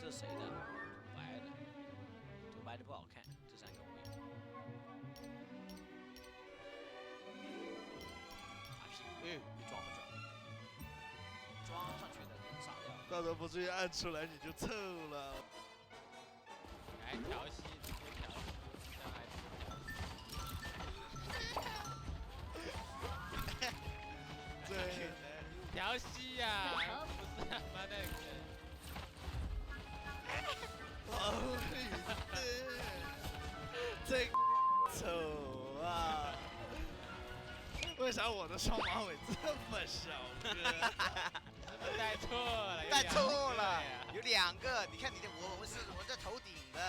是谁的？土白的，土白的不好看，这3个位置。打屁股，你装不装？装上去的人傻掉。到时候不至于按出来你就臭了。来调戏，直接调戏，让孩子对，调戏呀，不是他妈那个。哦，对，真丑啊！为啥我的双马尾这么小个？带错了，带错了，有2个。你看我在头顶的。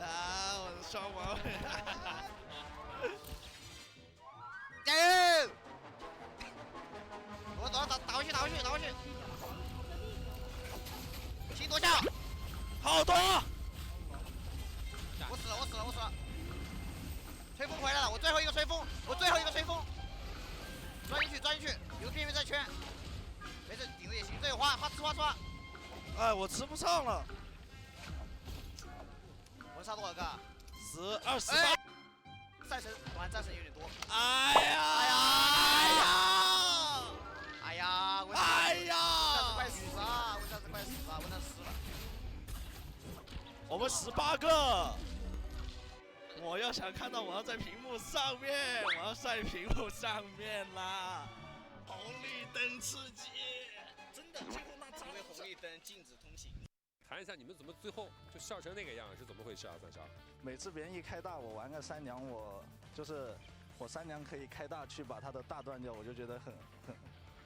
啊，我的双马尾！加油！我打回去，请夺下。好多！我死了！吹风回来了，我最后一个吹风，钻进去，有个边缘在圈，没事，顶着也行，这有花，吃。哎，我吃不上了。我杀多少个？12、18。战神，玩战神有点多。哎呀！问战士快死啊！问他死了。我们18个。我要想看到，我要在屏幕上面，啦！红绿灯刺激，真的，最后那张。因为红绿灯禁止通行。谈一下你们怎么最后就笑成那个样，是怎么回事啊？算是。每次别人一开大，我玩个3娘，我3娘可以开大去把他的大断掉，我就觉得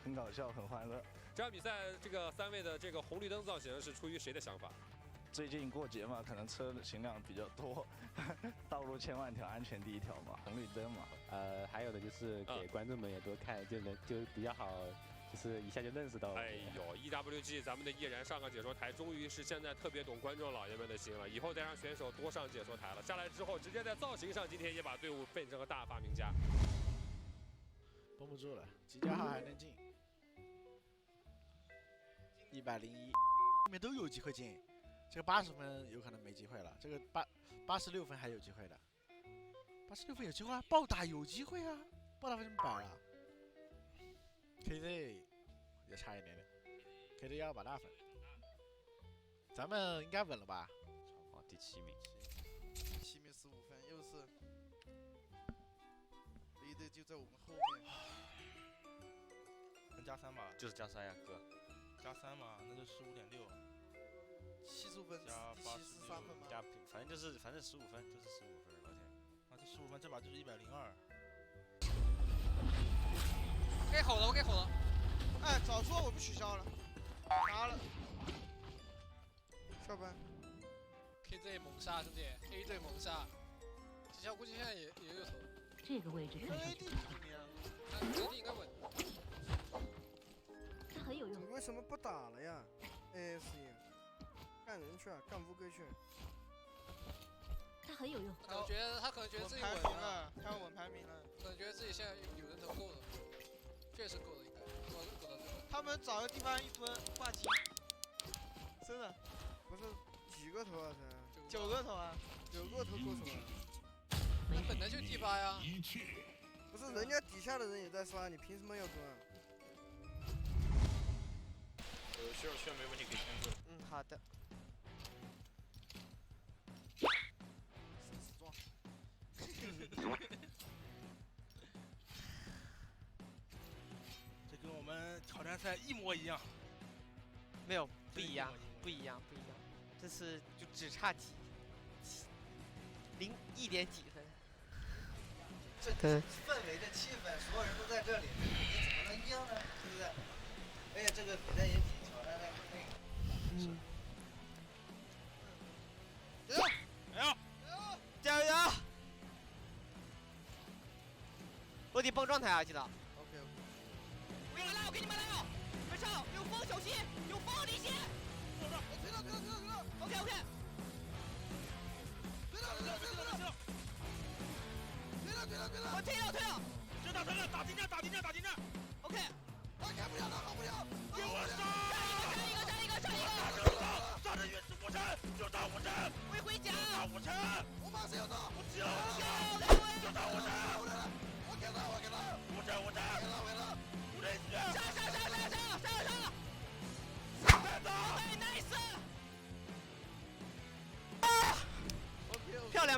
很搞笑，很欢乐。这场比赛这个3位的这个红绿灯造型是出于谁的想法？最近过节嘛，可能车行量比较多，道路千万条，安全第一条嘛，红绿灯嘛。还有的就是给观众们也多看，就比较好，就是一下就认识到了。哎呦 ，EWG 咱们的艺人上个解说台，终于是现在特别懂观众老爷们的心了。以后再让选手多上解说台了，下来之后直接在造型上，今天也把队伍变成了大发明家。绷不住了，几家号还能进？101，里面都有机会进。这个80分有可能没机会了，这个86分还有机会的，86分有机会啊，暴打有机会啊，暴打为什么100了 ？KZ 也差一点点 ，KZ 要180分，咱们应该稳了吧？哦，第7名，7名15分，又是离队就在我们后面，能加3吧？就是加3呀，哥。加3嘛，那就15.6。75分加83分吗？加反正15分，就是15分，老铁。啊，这15分，这把就是102。该吼了！哎，早说我们取消了，拿了。下班。KZ 猛杀兄弟 ，A 队猛杀。吉祥估计现在也有头。这个位置看上去不错。这应该稳。它很有用。你为什么不打了呀 ？AS 干人去啊，干乌龟去。它很有用。他可能觉得自己稳了，他要稳排名了，可能觉得自己现在有人头够了，确实够了，应该够到这个。他们找个地方一蹲挂机，真的不是几个头啊？这9个头啊，9个头够什么？那本来就第8呀。不是，人家底下的人也在刷，你凭什么要蹲啊？需要没问题可以先做。好的。死状。这跟我们挑战赛一模一样。没有，不一样。这次就只差1点几分。这个氛围的气氛，所有人都在这里，你怎么能一样呢？是不是？而且这个比赛也挺挑战的，那个。加油！落地蹦状态啊，记得。OK。我给你们来，我给你们来哦！快上，有风小心，有风离线。我推了。OK。推了。我推了。这打他了，打进站。OK。他开不了，他好不了。给我上！站一个。打着原始火山，就打火山，我回家，打火山，我马上要到，我就就打火山，我给他，火山，我来，无人机，上，快走！哎 ，nice， 啊，漂亮。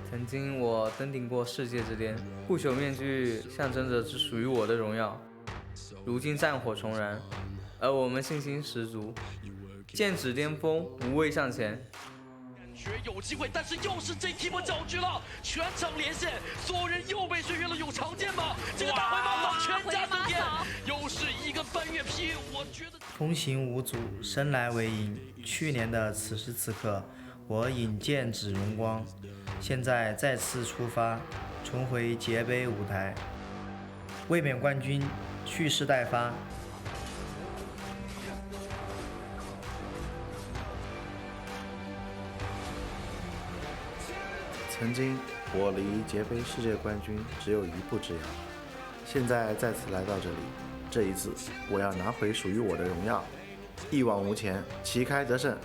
曾经我登顶过世界之巅，不朽面具象征着只属于我的荣耀。如今战火重燃，而我们信心十足，剑指巅峰，无畏向前。觉有机会，但是又是这踢波搅局了，全场连线，所有人又被水月了，有常见吗？这个大回马扫全家登天，又是一个翻越劈，我觉得。同行无阻，生来为赢。去年的此时此刻，我引荐指荣光，现在再次出发，重回节杯舞台，卫冕冠军蓄势待发。曾经我离节杯世界冠军只有一步之遥，现在再次来到这里，这一次我要拿回属于我的荣耀，一往无前，旗开得胜。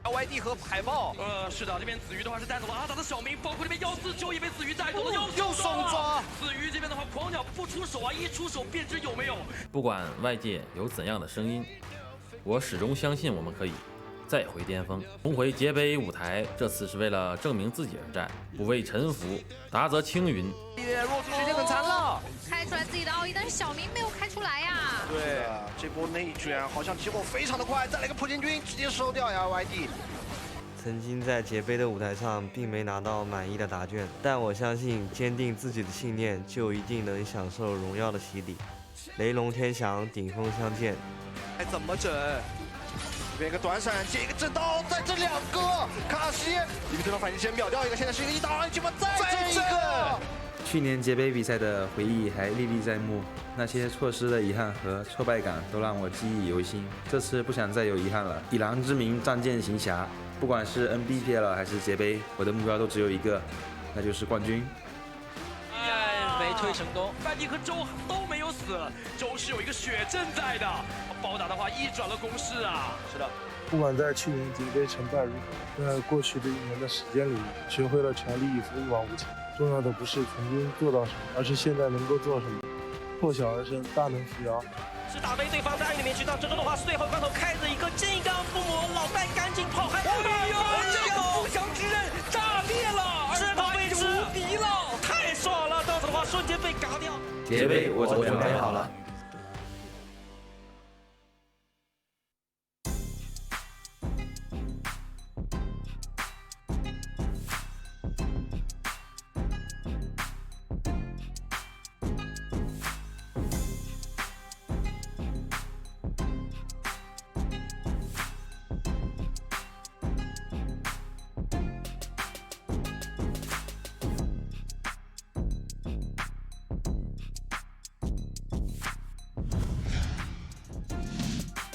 YD 和海豹，是的，这边子瑜的话是带走了阿达的小明，包括这边149也被子瑜带走了，又送抓。子瑜这边的话，狂鸟不出手啊，一出手便知有没有。不管外界有怎样的声音，我始终相信我们可以再回巅峰，重回节杯舞台。这次是为了证明自己而战，不畏臣服，达则青云。弱族时间很残了，开出来自己的奥义，但是小明没有开出来呀。对啊，这波内卷好像结果非常的快，再来个普京军直接收掉呀 YD。曾经在节杯的舞台上并没拿到满意的答卷，但我相信坚定自己的信念，就一定能享受荣耀的洗礼。雷龙天翔，顶峰相见。该怎么整？这边一个短闪接一个正刀，再这两个卡西，一个对方反击先秒掉一个，现在是一个1打2，结果再这一个。去年节杯比赛的回忆还历历在目，那些错失的遗憾和挫败感都让我记忆犹新。这次不想再有遗憾了，以狼之名仗剑行侠，不管是 NBPL 还是节杯，我的目标都只有一个，那就是冠军。没推成功，范迪和周都没有死，周是有一个血阵在的，包打的话一转了攻势啊。是的。不管在去年节杯成败如何，在过去的1年的时间里，学会了全力以赴，一往无前。重要的不是曾经做到什么，而是现在能够做什么。破晓而生，大能扶摇。是打飞对方在暗里面去到最终的话，最后关头开着一个金刚附魔，老戴赶紧跑开。哎呦，这个不祥之刃炸裂了，是他位置无敌了，太爽了！到此的话瞬间被嘎掉。节杯我准备好了。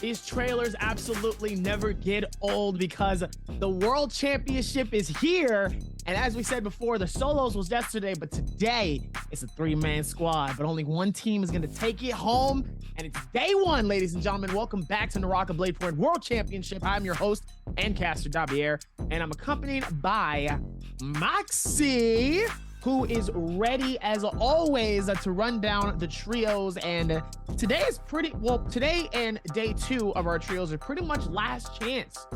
These trailers absolutely never get old because the World Championship is here. And as we said before, the solos was yesterday, but today it's a 3-man squad. But only one team is going to take it home. And it's day one, ladies and gentlemen. Welcome back to Naraka Blade Point World Championship. I'm your host and caster, Dabier. And I'm accompanied by Moxie, who is ready as always to run down the trios. And today is today and day 2 of our trios are pretty much last chance.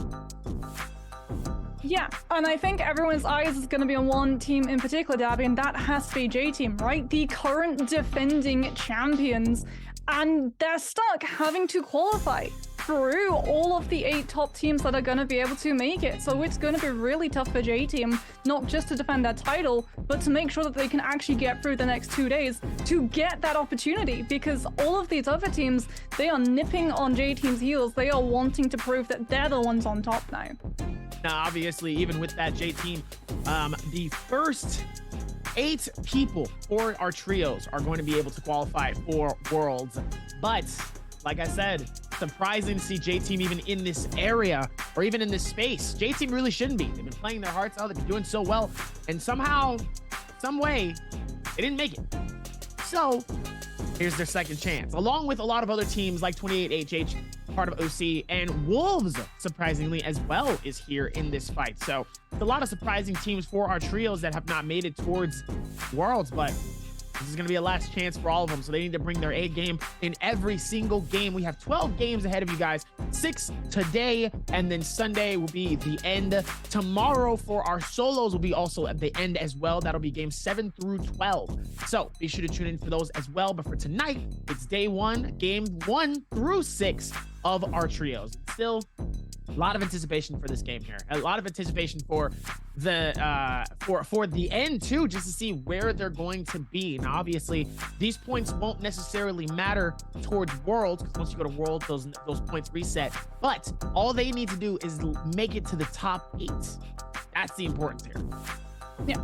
Yeah, and I think everyone's eyes is going to be on one team in particular, Dabby, and that has to be J-Team, right? The current defending champions, and they're stuck having to qualify through all of the 8 top teams that are going to be able to make it. So it's going to be really tough for J-Team, not just to defend their title, but to make sure that they can actually get through the next 2 days to get that opportunity, because all of these other teams, they are nipping on J-Team's heels. They are wanting to prove that they're the ones on top now. Now, obviously, even with that J-Team, the first 8 people for our trios are going to be able to qualify for Worlds. But like I said, surprising to see J-Team even in this area or even in this space. J-Team really shouldn't be. They've been playing their hearts out. They've been doing so well. And somehow, some way, they didn't make it. So here's their second chance. Along with a lot of other teams like 28HH, part of OC, and Wolves, surprisingly, as well, is here in this fight. So it's a lot of surprising teams for our trios that have not made it towards Worlds, but this is going to be a last chance for all of them, so they need to bring their A game in every single game. We have 12 games ahead of you guys, 6 today, and then Sunday will be the end. Tomorrow for our solos will be also at the end as well. That'll be games 7 through 12. So be sure to tune in for those as well. But for tonight, it's day 1, game 1 through 6 of our trios. Still A lot of anticipation for this game here. A lot of anticipation for the end too, just to see where they're going to be. Now, obviously, these points won't necessarily matter towards Worlds, because once you go to Worlds, those points reset. But all they need to do is make it to the top 8. That's the importance here. Yeah.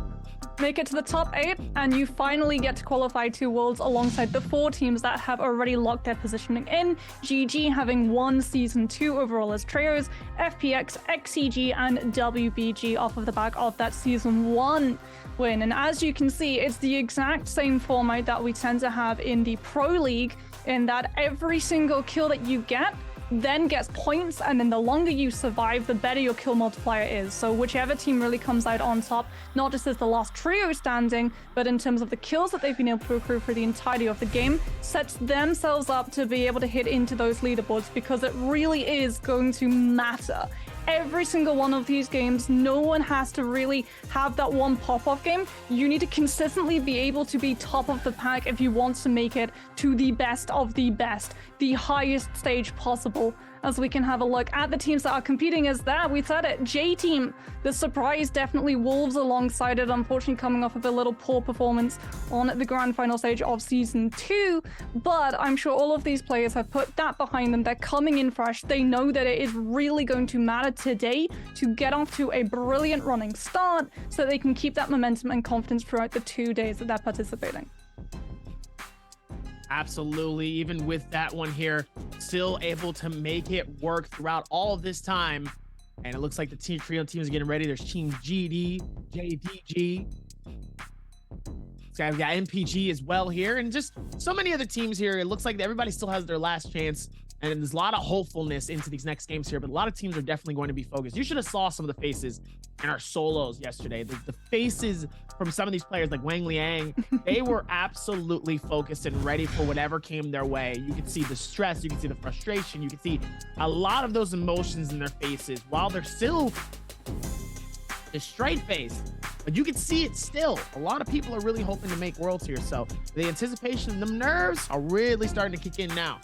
Make it to the top 8, and you finally get to qualify to Worlds alongside the 4 teams that have already locked their positioning in. GG having won Season 2 overall as trios, FPX, XCG, and WBG off of the back of that Season 1 win. And as you can see, it's the exact same format that we tend to have in the Pro League, in that every single kill that you get then gets points, and then the longer you survive, the better your kill multiplier is. So whichever team really comes out on top, not just as the last trio standing, but in terms of the kills that they've been able to accrue for the entirety of the game, sets themselves up to be able to hit into those leaderboards, because it really is going to matter. Every single one of these games, no one has to really have that one pop-off game. You need to consistently be able to be top of the pack if you want to make it to the best of the best, the highest stage possible. As we can have a look at the teams that are competing as that, we said it, J-Team, the surprise, definitely Wolves alongside it, unfortunately coming off of a little poor performance on the grand final stage of Season 2, but I'm sure all of these players have put that behind them. They're coming in fresh. They know that it is really going to matter today to get off to a brilliant running start so they can keep that momentum and confidence throughout the 2 days that they're participating. Absolutely. Even with that one here, still able to make it work throughout all of this time. And it looks like the trio team is getting ready. There's Team GD, JDG. This guy's got MPG as well here. And just so many other teams here. It looks like everybody still has their last chance. And there's a lot of hopefulness into these next games here. But a lot of teams are definitely going to be focused. You should have saw some of the faces in our solos yesterday. The faces from some of these players like Wang Liang, they were absolutely focused and ready for whatever came their way. You could see the stress, you could see the frustration, you could see a lot of those emotions in their faces while they're still straight-faced. But you can see it still. A lot of people are really hoping to make Worlds here. So the anticipation and the nerves are really starting to kick in now.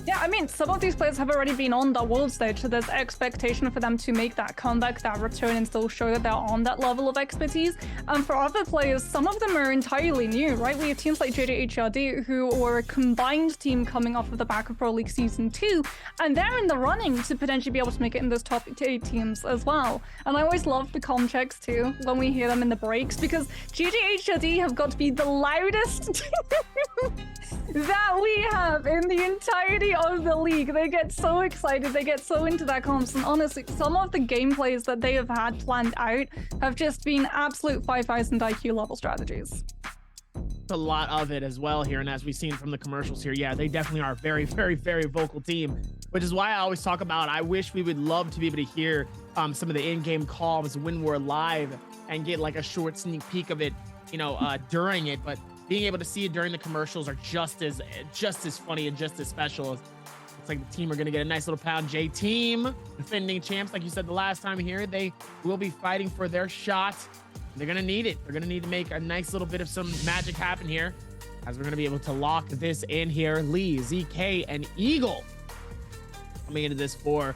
Yeah, I mean, some of these players have already been on the world stage, so there's expectation for them to make that comeback, that return, and still show that they're on that level of expertise. And for other players, some of them are entirely new, right? We have teams like Day2-TRIOS, who were a combined team coming off of the back of Pro League Season 2, and they're in the running to potentially be able to make it in those top 8 teams as well. And I always love the comm checks too, when we hear them in the breaks, because Day2-TRIOS have got to be the loudest that we have in the entirety of the league. They get so excited, they get so into that comms, and honestly, some of the gameplays that they have had planned out have just been absolute 5,000 IQ level strategies. A lot of it as well here, and as we've seen from the commercials here, yeah, they definitely are a very, very, very vocal team, which is why I always talk about, I wish we would love to be able to hear some of the in-game calls when we're live and get like a short sneak peek of it, you know, during it, but being able to see it during the commercials are just as funny and just as special. Looks like the team are going to get a nice little pound. J-Team, defending champs, like you said the last time here, they will be fighting for their shot. They're going to need it. They're going to need to make a nice little bit of some magic happen here, as we're going to be able to lock this in here. Lee, ZK, and Eagle coming into this for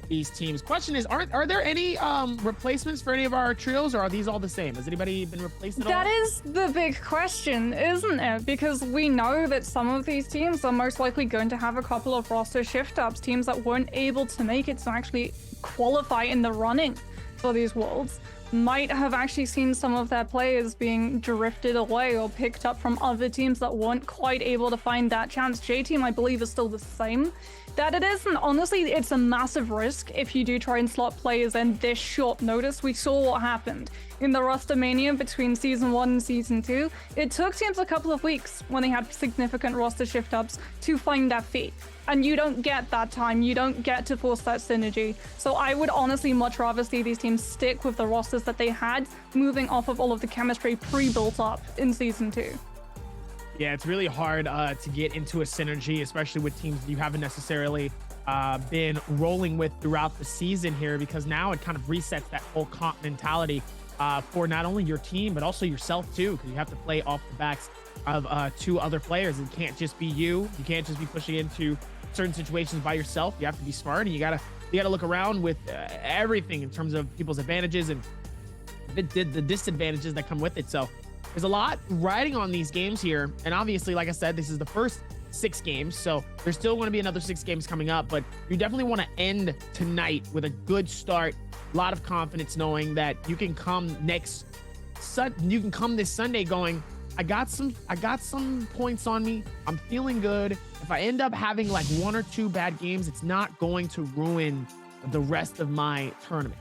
these teams. Question is, are there any replacements for any of our trios, or are these all the same? Has anybody been replaced at all? That is the big question, isn't it? Because we know that some of these teams are most likely going to have a couple of roster shift-ups, teams that weren't able to make it to actually qualify in the running for these Worlds might have actually seen some of their players being drifted away or picked up from other teams that weren't quite able to find that chance. J-Team, I believe, is still the same. That it is, and honestly, it's a massive risk if you do try and slot players in this short notice. We saw what happened in the roster mania between Season 1 and Season 2. It took teams a couple of weeks when they had significant roster shift-ups to find their feet. And you don't get that time. You don't get to force that synergy. So I would honestly much rather see these teams stick with the rosters that they had, moving off of all of the chemistry pre-built up in Season 2. Yeah, it's really hard to get into a synergy, especially with teams you haven't necessarily been rolling with throughout the season here, because now it kind of resets that whole comp mentality for not only your team, but also yourself too, because you have to play off the backs of 2 other players. It can't just be you. You can't just be pushing into certain situations by yourself. You have to be smart, and you got to you got to look around with everything in terms of people's advantages and the disadvantages that come with it. So there's a lot riding on these games here. And obviously, like I said, this is the first 6 games. So there's still going to be another 6 games coming up, but you definitely want to end tonight with a good start. A lot of confidence knowing that you can come this Sunday going, I got some points on me. I'm feeling good. If I end up having like 1 or 2 bad games, it's not going to ruin the rest of my tournament.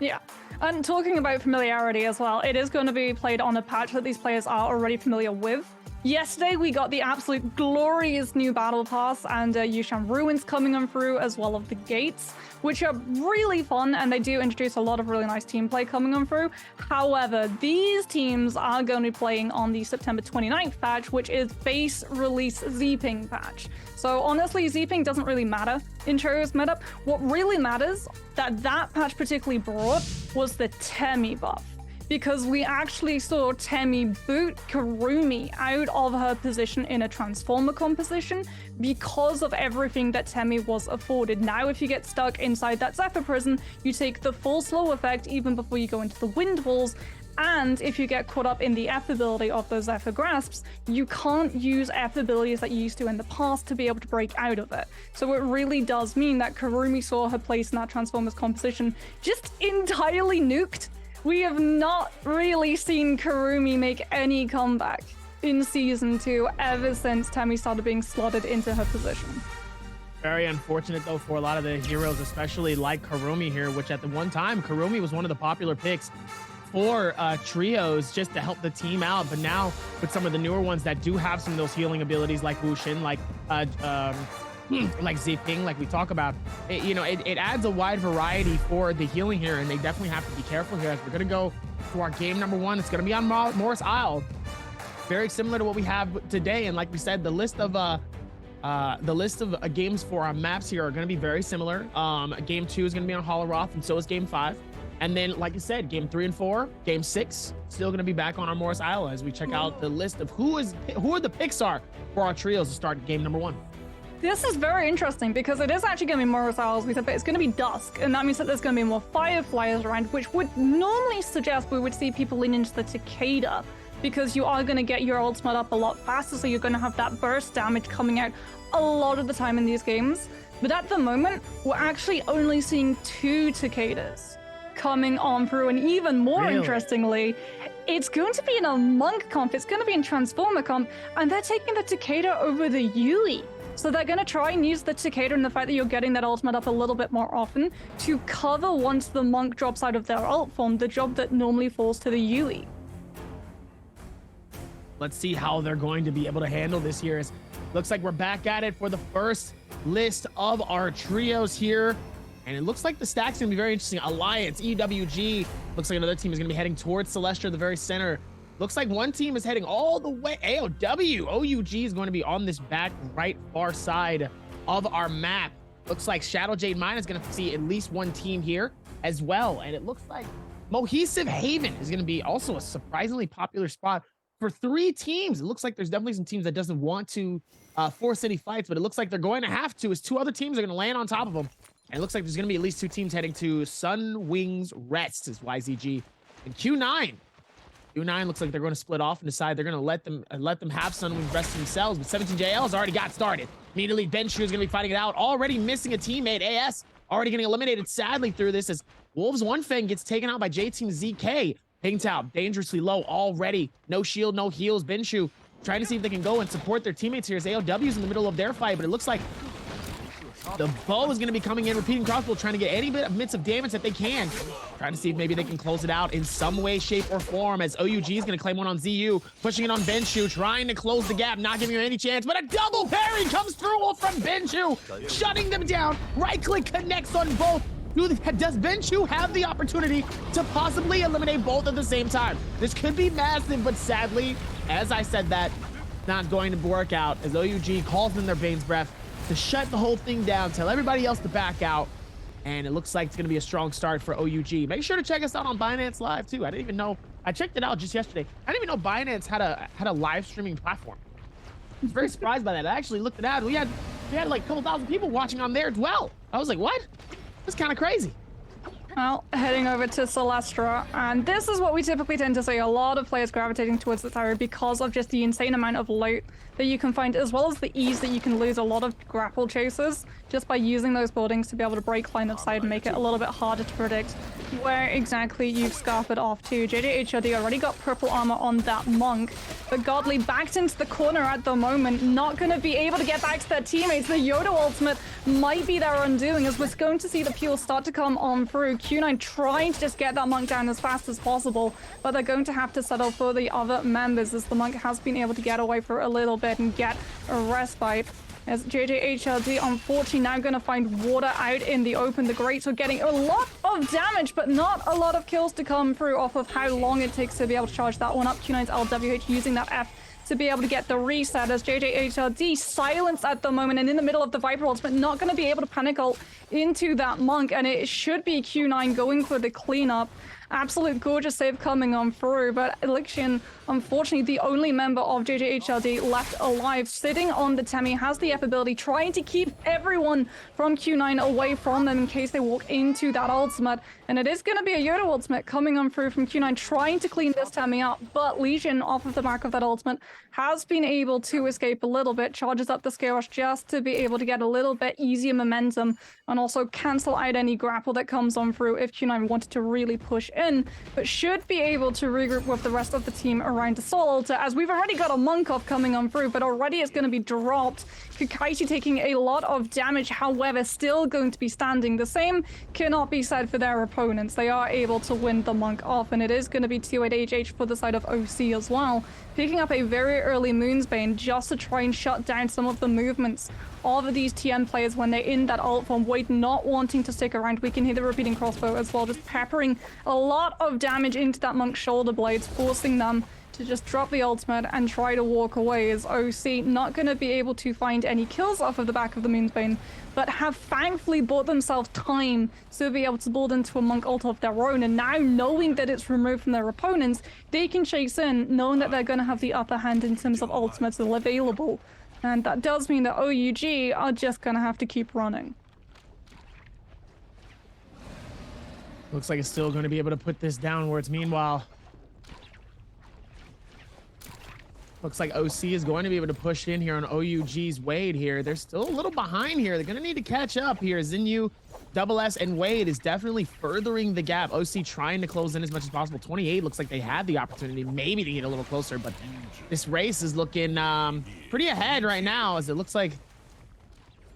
Yeah, and talking about familiarity as well, it is going to be played on a patch that these players are already familiar with. Yesterday, we got the absolute glorious new battle pass and Yushan Ruins coming on through, as well as the gates, which are really fun, and they do introduce a lot of really nice team play coming on through. However, these teams are going to be playing on the September 29th patch, which is base release Z-Ping patch. So honestly, Z-Ping doesn't really matter in Trio's meta. What really matters that patch particularly brought was the Temi buff, because we actually saw Temi boot Kurumi out of her position in a Transformer composition because of everything that Temi was afforded. Now, if you get stuck inside that Zephyr prison, you take the full slow effect even before you go into the wind walls. And if you get caught up in the F ability of those Zephyr grasps, you can't use F abilities that you used to in the past to be able to break out of it. So it really does mean that Kurumi saw her place in that Transformers composition just entirely nuked. We have not really seen Kurumi make any comeback in Season 2 ever since Temi started being slotted into her position. Very unfortunate, though, for a lot of the heroes, especially like Kurumi here, which at the one time, Kurumi was one of the popular picks for trios just to help the team out. But now with some of the newer ones that do have some of those healing abilities like Wushin, like Z-Ping, like we talk about, it adds a wide variety for the healing here, and they definitely have to be careful here as we're going to go to our game number 1. It's going to be on Morris Isle, very similar to what we have today. And like we said, the list of games for our maps here are going to be very similar. Game 2 is going to be on Holoroth, and so is game 5. And then, like I said, game 3 and 4, game 6, still going to be back on our Morris Isle as we check out the list of who are the picks are for our trios to start game number 1. This is very interesting because it is actually going to be Morris Isles, we said, but it's going to be dusk, and that means that there's going to be more fireflies around, which would normally suggest we would see people lean into the Takeda, because you are going to get your ultimate up a lot faster, so you're going to have that burst damage coming out a lot of the time in these games. But at the moment, we're actually only seeing 2 Takedas coming on through, and even more interestingly, it's going to be in a Monk comp, it's going to be in Transformer comp, and they're taking the Takeda over the Yui. So they're going to try and use the Takeda and the fact that you're getting that ultimate up a little bit more often to cover, once the Monk drops out of their ult form, the job that normally falls to the Yui. Let's see how they're going to be able to handle this here. Looks like we're back at it for the first list of our trios here. And it looks like the stack's going to be very interesting. Alliance, EWG. Looks like another team is going to be heading towards Celestia, the very center. Looks like one team is heading all the way. AOW. OUG is going to be on this back right far side of our map. Looks like Shadow Jade Mine is going to see at least one team here as well. And it looks like Mohesive Haven is going to be also a surprisingly popular spot for 3 teams. It looks like there's definitely some teams that doesn't want to force any fights, but it looks like they're going to have to, as 2 other teams are going to land on top of them. And it looks like there's going to be at least 2 teams heading to Sun Wings Rest, is YZG. And Q9 looks like they're going to split off and decide they're going to let them have Sun Wings Rest themselves. But 17JL has already got started. Immediately, Benshu is going to be fighting it out. Already missing a teammate. AS already getting eliminated sadly through this as Wolves One Fang gets taken out by J-Team ZK. Pingtao dangerously low already. No shield, no heals. Benshu trying to see if they can go and support their teammates here as AOW's in the middle of their fight, but it looks like the bow is going to be coming in, repeating crossbow, trying to get any bits of damage that they can. Trying to see if maybe they can close it out in some way, shape, or form, as OUG is going to claim one on ZU, pushing it on Benshu, trying to close the gap, not giving him any chance, but a double parry comes through from Benshu, shutting them down. Right-click connects on both. Does Benshu have the opportunity to possibly eliminate both at the same time? This could be massive, but sadly, as I said that, not going to work out, as OUG calls in their Bane's Breath to shut the whole thing down, tell everybody else to back out, and it looks like it's going to be a strong start for OUG. Make sure to check us out on Binance Live too. I didn't even know, I checked it out just yesterday. I didn't even know Binance had a live streaming platform. I was very surprised by that. I actually looked it out. We had we had like a couple thousand people watching on there as well. I was like, what? That's kind of crazy. Well, heading over to Celestra, and this is what we typically tend to see, a lot of players gravitating towards the tower because of just the insane amount of loot that you can find, as well as the ease that you can lose a lot of grapple chases just by using those buildings to be able to break line of sight and make it a little bit harder to predict where exactly you've scarpered off to. JJHRD already got purple armor on that monk, but Godly backed into the corner at the moment, not going to be able to get back to their teammates. The Yoda ultimate might be their undoing, as we're going to see the fuel start to come on through. Q9 trying to just get that monk down as fast as possible, but they're going to have to settle for the other members, as the monk has been able to get away for a little bit and get a respite. As JJHRD unfortunately now going to find water out in the open. The Greats are getting a lot of damage, but not a lot of kills to come through off of how long it takes to be able to charge that one up. Q9's LWH using that F to be able to get the reset, as JJHRD silenced at the moment and in the middle of the Viper ultimate, not going to be able to panic ult into that monk, and it should be Q9 going for the cleanup. Absolute gorgeous save coming on through, but Elixion, unfortunately, the only member of JJHRD left alive, sitting on the Temi, has the F ability, trying to keep everyone from Q9 away from them in case they walk into that ultimate. And it is going to be a Yoda ultimate coming on through from Q9, trying to clean this Temi up, but Legion, off of the back of that ultimate, has been able to escape a little bit, charges up the scale rush just to be able to get a little bit easier momentum, and also cancel out any grapple that comes on through if Q9 wanted to really push in, but should be able to regroup with the rest of the team around the Soul Altar, as we've already got a monk off coming on through, but already it's going to be dropped. Kakashi taking a lot of damage, however, still going to be standing. The same cannot be said for their opponents. They are able to win the monk off, and it is going to be 2-8HH for the side of OC as well, picking up a very early Moonsbane just to try and shut down some of the movements of these TM players when they're in that ult from Wade, not wanting to stick around. We can hear the repeating crossbow as well, just peppering a lot of damage into that monk's shoulder blades, forcing them to just drop the ultimate and try to walk away, as OC not going to be able to find any kills off of the back of the Moonsbane, but have thankfully bought themselves time to be able to build into a monk ult of their own, and now knowing that it's removed from their opponents, they can chase in, knowing that they're going to have the upper hand in terms of ultimates available. And that does mean that OUG are just going to have to keep running. Looks like it's still going to be able to put this downwards. Meanwhile, looks like OC is going to be able to push in here on OUG's Wade here. They're still a little behind here. They're going to need to catch up here. Zinyu, Double S, and Wade is definitely furthering the gap. OC trying to close in as much as possible. 28 looks like they had the opportunity maybe to get a little closer, but this race is looking pretty ahead right now, as it looks like,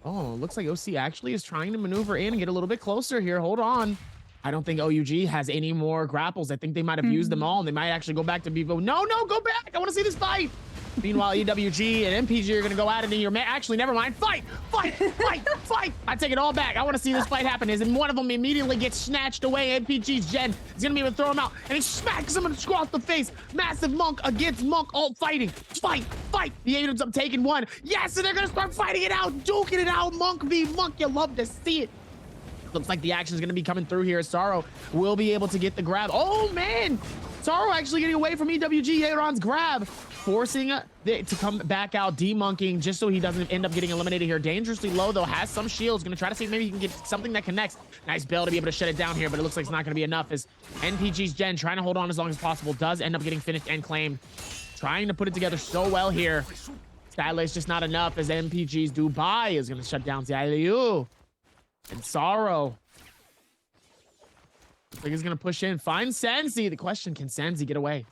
oh, it looks like OC actually is trying to maneuver in and get a little bit closer here. Hold on. I don't think OUG has any more grapples. I think they might have used them all, and they might actually go back to Bevo. No, go back. I want to see this fight. Meanwhile, EWG and MPG are going to go at it in your actually, never mind. Fight! I take it all back. I want to see this fight happen. And one of them immediately gets snatched away. MPG's Jen is going to be able to throw him out, and he smacks him across the face. Massive monk against monk, all fighting. Fight! The ends up taking one. Yes, and they're going to start fighting it out, duking it out. Monk v monk. You love to see it. Looks like the action is going to be coming through here. Sorrow will be able to get the grab. Oh, man. Sorrow actually getting away from EWG Aaron's grab, forcing to come back out, demonking just so he doesn't end up getting eliminated here. Dangerously low, though, has some shields. Going to try to see if maybe he can get something that connects. Nice bail to be able to shut it down here, but it looks like it's not going to be enough, as NPG's Jen, trying to hold on as long as possible, does end up getting finished and claimed. Trying to put it together so well here. Skylace just not enough, as NPG's Dubai is going to shut down Zialiu. And Sorrow. I think he's going to push in. Find Sensi. The question, can Sensi get away?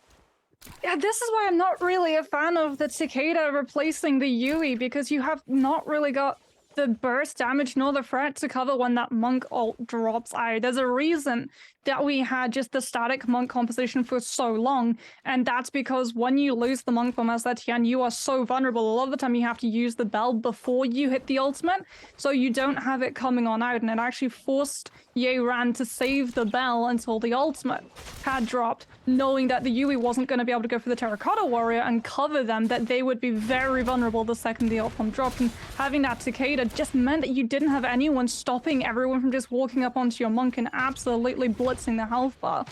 Yeah, this is why I'm not really a fan of the Takeda replacing the Yui, because you have not really got the burst damage nor the threat to cover when that monk ult drops out. There's a reason that we had just the static monk composition for so long, and that's because when you lose the monk from Azetian, you are so vulnerable. A lot of the time you have to use the bell before you hit the ultimate, so you don't have it coming on out, and it actually forced Yeran to save the bell until the ultimate had dropped, knowing that the Yui wasn't going to be able to go for the Terracotta Warrior and cover them, that they would be very vulnerable the second the ult from dropped. And having that Takeda just meant that you didn't have anyone stopping everyone from just walking up onto your monk and absolutely blitzing the health bar.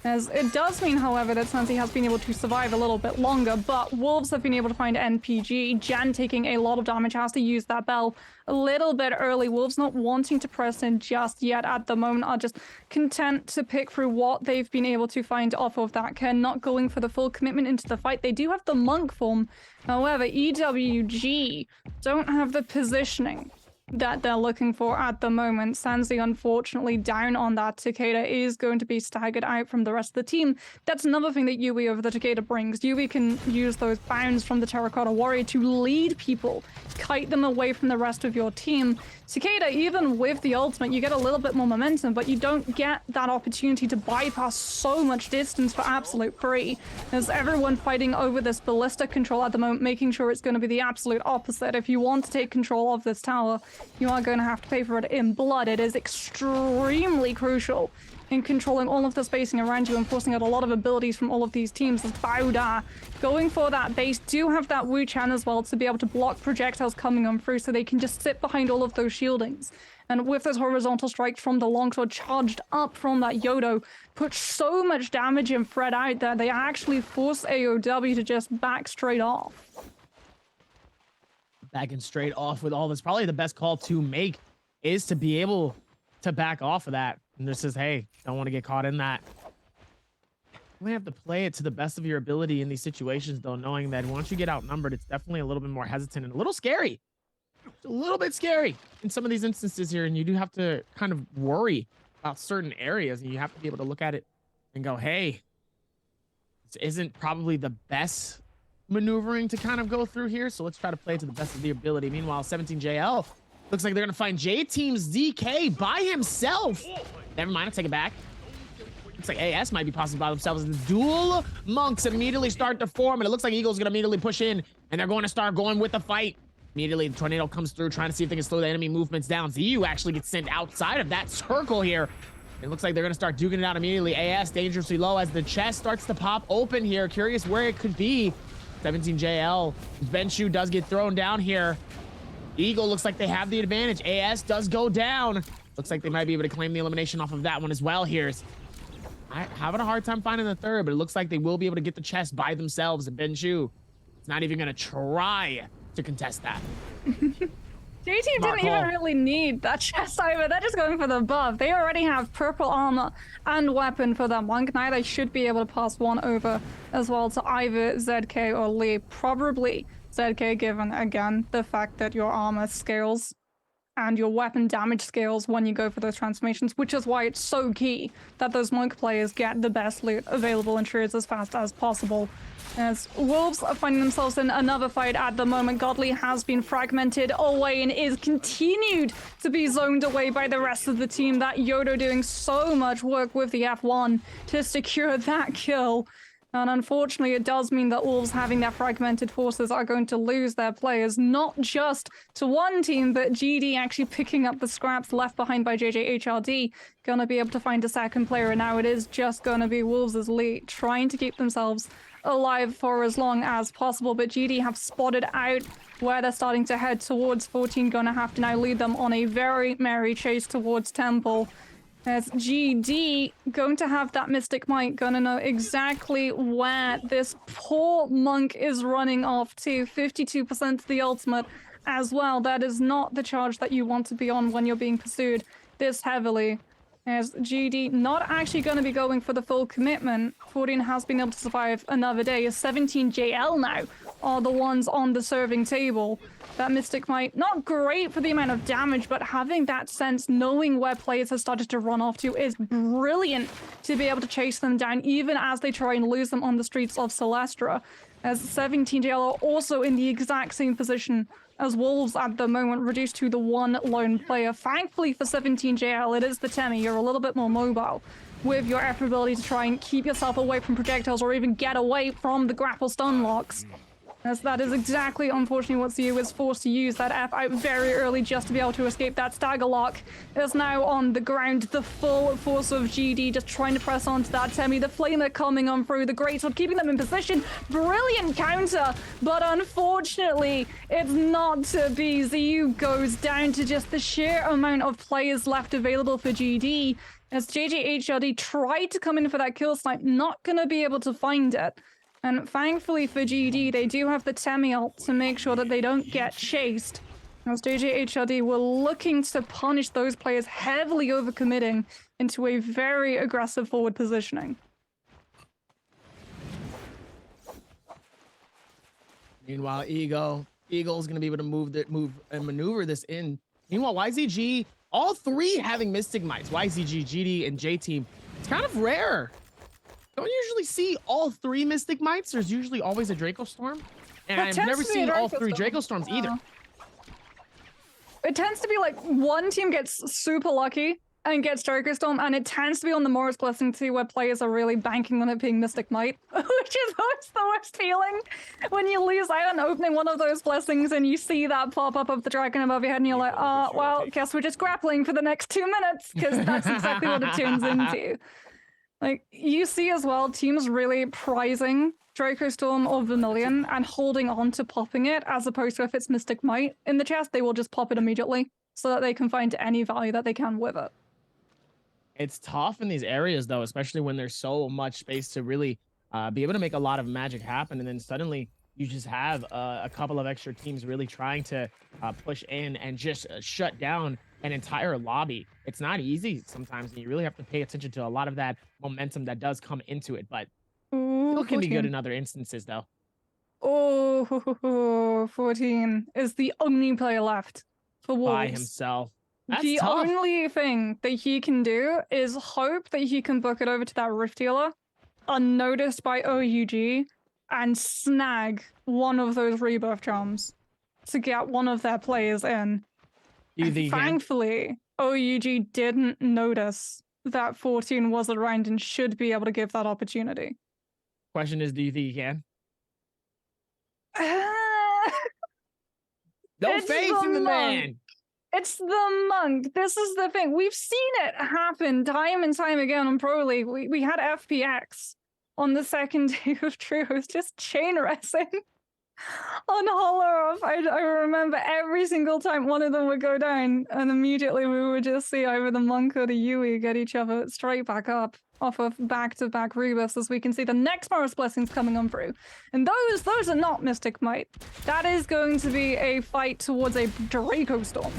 As it does mean, however, that Sensi has been able to survive a little bit longer, but Wolves have been able to find NPG. Jan taking a lot of damage, has to use that bell a little bit early. Wolves not wanting to press in just yet at the moment, are just content to pick through what they've been able to find off of that Ken, not going for the full commitment into the fight. They do have the Monk form, however, EWG don't have the positioning that they're looking for at the moment. Sansi, unfortunately, down on that. Takeda is going to be staggered out from the rest of the team. That's another thing that Yui over the Takeda brings. Yui can use those bounds from the Terracotta Warrior to lead people, kite them away from the rest of your team. Takeda, even with the ultimate, you get a little bit more momentum, but you don't get that opportunity to bypass so much distance for absolute free. There's everyone fighting over this ballistic control at the moment, making sure it's going to be the absolute opposite. If you want to take control of this tower, you are going to have to pay for it in blood. It is extremely crucial in controlling all of the spacing around you and forcing out a lot of abilities from all of these teams. As Baoda going for that base, do have that Wu Chan as well to be able to block projectiles coming on through, so they can just sit behind all of those shieldings. And with those horizontal strikes from the longsword charged up from that Yodo, put so much damage and Fred out there, they actually force AOW to just back straight off. Backing straight off with all this, probably the best call to make is to be able to back off of that. And this is, hey, don't want to get caught in that. You may have to play it to the best of your ability in these situations, though, knowing that once you get outnumbered, it's definitely a little bit more hesitant and a little scary. It's a little bit scary in some of these instances here, and you do have to kind of worry about certain areas, and you have to be able to look at it and go, hey, this isn't probably the best maneuvering to kind of go through here, so let's try to play to the best of the ability. Meanwhile, 17JL looks like they're gonna find J-Team's DK by himself. Never mind, I'll take it back. Looks like AS might be possibly by themselves. The dual monks immediately start to form, and it looks like Eagle's gonna immediately push in, and they're going to start going with the fight. Immediately, the tornado comes through, trying to see if they can slow the enemy movements down. ZU actually gets sent outside of that circle here. It looks like they're gonna start duking it out immediately. AS dangerously low as the chest starts to pop open here. Curious where it could be. 17JL. Benshu does get thrown down here. Eagle looks like they have the advantage. AS does go down. Looks like they might be able to claim the elimination off of that one as well here. I'm having a hard time finding the third, but it looks like they will be able to get the chest by themselves. And Benshu is not even going to try to contest that. J-Team didn't even really need that chest either. They're just going for the buff. They already have purple armor and weapon for that monk. Now they should be able to pass one over as well to either ZK or Lee. Probably ZK, given, again, the fact that your armor scales and your weapon damage scales when you go for those transformations, which is why it's so key that those monk players get the best loot available in Trios as fast as possible. As Wolves are finding themselves in another fight at the moment. Godly has been fragmented away and is continued to be zoned away by the rest of the team. That Yodo doing so much work with the F1 to secure that kill. And unfortunately, it does mean that Wolves having their fragmented forces are going to lose their players, not just to one team, but GD actually picking up the scraps left behind by JJHRD. Gonna be able to find a second player, and now it is just gonna be Wolves' lead, trying to keep themselves alive for as long as possible, but GD have spotted out where they're starting to head towards 14. Gonna have to now lead them on a very merry chase towards Temple. As GD going to have that Mystic Might, gonna know exactly where this poor monk is running off to. 52% to the ultimate as well. That is not the charge that you want to be on when you're being pursued this heavily. As GD not actually going to be going for the full commitment. 14 has been able to survive another day. 17JL now are the ones on the serving table. That Mystic Might, not great for the amount of damage, but having that sense, knowing where players have started to run off to is brilliant to be able to chase them down, even as they try and lose them on the streets of Celestra. As 17JL are also in the exact same position as Wolves at the moment, reduced to the one lone player. Thankfully for 17JL, it is the Temi. You're a little bit more mobile with your ability to try and keep yourself away from projectiles or even get away from the grapple stun locks. As that is exactly, unfortunately, what ZU is forced to use that F out very early just to be able to escape that stagger lock. Is now on the ground. The full force of GD just trying to press onto that Temi. The Flamer coming on through. The Greatsword keeping them in position. Brilliant counter, but unfortunately, it's not to be. ZU goes down to just the sheer amount of players left available for GD. As JJHRD tried to come in for that kill snipe, not going to be able to find it. And thankfully for GD, they do have the Temi ult to make sure that they don't get chased. As JJHRD were looking to punish those players heavily overcommitting into a very aggressive forward positioning. Meanwhile, Eagle's going to be able to move and maneuver this in. Meanwhile, YZG, all three having Mystic Mites, YZG, GD, and J-Team. It's kind of rare. Don't usually see all three Mystic Mites. There's usually always a Draco Storm. And I've never seen all three Draco Storms either. It tends to be like one team gets super lucky and gets Draco Storm, and it tends to be on the Morris Blessing too, where players are really banking on it being Mystic Might, which is always the worst feeling when you lose out on opening one of those blessings and you see that pop up of the dragon above your head and you're like, well, guess we're just grappling for the next 2 minutes, because that's exactly what it turns into. Like, you see as well, teams really prizing Draco Storm or Vermilion and holding on to popping it, as opposed to if it's Mystic Might in the chest, they will just pop it immediately so that they can find any value that they can with it. It's tough in these areas, though, especially when there's so much space to really be able to make a lot of magic happen. And then suddenly you just have a couple of extra teams really trying to push in and just shut down an entire lobby. It's not easy sometimes, and you really have to pay attention to a lot of that momentum that does come into it, but still can be good in other instances, though. Oh, 14 is the only player left for Wolves. By himself. That's the tough. only thing that he can do is hope that he can book it over to that Rift Dealer unnoticed by OUG and snag one of those rebirth charms to get one of their players in. Thankfully, OUG didn't notice that 14 was around and should be able to give that opportunity. Question is, do you think you can? No faith in the man. It's the monk. This is the thing. We've seen it happen time and time again on Pro League. We had FPX on the second day of Trios just chain wrestling on Hollow. I remember every single time one of them would go down, and immediately we would just see either the monk or the Yui get each other straight back up off of back-to-back rebirths, as we can see the next Morris Blessings coming on through. And those are not Mystic Might. That is going to be a fight towards a Draco Storm.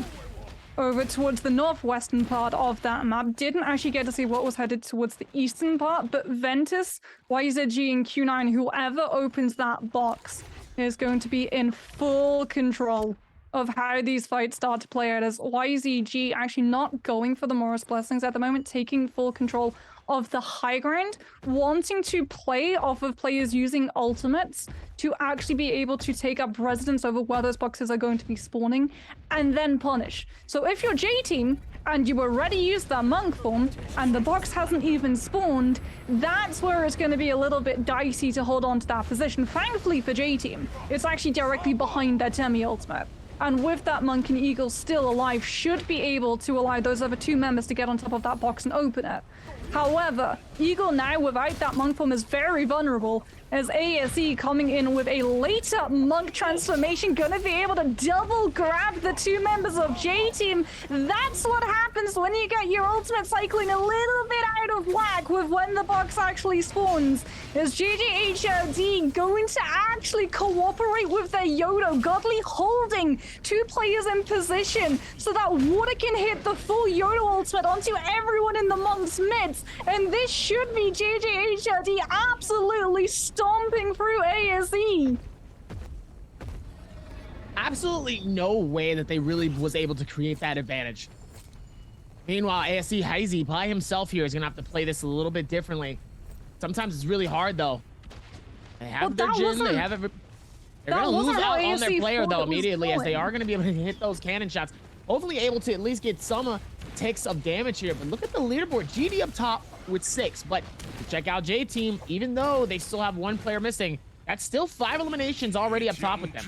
Over towards the northwestern part of that map. Didn't actually get to see what was headed towards the eastern part, but Ventus, YZG, and Q9, whoever opens that box, is going to be in full control of how these fights start to play out, as YZG actually not going for the Morris Blessings at the moment, taking full control of the high ground, wanting to play off of players using ultimates to actually be able to take up residence over where those boxes are going to be spawning and then punish. So if you're J-Team and you already used that monk form and the box hasn't even spawned, that's where it's going to be a little bit dicey to hold on to that position. Thankfully for J-Team, it's actually directly behind their Temi ultimate. And with that monk and eagle still alive, should be able to allow those other two members to get on top of that box and open it. However, Eagle now without that monk form is very vulnerable, as ASE coming in with a later monk transformation, gonna be able to double grab the two members of J-Team. That's what happens when you get your ultimate cycling a little bit out of whack with when the box actually spawns. Is JJHRD going to actually cooperate with their Yodo, Godly holding two players in position so that water can hit the full Yodo ultimate onto everyone in the monk's midst, and this should be JJHRD absolutely stomping through ASE. Absolutely no way that they really was able to create that advantage. Meanwhile, ASE Hazy by himself here is gonna have to play this a little bit differently. Sometimes it's really hard though. They have their Jin, they have every... They're gonna lose out on their player though immediately, as they are gonna be able to hit those cannon shots. Hopefully able to at least get some ticks of damage here. But look at the leaderboard, GD up top with 6. But check out J-Team, even though they still have one player missing, That's still 5 eliminations already up top with them.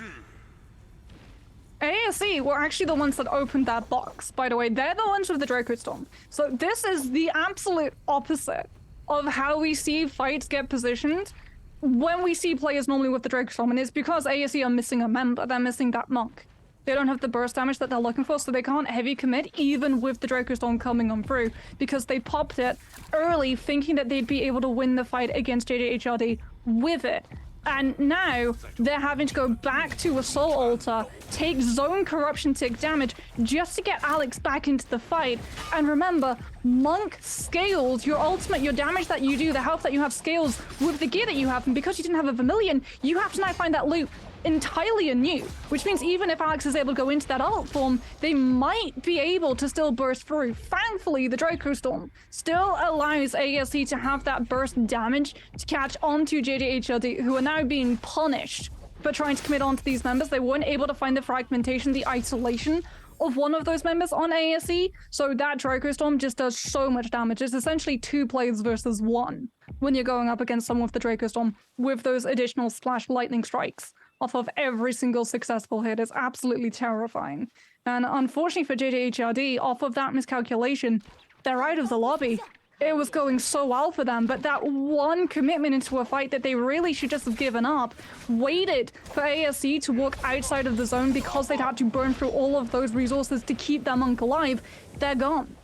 ASE were actually the ones that opened that box, by the way. They're the ones with the Draco Storm. So this is the absolute opposite of how we see fights get positioned when we see players normally with the Draco Storm, and it's because ASE are missing a member. They're missing that monk. They don't have the burst damage that they're looking for, so they can't heavy commit even with the Draco Storm coming on through, because they popped it early thinking that they'd be able to win the fight against JJHRD with it. And now they're having to go back to Assault Altar, take Zone Corruption tick damage just to get Alex back into the fight. And remember, Monk scales your ultimate, your damage that you do, the health that you have scales with the gear that you have. And because you didn't have a Vermilion, you have to now find that loot entirely anew, which means even if Alex is able to go into that alt form, they might be able to still burst through. Thankfully, the Draco Storm still allows ASE to have that burst damage to catch onto JJHRD, who are now being punished for trying to commit onto these members. They weren't able to find the fragmentation, the isolation of one of those members on ASE, so that Draco Storm just does so much damage. It's essentially 2 players versus 1 when you're going up against someone with the Draco Storm with those additional splash lightning strikes off of every single successful hit. Is absolutely terrifying. And unfortunately for JJHRD, off of that miscalculation, they're out of the lobby. It was going so well for them, but that one commitment into a fight that they really should just have given up, waited for ASE to walk outside of the zone because they'd had to burn through all of those resources to keep their monk alive, they're gone.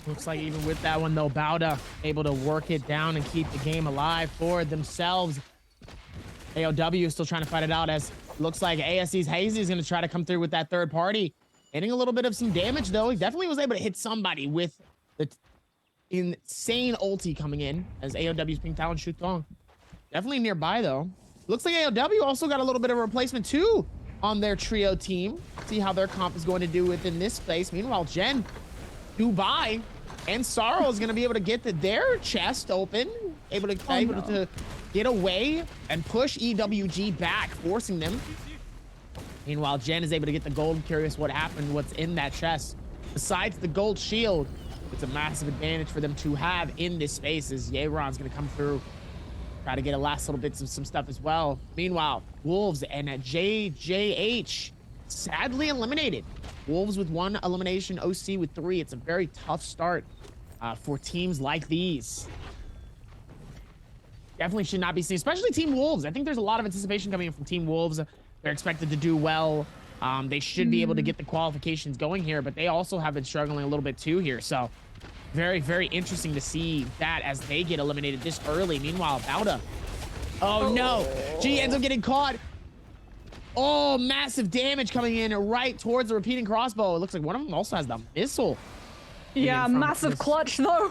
Looks like even with that one, though, Bauda able to work it down and keep the game alive for themselves. AOW is still trying to fight it out, as looks like ASE's Hazy is going to try to come through with that third party. Hitting a little bit of some damage, though. He definitely was able to hit somebody with the insane ulti coming in, as AOW's ping talent shoots on. Definitely nearby, though. Looks like AOW also got a little bit of a replacement, too, on their trio team. See how their comp is going to do within this space. Meanwhile, Jen, Dubai, and Sorrow is going to be able to get their chest open, able to get away and push EWG back, forcing them. Meanwhile, Jen is able to get the gold. Curious what happened, what's in that chest. Besides the gold shield, it's a massive advantage for them to have in this space, as Yeron's going to come through, try to get a last little bits of some stuff as well. Meanwhile, Wolves and JJH sadly eliminated. Wolves with 1 elimination, OC with 3. It's a very tough start for teams like these. Definitely should not be seen, especially Team Wolves. I think there's a lot of anticipation coming in from Team Wolves. They're expected to do well. They should be able to get the qualifications going here, but they also have been struggling a little bit too here. So very, very interesting to see that as they get eliminated this early. Meanwhile, Bauda. Oh no, G ends up getting caught. Oh, massive damage coming in right towards the repeating crossbow. It looks like one of them also has the missile. Yeah, massive clutch though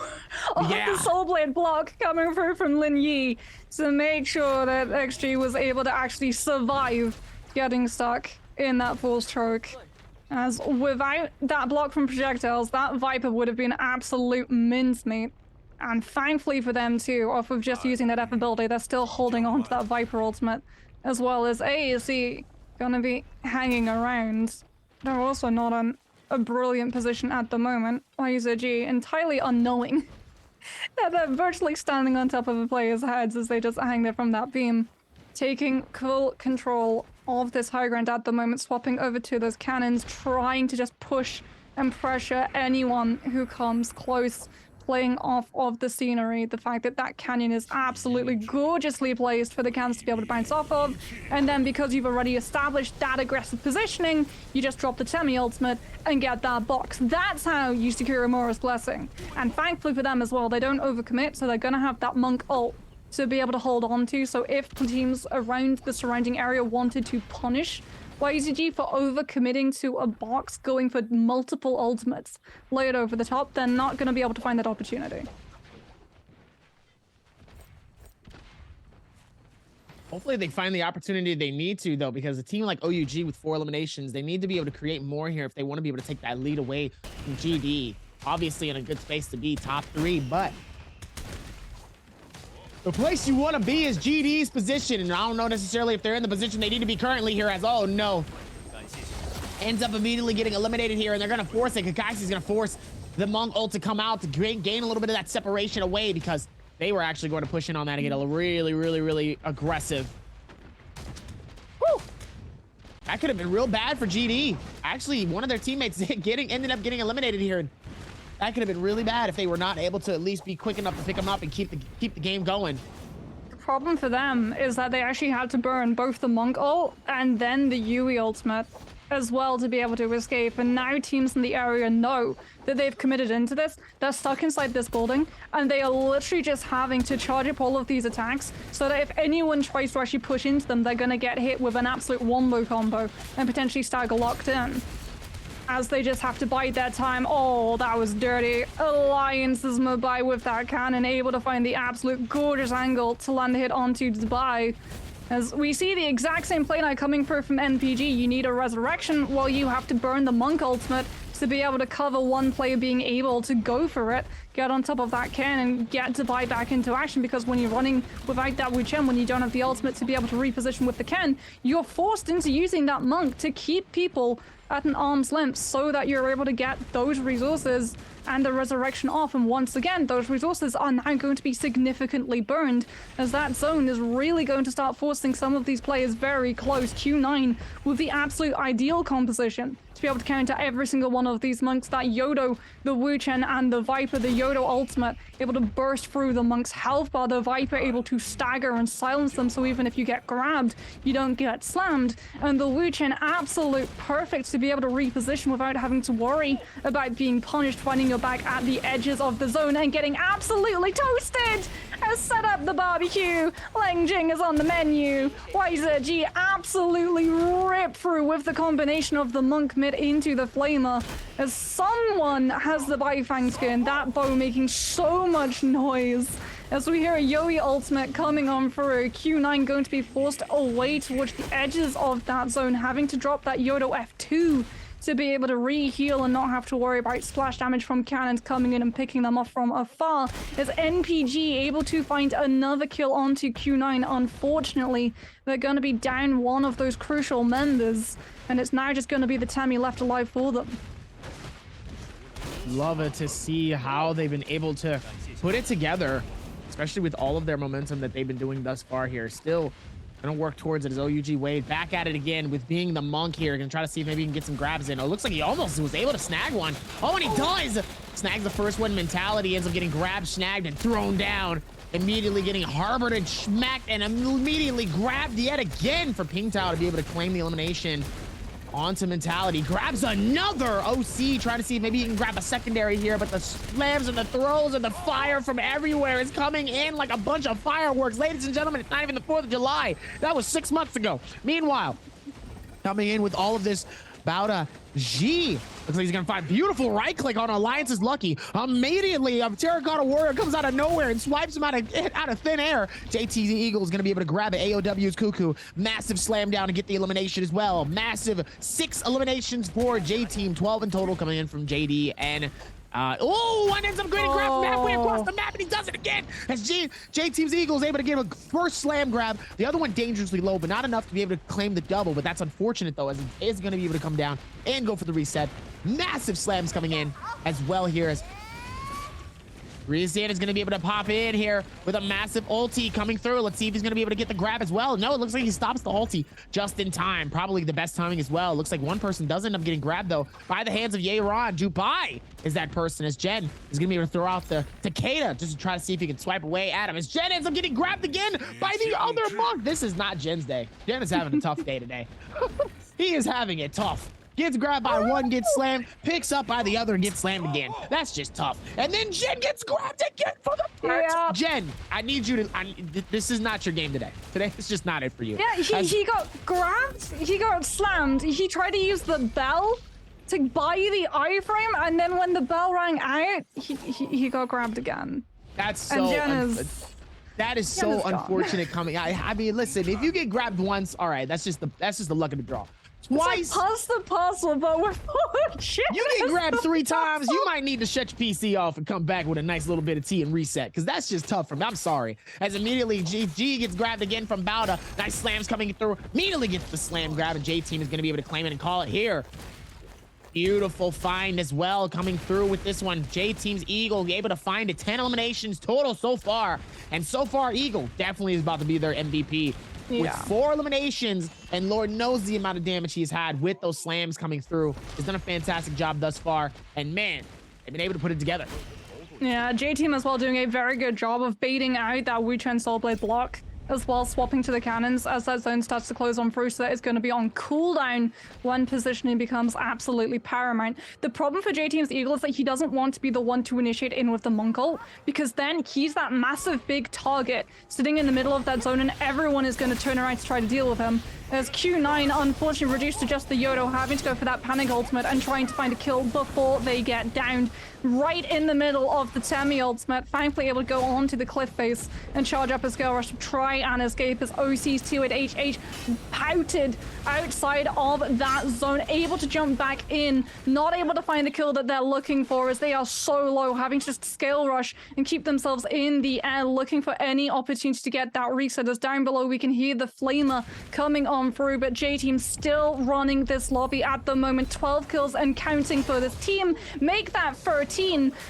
of the Soul Blade block coming through from Lin Yi to make sure that XG was able to actually survive getting stuck in that force choke. As without that block from projectiles, that Viper would have been absolute mincemeat. And thankfully for them too, off of just using that F ability, they're still holding on to that Viper ultimate, as well as ASE gonna be hanging around. They're also not on a brilliant position at the moment. YZG entirely unknowing that they're virtually standing on top of a player's heads as they just hang there from that beam. Taking full control of this high ground at the moment, swapping over to those cannons, trying to just push and pressure anyone who comes close, playing off of the scenery, the fact that that canyon is absolutely gorgeously placed for the cannons to be able to bounce off of, and then because you've already established that aggressive positioning, you just drop the semi-ultimate and get that box. That's how you secure Amora's Blessing. And thankfully for them as well, they don't overcommit, so they're gonna have that monk ult to be able to hold on to. So if teams around the surrounding area wanted to punish YZG for overcommitting to a box, going for multiple ultimates layered over the top, they're not going to be able to find that opportunity. Hopefully they find the opportunity they need to, though, because a team like OUG with 4 eliminations, they need to be able to create more here if they want to be able to take that lead away from GD. Obviously in a good space to be top 3, but the place you want to be is GD's position, and I don't know necessarily if they're in the position they need to be currently here, as, oh no, ends up immediately getting eliminated here, and they're going to force it. Kakai's going to force the Monk ult to come out to gain a little bit of that separation away, because they were actually going to push in on that and get a really aggressive. Woo! That could have been real bad for GD. Actually, one of their teammates ended up getting eliminated here. That could have been really bad if they were not able to at least be quick enough to pick them up and keep the game going. The problem for them is that they actually had to burn both the Monk ult and then the Yui ultimate as well to be able to escape. And now teams in the area know that they've committed into this. They're stuck inside this building and they are literally just having to charge up all of these attacks so that if anyone tries to actually push into them, they're going to get hit with an absolute wombo combo and potentially stagger locked in. As they just have to bide their time. Oh, that was dirty. Alliance is mobile with that cannon, able to find the absolute gorgeous angle to land a hit onto Dubai. As we see the exact same play now coming through from NPG, you need a resurrection while you have to burn the Monk ultimate to be able to cover one player being able to go for it, get on top of that cannon, get Dubai back into action, because when you're running without that Wu Chen, when you don't have the ultimate to be able to reposition with the Ken, you're forced into using that Monk to keep people at an arm's length so that you're able to get those resources and the resurrection off. And once again, those resources are now going to be significantly burned as that zone is really going to start forcing some of these players very close. Q9 with the absolute ideal composition to be able to counter every single one of these monks. That Yodo, the Wu Chen, and the Viper, the Yodo ultimate, able to burst through the monk's health bar. The Viper able to stagger and silence them, so even if you get grabbed, you don't get slammed. And the Wu Chen, absolute perfect to be able to reposition without having to worry about being punished, finding your back at the edges of the zone and getting absolutely toasted. Has set up the barbecue. Leng Jing is on the menu. YZG absolutely ripped through with the combination of the monk mid into the flamer. As someone has the Baifang skin, that bow making so much noise. As we hear a Yoi ultimate coming on through, Q9 going to be forced away towards the edges of that zone, having to drop that Yodo F2 to be able to re-heal and not have to worry about splash damage from cannons coming in and picking them off from afar. Is NPG able to find another kill onto Q9? Unfortunately, they're going to be down one of those crucial members, and it's now just going to be the Tammy left alive for them. Love it to see how they've been able to put it together, especially with all of their momentum that they've been doing thus far here. Still gonna work towards it as OUG Wade back at it again with being the monk here. Gonna try to see if maybe he can get some grabs in. Oh, looks like he almost was able to snag one. Oh, and he does! Snags the first one. Mentality ends up getting grabbed, snagged, and thrown down. Immediately getting harbored and smacked and immediately grabbed yet again for Pingtao to be able to claim the elimination. Onto Mentality, grabs another OC, trying to see if maybe he can grab a secondary here, but the slams and the throws and the fire from everywhere is coming in like a bunch of fireworks. Ladies and gentlemen, it's not even the 4th of July. That was 6 months ago. Meanwhile, coming in with all of this, Bauda G. Looks like he's gonna find beautiful right click on Alliance is lucky. Immediately, a Terracotta Warrior comes out of nowhere and swipes him out of thin air. JT Eagle is gonna be able to grab it. AOW's Cuckoo. Massive slam down to get the elimination as well. Massive 6 eliminations for J Team, 12 in total coming in from JD and one ends up getting grabbed from halfway across the map, and he does it again as J Team's Eagle is able to get a first slam grab. The other one dangerously low, but not enough to be able to claim the double. But that's unfortunate though, as he is going to be able to come down and go for the reset. Massive slams coming in as well here as Reason is going to be able to pop in here with a massive ulti coming through. Let's see if he's going to be able to get the grab as well. No, it looks like he stops the ulti just in time. Probably the best timing as well. Looks like one person does end up getting grabbed, though, by the hands of Yeron. Dubai is that person, as Jen is going to be able to throw out the Takeda just to try to see if he can swipe away at him. As Jen ends up getting grabbed again by the other monk. This is not Jen's day. Jen is having a tough day today. He is having it tough. Gets grabbed by one, gets slammed, picks up by the other, and gets slammed again. That's just tough. And then Jen gets grabbed again for the first. Yeah. Jen, I need you to, this is not your game today. Today is just not it for you. Yeah, he got grabbed, he got slammed. He tried to use the bell to buy the iframe, and then when the bell rang out, he got grabbed again. That's so that is so unfortunate coming. I mean, listen, if you get grabbed once, all right, that's just the luck of the draw. Twice. It's like pause the puzzle, but with shit. You get grabbed 3 times, you might need to shut your PC off and come back with a nice little bit of tea and reset, because that's just tough for me. I'm sorry. As immediately G gets grabbed again from Bauda. Nice slams coming through. Immediately gets the slam grab, and J Team is going to be able to claim it and call it here. Beautiful find as well coming through with this one. J-Team's Eagle able to find it. 10 eliminations total so far. And so far, Eagle definitely is about to be their MVP. Yeah. With 4 eliminations, and Lord knows the amount of damage he's had with those slams coming through. He's done a fantastic job thus far. And man, they've been able to put it together. Yeah, J-Team as well doing a very good job of baiting out that Wu-Chen Soul Blade block, as well swapping to the cannons as that zone starts to close on through, so that is going to be on cooldown when positioning becomes absolutely paramount. The problem for J-Team's Eagle is that he doesn't want to be the one to initiate in with the Monk ult, because then he's that massive big target sitting in the middle of that zone and everyone is going to turn around to try to deal with him. As Q9 unfortunately reduced to just the Yodo, having to go for that panic ultimate and trying to find a kill before they get downed right in the middle of the Temi ultimate, thankfully able to go onto the cliff face and charge up his Gale Rush to try and escape as OC's T8HH pouted outside of that zone, able to jump back in, not able to find the kill that they're looking for as they are so low, having to just scale rush and keep themselves in the air, looking for any opportunity to get that reset. As down below we can hear the Flamer coming on through, but J-Team still running this lobby at the moment. 12 kills and counting for this team, make that 13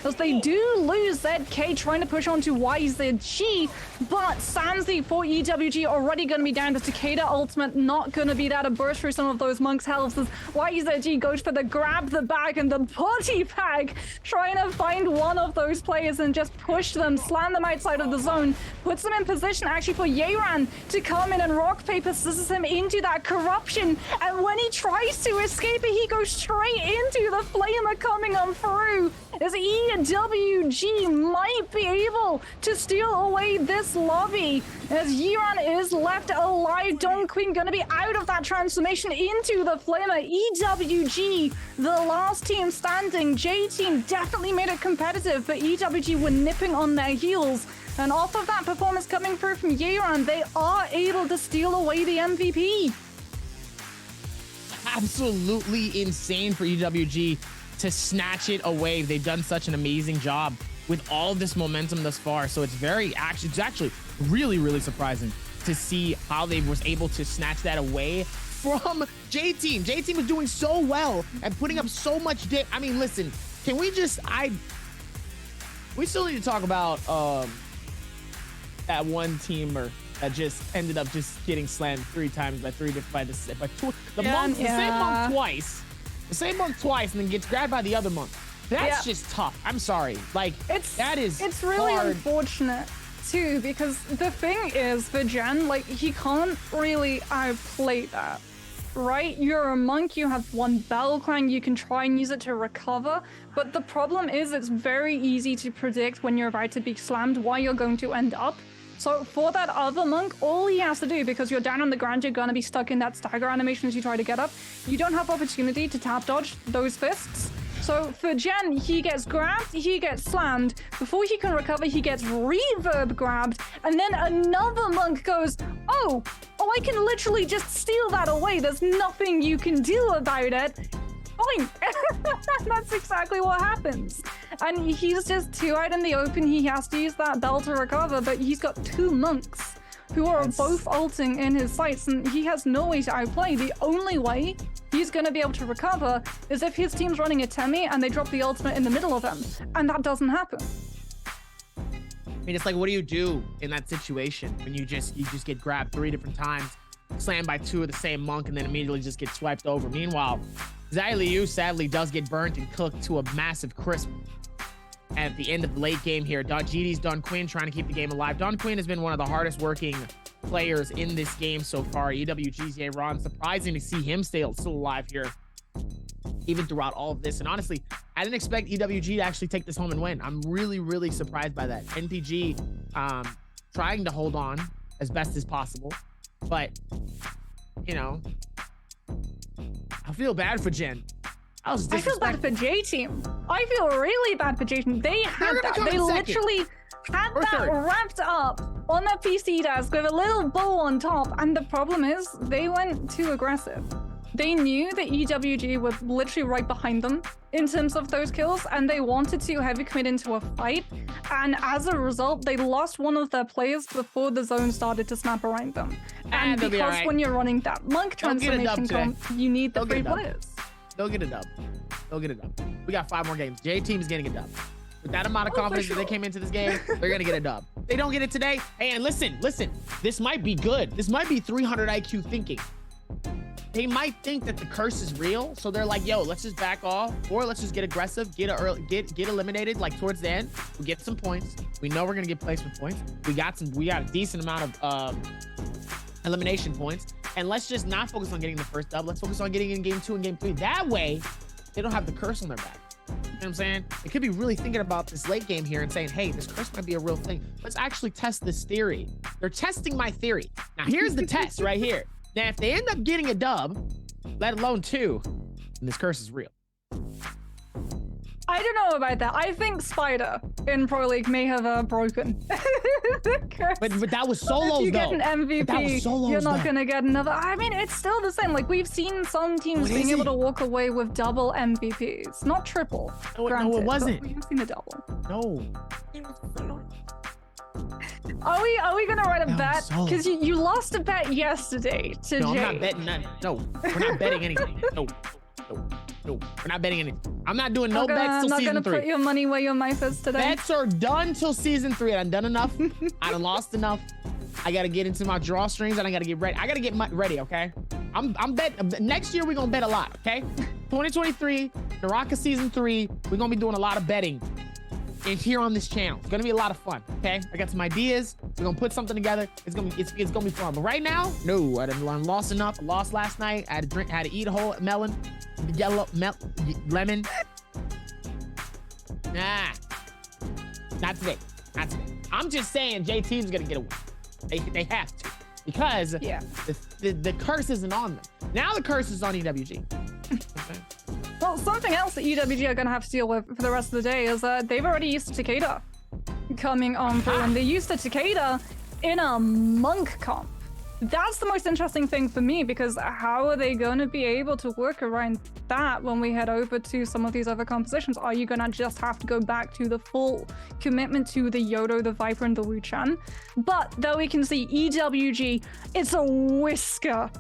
as they do lose ZK trying to push on to YZG, but Sanzi for EWG already going to be down. The Takeda ultimate not going to be there to burst through some of those monks' health as YZG goes for the grab the bag and the body bag, trying to find one of those players and just push them, slam them outside of the zone, puts them in position actually for Yeran to come in and rock paper scissors him into that corruption, and when he tries to escape it, he goes straight into the Flamer coming on through as EWG might be able to steal away this lobby as Yeran is left alive. Don Queen gonna be out of that transformation into the Flamer. EWG, the last team standing. J-Team definitely made it competitive, but EWG were nipping on their heels. And off of that performance coming through from Yeran, they are able to steal away the MVP. Absolutely insane for EWG to snatch it away. They've done such an amazing job with all of this momentum thus far. So it's actually really surprising to see how they was able to snatch that away from J-Team. J-Team was doing so well and putting up so much dip. I mean, listen, can we just, we still need to talk about that one teamer that just ended up just getting slammed 3 times by 2 the same monk twice. The same monk twice and then gets grabbed by the other monk. That's just tough. I'm sorry. Like, it's really hard. Unfortunate too, because the thing is for Jen, like, he can't really outplay that, right? You're a monk, you have one battle clang, you can try and use it to recover, but the problem is it's very easy to predict when you're about to be slammed why you're going to end up. So for that other monk, all he has to do, because you're down on the ground, you're gonna be stuck in that stagger animation as you try to get up. You don't have opportunity to tap dodge those fists. So for Jen, he gets grabbed, he gets slammed. Before he can recover, he gets reverb grabbed, and then another monk goes, oh, I can literally just steal that away. There's nothing you can do about it. Fine. That's exactly what happens. And he's just too out in the open. He has to use that bell to recover, but he's got 2 monks who are both ulting in his sights, and he has no way to outplay. The only way he's going to be able to recover is if his team's running a Temi and they drop the ultimate in the middle of him, and that doesn't happen. I mean, it's like, what do you do in that situation when you just get grabbed 3 different times, slammed by 2 of the same monk, and then immediately just get swiped over? Meanwhile, Zai Liu sadly does get burnt and cooked to a massive crisp at the end of the late game here. GD's Don Quinn trying to keep the game alive. Don Quinn has been one of the hardest working players in this game so far. EWG's Ron, surprising to see him still alive here, even throughout all of this. And honestly, I didn't expect EWG to actually take this home and win. I'm really surprised by that. NPG trying to hold on as best as possible, but you know, I feel bad for Jen. I feel bad for J-Team. I feel really bad for J-Team. They had that. They literally had that wrapped up on their PC desk with a little bow on top. And the problem is they went too aggressive. They knew that EWG were literally right behind them in terms of those kills, and they wanted to heavy commit into a fight. And as a result, they lost one of their players before the zone started to snap around them. And because when you're running that monk transformation comp, you need the 3 players. They'll get a dub. They'll get a dub. We got 5 more games. J team's getting a dub. With that amount of confidence that they came into this game, they're gonna get a dub. They don't get it today. Hey, and listen. This might be good. This might be 300 IQ thinking. They might think that the curse is real, so they're like, "Yo, let's just back off, or let's just get aggressive, get eliminated like towards the end. We get some points. We know we're gonna get placement points. We got a decent amount of elimination points, and let's just not focus on getting the first dub. Let's focus on getting in game 2 and game 3. That way, they don't have the curse on their back." You know what I'm saying? They could be really thinking about this late game here and saying, hey, this curse might be a real thing. Let's actually test this theory. They're testing my theory. Now, here's the test right here. Now, if they end up getting a dub, let alone 2, then this curse is real. I don't know about that. I think Spider in Pro League may have broken. But that was solos, though. If you get an MVP, you're not going to get another. I mean, it's still the same. Like, we've seen some teams being able to walk away with double MVPs. Not triple. No, it wasn't. We've seen a double. No. Are we going to write a bet? Because you lost a bet yesterday to Jay. I'm not betting none. No, we're not betting anything. No, we're not betting anything. I'm not doing no bets till season 3. I'm not gonna put your money where your mouth is today. Bets are done till season 3. I've done enough. I've lost enough. I gotta get into my drawstrings and I gotta get ready. I gotta get ready, okay? I'm betting. Next year we're gonna bet a lot, okay? 2023, Naraka season 3. We're gonna be doing a lot of betting in here on this channel. It's gonna be a lot of fun, okay? I got some ideas. We're gonna put something together. It's gonna be fun. But right now, no, I lost enough. I lost last night. I had to eat a whole melon. Lemon. Nah, not today. I'm just saying J team's gonna get a win. They have to, because the curse isn't on them. Now the curse is on EWG. Okay. Well, something else that EWG are gonna have to deal with for the rest of the day is that they've already used Takeda coming on through, and they used the Takeda in a monk comp. That's the most interesting thing for me, because how are they going to be able to work around that when we head over to some of these other compositions? Are you going to just have to go back to the full commitment to the Yodo, the Viper, and the Wu-Chan? But though we can see EWG, it's a whisker.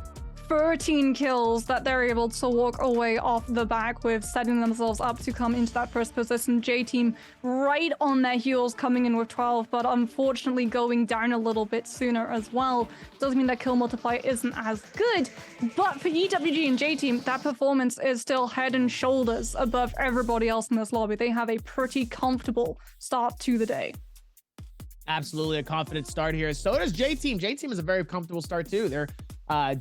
13 kills that they're able to walk away off the back with, setting themselves up to come into that first position. J-Team right on their heels, coming in with 12, but unfortunately going down a little bit sooner as well. Doesn't mean that kill multiplier isn't as good, but for EWG and J-Team, that performance is still head and shoulders above everybody else in this lobby. They have a pretty comfortable start to the day. Absolutely a confident start here. So does J-Team. J-Team is a very comfortable start too. They're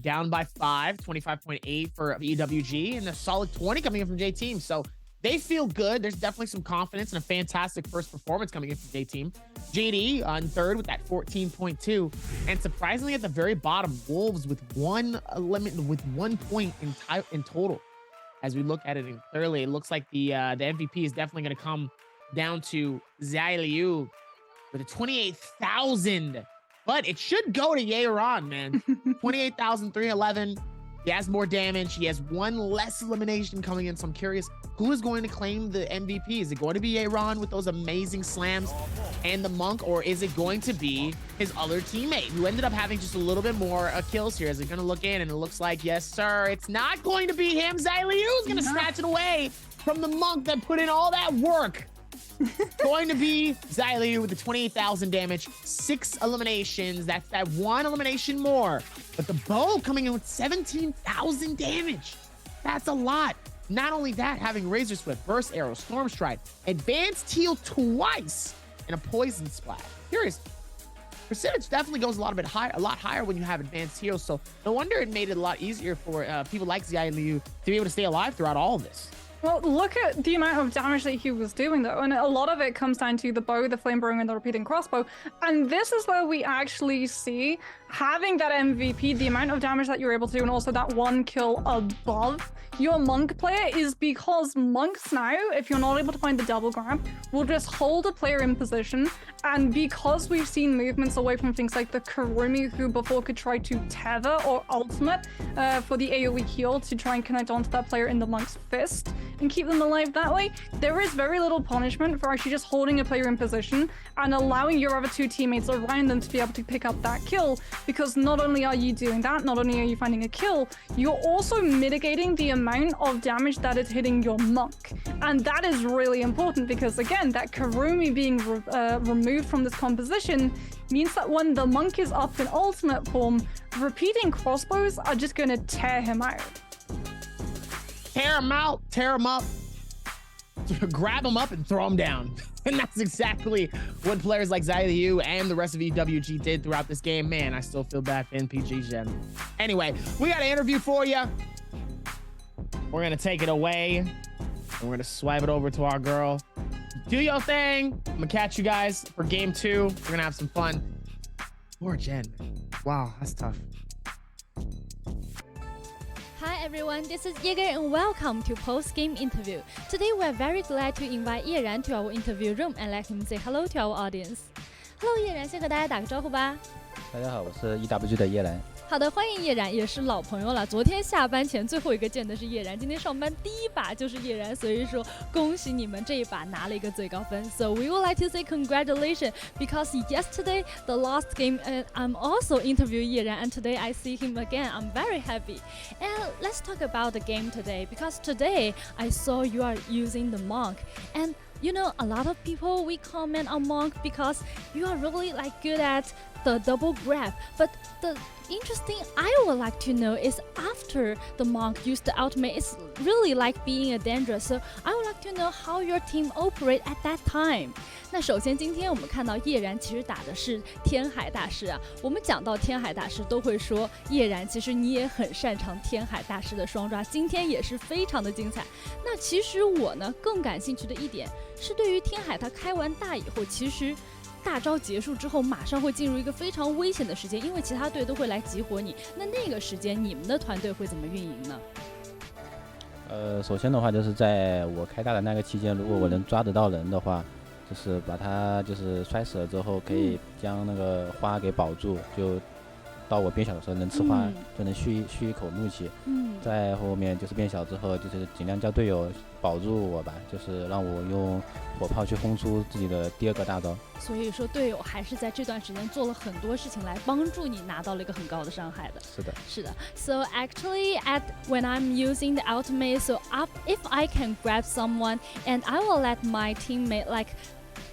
down by 5, 25.8 for EWG, and a solid 20 coming in from J-Team. So they feel good. There's definitely some confidence and a fantastic first performance coming in from J-Team. JD on 3rd with that 14.2. And surprisingly at the very bottom, Wolves with 1 point in total. As we look at it clearly, it looks like the MVP is definitely going to come down to Zai Liu with a 28,000. But it should go to Yeron, man. 28,311. He has more damage. He has 1 less elimination coming in. So I'm curious, who is going to claim the MVP? Is it going to be Yeron with those amazing slams and the Monk? Or is it going to be his other teammate who ended up having just a little bit more kills here? Is it going to look in? And it looks like, yes, sir. It's not going to be him. Zai Liu is going to snatch it away from the Monk that put in all that work. Going to be Zai Liu with the 28,000 damage, 6 eliminations. That's that 1 elimination more. But the bow coming in with 17,000 damage. That's a lot. Not only that, having Razor Swift, Burst Arrow, Storm Stride, Advanced Heal twice, and a Poison Splash. Curious. Percentage definitely goes a lot higher when you have Advanced Heal. So no wonder it made it a lot easier for people like Zai Liu to be able to stay alive throughout all of this. Well, look at the amount of damage that he was doing, though, and a lot of it comes down to the bow, the flamethrower, and the repeating crossbow. And this is where we actually see having that MVP, the amount of damage that you're able to do, and also that 1 kill above your Monk player, is because Monks now, if you're not able to find the double grab, will just hold a player in position. And because we've seen movements away from things like the Kurumi, who before could try to tether or ultimate for the AoE heal to try and connect onto that player in the Monk's fist, and keep them alive that way, there is very little punishment for actually just holding a player in position and allowing your other two teammates around them to be able to pick up that kill, because not only are you doing that, not only are you finding a kill, you're also mitigating the amount of damage that is hitting your monk. And that is really important because, again, that Karumi being removed from this composition means that when the monk is up in ultimate form, repeating crossbows are just going to tear him out. Tear him out, tear him up, grab him up and throw him down. And that's exactly what players like Day2 and the rest of EWG did throughout this game. Man, I still feel bad for NPG Gen. Anyway, we got an interview for you. We're going to take it away. And we're going to swipe it over to our girl. Do your thing. I'm going to catch you guys for game 2. We're going to have some fun. Poor Jen. Wow, that's tough. Hi everyone, this is Yeager and welcome to post-game interview. Today we are very glad to invite Yeran to our interview room and let him say hello to our audience. Hello 叶然，先和大家打个招呼吧。大家好，我是 EWG 的叶然。好的，欢迎叶然，也是老朋友了。昨天下班前最后一个见的是叶然，今天上班第一把就是叶然，所以说恭喜你们这一把拿了一个最高分。So we would like to say congratulations because yesterday the last game and I'm also interviewing 叶然 and today I see him again. I'm very happy. And let's talk about the game today because today I saw you are using the monk and you know, a lot of people we comment on Monk because you are really like good at the double grab. But the interesting I would like to know is after the Monk used the ultimate, it's really like being a danger. So I would like to know how your team operate at that time. 那首先今天我们看到叶然其实打的是天海大师啊。我们讲到天海大师都会说叶然其实你也很擅长天海大师的双抓，今天也是非常的精彩。那其实我呢更感兴趣的一点是对于天海他开完大以后，其实大招结束之后马上会进入一个非常危险的时间，因为其他队都会来集火你。那个时间你们的团队会怎么运营呢？首先的话就是在我开大的那个期间，如果我能抓得到人的话，就是把他就是摔死了之后，可以将那个花给保住，就到我变小的时候能吃花，就能续一口怒气。在后面就是变小之后，就是尽量叫队友保住我吧，就是让我用火炮去轰出自己的第二个大招。所以说队友还是在这段时间做了很多事情来帮助你拿到了一个很高的伤害的。是的。So actually when I'm using the ultimate, so if I can grab someone and I will let my teammate like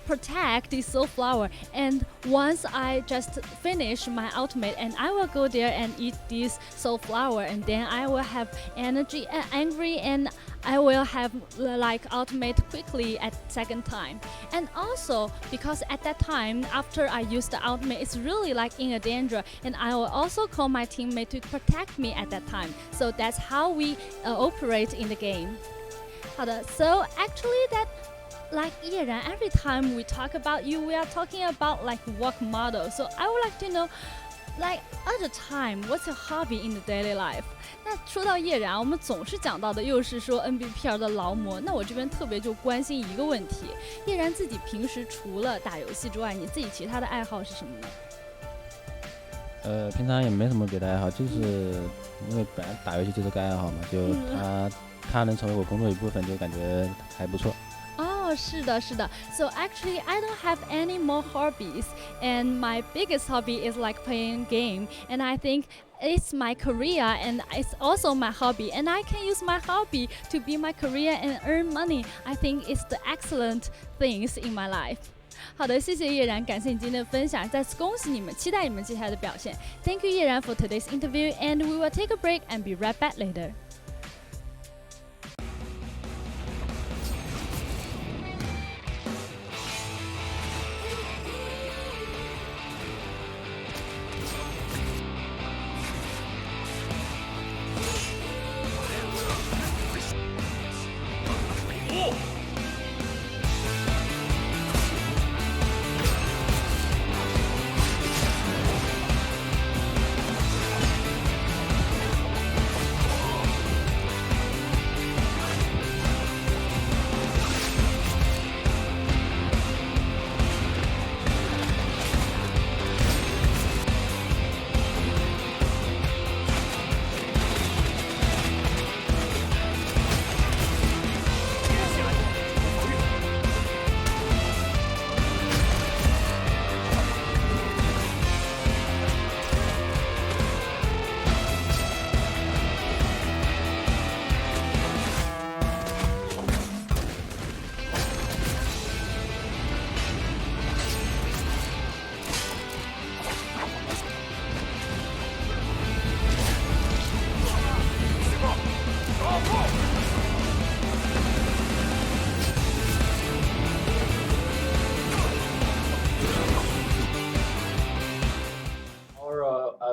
protect the soul flower, and once I just finish my ultimate and I will go there and eat this soul flower, and then I will have energy and angry and I will have like ultimate quickly at second time. And also because at that time after I use the ultimate it's really like in a danger, and I will also call my teammate to protect me at that time. So that's how we operate in the game. 好的 So actually that like Yeran, every time we talk about you, we are talking about like work model. So I would like to know, like at the time, what's your hobby in the daily life? 那说到叶然，我们总是讲到的又是说 NBPL 的劳模。那我这边特别就关心一个问题，叶然自己平时除了打游戏之外，你自己其他的爱好是什么呢？平常也没什么别的爱好，就是因为本来打游戏就是个爱好嘛，就它能成为我工作一部分，就感觉还不错。是的。So actually, I don't have any more hobbies, and my biggest hobby is like playing game. And I think it's my career, and it's also my hobby. And I can use my hobby to be my career and earn money. I think it's the excellent things in my life. 好的，谢谢叶然，感谢你今天的分享，再次恭喜你们，期待你们接下来的表现。Thank you 叶然 for today's interview, and we will take a break and be right back later.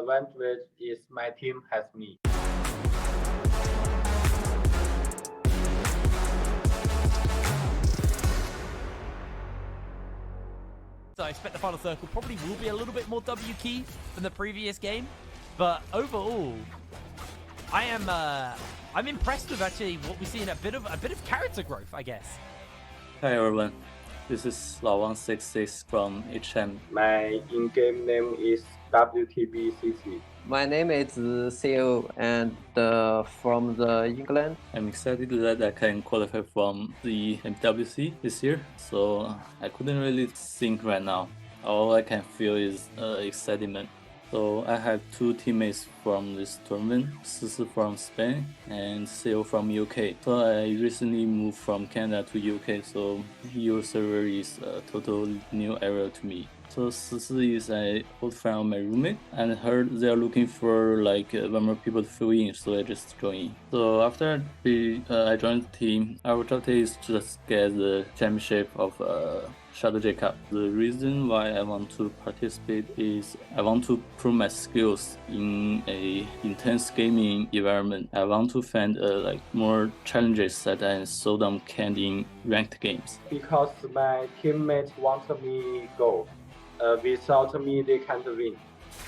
advantage is my team has me. So I expect the final circle probably will be a little bit more W key than the previous game, but overall, I'm impressed with actually what we see in a bit of character growth, I guess. Hi everyone, this is Lawang66 from HM. My in-game name is WTBCC. My name is Theo and from the England. I'm excited that I can qualify from the NBWC this year, so I couldn't really think right now. All I can feel is excitement. So I have two teammates from this tournament, Sisi from Spain and Theo from UK. So I recently moved from Canada to UK, so EU server is a total new area to me. So Sisi is an old friend of my roommate, and I heard they are looking for like one more people to fill in, so I just joined. So after I joined the team, our objective is to just get the championship of Shadow J Cup. The reason why I want to participate is I want to prove my skills in a intense gaming environment. I want to find like more challenges that I seldom can in ranked games. Because my teammates want me go. Without me, they can't win.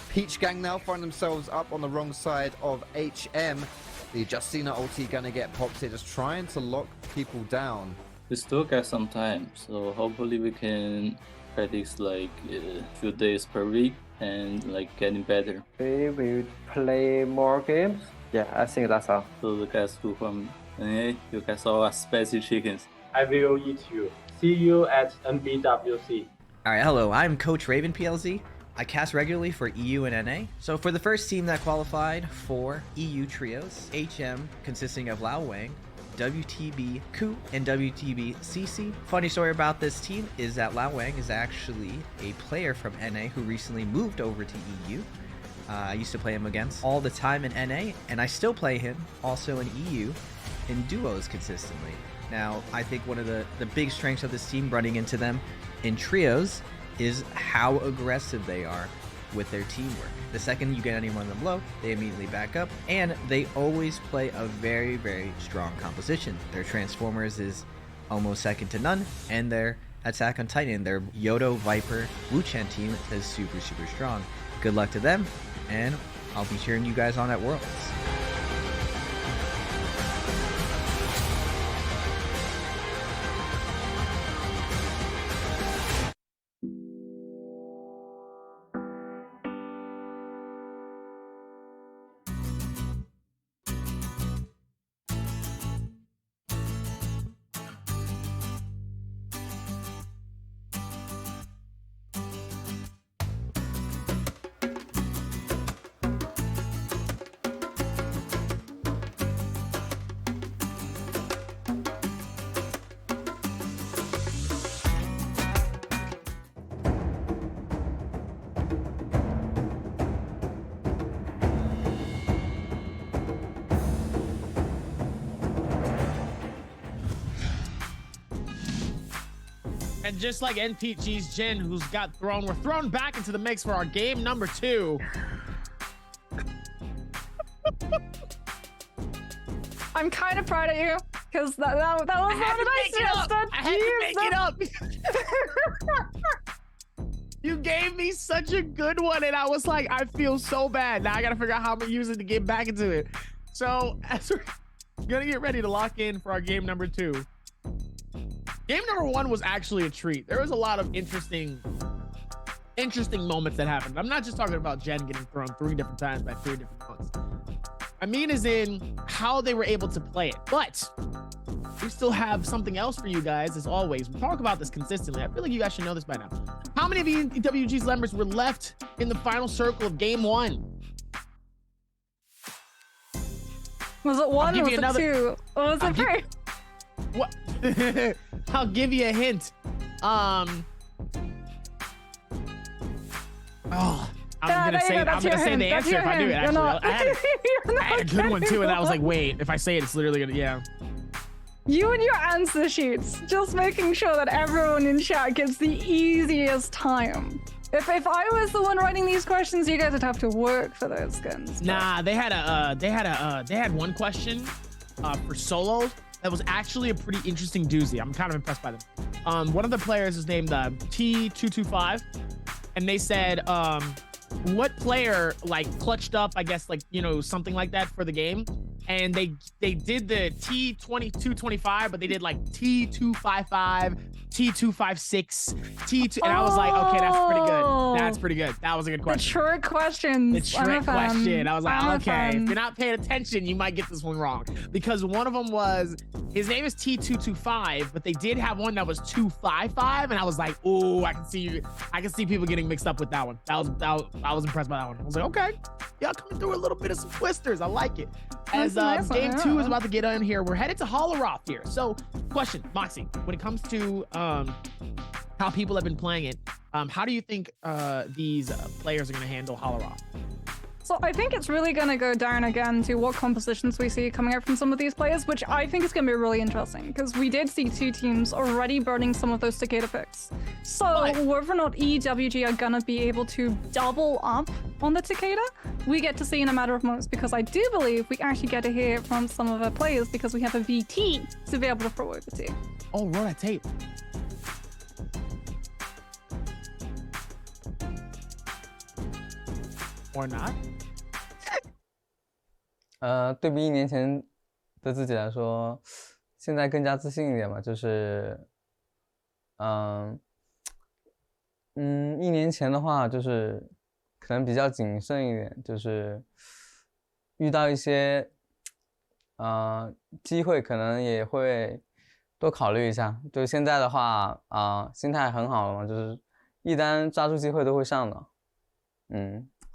Peach Gang now find themselves up on the wrong side of HM. The Justina ulti gonna get popped here, just trying to lock people down. We still got some time, so hopefully we can practice like a few days per week and like getting better. We will play more games. Yeah, I think that's all. So the guys who from NA, you guys all are spicy chickens. I will eat you. See you at NBWC. Alright, hello, I'm Coach Raven PLZ. I cast regularly for EU and NA. So for the first team that qualified for EU Trios, HM consisting of Lao Wang, WTB Ku, and WTB CC. Funny story about this team is that Lao Wang is actually a player from NA who recently moved over to EU. I used to play him against all the time in NA, and I still play him also in EU in duos consistently. Now, I think one of the big strengths of this team running into them in trios is how aggressive they are with their teamwork. The second you get anyone of them low, they immediately back up, and they always play a very, very strong composition. Their Transformers is almost second to none, and their Attack on Titan, their Yodo, Viper, Wu-Chen team is super, super strong. Good luck to them, and I'll be cheering you guys on at Worlds. And just like NPG's Jin, who's got thrown, we're thrown back into the mix for our game number 2. I'm kind of proud of you, because that was not a nice test. I had to make it up. You gave me such a good one, and I was like, I feel so bad. Now I gotta figure out how I'm gonna use it to get back into it. So as we're gonna get ready to lock in for our game number 2. Game number 1 was actually a treat. There was a lot of interesting moments that happened. I'm not just talking about Jen getting thrown 3 different times by 3 different folks. I mean as in how they were able to play it. But we still have something else for you guys, as always. We talk about this consistently. I feel like you guys should know this by now. How many of you WG's members were left in the final circle of game 1? Was it 1 or was it 2? Or was it 3? What? I'll give you a hint. I'm gonna say the answer if I do it. Actually, I had a good one too, and I was like, wait, if I say it, it's literally gonna, yeah. You and your answer sheets, just making sure that everyone in chat gets the easiest time. If I was the one writing these questions, you guys would have to work for those skins. Nah, they had one question for solos that was actually a pretty interesting doozy. I'm kind of impressed by them. One of the players is named T225, and they said, what player like clutched up, I guess, like, you know, something like that for the game. And they did the T2225, but they did like T255, T256, T2, and I was like, okay, that's pretty good. That's pretty good. That was a good question. The trick questions. The trick question. I was like, okay, if you're not paying attention, you might get this one wrong. Because one of them was, his name is T225, but they did have one that was 255, and I was like, oh, I can see people getting mixed up with that one. I was impressed by that one. I was like, okay, y'all coming through a little bit of some twisters. I like it. As game 2 is about to get on here, we're headed to Holleroth here. So, question, Moxie, when it comes to how people have been playing it, how do you think these players are going to handle Holleroth? So I think it's really going to go down again to what compositions we see coming out from some of these players, which I think is going to be really interesting because we did see 2 teams already burning some of those Takeda picks. So whether or not EWG are going to be able to double up on the Takeda, we get to see in a matter of months, because I do believe we actually get to hear from some of our players because we have a VT to be able to throw over to. Oh, roll that tape. Or not? 对比1年前的自己来说，现在更加自信一点嘛，就是1年前的话就是可能比较谨慎一点，就是遇到一些机会可能也会多考虑一下。就现在的话心态很好了嘛，就是一旦抓住机会都会上的。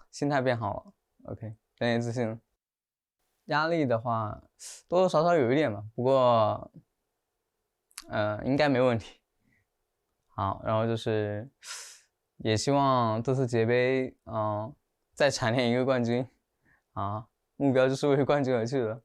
心态变好了 ，OK， 更加自信了。压力的话，多多少少有一点吧，不过，应该没问题。好，然后就是也希望这次节杯，再蝉联一个冠军，目标就是为冠军而去的。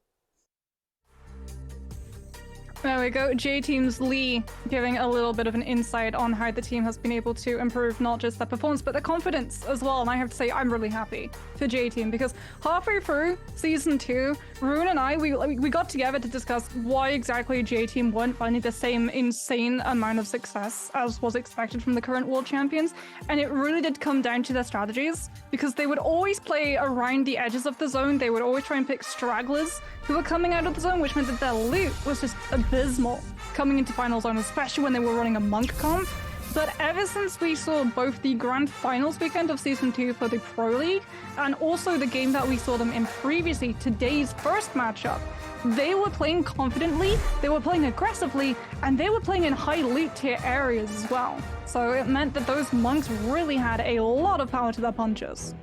There we go. J Team's Lee giving a little bit of an insight on how the team has been able to improve not just their performance, but their confidence as well. And I have to say, I'm really happy for J Team because halfway through Season 2, Rune and I, we got together to discuss why exactly J Team weren't finding the same insane amount of success as was expected from the current world champions. And it really did come down to their strategies because they would always play around the edges of the zone. They would always try and pick stragglers who were coming out of the zone, which meant that their loot was just abysmal coming into final zone, especially when they were running a monk comp. But ever since we saw both the grand finals weekend of Season 2 for the Pro League and also the game that we saw them in previously, today's first matchup, they were playing confidently, they were playing aggressively, and they were playing in high loot tier areas as well. So it meant that those monks really had a lot of power to their punches.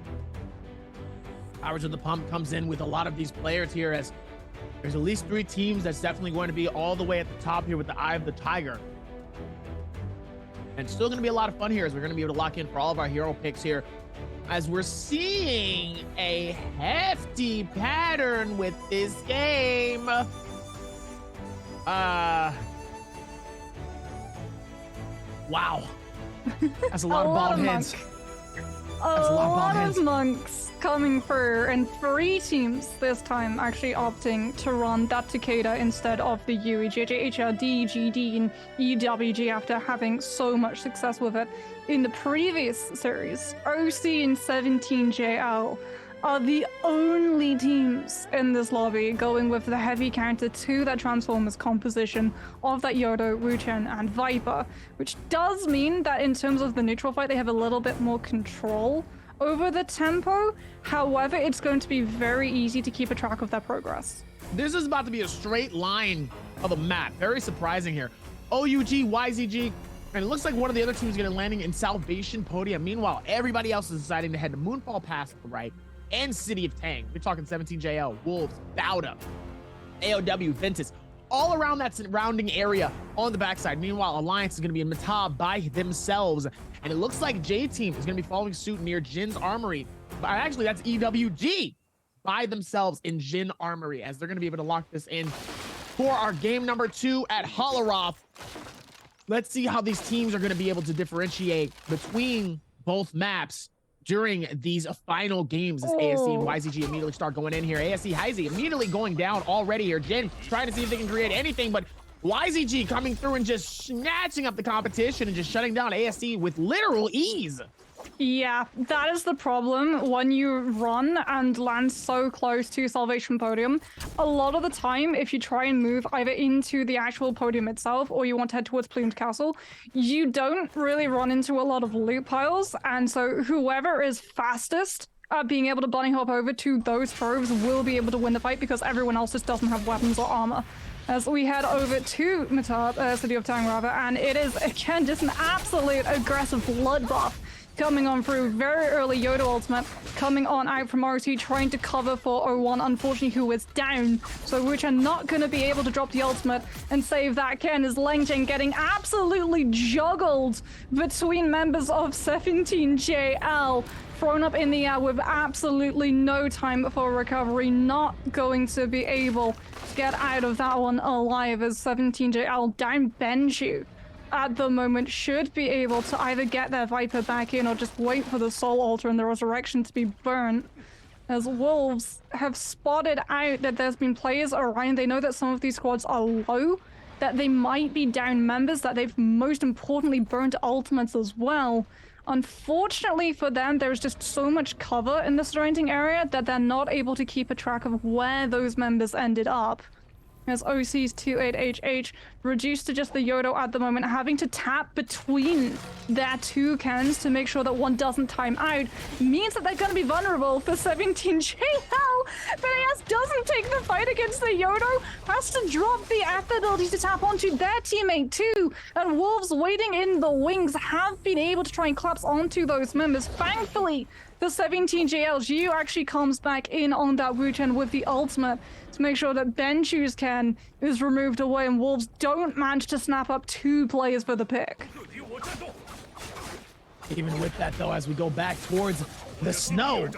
Power to the pump comes in with a lot of these players here, as there's at least 3 teams that's definitely going to be all the way at the top here with the Eye of the Tiger. And still going to be a lot of fun here as we're going to be able to lock in for all of our hero picks here, as we're seeing a hefty pattern with this game. Wow. That's a lot of bald heads. A lot of monks coming through, and 3 teams this time actually opting to run that Takeda instead of the UE, JJHR, DGD, and EWG after having so much success with it in the previous series. OC and 17JL are the only teams in this lobby going with the heavy counter to that Transformers composition of that Yodo, Wuchen, and Viper, which does mean that in terms of the neutral fight, they have a little bit more control over the tempo. However, it's going to be very easy to keep a track of their progress. This is about to be a straight line of a map. Very surprising here. OUG, YZG, and it looks like one of the other teams is going to landing in Salvation Podium. Meanwhile, everybody else is deciding to head to Moonfall Pass to the right and City of Tang. We're talking 17JL, Wolves, Bauda, AOW, Ventus, all around that surrounding area on the backside. Meanwhile, Alliance is going to be in Matab by themselves. And it looks like J-Team is going to be following suit near Jin's Armory. But actually, that's EWG by themselves in Jin Armory, as they're going to be able to lock this in for our game number 2 at Holleroth. Let's see how these teams are going to be able to differentiate between both maps during these final games as ASC and YZG immediately start going in here. ASC Heisey immediately going down already here. Jin trying to see if they can create anything, but YZG coming through and just snatching up the competition and just shutting down ASC with literal ease. Yeah, that is the problem when you run and land so close to Salvation Podium. A lot of the time, if you try and move either into the actual podium itself or you want to head towards Plumed Castle, you don't really run into a lot of loot piles, and so whoever is fastest at being able to bunny hop over to those troves will be able to win the fight because everyone else just doesn't have weapons or armor. As we head over to Matab, City of Tang rather, and it is again just an absolute aggressive bloodbath coming on through. Very early Yoda ultimate coming on out from RT, trying to cover for 01, unfortunately, who is down. So which are not going to be able to drop the ultimate and save that. Ken is Lengchen getting absolutely juggled between members of 17JL. Thrown up in the air with absolutely no time for recovery. Not going to be able to get out of that one alive as 17JL down Benju at the moment should be able to either get their Viper back in or just wait for the Soul Altar and the Resurrection to be burnt. As Wolves have spotted out that there's been players around, they know that some of these squads are low, that they might be down members, that they've most importantly burnt ultimates as well. Unfortunately for them, there's just so much cover in the surrounding area that they're not able to keep a track of where those members ended up. As OC's 28HH reduced to just the Yodo at the moment, having to tap between their two cans to make sure that one doesn't time out, means that they're going to be vulnerable for 17JL. But AS doesn't take the fight against the Yodo, has to drop the ability to tap onto their teammate too. And Wolves waiting in the wings have been able to try and collapse onto those members. Thankfully, the 17JL Jiu actually comes back in on that Wu-Chen with the ultimate to make sure that Benchu's Ken is removed away and Wolves don't manage to snap up 2 players for the pick. Even with that though, as we go back towards the snow,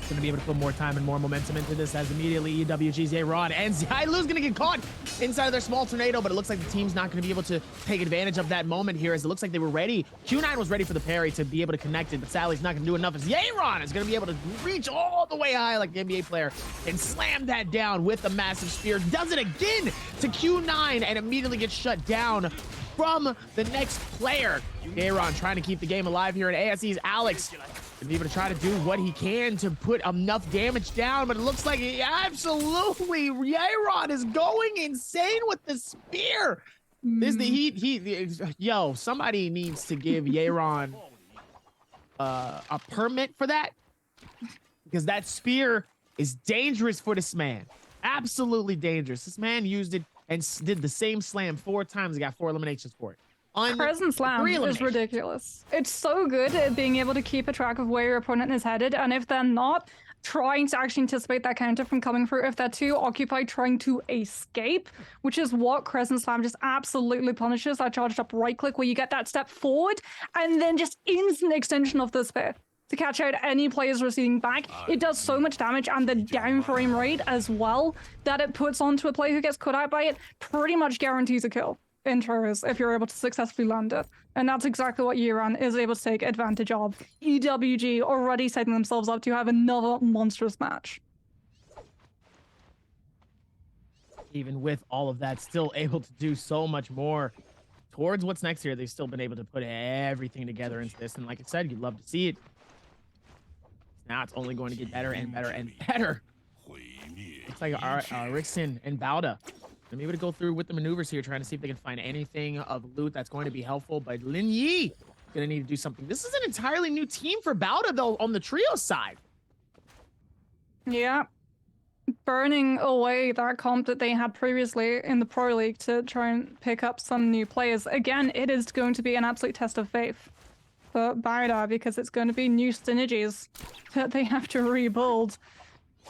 going to be able to put more time and more momentum into this as immediately EWG's A-Rod and Zailu's going to get caught inside of their small tornado, but it looks like the team's not going to be able to take advantage of that moment here as it looks like they were ready. Q9 was ready for the parry to be able to connect it, but Sally's not going to do enough as A-Rod is going to be able to reach all the way high like the NBA player and slam that down with a massive spear. Does it again to Q9 and immediately gets shut down from the next player. A-Ron trying to keep the game alive here, and ASC's Alex to be able to try to do what he can to put enough damage down, but it looks like he absolutely, A-Ron is going insane with the spear. This the yo, somebody needs to give Yeron a permit for that, because that spear is dangerous for this man. Absolutely dangerous. This man used it and did the same slam 4 times. He got 4 eliminations for it. Present slam is ridiculous. It's so good at being able to keep a track of where your opponent is headed, and if they're not trying to actually anticipate that counter from coming through, if they're too occupied trying to escape, which is what Crescent Slam just absolutely punishes, that charged up right click where you get that step forward and then just instant extension of the spear to catch out any players receding back. It does so much damage, and the down frame rate as well that it puts onto a player who gets cut out by it pretty much guarantees a kill in Trios if you're able to successfully land it. And that's exactly what Yuran is able to take advantage of. EWG already setting themselves up to have another monstrous match. Even with all of that, still able to do so much more towards what's next here. They've still been able to put everything together into this, and like I said, you'd love to see it. Now it's only going to get better and better and better. Looks like Rickson and Bauda gonna be able to go through with the maneuvers here, trying to see if they can find anything of loot that's going to be helpful. But Lin Yi gonna need to do something. This is an entirely new team for Bauda, though, on the trio side. Yeah. Burning away that comp that they had previously in the Pro League to try and pick up some new players. Again, it is going to be an absolute test of faith for Bauda, because it's going to be new synergies that they have to rebuild.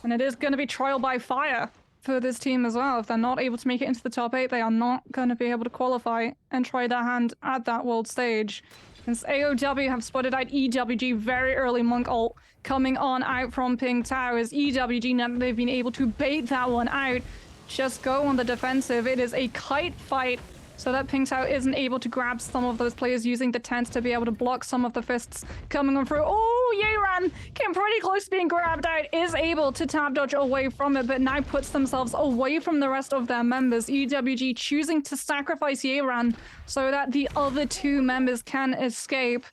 And it is going to be trial by fire for this team as well. If they're not able to make it into the top 8, they are not going to be able to qualify and try their hand at that world stage. Since AOW have spotted out EWG very early, Monk ult coming on out from Ping Towers. EWG, now they've been able to bait that one out. Just go on the defensive. It is a kite fight so that Pinktow isn't able to grab some of those players using the tents to be able to block some of the fists coming on through. Oh, Yeran came pretty close to being grabbed out, is able to tap dodge away from it, but now puts themselves away from the rest of their members. EWG choosing to sacrifice Yeran so that the other two members can escape.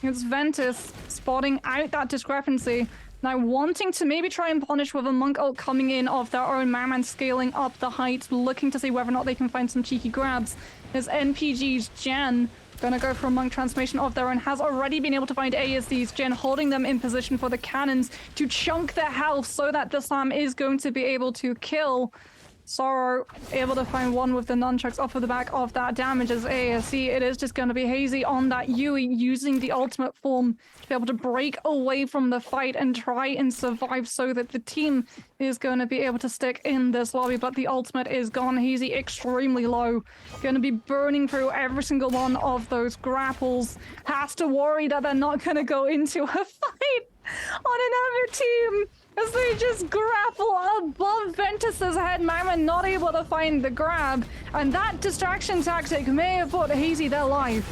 It's Ventus spotting out that discrepancy. Now wanting to maybe try and punish with a monk ult coming in of their own. Merman scaling up the height, looking to see whether or not they can find some cheeky grabs. As NPG's Jen gonna go for a monk transformation of their own, has already been able to find ASDs. Jen holding them in position for the cannons to chunk their health so that the Slam is going to be able to kill. Sorrow able to find one with the nunchucks off of the back of that damage as ASC. It is just going to be Hazy on that Yui using the ultimate form to be able to break away from the fight and try and survive so that the team is going to be able to stick in this lobby, but the ultimate is gone. Hazy extremely low, going to be burning through every single one of those grapples. Has to worry that they're not going to go into a fight on another team as they just grapple above Ventus's head. Merman not able to find the grab, and that distraction tactic may have put Hazy their life.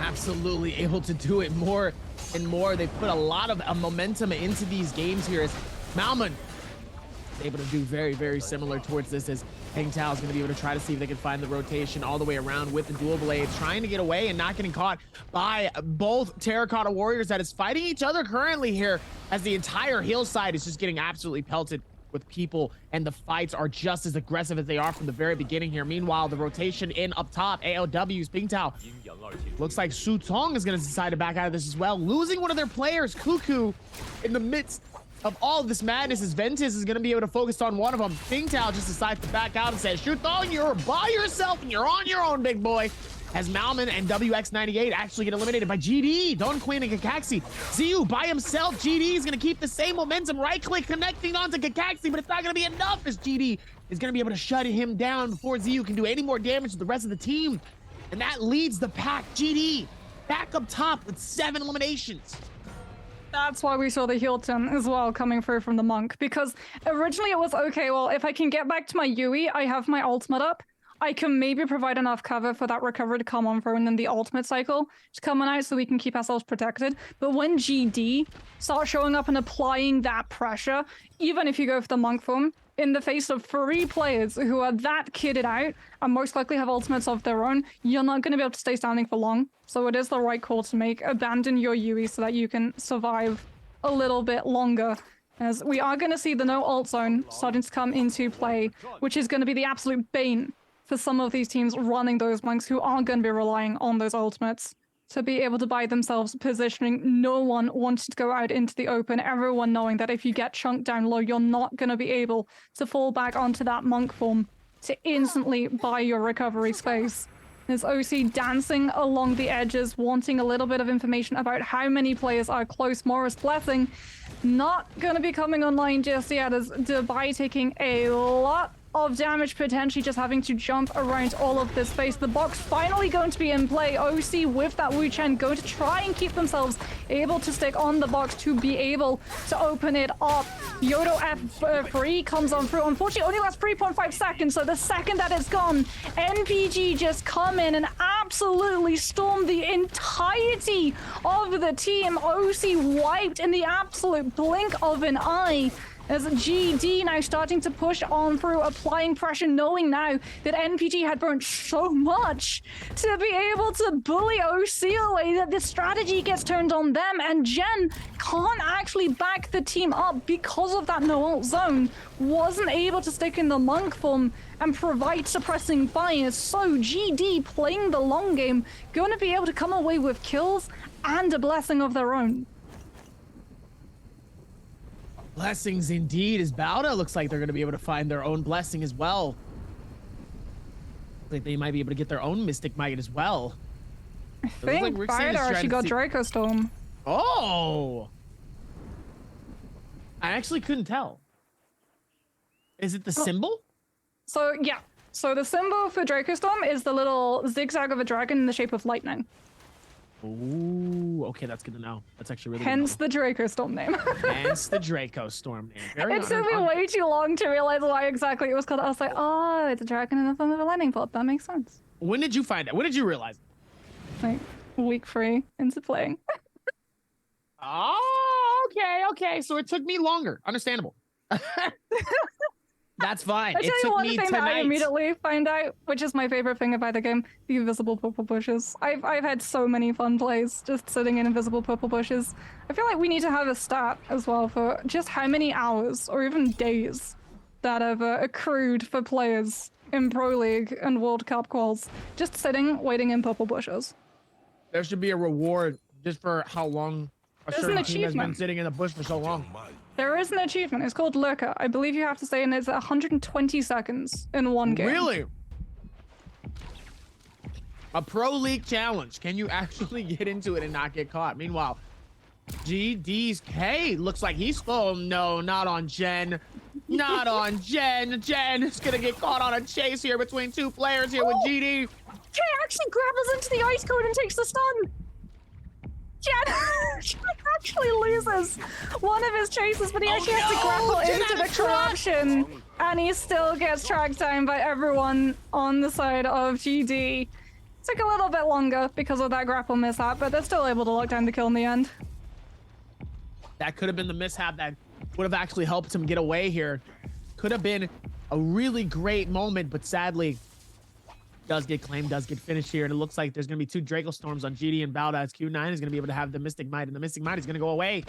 Absolutely able to do it more and more. They put a lot of momentum into these games here as Malman able to do very, very similar towards this, as Pinktow is going to be able to try to see if they can find the rotation all the way around with the dual blades, trying to get away and not getting caught by both Terracotta Warriors that is fighting each other currently here, as the entire hillside is just getting absolutely pelted with people, and the fights are just as aggressive as they are from the very beginning here. Meanwhile, the rotation in up top, AOW's Pinktow. Looks like Su Tong is going to decide to back out of this as well, losing one of their players, Cuckoo, in the midst of all of this madness, as Ventus is going to be able to focus on one of them. Pinktow just decides to back out and says, Su Tong, you're by yourself and you're on your own, big boy. As Malman and WX98 actually get eliminated by GD, Don Queen, and Kakaxi. Ziyu by himself. GD is going to keep the same momentum. Right click connecting onto Kakaxi, but it's not going to be enough, as GD is going to be able to shut him down before Ziyu can do any more damage to the rest of the team. And that leads the pack. GD back up top with 7 eliminations. That's why we saw the heel turn as well coming through from the monk, because originally it was, okay, well, if I can get back to my Yui, I have my ultimate up, I can maybe provide enough cover for that recovery to come on through, and then the ultimate cycle is coming out so we can keep ourselves protected. But when GD starts showing up and applying that pressure, even if you go for the monk form, in the face of 3 players who are that kitted out and most likely have ultimates of their own, you're not going to be able to stay standing for long. So it is the right call to make. Abandon your Yui so that you can survive a little bit longer, as we are going to see the no ult zone starting to come into play, which is going to be the absolute bane for some of these teams running those monks who are going to be relying on those ultimates to be able to buy themselves positioning. No one wants to go out into the open, everyone knowing that if you get chunked down low, you're not going to be able to fall back onto that monk form to instantly buy your recovery space. There's OC dancing along the edges, wanting a little bit of information about how many players are close. Morris Blessing not going to be coming online just yet, as Dubai taking a lot of damage, potentially just having to jump around all of this space. The box finally going to be in play. OC with that Wu Chen going to try and keep themselves able to stick on the box to be able to open it up. Yodo F3 comes on through. Unfortunately, only lasts 3.5 seconds, so the second that it's gone, NPG just come in and absolutely storm the entirety of the team. OC wiped in the absolute blink of an eye, as GD now starting to push on through, applying pressure, knowing now that NPG had burnt so much to be able to bully OC away that the strategy gets turned on them, and Jen can't actually back the team up because of that no ult zone. Wasn't able to stick in the monk form and provide suppressing fire, so GD playing the long game, going to be able to come away with kills and a blessing of their own. Blessings indeed, as Bauda looks like they're going to be able to find their own blessing as well. Like they might be able to get their own Mystic Might as well. I think Bauda actually got Draco Storm. Oh! I actually couldn't tell. Is it the symbol? So, yeah. So the symbol for Draco Storm is the little zigzag of a dragon in the shape of lightning. Ooh, okay, that's good to know. That's actually really Hence good the Draco Storm name. Hence the Draco Storm name. Very It took me way too long to realize why exactly it was called. I was like, oh, it's a dragon in the form of a lightning bolt. That makes sense. When did you find it? When did you realize it? Like week 3 into playing. Oh, okay. So it took me longer. Understandable. That's fine. I tell you one thing that I immediately find out, which is my favorite thing about the game: the invisible purple bushes. I've had so many fun plays just sitting in invisible purple bushes. I feel like we need to have a stat as well for just how many hours or even days that have accrued for players in Pro League and World Cup quals just sitting waiting in purple bushes. There should be a reward just for how long a There's certain an team has been achievement. sitting in the bush for so long. There is an achievement. It's called Lurker. I believe you have to stay in it 120 seconds in one game. Really? A Pro League challenge. Can you actually get into it and not get caught? Meanwhile, GD's K looks like he's slow. No, not on Jen. Not on Jen. Jen is gonna get caught on a chase here between two players here with GD. K actually grapples into the ice cone and takes the stun. Jen actually loses one of his chases, but he actually has to grapple into the corruption, and he still gets tracked down by everyone on the side of GD. Took a little bit longer because of that grapple mishap, but they're still able to lock down the kill in the end. That could have been the mishap that would have actually helped him get away here. Could have been a really great moment, but sadly, does get claimed, does get finished here, and it looks like there's going to be 2 Draco Storms on GD and Balda, as Q9 is going to be able to have the Mystic Might, and the Mystic Might is going to go away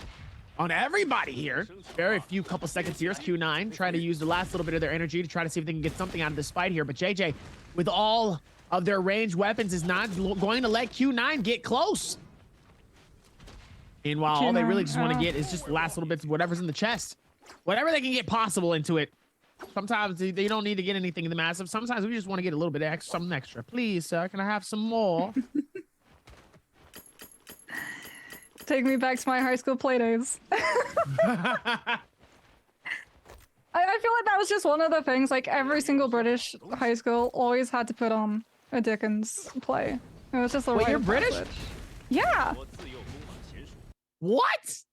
on everybody here. Very few couple seconds here. Q9 trying to use the last little bit of their energy to try to see if they can get something out of this fight here, but JJ, with all of their ranged weapons, is not going to let Q9 get close. Meanwhile, all they really just want to get is just the last little bits of whatever's in the chest. Whatever they can get possible into it. Sometimes they don't need to get anything in the massive. Sometimes we just want to get a little bit extra, something extra. Please, sir, can I have some more? Take me back to my high school play days. I feel like that was just one of the things, like every single British high school always had to put on a Dickens play. It was just a Wait, you're British? privilege. Yeah. What?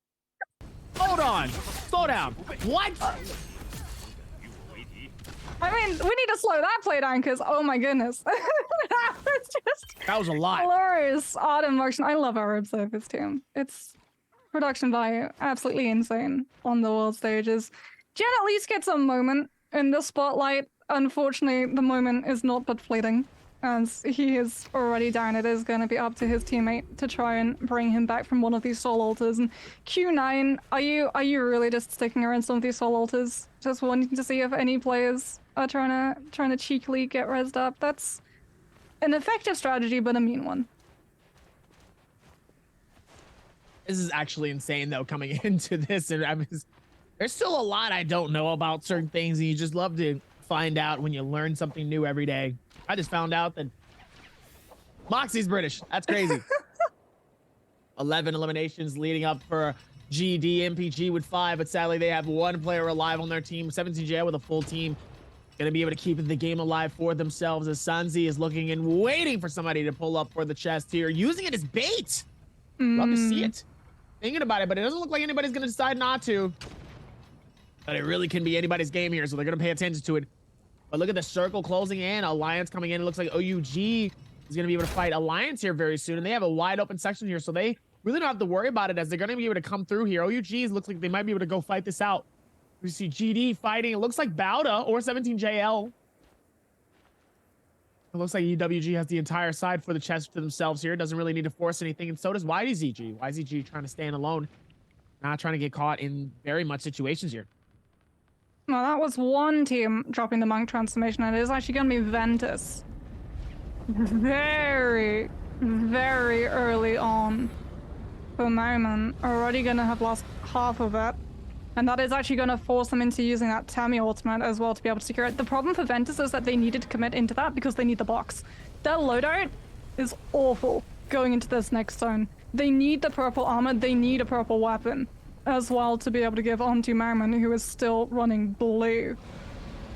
Hold on. Slow down. What? I mean, we need to slow that play down because, oh my goodness. That was a lot. Glorious autumn motion. I love our Observers team. It's production value absolutely insane on the world stages. Jen at least gets a moment in the spotlight. Unfortunately, the moment is not but fleeting, as he is already down. It is going to be up to his teammate to try and bring him back from one of these soul altars. And Q9, are you really just sticking around some of these soul altars, just wanting to see if any players are trying to cheekily get rezzed up? That's an effective strategy, but a mean one. This is actually insane, though, coming into this. And I mean, there's still a lot I don't know about certain things, and you just love to find out when you learn something new every day. I just found out that Moxie's British. That's crazy. 11 eliminations leading up for GD. MPG with 5, but sadly they have 1 player alive on their team. 17J with a full team. Going to be able to keep the game alive for themselves, as Sanzi is looking and waiting for somebody to pull up for the chest here, using it as bait. Love to see it. Thinking about it, but it doesn't look like anybody's going to decide not to. But it really can be anybody's game here, so they're going to pay attention to it. But look at the circle closing in. Alliance coming in. It looks like OUG is going to be able to fight Alliance here very soon. And they have a wide open section here, so they really don't have to worry about it, as they're going to be able to come through here. OUG looks like they might be able to go fight this out. We see GD fighting. It looks like Bauda or 17JL. It looks like EWG has the entire side for the chest to themselves here. Doesn't really need to force anything. And so does YZG. YZG trying to stand alone. Not trying to get caught in very much situations here. Well, that was one team dropping the monk transformation, and it is actually going to be Ventus. Very, very early on. For the moment, already going to have lost half of it. And that is actually going to force them into using that Tammy ultimate as well to be able to secure it. The problem for Ventus is that they needed to commit into that because they need the box. Their loadout is awful going into this next zone. They need the purple armor, they need a purple weapon as well to be able to give on to Merriman, who is still running blue.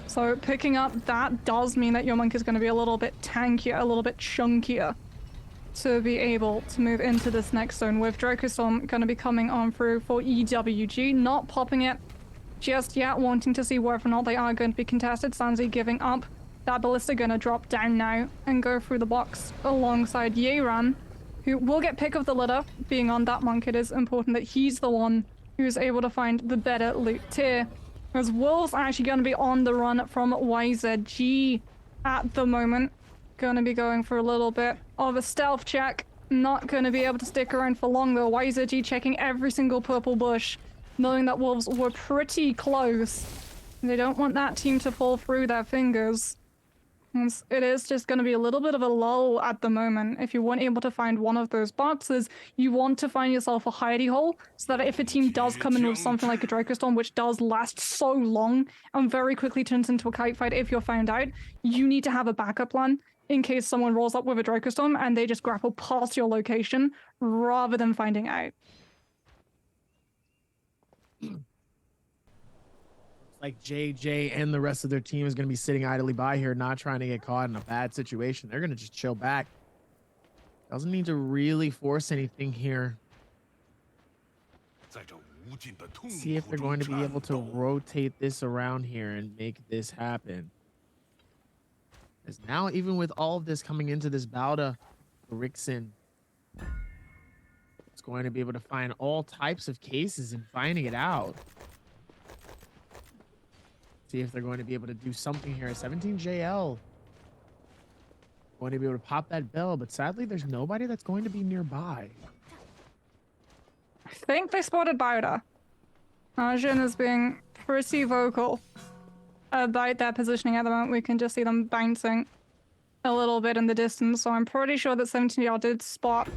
So picking up that does mean that your monk is going to be a little bit tankier, a little bit chunkier to be able to move into this next zone, with Dracostorm going to be coming on through for EWG, not popping it just yet, wanting to see whether or not they are going to be contested. Sanzi giving up. That Ballista going to drop down now and go through the box alongside Yeran, who will get pick of the litter. Being on that monk, it is important that he's the one who's able to find the better loot tier, as Wolves actually going to be on the run from YZG at the moment. Going to be going for a little bit of a stealth check. Not going to be able to stick around for long though. YZG checking every single purple bush, knowing that Wolves were pretty close. They don't want that team to fall through their fingers. It is just going to be a little bit of a lull at the moment. If you weren't able to find one of those boxes, you want to find yourself a hidey hole, so that if a team does come in with something like a Dracostorm, which does last so long and very quickly turns into a kite fight if you're found out, you need to have a backup plan in case someone rolls up with a Dracostorm and they just grapple past your location rather than finding out. Like JJ and the rest of their team is going to be sitting idly by here, not trying to get caught in a bad situation. They're going to just chill back. Doesn't need to really force anything here. See if they're going to be able to rotate this around here and make this happen. As now, even with all of this coming into this Bauda, Rickson is going to be able to find all types of cases and finding it out. See if they're going to be able to do something here. 17JL going to be able to pop that bell, but sadly there's nobody that's going to be nearby. I think they spotted Bauda. Arjun is being pretty vocal about their positioning at the moment. We can just see them bouncing a little bit in the distance, so I'm pretty sure that 17JL did spot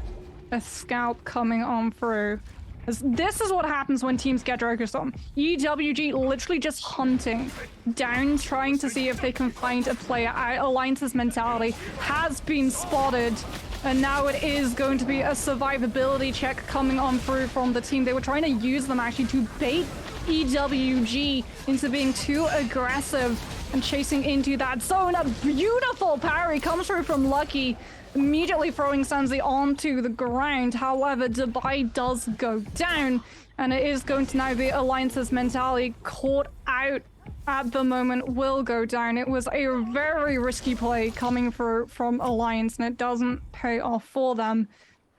a scalp coming on through. This is what happens when teams get Dracostorm. EWG literally just hunting down, trying to see if they can find a player. Alliance's mentality has been spotted, and now it is going to be a survivability check coming on through from the team. They were trying to use them actually to bait EWG into being too aggressive and chasing into that zone. A beautiful parry comes through from Lucky, immediately throwing Sanzi onto the ground. However, Dubai does go down, and it is going to now be Alliance's mentality caught out at the moment, will go down. It was a very risky play coming through from Alliance, and it doesn't pay off for them,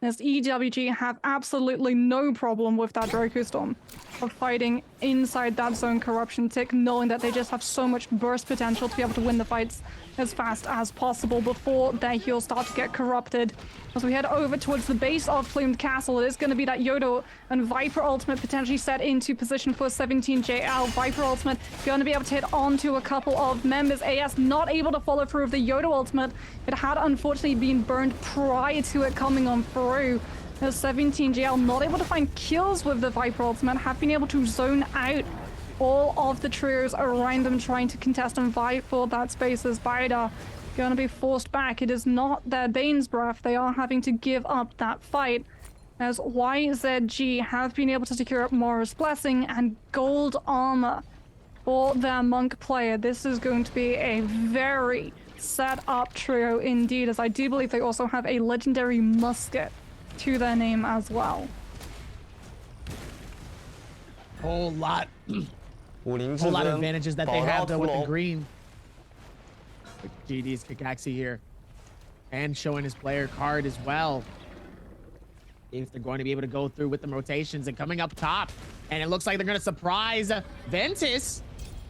as EWG have absolutely no problem with that Dracostorm of fighting inside that zone corruption tick, knowing that they just have so much burst potential to be able to win the fights as fast as possible before their heals start to get corrupted. As we head over towards the base of Plumed Castle, it is going to be that Yodo and Viper ultimate potentially set into position for 17JL. Viper ultimate going to be able to hit onto a couple of members. AS not able to follow through with the Yodo ultimate. It had unfortunately been burned prior to it coming on through. As 17JL not able to find kills with the Viper ultimate, have been able to zone out all of the trios around them, trying to contest and fight for that space, as Baida going to be forced back. It is not their Bane's Breath. They are having to give up that fight, as YZG have been able to secure Mora's Blessing and gold armor for their monk player. This is going to be a very set up trio indeed, as I do believe they also have a legendary musket to their name as well. Whole lot of advantages that they have though with the green. GD's Kakaxi here, and showing his player card as well. If they're going to be able to go through with the rotations and coming up top, and it looks like they're going to surprise Ventus.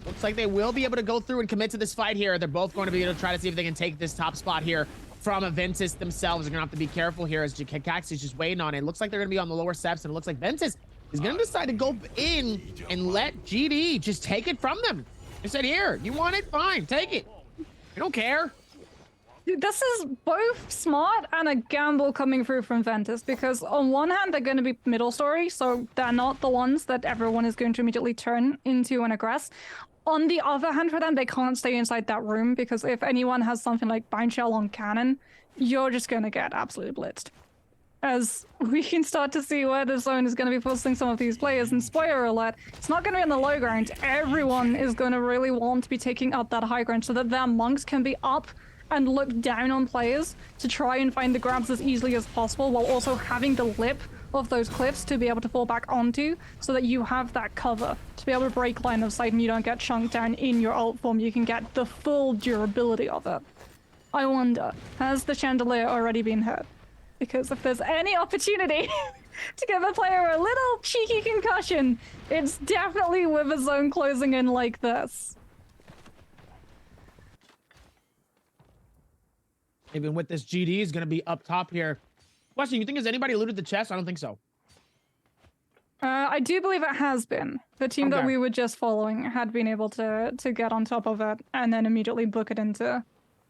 Looks like they will be able to go through and commit to this fight here. They're both going to be able to try to see if they can take this top spot here from Ventus themselves. They're going to have to be careful here as Kakaxi is just waiting on it. It looks like they're going to be on the lower steps, and it looks like Ventus is going to decide to go in and let GD just take it from them. They said, here, you want it? Fine, take it. I don't care. This is both smart and a gamble coming through from Ventus, because on one hand, they're going to be middle story, so they're not the ones that everyone is going to immediately turn into and aggress. On the other hand, for them, they can't stay inside that room, because if anyone has something like Bind Shell on cannon, you're just going to get absolutely blitzed. As we can start to see where the zone is going to be forcing some of these players, and spoiler alert, it's not going to be on the low ground. Everyone is going to really want to be taking up that high ground so that their monks can be up and look down on players to try and find the grabs as easily as possible, while also having the lip of those cliffs to be able to fall back onto, so that you have that cover to be able to break line of sight and you don't get chunked down in your ult form. You can get the full durability of it. I wonder, has the chandelier already been hit? Because if there's any opportunity to give a player a little cheeky concussion, it's definitely with a zone closing in like this. Even with this, GD is going to be up top here. Question, you think has anybody looted the chest? I don't think so. I do believe it has been. The team that we were just following had been able to get on top of it and then immediately book it into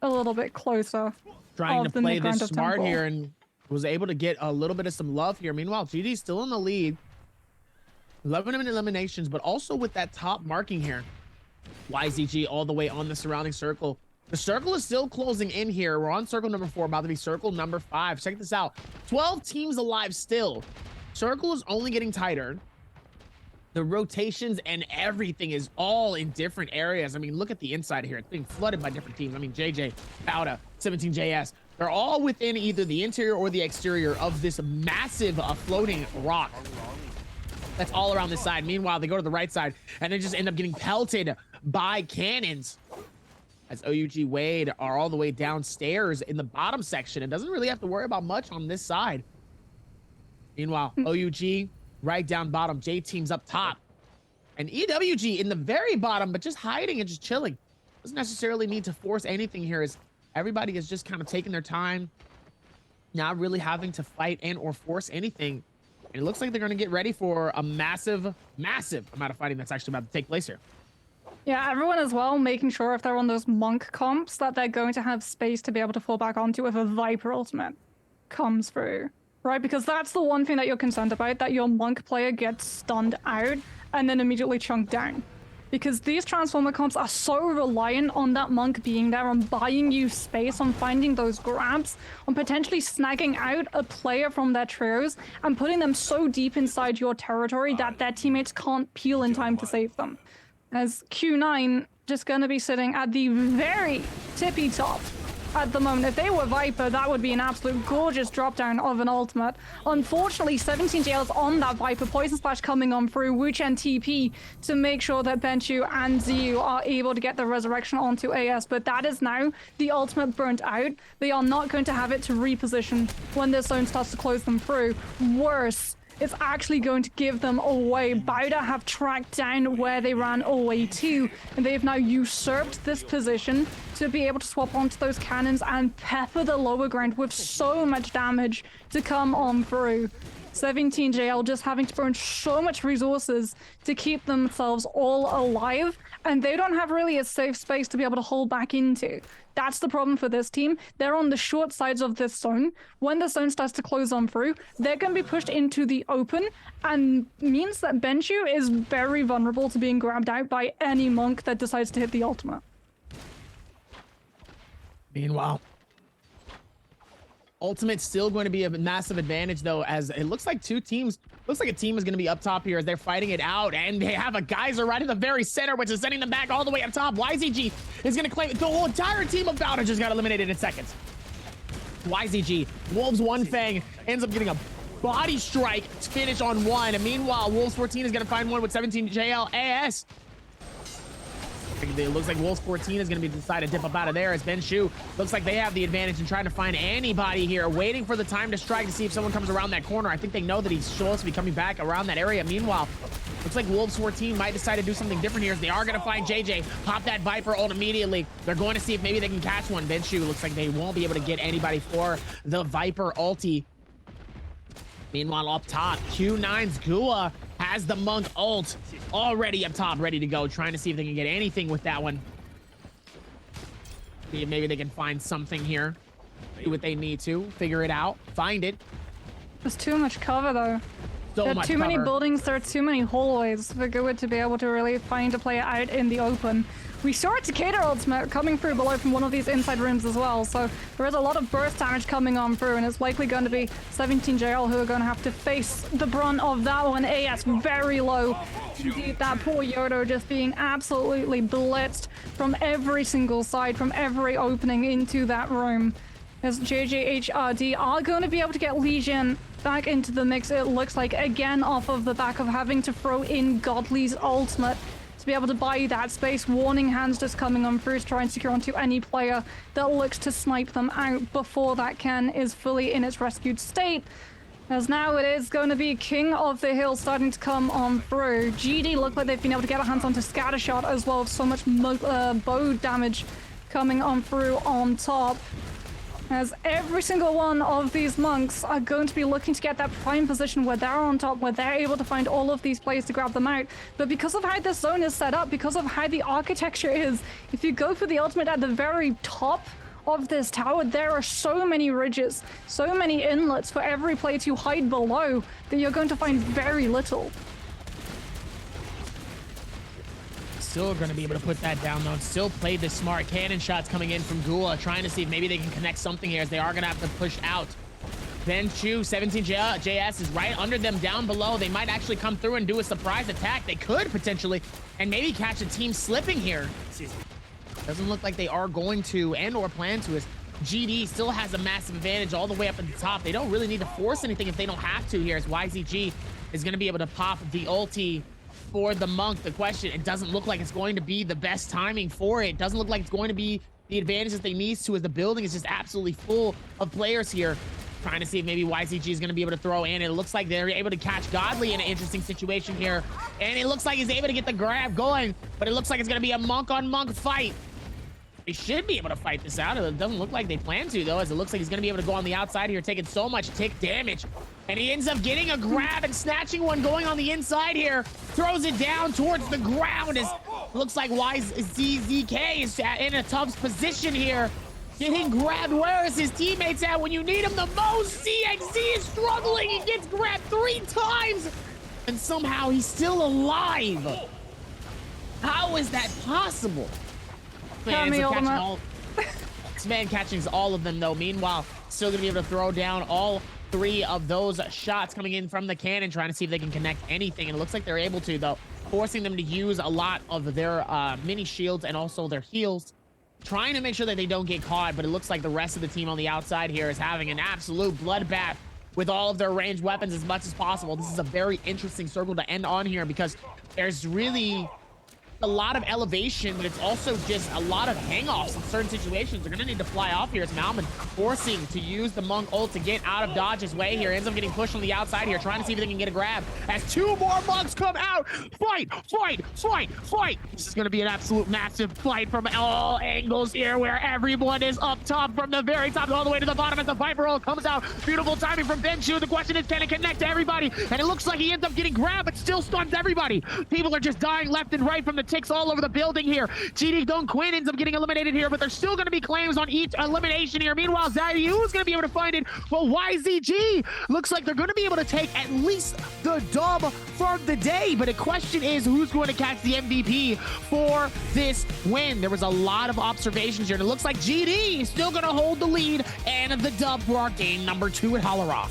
a little bit closer. Trying to play this smart here and was able to get a little bit of some love here. Meanwhile, GD's still in the lead. 11 eliminations, but also with that top marking here. YZG all the way on the surrounding circle. The circle is still closing in here. We're on circle number 4, about to be circle number 5. Check this out. 12 teams alive still. Circle is only getting tighter. The rotations and everything is all in different areas. I mean, look at the inside here. It's being flooded by different teams. I mean, JJ, Bauda, 17JS. They're all within either the interior or the exterior of this massive floating rock that's all around this side. Meanwhile, they go to the right side and they just end up getting pelted by cannons. As OUG Wade are all the way downstairs in the bottom section and doesn't really have to worry about much on this side. Meanwhile, OUG right down bottom, J team's up top, and EWG in the very bottom, but just hiding and just chilling. Doesn't necessarily need to force anything here, as everybody is just kind of taking their time, not really having to fight and or force anything. And it looks like they're going to get ready for a massive amount of fighting that's actually about to take place here. Yeah, everyone as well, making sure if they're on those monk comps that they're going to have space to be able to fall back onto if a Viper ultimate comes through. Right, because that's the one thing that you're concerned about, that your monk player gets stunned out and then immediately chunked down. Because these transformer comps are so reliant on that monk being there, on buying you space, on finding those grabs, on potentially snagging out a player from their trios and putting them so deep inside your territory that their teammates can't peel in time to save them. As Q9 just going to be sitting at the very tippy top at the moment. If they were Viper, that would be an absolute gorgeous drop down of an ultimate. Unfortunately, 17JL's on that Viper. Poison Splash coming on through. Wuchen TP to make sure that Benchu and Ziyu are able to get the resurrection onto AS, but that is now the ultimate burnt out. They are not going to have it to reposition when this zone starts to close them through. Worse, it's actually going to give them away. Bauda have tracked down where they ran away to, and they've now usurped this position to be able to swap onto those cannons and pepper the lower ground with so much damage to come on through. 17JL just having to burn so much resources to keep themselves all alive, and they don't have really a safe space to be able to hold back into. That's the problem for this team. They're on the short sides of this zone. When the zone starts to close on through, they're going to be pushed into the open, and means that Benchu is very vulnerable to being grabbed out by any monk that decides to hit the ultimate. Meanwhile, ultimate's still going to be a massive advantage, though, as it looks like a team is going to be up top here as they're fighting it out, and they have a geyser right in the very center, which is sending them back all the way up top. YZG is going to claim the whole entire team of Bauda just got eliminated in seconds. YZG, Wolves One Fang ends up getting a body strike to finish on one, and meanwhile, Wolves 14 is going to find one with 17JL AS. It looks like Wolves 14 is going to be decided to dip up out of there as Ben Shu looks like they have the advantage in trying to find anybody here, waiting for the time to strike to see if someone comes around that corner. I think they know that he's supposed to be coming back around that area. Meanwhile, looks like Wolves 14 might decide to do something different here as they are going to find JJ, pop that Viper ult immediately. They're going to see if maybe they can catch one. Ben Shu looks like they won't be able to get anybody for the Viper ulti. Meanwhile, up top, Q9's Gua has the monk ult already up top, ready to go, trying to see if they can get anything with that one. See if maybe they can find something here. Do what they need to, figure it out, find it. There's too much cover, though. So there are much too many cover. buildings, there are too many hallways for Good to be able to really find a player out in the open. We saw a Takeda ultimate coming through below from one of these inside rooms as well, so there is a lot of burst damage coming on through, and it's likely going to be 17JL who are going to have to face the brunt of that one. AS very low. Indeed, that poor Yodo just being absolutely blitzed from every single side, from every opening into that room. As JJHRD are going to be able to get Legion back into the mix, it looks like, again off of the back of having to throw in Godly's ultimate to be able to buy that space. Warning hands just coming on through to try and secure onto any player that looks to snipe them out before that can is fully in its rescued state. As now it is going to be King of the Hill starting to come on through. GD look like they've been able to get their hands onto Scattershot as well, so much bow damage coming on through on top. As every single one of these monks are going to be looking to get that prime position where they're on top, where they're able to find all of these players to grab them out. But because of how this zone is set up, because of how the architecture is, if you go for the ultimate at the very top of this tower, there are so many ridges, so many inlets for every player to hide below that you're going to find very little. Still going to be able to put that down though, and still play the smart cannon shots coming in from Gula, trying to see if maybe they can connect something here, as they are going to have to push out. Then Chu, 17JS is right under them down below. They might actually come through and do a surprise attack. They could potentially, and maybe catch a team slipping here. Doesn't look like they are going to and or plan to, as GD still has a massive advantage all the way up at the top. They don't really need to force anything if they don't have to here, as YZG is going to be able to pop the ulti for the Monk. The question, it doesn't look like it's going to be the best timing for it. It doesn't look like it's going to be the advantage that they need to, as the building is just absolutely full of players here. Trying to see if maybe YZG is going to be able to throw in. It looks like they're able to catch Godly in an interesting situation here. And it looks like he's able to get the grab going, but it looks like it's going to be a monk-on-monk fight. They should be able to fight this out. It doesn't look like they plan to, though, as it looks like he's going to be able to go on the outside here, taking so much tick damage. And he ends up getting a grab and snatching one going on the inside here. Throws it down towards the ground, as looks like YZZK is in a tough position here. Getting grabbed. Where is his teammates at when you need him the most? CXZ is struggling. He gets grabbed 3 times, and somehow he's still alive. How is that possible? Man catching all of them, though. Meanwhile, still gonna be able to throw down all 3 of those shots coming in from the cannon, trying to see if they can connect anything. And it looks like they're able to, though, forcing them to use a lot of their mini shields and also their heals, trying to make sure that they don't get caught. But it looks like the rest of the team on the outside here is having an absolute bloodbath with all of their ranged weapons as much as possible. This is a very interesting circle to end on here, because there's really a lot of elevation, but it's also just a lot of hang-offs in certain situations. They're gonna need to fly off here. It's Malman forcing to use the Monk ult to get out of Dodge's way here. Ends up getting pushed on the outside here, trying to see if they can get a grab as 2 more Monks come out. Fight, fight, fight, fight. This is gonna be an absolute massive fight from all angles here, where everyone is up top from the very top all the way to the bottom as the Viper ult comes out. Beautiful timing from Benchu. The question is, can it connect to everybody? And it looks like he ends up getting grabbed, but still stuns everybody. People are just dying left and right from the ticks all over the building here. GD Don Quinn ends up getting eliminated here, but there's still going to be claims on each elimination here. Meanwhile, Zayu is going to be able to find it. Well, YZG looks like they're going to be able to take at least the dub for the day, but the question is, who's going to catch the MVP for this win? There was a lot of observations here, and it looks like GD is still going to hold the lead and the dub for our game number 2 at Holleroff.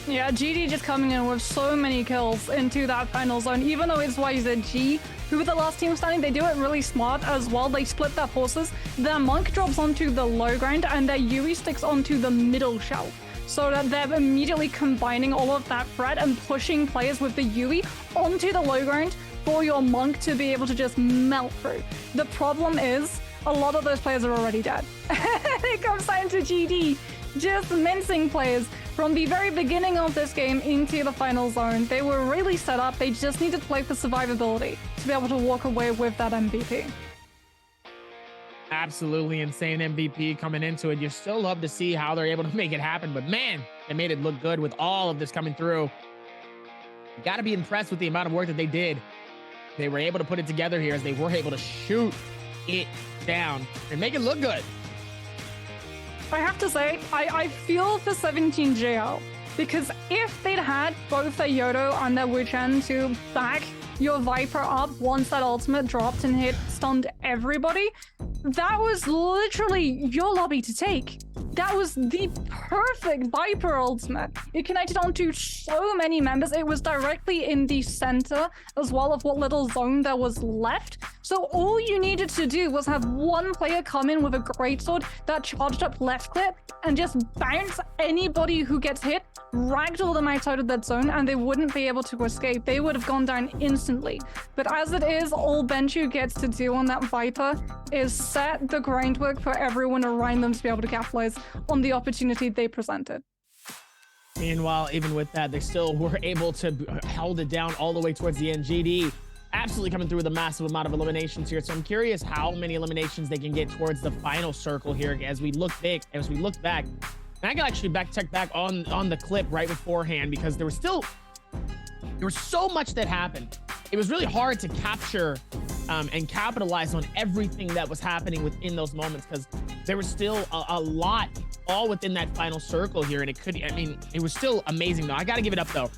Yeah, GD just coming in with so many kills into that final zone. Even though it's YZG who were the last team standing, they do it really smart as well. They split their forces. Their Monk drops onto the low ground, and their Yui sticks onto the middle shelf, so that they're immediately combining all of that threat and pushing players with the Yui onto the low ground for your Monk to be able to just melt through. The problem is, a lot of those players are already dead. It comes down to GD just mincing players from the very beginning of this game into the final zone. They were really set up. They just needed to play for survivability to be able to walk away with that MVP. Absolutely insane MVP coming into it. You still love to see how they're able to make it happen, but man, they made it look good with all of this coming through. You got to be impressed with the amount of work that they did. They were able to put it together here, as they were able to shoot it down and make it look good. I have to say, I feel for 17JL, Because if they'd had both their Yodo and their Wu-Chen to back your Viper up once that ultimate dropped and stunned everybody, that was literally your lobby to take. That was the perfect Viper ultimate. It connected onto so many members. It was directly in the center as well of what little zone there was left. So all you needed to do was have one player come in with a greatsword that charged up left click and just bounce anybody who gets hit, ragdoll them outside of that zone, and they wouldn't be able to escape. They would have gone down instantly. But as it is, all Benchu gets to do on that Viper is set the groundwork for everyone around them to be able to capitalize on the opportunity they presented. Meanwhile, even with that, they still were able to hold it down all the way towards the end. GD absolutely coming through with a massive amount of eliminations here. So I'm curious how many eliminations they can get towards the final circle here as we look back. And I can actually check back on the clip right beforehand, because there was so much that happened. It was really hard to capture and capitalize on everything that was happening within those moments, because there was still a lot all within that final circle here. And it was still amazing though. I got to give it up though.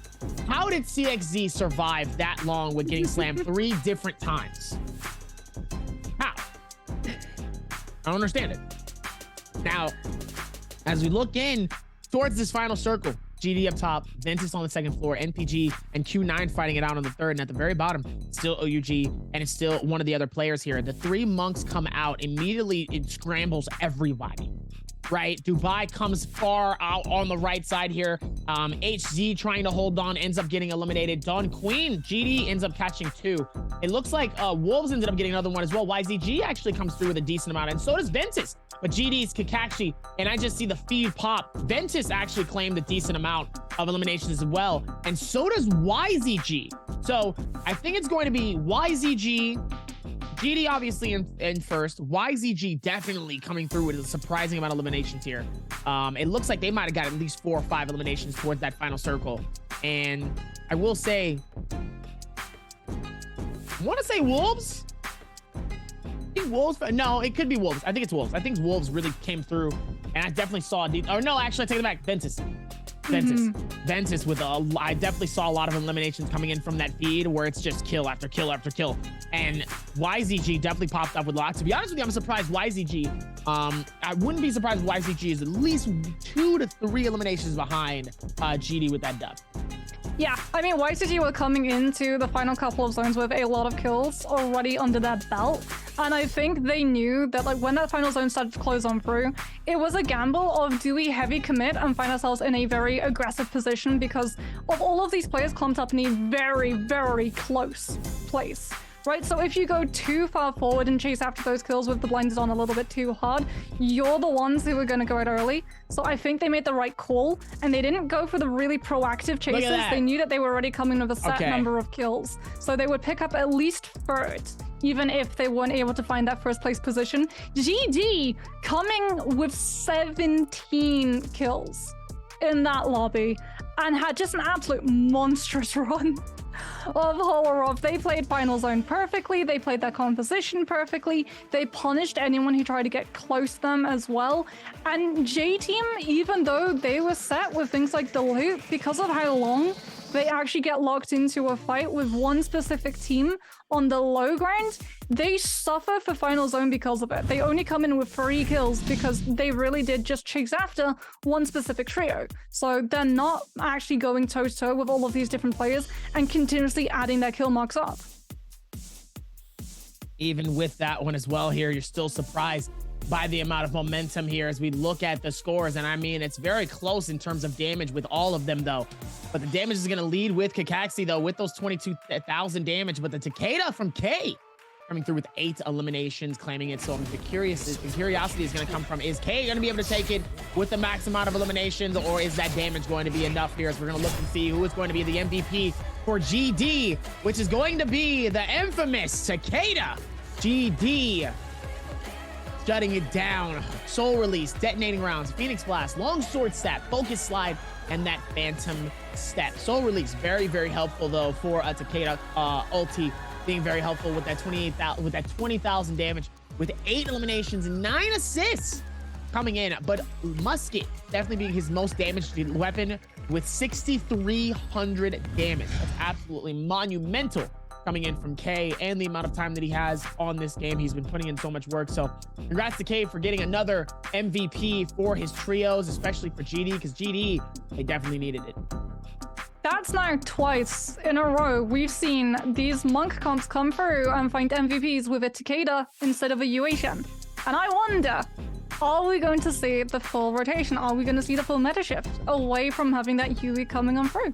How did CXZ survive that long with getting slammed 3 different times? How? I don't understand it. Now, as we look in towards this final circle, GD up top, Ventus on the second floor, NPG and Q9 fighting it out on the third, and at the very bottom, still OUG, and it's still one of the other players here. The 3 monks come out, immediately it scrambles everybody, right? Dubai comes far out on the right side here. HZ trying to hold on, ends up getting eliminated. Dawn Queen, GD ends up catching 2. It looks like Wolves ended up getting another one as well. YZG actually comes through with a decent amount, and so does Ventus. But GD's Kakashi, and I just see the feed pop. Ventus actually claimed a decent amount of eliminations as well, and so does YZG. So I think it's going to be YZG, GD obviously in first, YZG definitely coming through with a surprising amount of eliminations here. It looks like they might have got at least 4 or 5 eliminations towards that final circle. And I will say, I want to say Wolves. Wolves? No, it could be Wolves. I think it's Wolves. I think Wolves really came through, and I definitely saw. Oh no, actually, I take it back. Ventus with I definitely saw a lot of eliminations coming in from that feed where it's just kill after kill after kill, and YZG definitely popped up with a lot. To be honest with you, I'm surprised YZG. I wouldn't be surprised if YZG is at least 2 to 3 eliminations behind GD with that dub. Yeah, I mean, YCG were coming into the final couple of zones with a lot of kills already under their belt. And I think they knew that, like, when that final zone started to close on through, it was a gamble of, do we heavy commit and find ourselves in a very aggressive position because of all of these players clumped up in a very, very close place. Right, so if you go too far forward and chase after those kills with the blinders on a little bit too hard, you're the ones who are going to go out early. So I think they made the right call, and they didn't go for the really proactive chases. They knew that they were already coming with a set number of kills. So they would pick up at least third, even if they weren't able to find that first place position. GD coming with 17 kills in that lobby and had just an absolute monstrous run of Holarov. They played Final Zone perfectly. They played their composition perfectly. They punished anyone who tried to get close to them as well. And J-Team, even though they were set with things like the loop, because of how long they actually get locked into a fight with one specific team on the low ground, they suffer for Final Zone because of it. They only come in with 3 kills because they really did just chase after one specific trio. So they're not actually going toe-to-toe with all of these different players and continuously adding their kill marks up. Even with that one as well here, you're still surprised by the amount of momentum here as we look at the scores. And I mean, it's very close in terms of damage with all of them though. But the damage is going to lead with Kakashi though, with those 22,000 damage. But the Takeda from K coming through with 8 eliminations, claiming it. So the curiosity is going to come from, is K going to be able to take it with the max amount of eliminations, or is that damage going to be enough here? As we're going to look and see who is going to be the MVP for GD, which is going to be the infamous Takeda. GD shutting it down. Soul Release, detonating rounds, Phoenix Blast, long sword step, focus slide, and that phantom step. Soul Release, very, very helpful though for a Takeda ulti, being very helpful with that 20,000 damage, with 8 eliminations and 9 assists. coming in, but musket definitely being his most damaged weapon with 6,300 damage. That's absolutely monumental coming in from K, and the amount of time that he has on this game. He's been putting in so much work. So congrats to K for getting another MVP for his trios, especially for GD, because GD, they definitely needed it. That's now twice in a row we've seen these monk comps come through and find MVPs with a Takeda instead of a Yuetian. And I wonder, are we going to see the full rotation? Are we going to see the full meta shift away from having that Yui coming on through?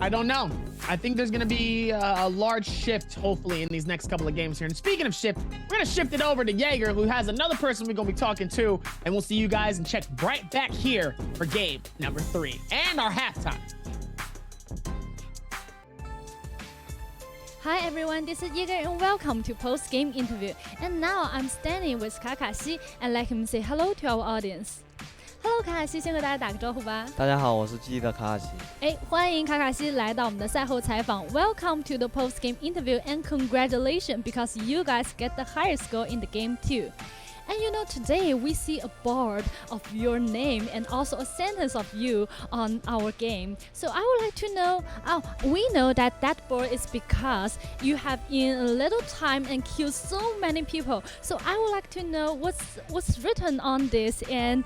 I don't know. I think there's going to be a large shift, hopefully, in these next couple of games here. And speaking of shift, we're going to shift it over to Jaeger, who has another person we're going to be talking to. And we'll see you guys and check right back here for game number 3 and our halftime. Hi everyone, this is Jaeger and welcome to post-game interview. And now I'm standing with Kakashi and let him say hello to our audience. Hello， 卡卡西，先和大家打个招呼吧。大家好，我是记忆的卡卡西。欢迎卡卡西来到我们的赛后采访。Welcome to the post-game interview and congratulations because you guys get the highest score in the game too. And you know, today we see a board of your name and also a sentence of you on our game. So I would like to know, we know that that board is because you have in a little time and killed so many people. So I would like to know what's written on this and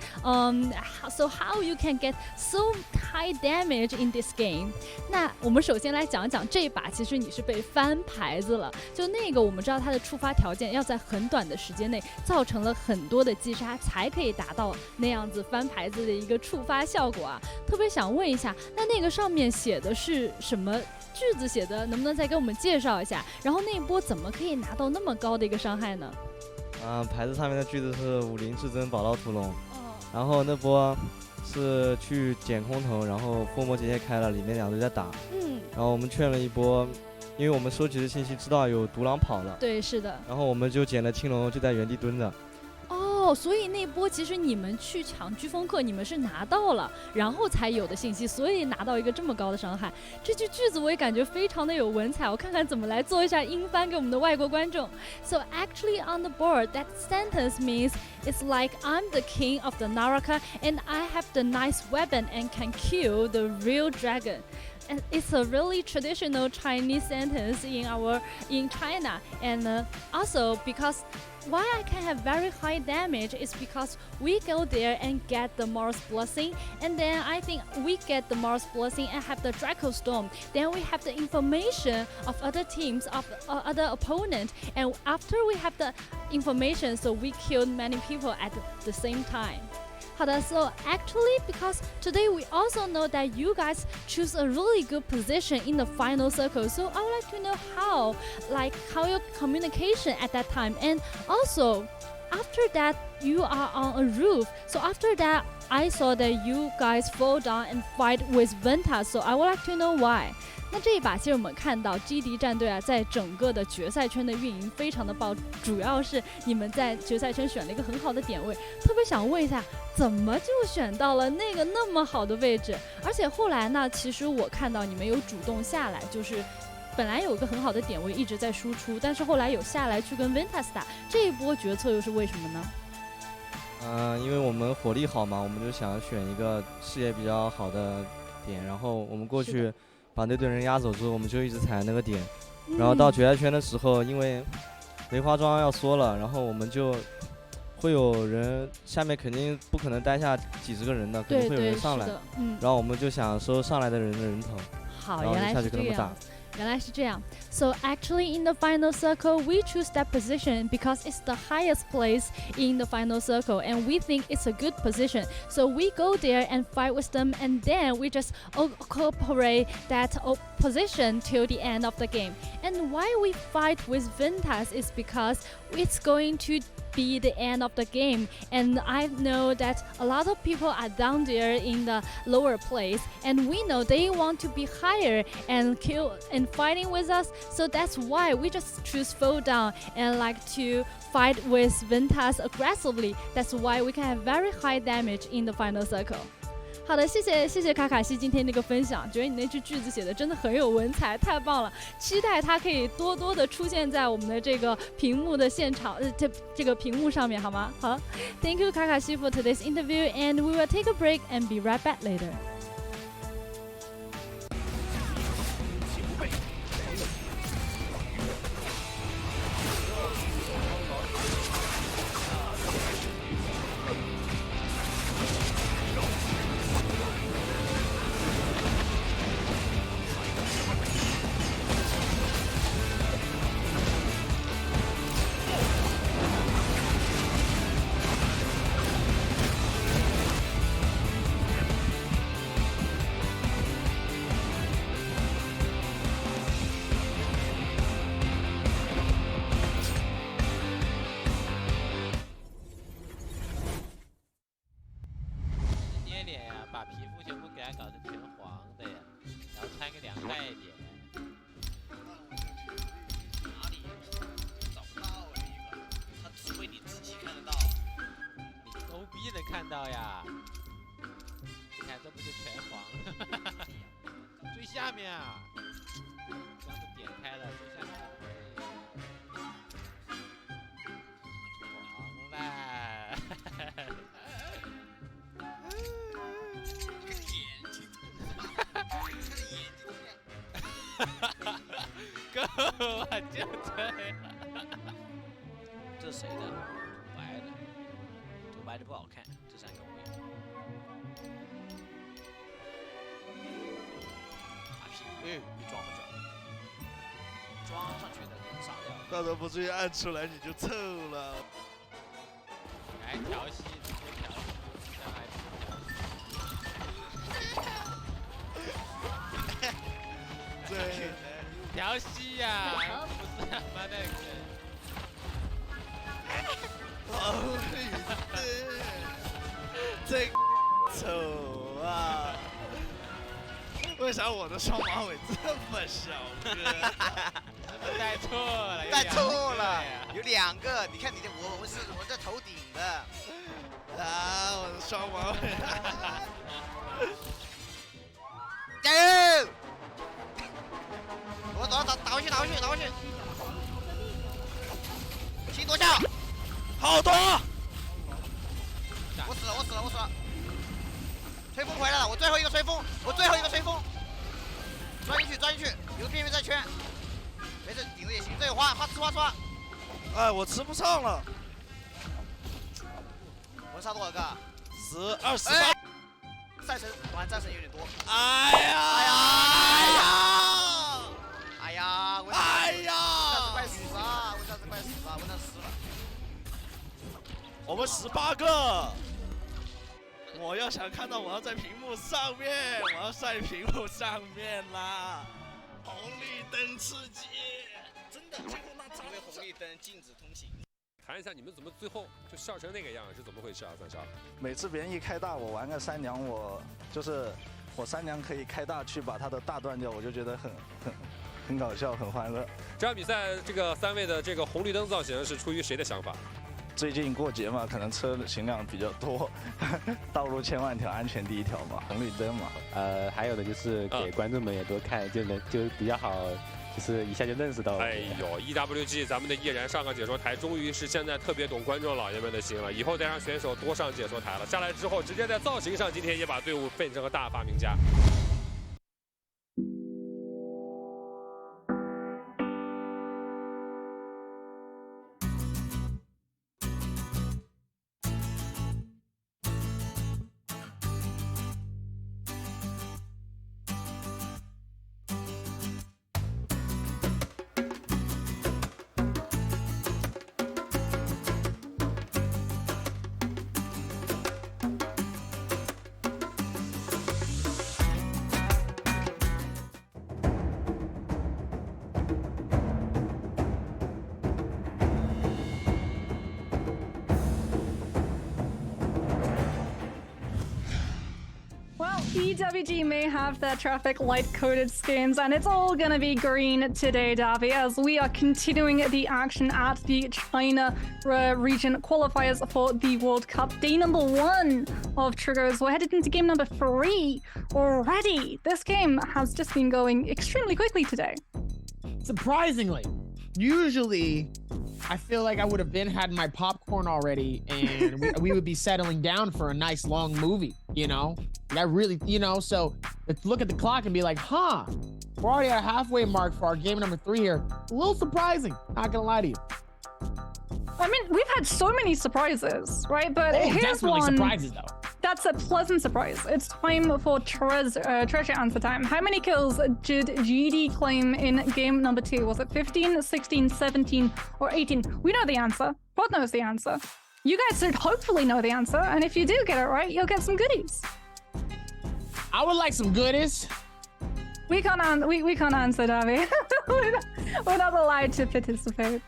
so how you can get so high damage in this game. 那我们首先来讲讲这一把，其实你是被翻牌子了。就那个我们知道它的触发条件要在很短的时间内造成了很多的击杀才可以达到那样子翻牌子的一个触发效果啊，特别想问一下，那个上面写的是什么句子写的，能不能再给我们介绍一下？然后那一波怎么可以拿到那么高的一个伤害呢？牌子上面的句子是武林至尊宝刀屠龙，然后那波是去捡空投，然后附魔结界开了，里面两队在打，然后我们劝了一波。因为我们收集的信息知道有独狼跑了，对，是的，然后我们就捡了青龙，就在原地蹲着。所以那波其实你们去抢飓风客，你们是拿到了，然后才有的信息，所以拿到一个这么高的伤害。这句句子我也感觉非常的有文采，我看看怎么来做一下英翻给我们的外国观众。So actually on the board, that sentence means it's like I'm the king of the Naraka and I have the nice weapon and can kill the real dragon. And it's a really traditional Chinese sentence in China, and also because why I can have very high damage is because we go there and get the Mars blessing, and then I think we get the Mars blessing and have the Draco Storm. Then we have the information of other teams of other opponent, and after we have the information, so we killed many people at the same time. 好的 so actually because today we also know that you guys choose a really good position in the final circle, so I would like to know how your communication at that time, and also after that you are on a roof, so after that I saw that you guys fall down and fight with Ventas, so I would like to know why. 那这一把其实我们看到 GD 战队啊，在整个的决赛圈的运营非常的爆，主要是你们在决赛圈选了一个很好的点位，特别想问一下，怎么就选到了那个那么好的位置？而且后来呢，其实我看到你们有主动下来，就是本来有一个很好的点位一直在输出，但是后来有下来去跟 Ventas 打，这一波决策又是为什么呢？因为我们火力好嘛，我们就想选一个视野比较好的点，然后我们过去把那队人压走之后，我们就一直踩那个点，然后到决赛圈的时候，因为梅花桩要缩了，然后我们就会有人下面肯定不可能待下几十个人的，肯定会有人上来，然后我们就想收上来的人的人头，好，然后就下去跟他们打。原来是这样。So actually in the final circle, we choose that position because it's the highest place in the final circle and we think it's a good position. So we go there and fight with them, and then we just cooperate that position till the end of the game. And why we fight with Ventas is because it's going to be the end of the game, and I know that a lot of people are down there in the lower place, and we know they want to be higher and kill and fighting with us, so that's why we just choose fall down and like to fight with Ventas aggressively. That's why we can have very high damage in the final circle. 好的，谢谢卡卡西今天那个分享，觉得你那句句子写的真的很有文采，太棒了！期待它可以多多的出现在我们的这个屏幕的现场，这个屏幕上面，好吗？好 ，Thank you 卡卡西 for today's interview, and we will take a break and be right back later. 看到呀，你看这不就全黄了？最下面啊，刚都点开了，最下面黄了。够了，就这样。这是谁的？土白的，土白的不好看，这3个我有。马屁，你装不装？装上去的人傻掉。到时候不至于按出来你就臭了。来调戏，直接调戏，让来调戏。对，调戏呀，不是他妈那个。哦，这丑啊！为啥我的双马尾这么小个？带错了，带错了，有2个。你看你的，我在头顶的。啊，我的双马尾！加油！我打回去，打回去！心多下。好多！我死了！吹风回来了，我最后一个吹风，钻进去，有个边缘在圈，没事，顶着也行，这有花吃。哎，我吃不上了。我杀多少个？10、28。战神有点多。哎呀！我这快死了，我那死了。我们18个，我要想看到我要在屏幕上面，我要晒屏幕上面啦！红绿灯刺激，真的，最后那因为红绿灯禁止通行。谈一下你们怎么最后就笑成那个样，是怎么回事啊？三少，每次别人一开大，我玩个3娘，我3娘可以开大去把他的大断掉，我就觉得很搞笑，很欢乐。这场比赛这个3位的这个红绿灯造型是出于谁的想法？最近过节嘛，可能车行量比较多，道路千万条，安全第一条嘛，红绿灯嘛。还有的就是给观众们也多看，就比较好，就是一下就认识到了。哎呦 ，EWG 咱们的艺人上个解说台，终于是现在特别懂观众老爷们的心了。以后再让选手多上解说台了，下来之后直接在造型上，今天也把队伍变成个大发明家。EWG may have their traffic light-coded skins, and it's all gonna be green today, Davy, as we are continuing the action at the China region qualifiers for the World Cup. Day number 1 of Trios. We're headed into game number 3 already. This game has just been going extremely quickly today. Surprisingly, usually I feel like I would have had my popcorn already and we would be settling down for a nice long movie, you know? And I really, you know, so let's look at the clock and be like, huh, we're already at a halfway mark for our game number 3 here. A little surprising, not gonna lie to you. I mean, we've had so many surprises, right? But here's definitely one surprises though. That's a pleasant surprise. It's time for treasure answer time. How many kills did GD claim in game number 2? Was it 15, 16, 17, or 18? We know the answer. Pod knows the answer. You guys should hopefully know the answer, and if you do get it right, you'll get some goodies. I would like some goodies. We can't answer, Davy. We're not allowed to participate.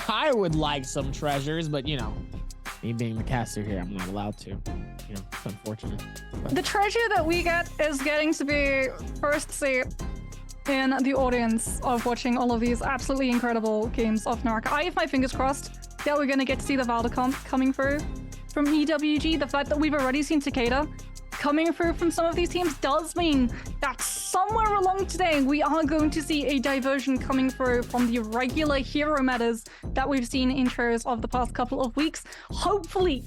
I would like some treasures, but you know, me being the caster here, I'm not allowed to. You know, it's unfortunate. But The treasure that we get is getting to be first seat in the audience of watching all of these absolutely incredible games of Naraka. I have my fingers crossed that we're going to get to see the Valda comp coming through from EWG. The fact that we've already seen Takeda coming through from some of these teams does mean that somewhere along today we are going to see a diversion coming through from the regular hero metas that we've seen in Trios of the past couple of weeks. Hopefully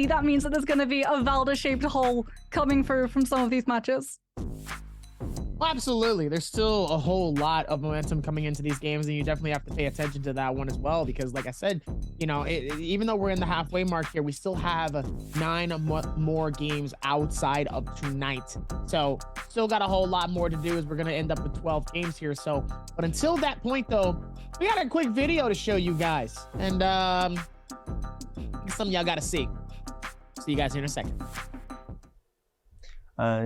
that means that there's going to be a Valda-shaped hole coming through from some of these matches. Absolutely. There's still a whole lot of momentum coming into these games, and you definitely have to pay attention to that one as well, because like I said, you know, even though we're in the halfway mark here, we still have 9 more games outside of tonight. So still got a whole lot more to do, as we're going to end up with 12 games here. So, but until that point though, we got a quick video to show you guys, and something y'all got to see. See you guys here in a second.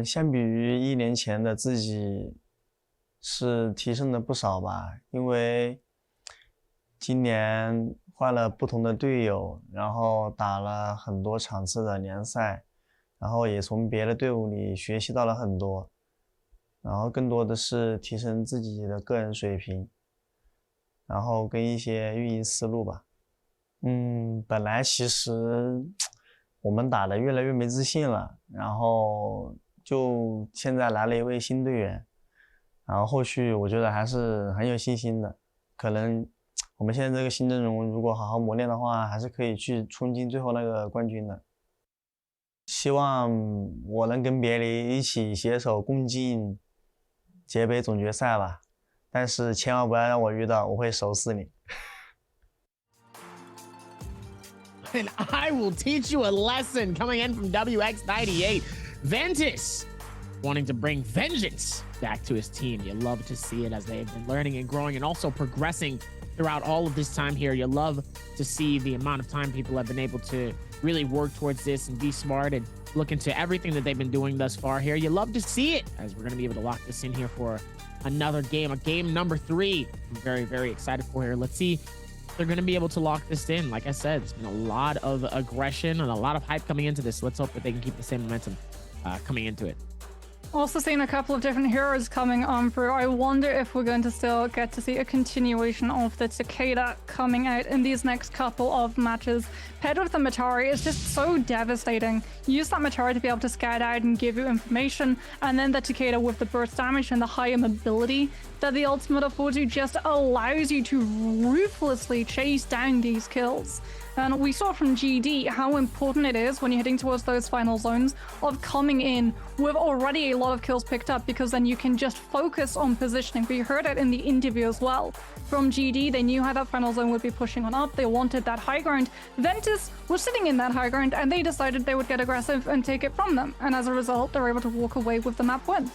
相比于1年前的自己是提升了不少吧，因为今年换了不同的队友，然后打了很多场次的联赛，然后也从别的队伍里学习到了很多，然后更多的是提升自己的个人水平，然后跟一些运营思路吧。本来其实我们打得越来越没自信了，然后就现在来了一位新队员，然后后续我觉得还是很有信心的，可能我们现在这个新阵容如果好好磨练的话，还是可以去冲进最后那个冠军的。希望我能跟别离一起携手共进捷北总决赛吧，但是千万不要让我遇到，我会手死你。And I will teach you a lesson. Coming in from WX98, Ventus wanting to bring vengeance back to his team. You love to see it, as they've been learning and growing and also progressing throughout all of this time here. You love to see the amount of time people have been able to really work towards this and be smart and look into everything that they've been doing thus far here. You love to see it, as we're going to be able to lock this in here for another game, a game number 3. I'm very, very excited for here. Let's see. They're going to be able to lock this in. Like I said, there's been a lot of aggression and a lot of hype coming into this. Let's hope that they can keep the same momentum coming into it. Also seen a couple of different heroes coming on through. I wonder if we're going to still get to see a continuation of the Takeda coming out in these next couple of matches. Paired with the Matari is just so devastating. You use that Matari to be able to scout out and give you information, and then the Takeda with the burst damage and the higher mobility that the ultimate affords you just allows you to ruthlessly chase down these kills. And we saw from GD how important it is when you're heading towards those final zones of coming in with already a lot of kills picked up, because then you can just focus on positioning. We heard it in the interview as well. From GD, they knew how that final zone would be pushing on up. They wanted that high ground. Ventus was sitting in that high ground, and they decided they would get aggressive and take it from them. And as a result, they're able to walk away with the map win.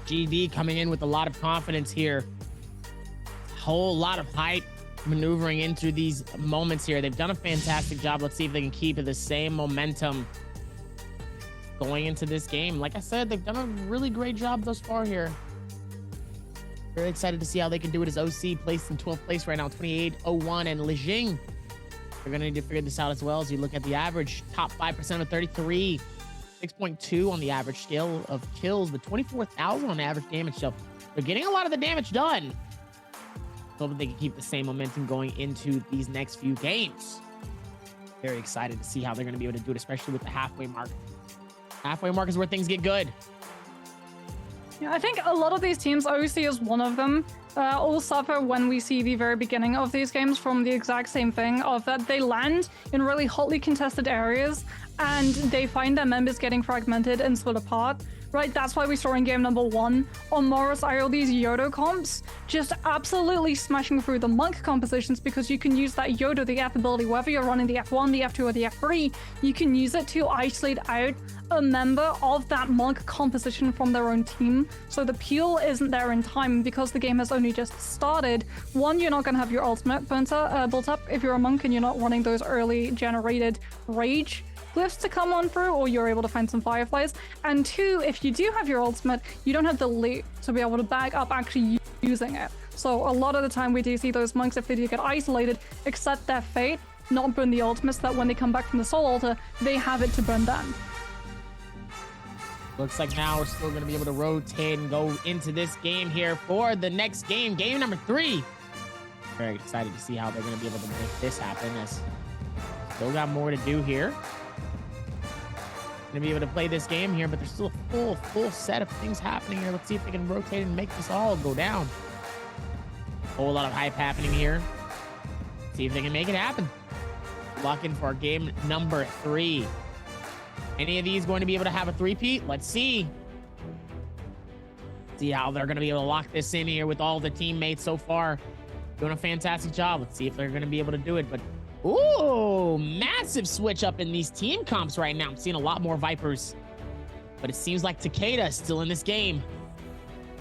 GD coming in with a lot of confidence here. Whole lot of hype maneuvering into these moments here. They've done a fantastic job. Let's see if they can keep the same momentum going into this game. Like I said, they've done a really great job thus far here. Very excited to see how they can do it, as OC placed in 12th place right now, 28-01, and Lijing They're going to need to figure this out as well as you look at the average. Top 5% of 33. 6.2 on the average scale of kills, but 24,000 on average damage. So they're getting a lot of the damage done. Hope that they can keep the same momentum going into these next few games. Very excited to see how they're going to be able to do it, especially with the halfway mark. Halfway mark is where things get good. Yeah, I think a lot of these teams, OC is one of them, all suffer when we see the very beginning of these games from the exact same thing of that they land in really hotly contested areas and they find their members getting fragmented and split apart. Right, that's why we saw in game number 1 on Morris all these Yodo comps just absolutely smashing through the monk compositions because you can use that Yodo, the F ability, whether you're running the F1, the F2, or the F3, you can use it to isolate out a member of that monk composition from their own team. So the peel isn't there in time because the game has only just started. One, you're not going to have your ultimate built up if you're a monk and you're not running those early generated rage glyphs to come on through, or you're able to find some fireflies. And 2, if you do have your ultimate, you don't have the loot to be able to back up actually using it. So a lot of the time we do see those monks, if they do get isolated, accept their fate, not burn the ultimates, that when they come back from the soul altar, they have it to burn them. Looks like now we're still going to be able to rotate and go into this game here for the next game, game number 3. Very excited to see how they're going to be able to make this happen, as still got more to do here. Gonna be able to play this game here, but there's still a full set of things happening here. Let's see if they can rotate and make this all go down. Whole lot of hype happening here. See if they can make it happen. Lock in for game number 3. Any of these going to be able to have a three-peat? Let's see. See how they're going to be able to lock this in here with all the teammates so far. Doing a fantastic job. Let's see if they're going to be able to do it. But ooh, massive switch up in these team comps right now. I'm seeing a lot more Vipers, but it seems like Takeda is still in this game.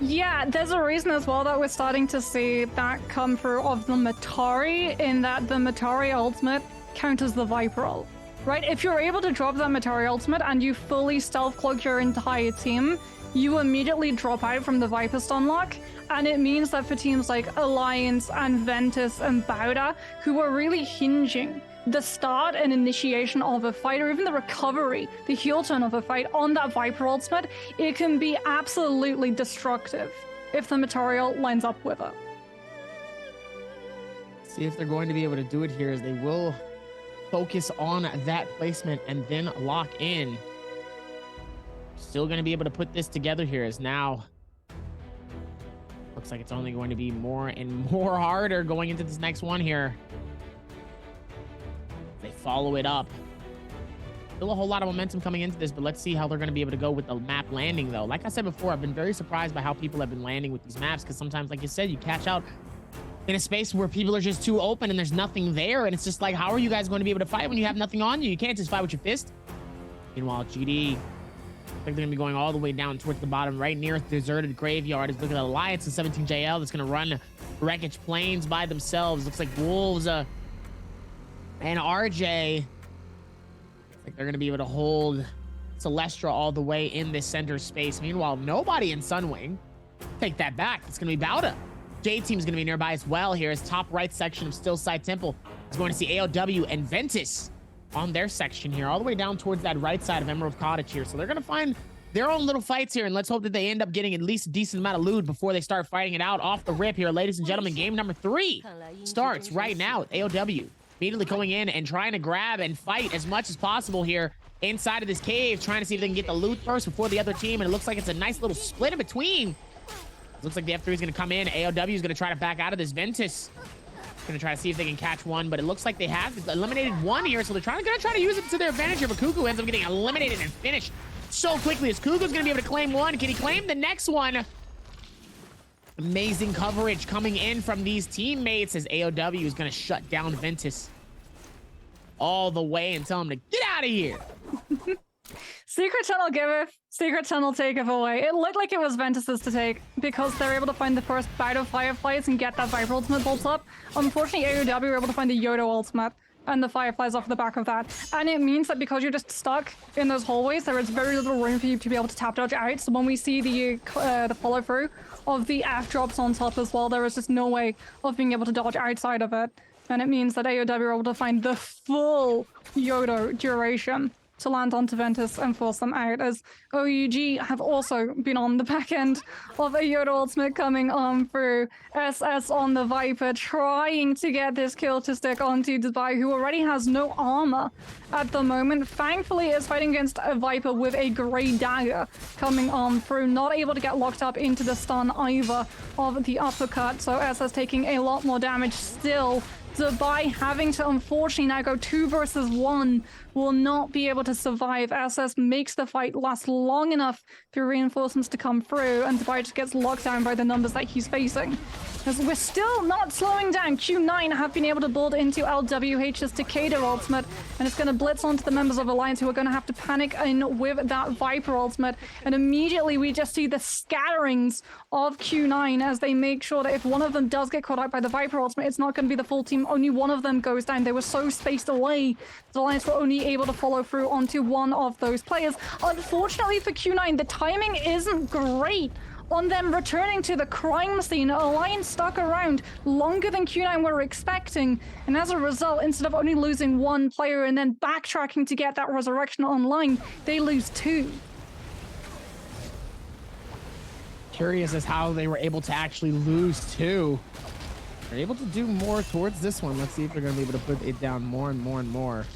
Yeah, there's a reason as well that we're starting to see that come through of the Matari, in that the Matari ultimate counters the Viper ult. Right, if you're able to drop that Matari ultimate and you fully stealth cloak your entire team, you immediately drop out from the Viper stun lock, and it means that for teams like Alliance and Ventus and Bauda, who are really hinging the start and initiation of a fight, or even the recovery, the heel turn of a fight on that Viper ultimate, it can be absolutely destructive if the material lines up with it. See if they're going to be able to do it here, as they will focus on that placement and then lock in. Still going to be able to put this together here, as now looks like it's only going to be more and more harder going into this next one here. They follow it up. Still a whole lot of momentum coming into this, but let's see how they're going to be able to go with the map landing, though. Like I said before, I've been very surprised by how people have been landing with these maps, because sometimes, like you said, you catch out in a space where people are just too open and there's nothing there, and it's just like, how are you guys going to be able to fight when you have nothing on you? You can't just fight with your fist. Meanwhile, GD, I think they're going to be going all the way down towards the bottom, right near the deserted graveyard. Look at Alliance and 17JL that's going to run Wreckage Plains by themselves. Looks like Wolves and RJ. Looks like they're going to be able to hold Celestra all the way in this center space. Meanwhile, nobody in Sunwing. Take that back. It's going to be Bauda. J-Team's going to be nearby as well here, as top right section of Stillside Temple is going to see AOW and Ventus on their section here, all the way down towards that right side of Emerald Cottage here. So they're going to find their own little fights here, and let's hope that they end up getting at least a decent amount of loot before they start fighting it out off the rip here. Ladies and gentlemen, game number 3 starts right now with AOW immediately going in and trying to grab and fight as much as possible here inside of this cave, trying to see if they can get the loot first before the other team, and it looks like it's a nice little split in between. Looks like the F3 is going to come in. AOW is going to try to back out of this. Ventus going to try to see if they can catch one, but it looks like they have eliminated one here, so they're going to try to use it to their advantage here, but Kuku ends up getting eliminated and finished so quickly, as Kuku's going to be able to claim one. Can he claim the next one? Amazing coverage coming in from these teammates, as AOW is going to shut down Ventus all the way and tell him to get out of here. Secret Tunnel giveth, Secret Tunnel taketh away. It looked like it was Ventus's to take, because they're able to find the first bite of Fireflies and get that Viper ultimate bolts up. Unfortunately, AOW were able to find the Yodo ultimate and the Fireflies off the back of that. And it means that because you're just stuck in those hallways, there is very little room for you to be able to tap dodge out. So when we see the follow through of the F drops on top as well, there is just no way of being able to dodge outside of it. And it means that AOW are able to find the full Yodo duration to land onto Ventus and force them out, as OUG have also been on the back end of a Yoda ultimate coming on through. SS on the Viper, trying to get this kill to stick onto Dubai, who already has no armor at the moment. Thankfully, is fighting against a Viper with a Grey Dagger coming on through, not able to get locked up into the stun either of the uppercut, so SS taking a lot more damage still. Dubai having to unfortunately now go 2 versus 1, will not be able to survive. SS makes the fight last long enough for reinforcements to come through, and Dubai just gets locked down by the numbers that he's facing. As we're still not slowing down, Q9 have been able to build into LWH's Takeda ultimate, and it's going to blitz onto the members of Alliance, who are going to have to panic in with that Viper ultimate, and immediately we just see the scatterings of Q9 as they make sure that if one of them does get caught out by the Viper ultimate, it's not going to be the full team. Only one of them goes down. They were so spaced away, the Alliance were only able to follow through onto one of those players. Unfortunately for Q9, the timing isn't great on them returning to the crime scene. Alliance stuck around longer than Q9 were expecting, and as a result, instead of only losing 1 player and then backtracking to get that resurrection online, they lose 2. Curious as how they were able to actually lose 2. They're able to do more towards this one. Let's see if they're going to be able to put it down more and more and more.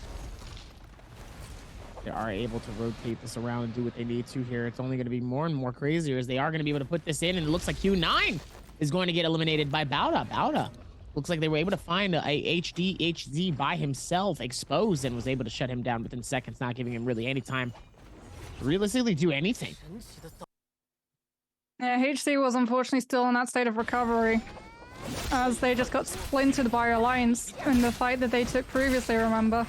They are able to rotate this around and do what they need to here. It's only going to be more and more crazier as they are going to be able to put this in, and it looks like Q9 is going to get eliminated by Bauda. Bauda looks like they were able to find a HDHZ by himself exposed and was able to shut him down within seconds, not giving him really any time to realistically do anything. Yeah, HC was unfortunately still in that state of recovery, as they just got splintered by Alliance in the fight that they took previously, remember?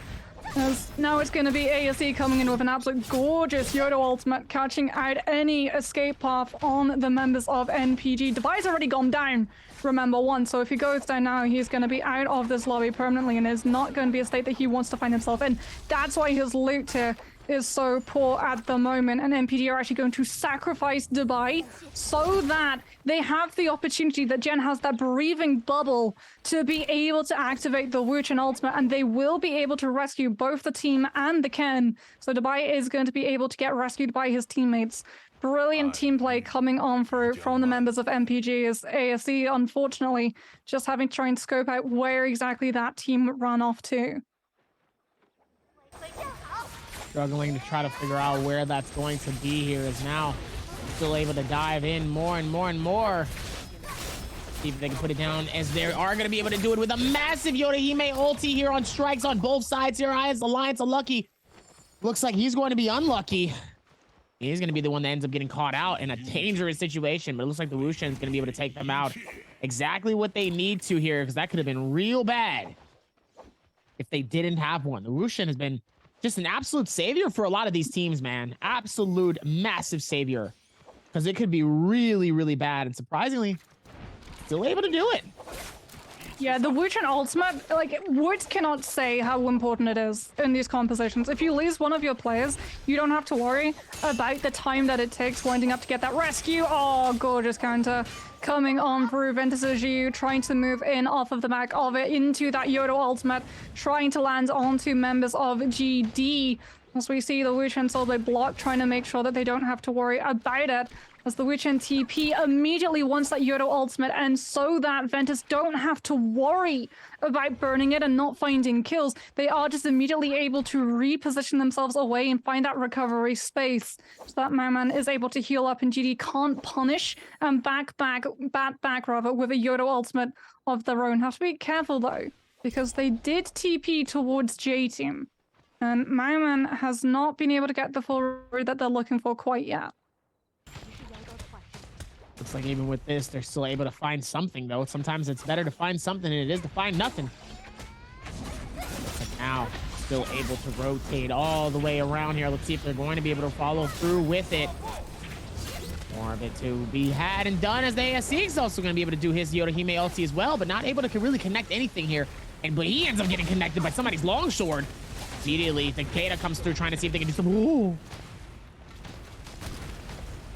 As now it's going to be ASE coming in with an absolute gorgeous Yoda ultimate, catching out any escape path on the members of NPG. Dubai's already gone down, remember, once, so if he goes down now, he's going to be out of this lobby permanently and is not going to be a state that he wants to find himself in. That's why his loot here is so poor at the moment, and NPD are actually going to sacrifice Dubai so that they have the opportunity that Jen has that breathing bubble to be able to activate the Wuchen ultimate, and they will be able to rescue both the team and the Ken. So Dubai is going to be able to get rescued by his teammates. Brilliant team play coming on through from the members of MPG, as ASE unfortunately just having to try and scope out where exactly that team ran off to. Struggling to try to figure out where that's going to be here, is now still able to dive in more and more and more. See if they can put it down, as they are going to be able to do it with a massive Yorihime ulti here on strikes on both sides here. Alliance unlucky. Looks like he's going to be unlucky. He's going to be the one that ends up getting caught out in a dangerous situation, but it looks like the Wuxian is going to be able to take them out. Exactly what they need to here, because that could have been real bad if they didn't have one. The Wuxian has been just an absolute savior for a lot of these teams, man. Absolute massive savior. Because it could be really, really bad. And surprisingly, still able to do it. Yeah, the Wuchen ultimate, like, words cannot say how important it is in these compositions. If you lose one of your players, you don't have to worry about the time that it takes winding up to get that rescue. Oh, gorgeous counter. Coming on through Ventus Yu, trying to move in off of the back of it into that Yodo ultimate, trying to land onto members of GD. As we see the Wuchen Soulblade block, trying to make sure that they don't have to worry about it. As the Wuchen TP immediately wants that Yodo ultimate, and so that Ventus don't have to worry about burning it and not finding kills, they are just immediately able to reposition themselves away and find that recovery space, so that Mauman is able to heal up and GD can't punish and bat back rather with a Yodo ultimate of their own. Have to be careful though, because they did TP towards J Team, and Mauman has not been able to get the full read that they're looking for quite yet. Looks like even with this, they're still able to find something, though. Sometimes it's better to find something than it is to find nothing. But now, still able to rotate all the way around here. Let's see if they're going to be able to follow through with it. More of it to be had and done, as the ASC is also going to be able to do his Yorihime ulti as well, but not able to really connect anything here. But he ends up getting connected by somebody's longsword. Immediately, Takeda comes through trying to see if they can do some... Ooh.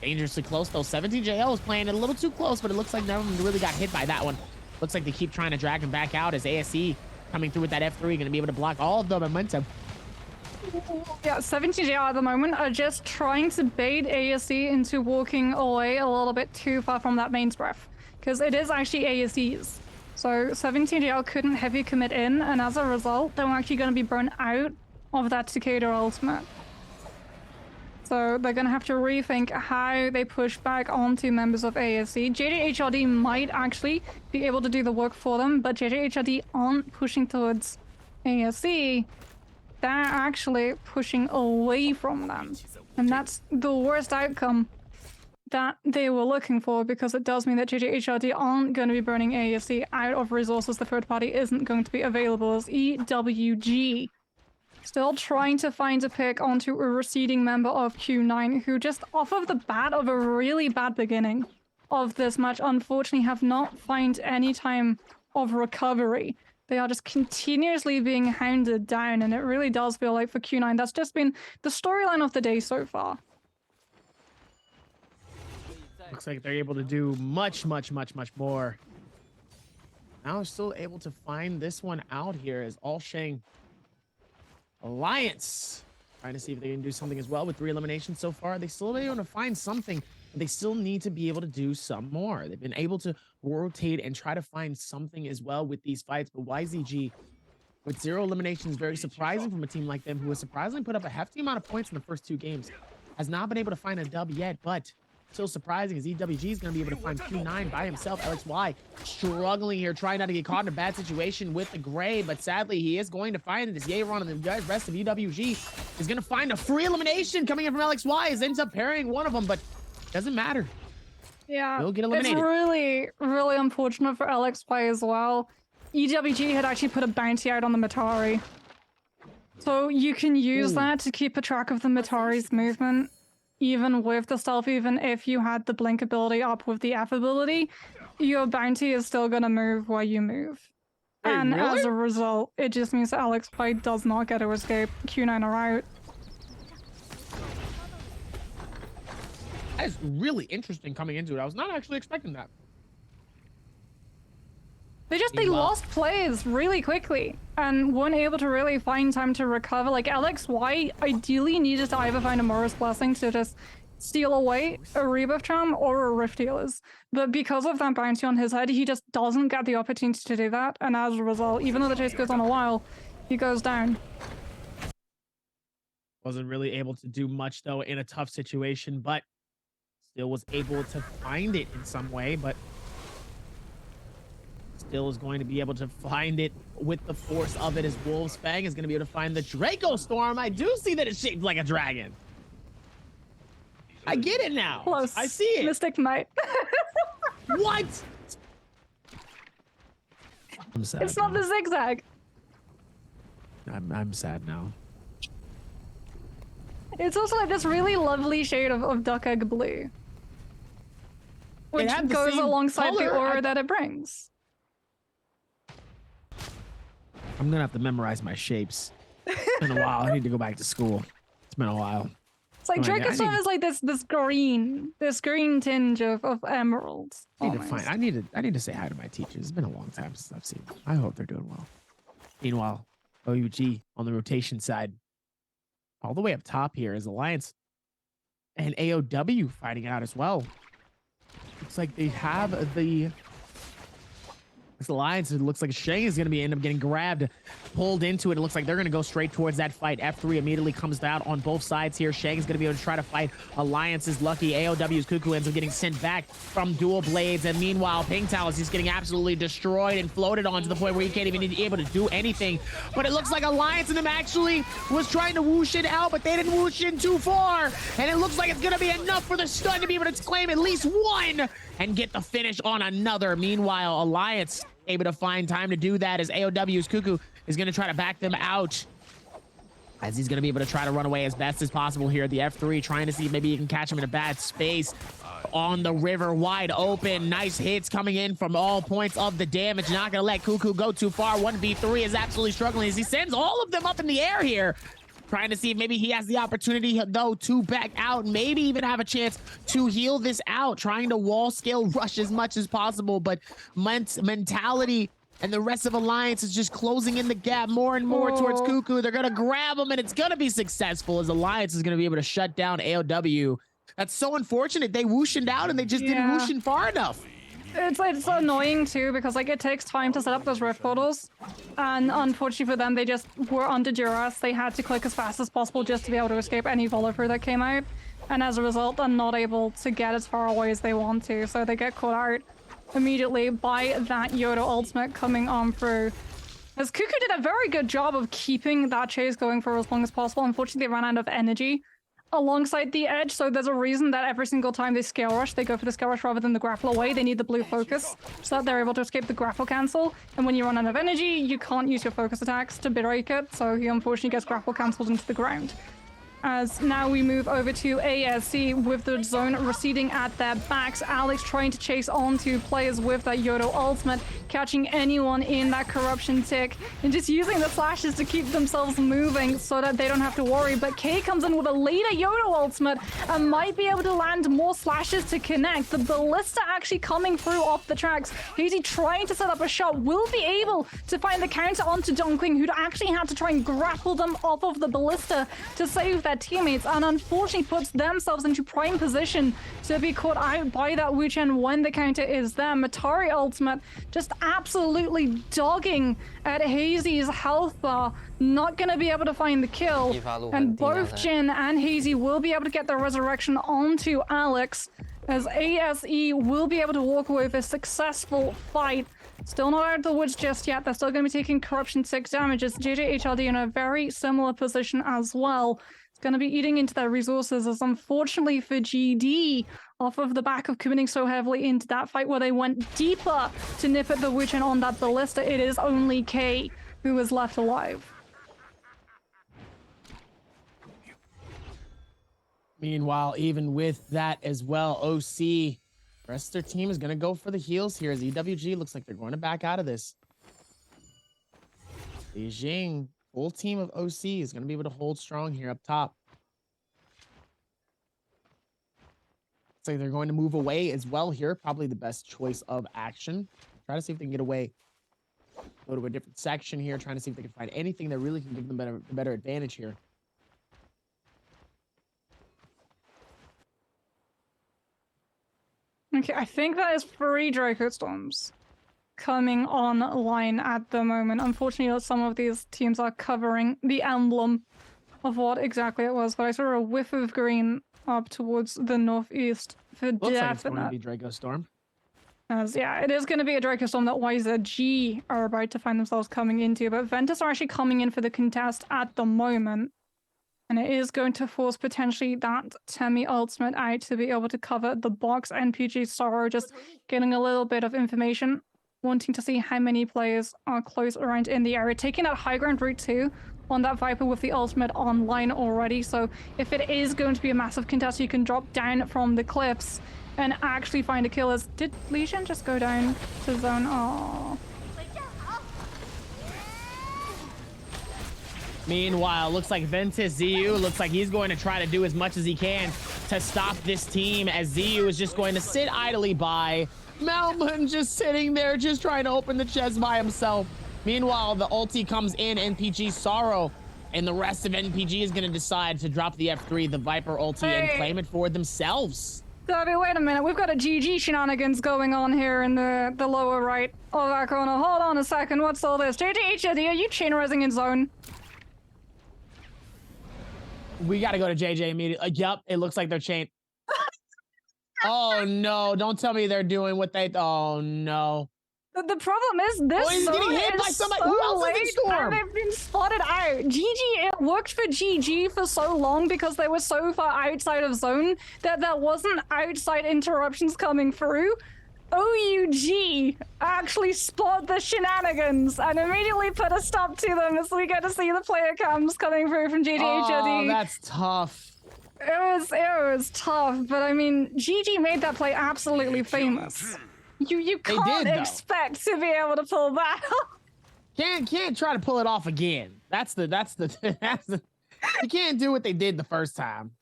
Dangerously close, though. 17JL is playing it a little too close, but it looks like no one really got hit by that one. Looks like they keep trying to drag him back out, as ASE coming through with that F3, going to be able to block all of the momentum. Yeah, 17 JR at the moment are just trying to bait ASE into walking away a little bit too far from that main breath, because it is actually ASE's. So 17 JR couldn't heavy commit in, and as a result, they're actually going to be burned out of that Cicada ultimate. So they're going to have to rethink how they push back onto members of ASE. JJHRD might actually be able to do the work for them, but JJHRD aren't pushing towards ASE. They're actually pushing away from them. And that's the worst outcome that they were looking for, because it does mean that JJHRD aren't going to be burning ASE out of resources the third party isn't going to be available as EWG. Still trying to find a pick onto a receding member of Q9, who just off of the bat of a really bad beginning of this match, unfortunately have not found any time of recovery. They are just continuously being hounded down, and it really does feel like for Q9, that's just been the storyline of the day so far. Looks like they're able to do much more. Now still able to find this one out here as All Shang Alliance trying to see if they can do something as well with 3 eliminations so far. They still able to find something, but they still need to be able to do some more. They've been able to rotate and try to find something as well with these fights, but YZG with 0 eliminations, very surprising from a team like them, who has surprisingly put up a hefty amount of points in the first 2 games. Has not been able to find a dub yet, but still surprising as EWG is going to be able to find Q9 by himself. LXY struggling here, trying not to get caught in a bad situation with the Gray, but sadly he is going to find it as Yeron and the rest of EWG is going to find a free elimination coming in from LXY, as ends up parrying one of them, but doesn't matter. Yeah, He'll get eliminated. It's really unfortunate for LXY as well. EWG had actually put a bounty out on the Matari, so you can use that to keep a track of the Matari's movement. Even with the stealth, even if you had the blink ability up with the F ability, your bounty is still gonna move while you move. Wait, and really? as a result, it just means that Alex White does not get to escape. Q9 are out. That is really interesting coming into it. I was not actually expecting that. They lost plays really quickly and weren't able to really find time to recover. Like LXY ideally needed to either find a Morris Blessing to just steal away a rebuff charm or a Rift Healers. But because of that bounty on his head, he just doesn't get the opportunity to do that. And as a result, even though the chase goes on a while, he goes down. Wasn't really able to do much though in a tough situation, but still was able to find it in some way, but still is going to be able to find it with the force of it, as Wolf's Fang is going to be able to find the Draco Storm. I do see that it's shaped like a dragon. I get it now. Close. I see it. Mystic Might. What? I'm sad. It's not the zigzag. I'm sad now. It's also like this really lovely shade of duck egg blue, which goes alongside the aura that it brings. I'm gonna have to memorize my shapes. It's been a while. I need to go back to school. It's been a while. It's like Draco Storm is like this green tinge of emeralds. I need to say hi to my teachers. It's been a long time since I've seen them. I hope they're doing well. Meanwhile, OUG on the rotation side, all the way up top here is Alliance and AOW fighting out as well. Looks like they have the Alliance. It looks like Shang is going to end up getting grabbed, pulled into it. It looks like they're going to go straight towards that fight. F3 immediately comes out on both sides here. Shang is going to be able to try to fight. Alliance is lucky. AOW's Cuckoo ends up getting sent back from dual blades. And meanwhile, Ping Tao is just getting absolutely destroyed and floated on to the point where he can't even be able to do anything. But it looks like Alliance and them actually was trying to whoosh it out, but they didn't whoosh in too far. And it looks like it's going to be enough for the stun to be able to claim at least one and get the finish on another. Meanwhile, Alliance able to find time to do that as AOW's Cuckoo is going to try to back them out, as he's going to be able to try to run away as best as possible here at the F3, trying to see if maybe he can catch him in a bad space on the river, wide open. Nice hits coming in from all points of the damage. Not going to let Cuckoo go too far. 1v3 is absolutely struggling as he sends all of them up in the air here, trying to see if maybe he has the opportunity, though, to back out, maybe even have a chance to heal this out, trying to wall scale rush as much as possible. But mentality And the rest of Alliance is just closing in the gap more and more towards Cuckoo. They're going to grab him, and it's going to be successful as Alliance is going to be able to shut down AOW. That's so unfortunate. They whooshed out, and they just didn't whoosh in far enough. It's annoying too because like it takes time to set up those rift portals, and unfortunately for them, they just were under duress. They had to click as fast as possible just to be able to escape any follow through that came out, and as a result, they're not able to get as far away as they want to. So they get caught out immediately by that Yoda ultimate coming on through. As Cuckoo did a very good job of keeping that chase going for as long as possible. Unfortunately, they ran out of energy alongside the edge, so there's a reason that every single time they scale rush, they go for the scale rush rather than the grapple away. They need the blue focus so that they're able to escape the grapple cancel, and when you run out of energy, you can't use your focus attacks to break it, so he unfortunately gets grapple cancelled into the ground. As now we move over to ASC with the zone receding at their backs. Alex trying to chase on to players with that Yodo ultimate, catching anyone in that corruption tick, and just using the flashes to keep themselves moving so that they don't have to worry. But Kay comes in with a later Yodo ultimate and might be able to land more slashes to connect. The ballista actually coming through off the tracks. Hazy trying to set up a shot, will be able to find the counter onto Donkwing, who'd actually had to try and grapple them off of the ballista to save their teammates, and unfortunately puts themselves into prime position to be caught out by that Wu Chen when the counter is there. Matari ultimate just absolutely dogging at Hazy's health bar, not going to be able to find the kill, and both Jin and Hazy will be able to get their resurrection onto Alex, as ASE will be able to walk away with a successful fight. Still not out of the woods just yet. They're still going to be taking Corruption 6 damages. JJHRD in a very similar position as well. It's going to be eating into their resources, as unfortunately for GD, off of the back of committing so heavily into that fight where they went deeper to nip at the Witch and on that ballista, it is only K who is left alive. Meanwhile, even with that as well, OC, the rest of their team is going to go for the heals here as EWG looks like they're going to back out of this. Beijing, full team of OC is going to be able to hold strong here up top. Looks like they're going to move away as well here. Probably the best choice of action. Try to see if they can get away. Go to a different section here, trying to see if they can find anything that really can give them better advantage here. Okay, I think that is 3 Draco Storms coming online at the moment. Unfortunately, some of these teams are covering the emblem of what exactly it was, but I saw a whiff of green up towards the northeast for Looks definite. like it's going to be Draco Storm. As yeah, it is going to be a Draco Storm that YZG are about to find themselves coming into, but Ventus are actually coming in for the contest at the moment. And it is going to force potentially that Temi ultimate out to be able to cover the box. NPG Sorrow just getting a little bit of information, wanting to see how many players are close around in the area. Taking that high ground route too on that Viper with the ultimate online already. So if it is going to be a massive contest, you can drop down from the cliffs and actually find a killers. Did Legion just go down to zone? Oh. Meanwhile, looks like Ventus ZU looks like he's going to try to do as much as he can to stop this team, as ZU is just going to sit idly by. Malman just sitting there, just trying to open the chest by himself. Meanwhile, the ulti comes in, NPG Sorrow, and the rest of NPG is going to decide to drop the F3, the Viper ulti, and claim it for themselves. Dobby, wait a minute. We've got a GG shenanigans going on here in the lower right of our corner. Hold on a second. What's all this? JJ, are you chain resing in zone? We got to go to JJ immediately. Yep, it looks like they're chained. Oh, no. Don't tell me they're doing what they... Oh, no. The problem is this he's getting hit by somebody. Who else is in Storm? They've been spotted out. GG, it worked for GG for so long because they were so far outside of zone that there wasn't outside interruptions coming through. OUG actually spot the shenanigans and immediately put a stop to them as we get to see the player cams coming through from GG. Oh, that's tough. It was tough, but I mean, GG made that play absolutely famous. You can't expect to be able to pull that off. Can't try to pull it off again. That's the you can't do what they did the first time.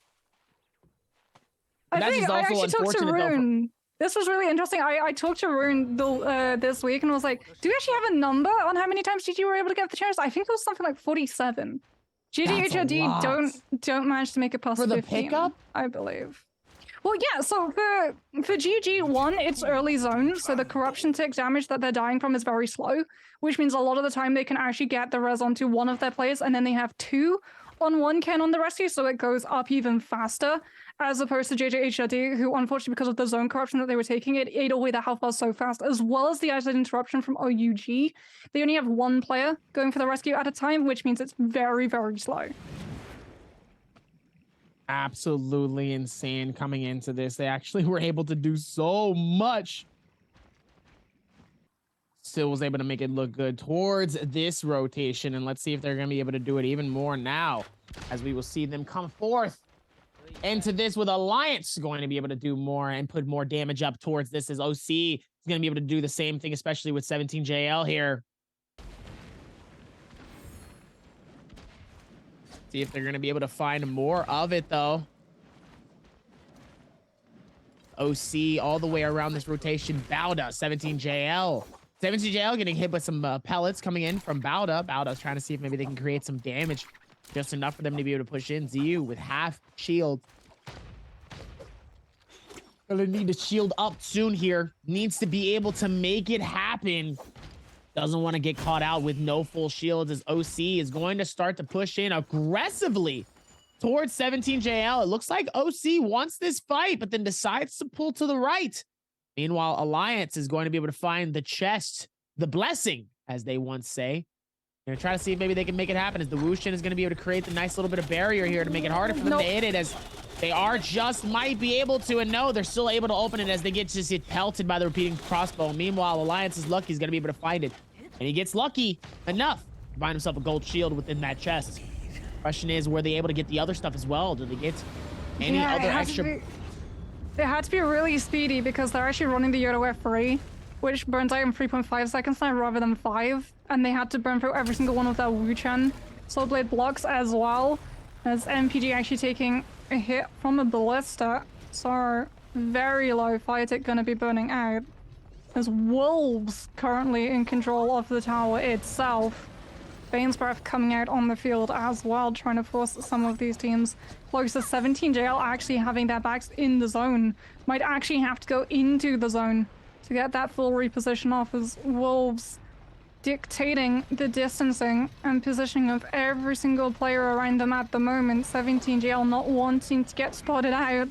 I actually talked to Rune. This was really interesting. I talked to Rune this week and was like, do you actually have a number on how many times GG were able to get the chance? I think it was something like 47. That's a GG lot. don't manage to make it past For the 15, pickup? I believe. Well, yeah, so for GG1, it's early zone, so the corruption tick damage that they're dying from is very slow, which means a lot of the time they can actually get the res onto one of their players, and then they have 2 on 1 can on the rescue, so it goes up even faster, as opposed to JJHRD, who unfortunately, because of the zone corruption that they were taking, it ate away the health bar so fast, as well as the isolated interruption from OUG. They only have 1 player going for the rescue at a time, which means it's very, very slow. Absolutely insane coming into this. They actually were able to do so much. Still was able to make it look good towards this rotation, and let's see if they're going to be able to do it even more now, as we will see them come forth into this with Alliance going to be able to do more and put more damage up towards this, as OC is going to be able to do the same thing, especially with 17JL here. See if they're going to be able to find more of it, though. OC all the way around this rotation. Bauda, 17JL. 17JL getting hit with some pellets coming in from Bauda. Bauda's trying to see if maybe they can create some damage. Just enough for them to be able to push in. ZU with half shield. Gonna need to shield up soon here. Needs to be able to make it happen. Doesn't want to get caught out with no full shields, as OC is going to start to push in aggressively towards 17JL. It looks like OC wants this fight, but then decides to pull to the right. Meanwhile, Alliance is going to be able to find the chest, the blessing, as they once say. They're going to try to see if maybe they can make it happen, as the Wushin is going to be able to create the nice little bit of barrier here to make it harder for them to hit it, as they are just might be able to, and no, they're still able to open it as they get just get pelted by the repeating crossbow. Meanwhile, Alliance is lucky. He's going to be able to find it, and he gets lucky enough to find himself a gold shield within that chest. Question is, were they able to get the other stuff as well? Did they get any other extra? It had to be really speedy because they're actually running the Yoda F3, which burns out in 3.5 seconds now rather than 5, and they had to burn through every single one of their Wu-Chen Soul Blade blocks as well, as MPG actually taking a hit from a ballista, so very low fire tick gonna be burning out. There's Wolves currently in control of the tower itself. Bane's Breath coming out on the field as well, trying to force some of these teams close to 17JL actually having their backs in the zone. Might actually have to go into the zone to get that full reposition off, as Wolves dictating the distancing and positioning of every single player around them at the moment. 17JL not wanting to get spotted out.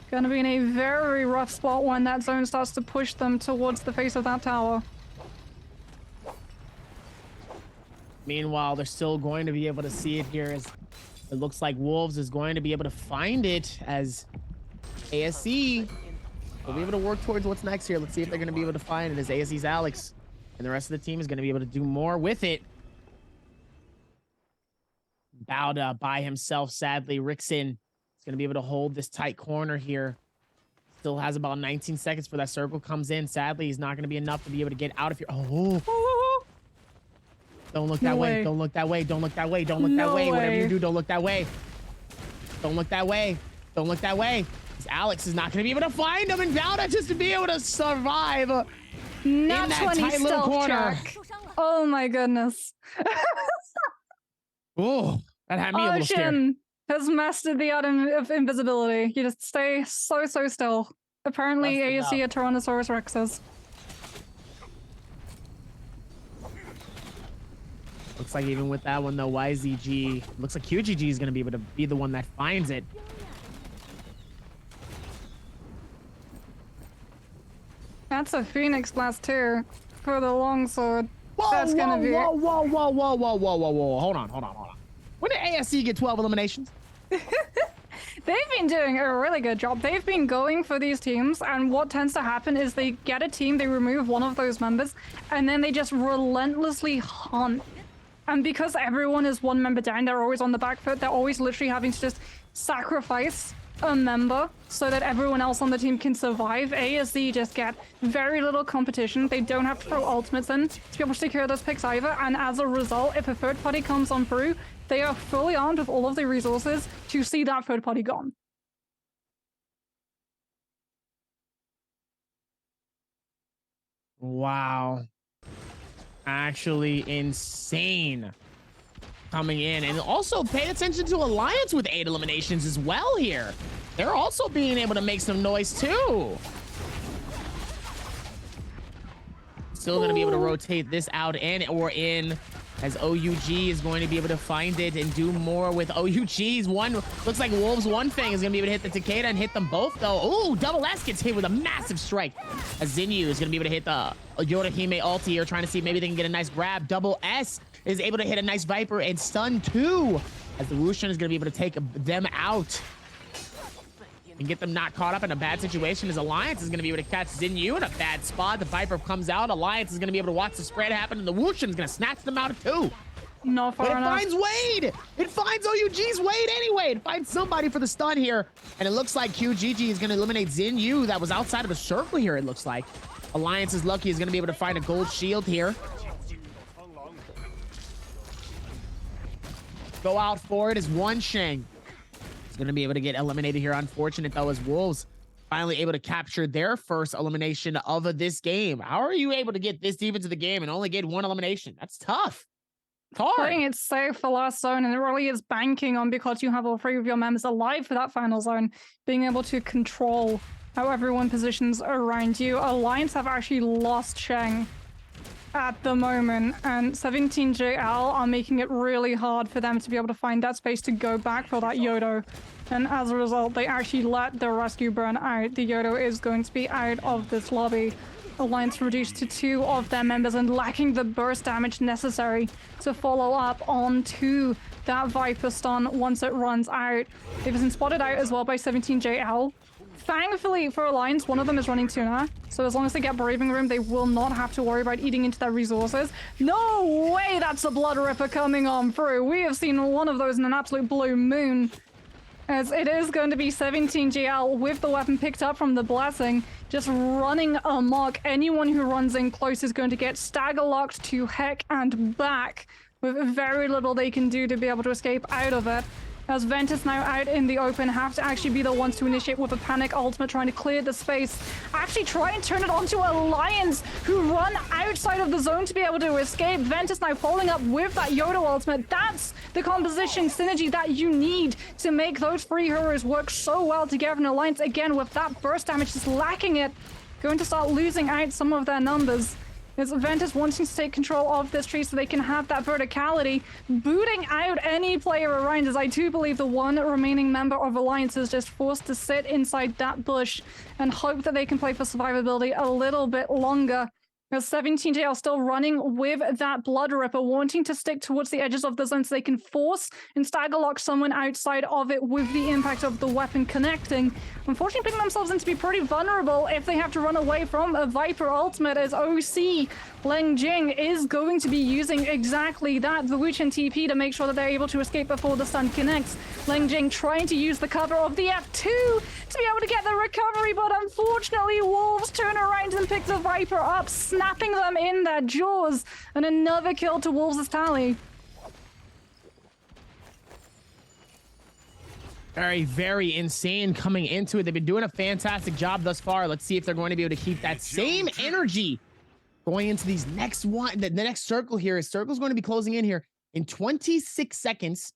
Gonna be in a very rough spot when that zone starts to push them towards the face of that tower. Meanwhile, they're still going to be able to see it here, as it looks like Wolves is going to be able to find it, as ASC will be able to work towards what's next here. Let's see if they're going to be able to find it, as ASC's Alex and the rest of the team is going to be able to do more with it. Bauda by himself, sadly. Rickson is going to be able to hold this tight corner here. Still has about 19 seconds for that circle comes in. Sadly, he's not going to be enough to be able to get out of here. Oh. Don't look that way. Don't look that way. Don't look that way. Don't look that way. Whatever you do, don't look that way. Don't look that way. Don't look that way. Alex is not going to be able to find him, and Bauda just to be able to survive in that tight little corner. Oh my goodness. Oh, that had me a little scared. Ocean has mastered the art of invisibility. You just stay so still. Apparently, ASC are Tyrannosaurus Rexes. Looks like even with that one, though, YZG, looks like QGG is going to be able to be the one that finds it. That's a Phoenix Blast too, for the longsword. Whoa, That's gonna be whoa. Hold on. When did ASC get 12 eliminations? They've been doing a really good job. They've been going for these teams, and what tends to happen is they get a team, they remove one of those members, and then they just relentlessly hunt. And because everyone is one member down, they're always on the back foot. They're always literally having to just sacrifice a member so that everyone else on the team can survive. ASC just get very little competition. They don't have to throw ultimates in to be able to secure those picks either. And as a result, if a third party comes on through, they are fully armed with all of the resources to see that third party gone. Wow. Actually insane. Coming in. And also pay attention to Alliance with 8 eliminations as well here. They're also being able to make some noise too. Still going to be able to rotate this out in or in, as OUG is going to be able to find it and do more with OUG's one. Looks like Wolves one thing is going to be able to hit the Takeda and hit them both though. Ooh, Double S gets hit with a massive strike. As Zinyu is going to be able to hit the Yorahime ulti here, trying to see if maybe they can get a nice grab. Double S is able to hit a nice Viper and stun too, as the Wushan is going to be able to take them out and get them not caught up in a bad situation, as Alliance is going to be able to catch Zinyu in a bad spot. The Viper comes out. Alliance is going to be able to watch the spread happen, and the Wushan is going to snatch them out too. Not far enough. But it finds Wade. It finds OUG's Wade anyway. It finds somebody for the stun here, and it looks like QGG is going to eliminate Zinyu. That was outside of the circle here, it looks like. Alliance is lucky. Is going to be able to find a gold shield here. Go out for it is One Sheng. He's going to be able to get eliminated here. Unfortunate, though, as Wolves finally able to capture their first elimination of this game. How are you able to get this deep into the game and only get 1 elimination? That's tough. It's hard. Playing it safe for last zone, and it really is banking on, because you have all 3 of your members alive for that final zone, being able to control how everyone positions around you. Alliance have actually lost Sheng at the moment, and 17JL are making it really hard for them to be able to find that space to go back for that Yodo, and as a result they actually let the rescue burn out. The Yodo is going to be out of this lobby. Alliance reduced to 2 of their members and lacking the burst damage necessary to follow up onto that Viper stun once it runs out. They've been spotted out as well by 17JL. Thankfully for Alliance, one of them is running Tuna, so as long as they get Braving Room, they will not have to worry about eating into their resources. No way that's a Blood Ripper coming on through. We have seen one of those in an absolute blue moon, as it is going to be 17GL with the weapon picked up from the Blessing, just running amok. Anyone who runs in close is going to get stagger locked to heck and back, with very little they can do to be able to escape out of it. As Ventus now out in the open, have to actually be the ones to initiate with a panic ultimate, trying to clear the space. Actually try and turn it onto Alliance, who run outside of the zone to be able to escape. Ventus now following up with that Yodo ultimate. That's the composition synergy that you need to make those 3 heroes work so well together. And Alliance, again, with that burst damage, just lacking it, going to start losing out some of their numbers. It's Ventus wanting to take control of this tree so they can have that verticality, booting out any player around, as I do believe the one remaining member of Alliance is just forced to sit inside that bush and hope that they can play for survivability a little bit longer. As 17J are still running with that Blood Ripper, wanting to stick towards the edges of the zone so they can force and stagger lock someone outside of it with the impact of the weapon connecting. Unfortunately, putting themselves into be pretty vulnerable if they have to run away from a Viper ultimate, as OC Leng Jing is going to be using exactly that, the Wuchen TP, to make sure that they're able to escape before the stun connects. Leng Jing trying to use the cover of the F2 to be able to get the recovery, but unfortunately Wolves turn around and pick the Viper up, snapping them in their jaws, and another kill to Wolves' tally. Very, very insane coming into it. They've been doing a fantastic job thus far. Let's see if they're going to be able to keep that same energy going into these next one. The next circle here is Circle's going to be closing in here in 26 seconds.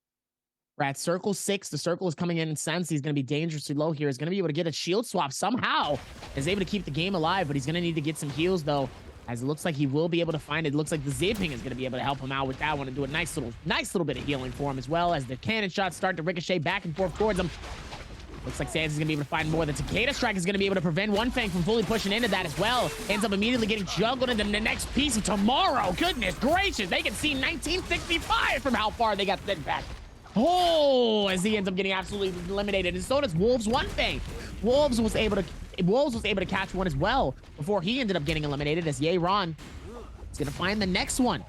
We're at circle 6. The circle is coming in and Sense he's going to be dangerously low here. He's going to be able to get a shield swap somehow. Is able to keep the game alive, but he's going to need to get some heals though, as it looks like he will be able to find it. It looks like the Zipping is going to be able to help him out with that one and do a nice little bit of healing for him, as well as the cannon shots start to ricochet back and forth towards him. Looks like Sans is going to be able to find more. The Takeda Strike is going to be able to prevent One Fang from fully pushing into that as well. Ends up immediately getting juggled into the next piece of tomorrow. Goodness gracious. They can see 1965 from how far they got sent back. Oh, as he ends up getting absolutely eliminated. And so does Wolves One Fang. Wolves was able to catch one as well before he ended up getting eliminated, as Yeron is going to find the next one.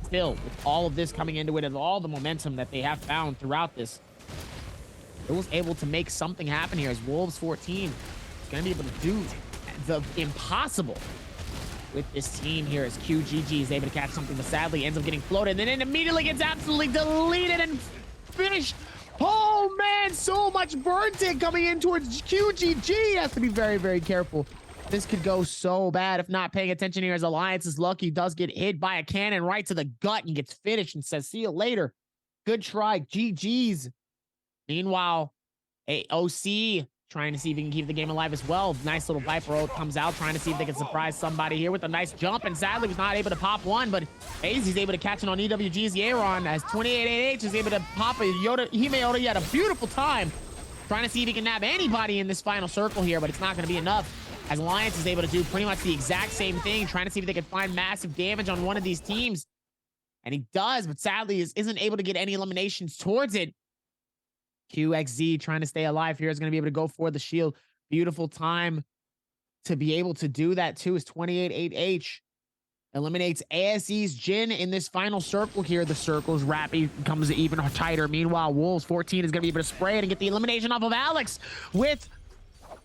Still, with all of this coming into it and all the momentum that they have found throughout this, it was able to make something happen here, as Wolves 14 is going to be able to do the impossible with this team here, as QGG is able to catch something, but sadly ends up getting floated and then it immediately gets absolutely deleted and finished. Oh man, so much burn tick coming in towards QGG. Has to be very, very careful This could go so bad if not paying attention here, as Alliance is lucky, does get hit by a cannon right to the gut and gets finished and says, see you later. Good try, GG's. Meanwhile, OC trying to see if he can keep the game alive as well. Nice little Viper ult comes out, trying to see if they can surprise somebody here with a nice jump, and sadly was not able to pop one, but AZ's able to catch it on EWG's Yeron as 2888 is able to pop a Yoda. Hime Yoda, he had a beautiful time trying to see if he can nab anybody in this final circle here, but it's not going to be enough, as Alliance is able to do pretty much the exact same thing, trying to see if they can find massive damage on one of these teams. And he does, but sadly isn't able to get any eliminations towards it. QXZ trying to stay alive here is going to be able to go for the shield. Beautiful time to be able to do that too, is 28-8H. Eliminates ASE's Jin in this final circle here. The circle's rapid becomes even tighter. Meanwhile, Wolves 14 is going to be able to spray it and get the elimination off of Alex with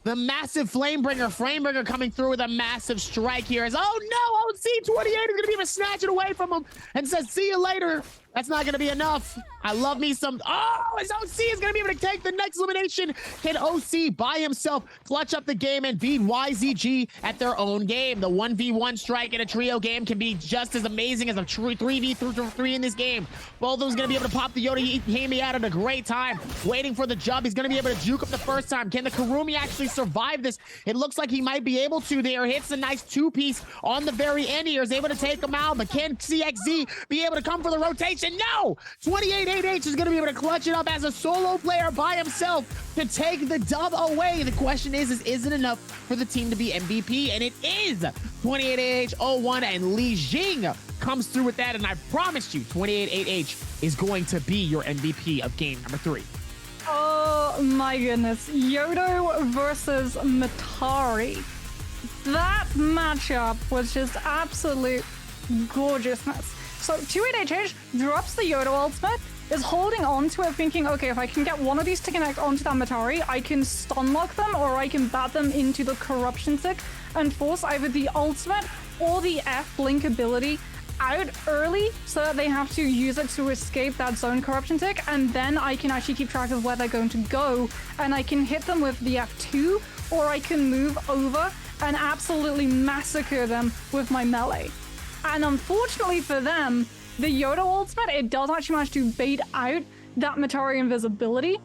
the massive Flamebringer. Flamebringer coming through with a massive strike here. As, oh no, OC28 is going to be able to snatch it away from him and says, see you later. That's not going to be enough. I love me some. Oh, his OC is going to be able to take the next elimination. Can OC by himself clutch up the game and beat YZG at their own game? The 1v1 strike in a trio game can be just as amazing as a 3v3 in this game. Both of them is going to be able to pop the Yoda Hime out at a great time. Waiting for the jump. He's going to be able to juke up the first time. Can the Karumi actually survive this? It looks like he might be able to there. Hits a nice two-piece on the very end here. Is able to take him out, but can CXZ be able to come for the rotation? No! 28-8H is going to be able to clutch it up as a solo player by himself to take the dub away. The question is it enough for the team to be MVP? And it is. 28-8H 0-1, and Li Jing comes through with that, and I promised you 28-8H is going to be your MVP of game number 3. Oh my goodness. Yodo versus Matari. That matchup was just absolute gorgeousness. So 28HH drops the Yoda ultimate, is holding on to it, thinking, okay, if I can get one of these to connect onto that Matari, I can stun lock them, or I can bat them into the corruption tick and force either the ultimate or the F blink ability out early so that they have to use it to escape that zone corruption tick, and then I can actually keep track of where they're going to go, and I can hit them with the F2, or I can move over and absolutely massacre them with my melee. And unfortunately for them, the Yoda ultimate, it does actually manage to bait out that Matari invisibility,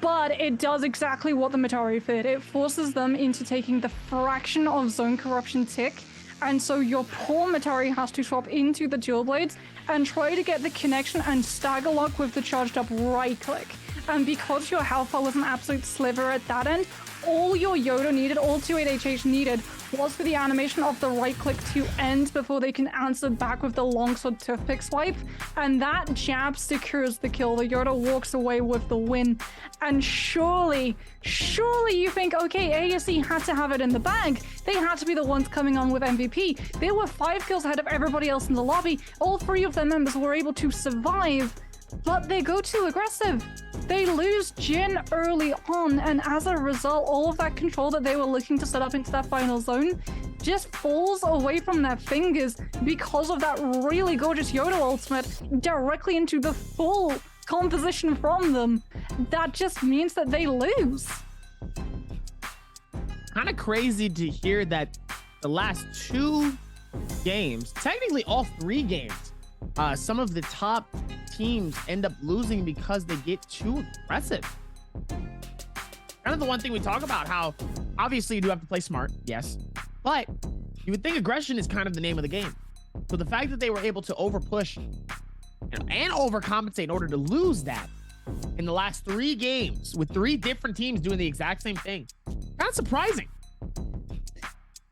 but it does exactly what the Matari feared. It forces them into taking the fraction of zone corruption tick, and so your poor Matari has to swap into the dual blades and try to get the connection and stagger lock with the charged up right click. And because your health bar was an absolute sliver at that end, all your Yoda needed, all 28HH needed, was for the animation of the right click to end before they can answer back with the longsword toothpick swipe, and that jab secures the kill. The Yoda walks away with the win, and surely you think, okay, ASE had to have it in the bag. They had to be the ones coming on with MVP. They were 5 kills ahead of everybody else in the lobby. All 3 of their members were able to survive, but they go too aggressive. They lose Jin early on, and as a result, all of that control that they were looking to set up into that final zone just falls away from their fingers because of that really gorgeous Yoda ultimate directly into the full composition from them. That just means that they lose. Kind of crazy to hear that the last 2 games, technically all 3 games, some of the top teams end up losing because they get too aggressive. Kind of the one thing we talk about, how obviously you do have to play smart, yes, but you would think aggression is kind of the name of the game. So the fact that they were able to overpush and overcompensate in order to lose that in the last 3 games with 3 different teams doing the exact same thing, kind of surprising.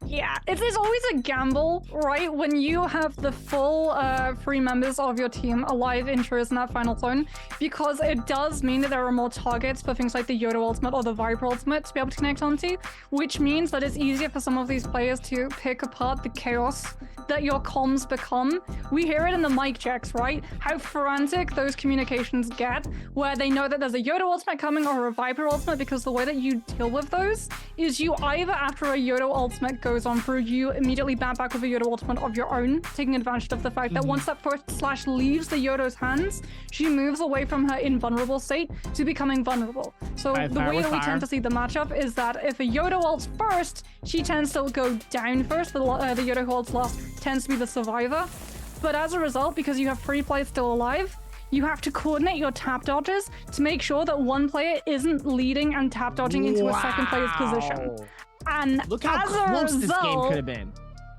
Yeah, it is always a gamble, right? When you have the full 3 members of your team alive in Trios in that final zone, because it does mean that there are more targets for things like the Yoda ultimate or the Viper ultimate to be able to connect onto, which means that it's easier for some of these players to pick apart the chaos that your comms become. We hear it in the mic checks, right? How frantic those communications get, where they know that there's a Yoda ultimate coming or a Viper ultimate, because the way that you deal with those is you either, after a Yoda ultimate goes on through, you immediately bat back with a Yodo ultimate of your own, taking advantage of the fact that once that first slash leaves the Yodo's hands, she moves away from her invulnerable state to becoming vulnerable. So the way that we tend to see the matchup is that if a Yodo ults first, she tends to go down first. The Yodo who ults last tends to be the survivor. But as a result, because you have 3 players still alive, you have to coordinate your tap dodges to make sure that one player isn't leading and tap dodging into a second player's position. And look how close this game could have been.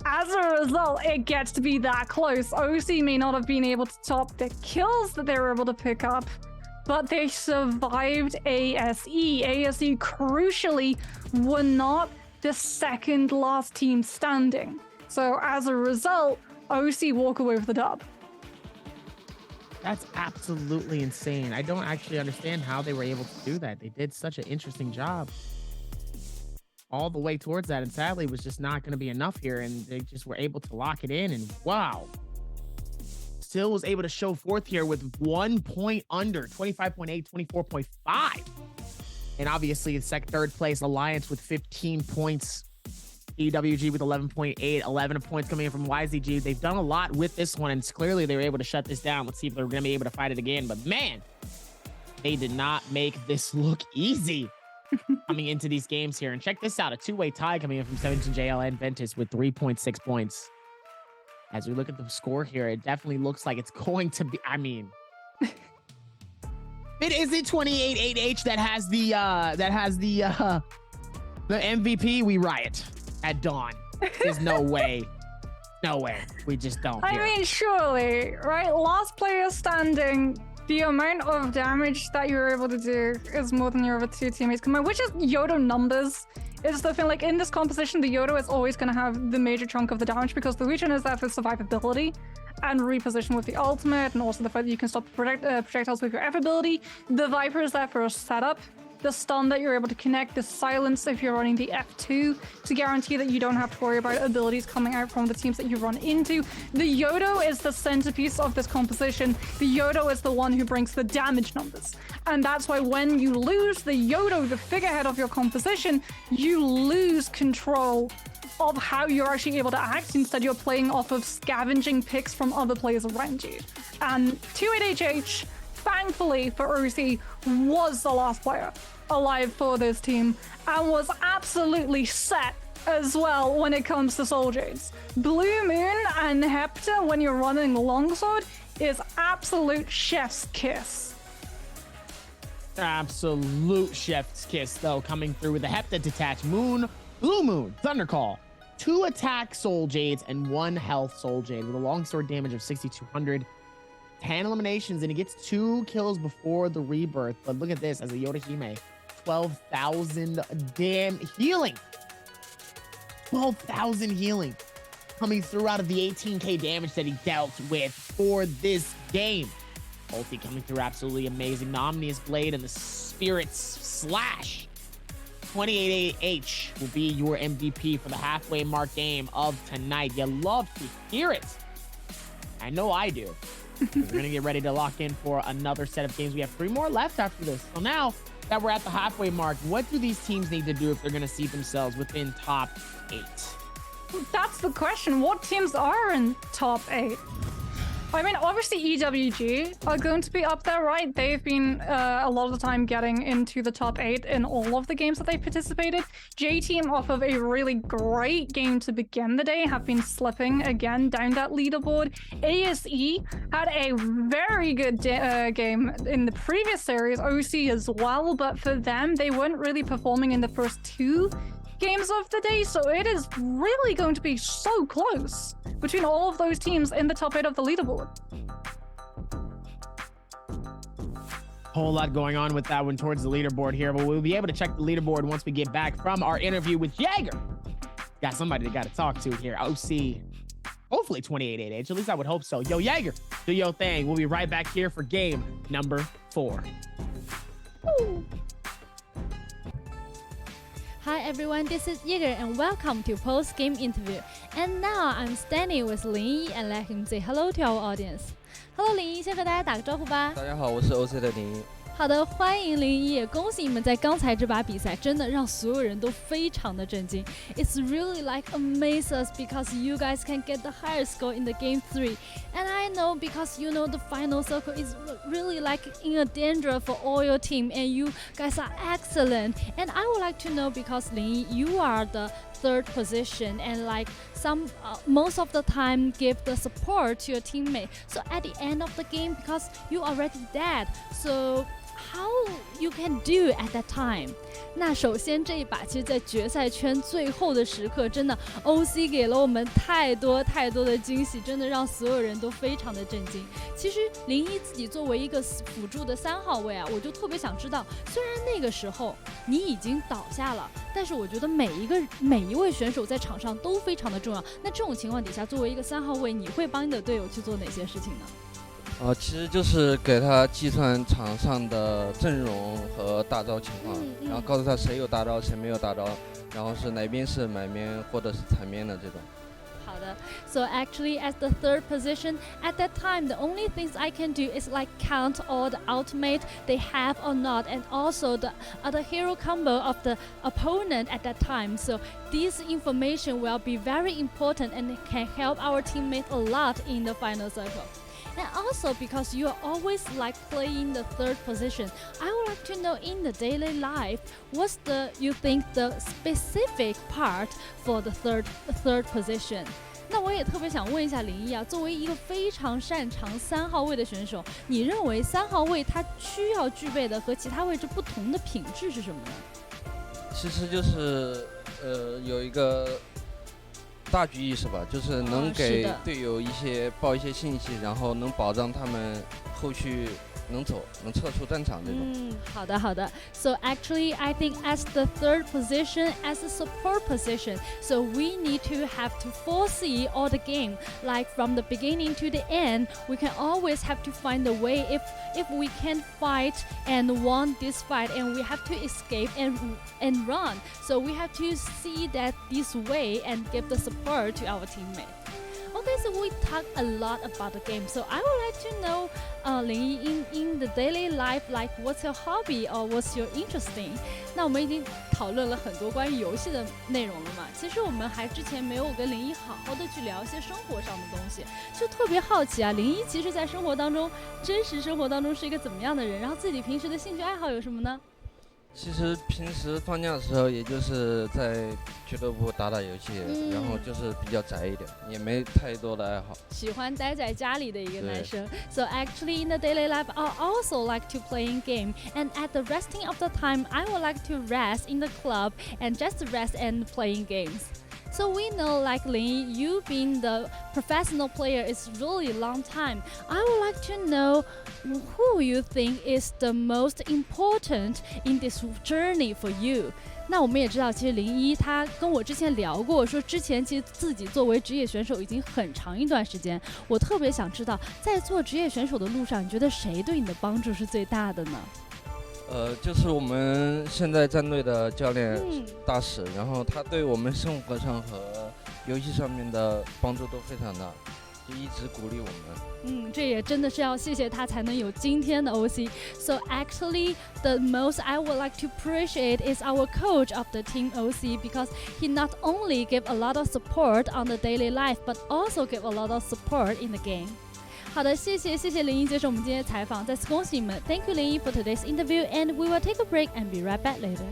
As a result, it gets to be that close. OC may not have been able to top the kills that they were able to pick up, but they survived ASE. ASE, crucially, were not the second last team standing. So as a result, OC walk away with the dub. That's absolutely insane. I don't actually understand how they were able to do that. They did such an interesting job all the way towards that, and sadly it was just not going to be enough here, and they just were able to lock it in, and wow. Still was able to show forth here with 1 point under, 25.8, 24.5. And obviously the third place Alliance with 15 points, EWG with 11.8, 11 points coming in from YZG. They've done a lot with this one, and clearly they were able to shut this down. Let's see if they're going to be able to fight it again. But man, they did not make this look easy coming into these games here. And check this out, a two-way tie coming in from 17JL and Ventus with 3.6 points. As we look at the score here, it definitely looks like it's going to be, I mean, it isn't 28-8H that has the MVP, we riot at dawn. There's no way. No way. We just don't. I mean, surely, right? Last player standing, the amount of damage that you're able to do is more than your other 2 teammates combined, which is Yodo numbers. Is the thing, like in this composition, the Yodo is always going to have the major chunk of the damage because the Legion is there for survivability and reposition with the ultimate, and also the fact that you can stop projectiles with your F ability. The Viper is there for a setup, the stun that you're able to connect, the silence if you're running the F2 to guarantee that you don't have to worry about abilities coming out from the teams that you run into. The Yodo is the centerpiece of this composition. The Yodo is the one who brings the damage numbers. And that's why when you lose the Yodo, the figurehead of your composition, you lose control of how you're actually able to act. Instead, you're playing off of scavenging picks from other players around you. And 28HH, thankfully for OC, was the last player alive for this team and was absolutely set as well when it comes to Soul Jades. Blue Moon and Hepta, when you're running Longsword, is absolute chef's kiss. Absolute chef's kiss, though, coming through with the Hepta detach. Moon, Blue Moon, Thundercall. 2 attack Soul Jades and 1 health Soul Jade with a longsword damage of 6,200. 10 eliminations, and he gets 2 kills before the rebirth. But look at this, as a Yoda Hime, 12,000 damn healing. 12,000 healing coming through out of the 18k damage that he dealt with for this game. Ulti coming through absolutely amazing. The Omnius Blade and the Spirit's Slash. 28H will be your MVP for the halfway mark game of tonight. You love to hear it. I know I do. We're going to get ready to lock in for another set of games. We have 3 more left after this. So now that we're at the halfway mark, what do these teams need to do if they're going to see themselves within top 8? That's the question. What teams are in top 8? I mean, obviously EWG are going to be up there, right? They've been a lot of the time getting into the top 8 in all of the games that they participated. J-Team, off of a really great game to begin the day, have been slipping again down that leaderboard. ASE had a very good game in the previous series, OC as well, but for them, they weren't really performing in the first 2 games of the day, so it is really going to be so close between all of those teams in the top 8 of the leaderboard. Whole lot going on with that one towards the leaderboard here, but we'll be able to check the leaderboard once we get back from our interview with Jaeger. Got somebody to talk to here. OC, hopefully 28-8H, at least I would hope so. Yo, Jaeger, do your thing. We'll be right back here for game number 4. Ooh. Hi everyone, this is Jaeger and welcome to post-game interview. And now I'm standing with林一 and let him say hello to our audience. Hello 林一，先和大家打个招呼吧。大家好，我是 OC 的林一。好的，欢迎01，也恭喜你们在刚才这把比赛真的让所有人都非常的震惊。It's really like amaze us because you guys can get the higher score in the game 3. And I know because you know the final circle is really like in a danger for all your team and you guys are excellent. And I would like to know because 01, you are the third position and like most of the time give the support to your teammate. So at the end of the game, because you already dead, so how you can do at that time? 那首先这一把其实在决赛圈最后的时刻，真的 OC 给了我们太多的惊喜，真的让所有人都非常的震惊。其实01自己作为一个辅助的3号位啊，我就特别想知道，虽然那个时候你已经倒下了，但是我觉得每一位选手在场上都非常的重要。那这种情况底下，作为一个3号位，你会帮你的队友去做哪些事情呢？其实就是给他计算场上的阵容和大招情况，然后告诉他谁有大招谁没有大招，然后是哪边是买面或者是残面的这种。好的 So actually as the third position at that time the only things I can do is like count all the ultimate they have or not and also the other hero combo of the opponent at that time. So this information will be very important and it can help our teammates a lot in the final circle. And also because you are always like playing the third position, I would like to know in the daily life, what's you think the specific part for the third position? 那我也特别想问一下01啊，作为一个非常擅长3号位的选手，你认为3号位他需要具备的和其他位置不同的品质是什么呢？其实就是有一个大局意识吧，就是能给队友报一些信息，然后能保障他们后续能撤出战场这种。好的。So actually, I think as the third position, as a support position, so we need to have to foresee all the game, like from the beginning to the end. We can always have to find a way if we can fight and won this fight, and we have to escape and run. So we have to see that this way and give the support to our teammates. Okay, so we talk a lot about the game. So I would like to know, 01 in the daily life, like what's your hobby or what's your interesting? 那我们已经讨论了很多关于游戏的内容了嘛。其实我们还之前没有跟01好好的去聊一些生活上的东西，就特别好奇啊。01其实在真实生活当中是一个怎么样的人？然后自己平时的兴趣爱好有什么呢？其实平时放假的时候，也就是在俱乐部打打游戏，然后就是比较宅一点，也没太多的爱好。喜欢待在家里的一个男生。So actually in the daily life, I also like to playing game, and at the resting of the time, I would like to rest in the club and just rest and playing games. So we know, like 01, you being the professional player is really long time. I would like to know who you think is the most important in this journey for you. 那我们也知道，其实01他跟我之前聊过，说之前其实自己作为职业选手已经很长一段时间。我特别想知道，在做职业选手的路上，你觉得谁对你的帮助是最大的呢？就是我们现在战队的教练大使，然后他对我们生活上和游戏上面的帮助都非常大，就一直鼓励我们。这也真的是要谢谢他才能有今天的 OC. So actually, the most I would like to appreciate is our coach of the team OC because he not only gave a lot of support on the daily life, but also gave a lot of support in the game. 好的，谢谢01接受我们今天的采访，再次恭喜你们。Thank you 01 for today's interview, and we will take a break and be right back later.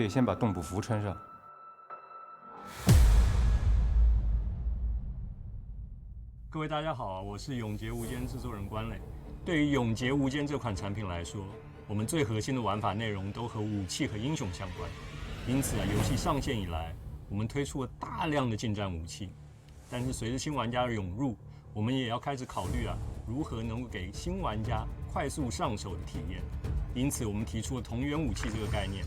得先把动捕服穿上。各位大家好，我是永劫无间制作人关磊。对于永劫无间这款产品来说，我们最核心的玩法内容都和武器和英雄相关。因此啊，游戏上线以来，我们推出了大量的近战武器。但是随着新玩家的涌入，我们也要开始考虑如何能够给新玩家快速上手的体验。因此，我们提出了同源武器这个概念。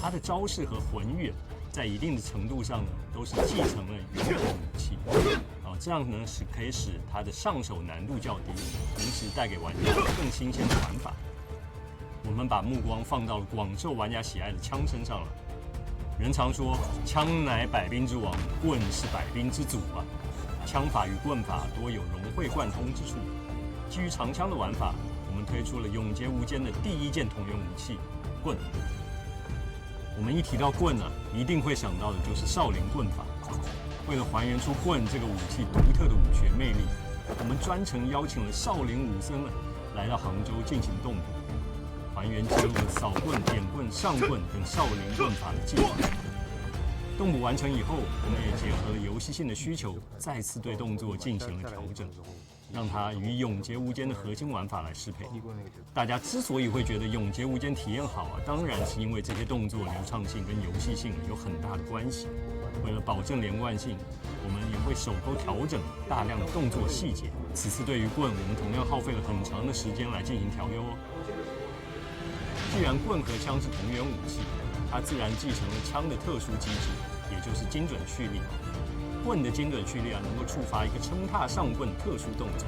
它的招式和魂域在一定的程度上呢，都是继承了原有的武器。这样呢可以使它的上手难度较低，同时带给玩家更新鲜的玩法。我们把目光放到了广受玩家喜爱的枪身上了。人常说，枪乃百兵之王，棍是百兵之祖啊。枪法与棍法多有融会贯通之处。基于长枪的玩法，我们推出了永劫无间的第一件同源武器——棍。我们一提到棍一定会想到的就是少林棍法。为了还原出棍这个武器独特的武学魅力，我们专程邀请了少林武僧来到杭州进行动捕，还原结合扫棍、点棍、上棍等少林棍法的技法。动捕完成以后，我们也结合了游戏性的需求，再次对动作进行了调整，让它与永劫无间的核心玩法来适配。大家之所以会觉得永劫无间体验好当然是因为这些动作流畅性跟游戏性有很大的关系。为了保证连贯性，我们也会手工调整大量的动作细节。此次对于棍，我们同样耗费了很长的时间来进行调优既然棍和枪是同源武器，它自然继承了枪的特殊机制，也就是精准蓄力。棍的精准蓄力能够触发一个撑踏上棍特殊动作。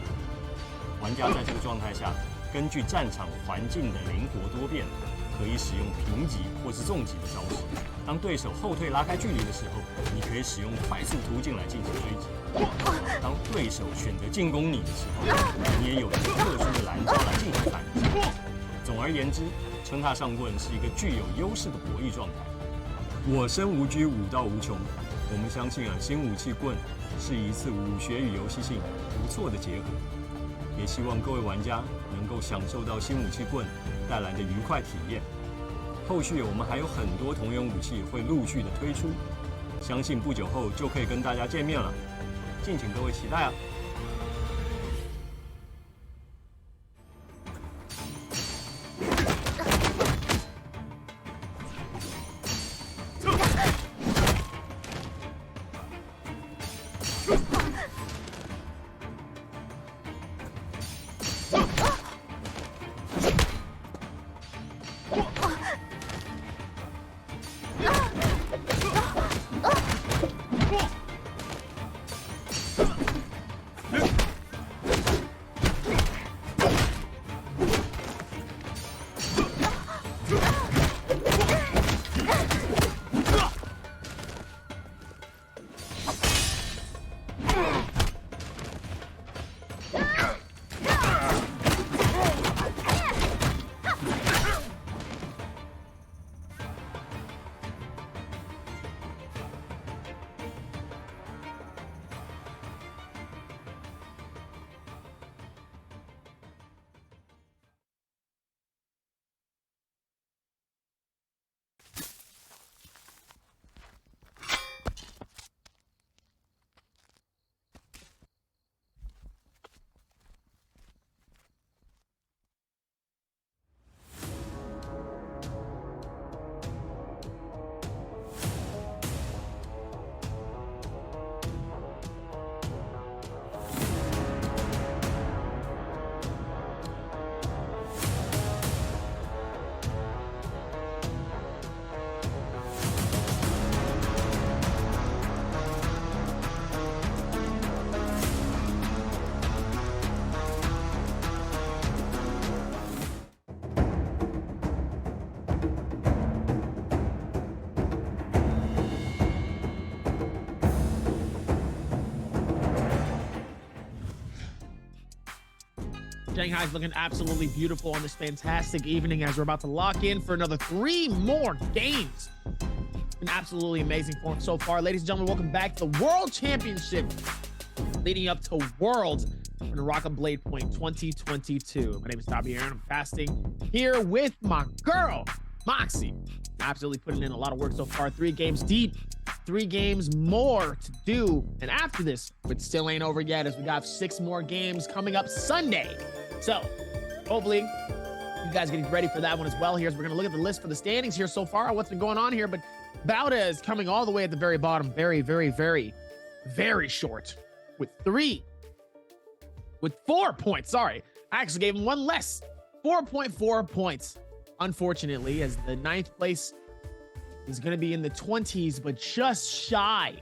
玩家在这个状态下，根据战场环境的灵活多变，可以使用平击或是重击的招式。当对手后退拉开距离的时候，你可以使用快速途径来进行追击。当对手选择进攻你的时候，你也有一个特殊的拦招来进行反击。总而言之，撑踏上棍是一个具有优势的博弈状态。我生无拘，武道无穷。我们相信新武器棍是一次武学与游戏性不错的结合，也希望各位玩家能够享受到新武器棍带来的愉快体验。后续我们还有很多同源武器会陆续的推出，相信不久后就可以跟大家见面了，敬请各位期待Shanghai's looking absolutely beautiful on this fantastic evening as we're about to lock in for another 3 more games. Been absolutely amazing form so far. Ladies and gentlemen, welcome back to the World Championship leading up to Worlds in Rock Blade Point 2022. My name is Tabi Aaron. I'm casting here with my girl, Moxie, absolutely putting in a lot of work so far. 3 games deep, 3 games more to do. And after this, it still ain't over yet, as we got 6 more games coming up Sunday. So hopefully you guys getting ready for that one as well here, as we're going to look at the list for the standings here so far, what's been going on here. But Bauda is coming all the way at the very bottom, very, very, very, very short with 4 points. Sorry, I actually gave him 1 less. 4.4 points, unfortunately, as the 9th place is going to be in the 20s, but just shy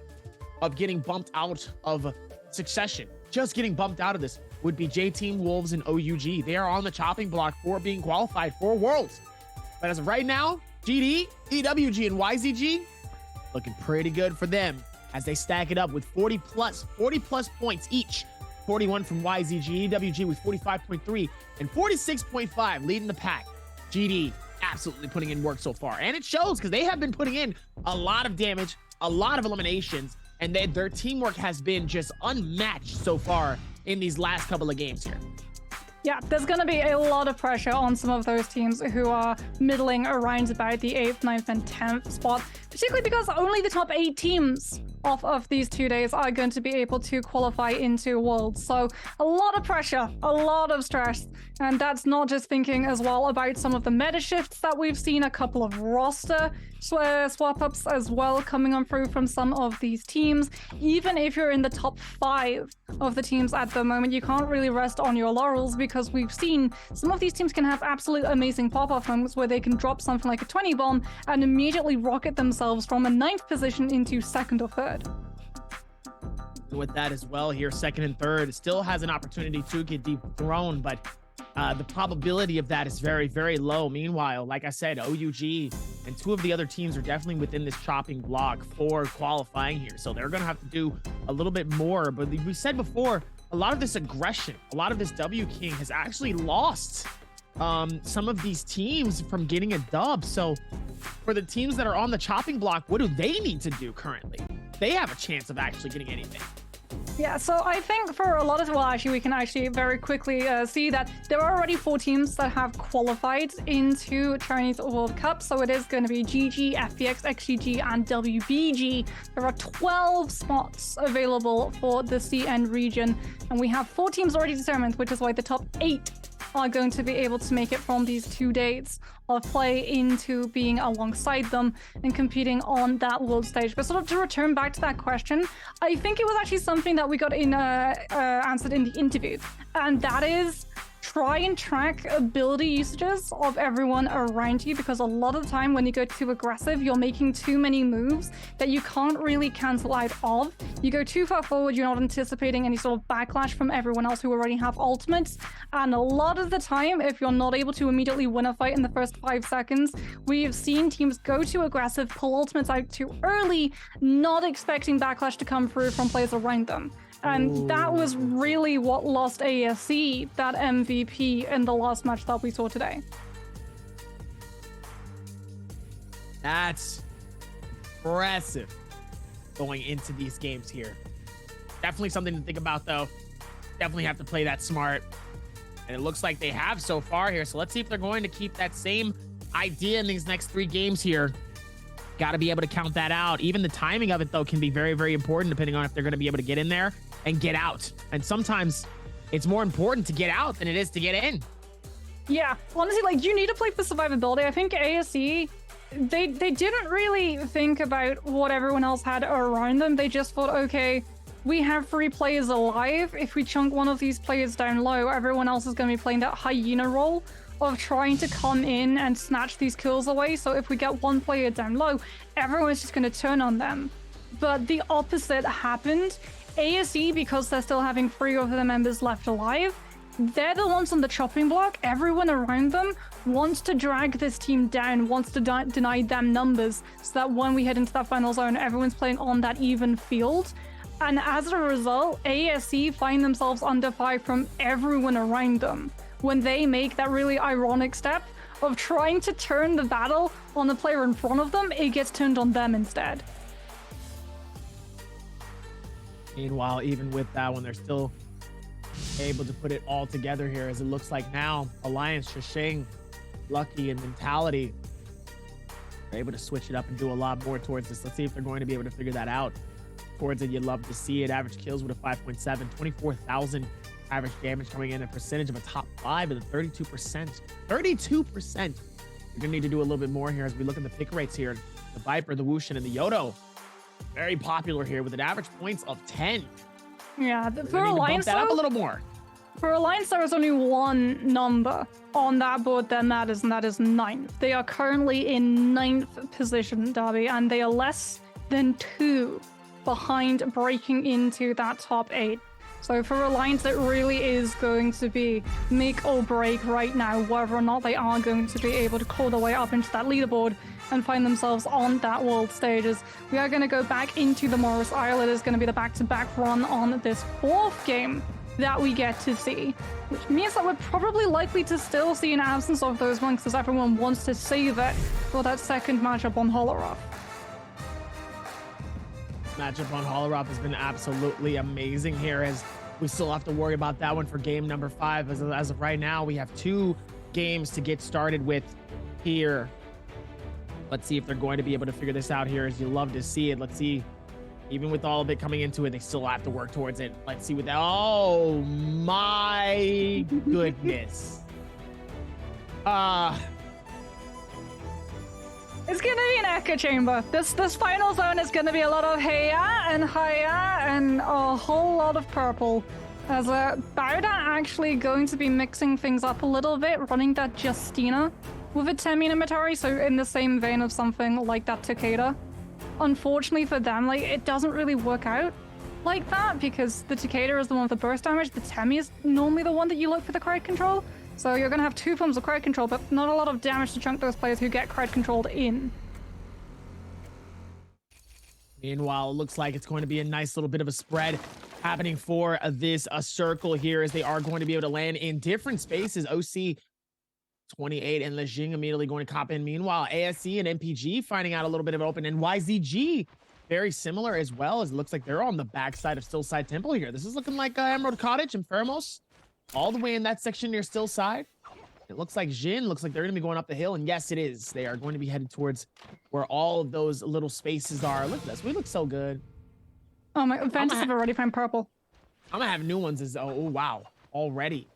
of getting bumped out of Succession. Just getting bumped out of this would be J-Team, Wolves, and OUG. They are on the chopping block for being qualified for Worlds. But as of right now, GD, EWG, and YZG looking pretty good for them as they stack it up with 40 plus points each. 41 from YZG, EWG with 45.3 and 46.5 leading the pack. GD absolutely putting in work so far, and it shows because they have been putting in a lot of damage, a lot of eliminations, and their teamwork has been just unmatched so far in these last couple of games here. Yeah, there's going to be a lot of pressure on some of those teams who are middling around about the 8th, 9th, and 10th spot, particularly because only the top 8 teams off of these 2 days are going to be able to qualify into Worlds. So a lot of pressure, a lot of stress, and that's not just thinking as well about some of the meta shifts that we've seen, a couple of roster swap-ups as well coming on through from some of these teams. Even if you're in the top 5 of the teams at the moment, you can't really rest on your laurels, because we've seen some of these teams can have absolute amazing pop-off moments where they can drop something like a 20 bomb and immediately rocket themselves from a 9th position into 2nd or 3rd. With that as well here, 2nd and 3rd still has an opportunity to get dethroned, but the probability of that is very, very low. Meanwhile, like I said, OUG and 2 of the other teams are definitely within this chopping block for qualifying here. So they're going to have to do a little bit more. But we said before, a lot of this aggression, a lot of this W King has actually lost some of these teams from getting a dub. So for the teams that are on the chopping block, what do they need to do currently? They have a chance of actually getting anything. Yeah, so I think for a lot of, well, actually, we can actually very quickly see that there are already 4 teams that have qualified into Chinese World Cup. So it is going to be GG, FPX, XGG, and WBG. There are 12 spots available for the CN region, and we have 4 teams already determined, which is why the top 8 are going to be able to make it from these 2 dates of play into being alongside them and competing on that world stage. But sort of to return back to that question, I think it was actually something that we got in answered in the interview, and that is try and track ability usages of everyone around you, because a lot of the time when you go too aggressive, you're making too many moves that you can't really cancel out of. You go too far forward, you're not anticipating any sort of backlash from everyone else who already have ultimates. And a lot of the time, if you're not able to immediately win a fight in the first 5 seconds, we've seen teams go too aggressive, pull ultimates out too early, not expecting backlash to come through from players around them. And that was really what lost ASC that MVP in the last match that we saw today. That's impressive going into these games here. Definitely something to think about, though. Definitely have to play that smart. And it looks like they have so far here. So let's see if they're going to keep that same idea in these next 3 games here. Got to be able to count that out. Even the timing of it, though, can be very, very important depending on if they're going to be able to get in there and get out. And sometimes it's more important to get out than it is to get in. Yeah, honestly, like, you need to play for survivability. I think ASE, they didn't really think about what everyone else had around them. They just thought, okay, we have 3 players alive. If we chunk one of these players down low, everyone else is going to be playing that hyena role of trying to come in and snatch these kills away. So if we get 1 player down low, everyone's just going to turn on them. But the opposite happened. ASE, because they're still having 3 of their members left alive, they're the ones on the chopping block. Everyone around them wants to drag this team down, wants to deny them numbers, so that when we head into that final zone, everyone's playing on that even field. And as a result, ASE find themselves under fire from everyone around them when they make that really ironic step of trying to turn the battle on the player in front of them. It gets turned on them instead. Meanwhile, even with that one, they're still able to put it all together here, as it looks like now Alliance, Shishing, Lucky, and Mentality They're able to switch it up and do a lot more towards this. Let's see if they're going to be able to figure that out. Towards it, you'd love to see it. Average kills with a 5.7, 24,000 average damage coming in, a percentage of a top 5 with a 32%. 32%. You're gonna need to do a little bit more here as we look at the pick rates here. The Viper, the Wushin, and the Yodo. Very popular here with an average points of 10. Yeah, for Alliance, that up a little more. For Alliance, there is only one number on that board that matters, and that is 9th. They are currently in 9th position, Darby, and they are less than 2 behind breaking into that top 8. So for Alliance, it really is going to be make or break right now, whether or not they are going to be able to claw their way up into that leaderboard and find themselves on that world stages. We are going to go back into the Morris Isle. It is going to be the back-to-back run on this 4th game that we get to see, which means that we're probably likely to still see an absence of those monks as everyone wants to save it for that second matchup on Holoruff. Matchup on Holoruff has been absolutely amazing here, as we still have to worry about that one for game number 5. As of right now, we have 2 games to get started with here. Let's see if they're going to be able to figure this out here, as you love to see it. Let's see. Even with all of it coming into it, they still have to work towards it. Let's see what that. Oh my goodness. It's gonna be an echo chamber. This final zone is gonna be a lot of heya and haya and a whole lot of purple. As Bauda actually going to be mixing things up a little bit, running that Justina with a Temi Nimitari, so in the same vein of something like that Takeda. Unfortunately for them, like, it doesn't really work out like that, because the Takeda is the one with the burst damage. The Temi is normally the one that you look for the crowd control. So you're going to have 2 forms of crowd control, but not a lot of damage to chunk those players who get crowd controlled in. Meanwhile, it looks like it's going to be a nice little bit of a spread happening for this circle here, as they are going to be able to land in different spaces. OC 28 and Lejing immediately going to cop in. Meanwhile, ASC and MPG finding out a little bit of open, and YZG very similar as well, as it looks like they're on the backside of Stillside Temple here. This is looking like Emerald Cottage and Fermos all the way in that section near Stillside. It looks like Jin looks like they're going to be going up the hill, and yes, it is. They are going to be headed towards where all of those little spaces are. Look at this. We look so good. Oh my, Ventus have already found purple. I'm going to have new ones as, oh, wow, already.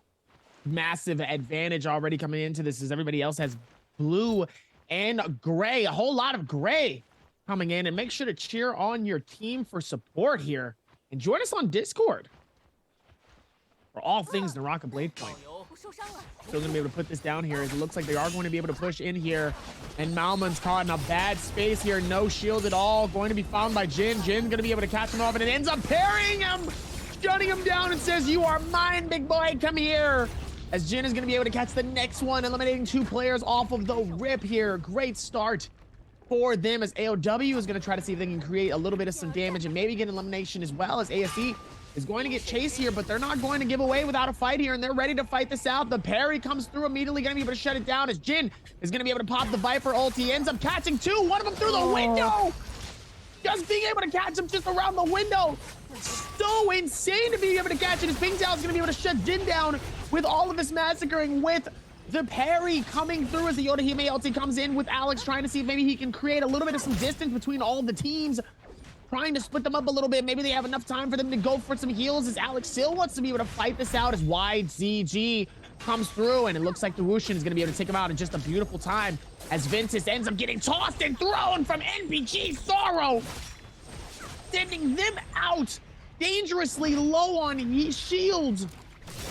Massive advantage already coming into this, as everybody else has blue and gray, a whole lot of gray coming in. And make sure to cheer on your team for support here, and join us on Discord for all things Naraka Blade Point. Still gonna be able to put this down here, as it looks like they are going to be able to push in here, and Malman's caught in a bad space here, no shield at all, going to be found by Jin. Jin gonna be able to catch him off, and it ends up parrying him, shutting him down, and says, "You are mine, big boy, come here." As Jin is going to be able to catch the next one, eliminating 2 players off of the rip here. Great start for them, as AOW is going to try to see if they can create a little bit of some damage and maybe get an elimination as well, as ASE is going to get chased here, but they're not going to give away without a fight here, and they're ready to fight this out. The parry comes through, immediately going to be able to shut it down, as Jin is going to be able to pop the Viper ult. He ends up catching 2, one of them through the window. Just being able to catch him just around the window. So insane to be able to catch it, as Ping Tao is going to be able to shut Jin down with all of this massacring, with the parry coming through, as the Yoda Hime ulti comes in, with Alex trying to see if maybe he can create a little bit of some distance between all the teams, trying to split them up a little bit. Maybe they have enough time for them to go for some heals, as Alex still wants to be able to fight this out, as YZG comes through, and it looks like the Wushin is going to be able to take him out in just a beautiful time, as Ventus ends up getting tossed and thrown from NPG Sorrow, sending them out dangerously low on shields.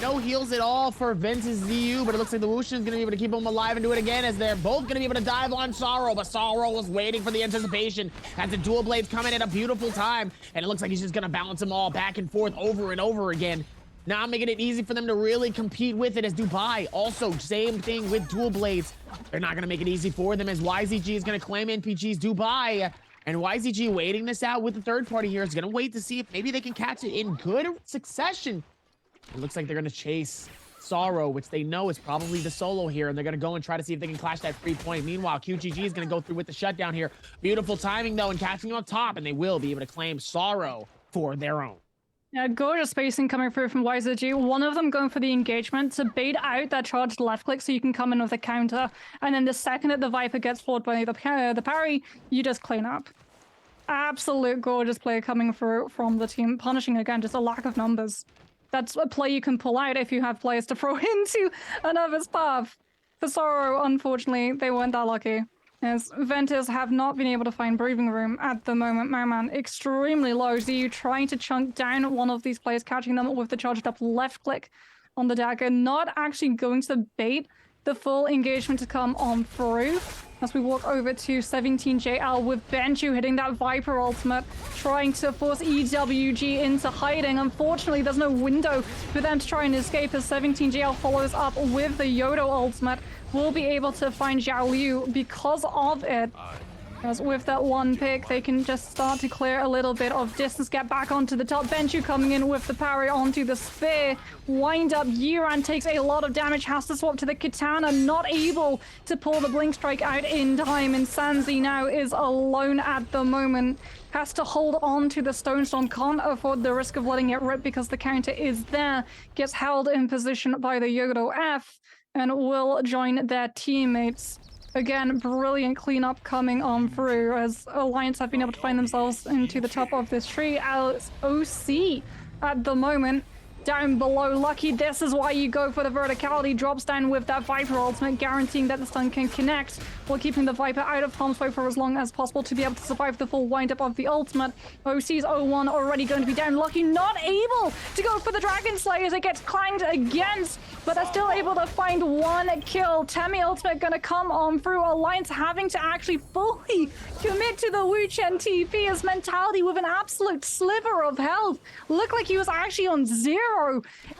No heals at all for Ventus ZU, but it looks like the Wushin is going to be able to keep him alive and do it again, as they're both going to be able to dive on Sorrow, but Sorrow was waiting for the anticipation as the dual blades come in at a beautiful time, and it looks like he's just going to balance them all back and forth over and over again. Now making it easy for them to really compete with it, as Dubai also same thing with dual blades. They're not going to make it easy for them, as YZG is going to claim NPG's Dubai. And YZG waiting this out with the third party here is going to wait to see if maybe they can catch it in good succession. It looks like they're going to chase Sorrow, which they know is probably the solo here, and they're going to go and try to see if they can clash that free point. Meanwhile, QGG is going to go through with the shutdown here. Beautiful timing, though, and catching on top, and they will be able to claim Sorrow for their own. Yeah, gorgeous spacing coming through from YZG. One of them going for the engagement to bait out that charged left click so you can come in with a counter. And then the second that the Viper gets floored by the parry, you just clean up. Absolute gorgeous play coming through from the team, punishing again just a lack of numbers. That's a play you can pull out if you have players to throw into another's path. For Sorrow, unfortunately, they weren't that lucky, as Ventus have not been able to find breathing room at the moment. My man, extremely low. So you trying to chunk down one of these players, catching them with the charged up left click on the dagger, not actually going to bait the full engagement to come on through. As we walk over to 17JL with Benchu hitting that Viper ultimate, trying to force EWG into hiding. Unfortunately, there's no window for them to try and escape as 17JL follows up with the Yodo ultimate. Will be able to find Zhao Liu because of it. As with that one pick, they can just start to clear a little bit of distance, get back onto the top. Benchu coming in with the parry onto the spear. Wind up, Yiran takes a lot of damage, has to swap to the katana, not able to pull the blink strike out in time. And Sanzi now is alone at the moment. Has to hold on to the Stone Storm, can't afford the risk of letting it rip because the counter is there. Gets held in position by the Yodo F and will join their teammates. Again, brilliant cleanup coming on through as Alliance have been able to find themselves into the top of this tree. As OC at the moment down below. Lucky, this is why you go for the verticality. Drops down with that Viper ultimate, guaranteeing that the stun can connect while keeping the Viper out of harm's way for as long as possible to be able to survive the full wind-up of the ultimate. OC's 0-1 already going to be down. Lucky not able to go for the Dragon Slayer as it gets clanged against, but they're still able to find one kill. Temi ultimate going to come on through. Alliance having to actually fully commit to the Wu Chen TP as Mentality with an absolute sliver of health. Looked like he was actually on 0.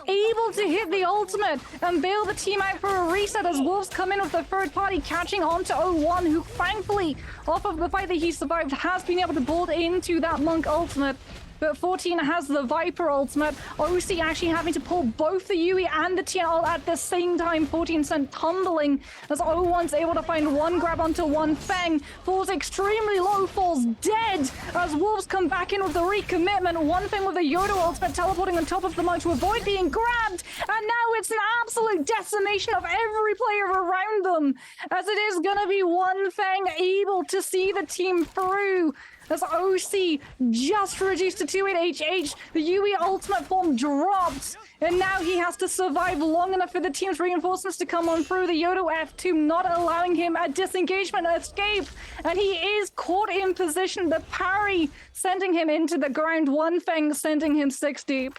Able to hit the ultimate and bail the team out for a reset as Wolves come in with the third party, catching on to 0-1, who thankfully, off of the fight that he survived, has been able to bolt into that Monk ultimate. But 14 has the Viper ultimate. OC actually having to pull both the Yui and the TL at the same time. 14 sent tumbling as 01's able to find one grab onto one Feng. Falls extremely low, falls dead as Wolves come back in with the recommitment. One Feng with the Yodo ultimate teleporting on top of the Monk to avoid being grabbed. And now it's an absolute decimation of every player around them, as it is going to be one Feng able to see the team through. As OC just reduced to 2-8 HH, the Yui ultimate form dropped, and now he has to survive long enough for the team's reinforcements to come on through. The Yodo F2 not allowing him a disengagement escape, and he is caught in position. The parry sending him into the ground, one Feng sending him 6 deep.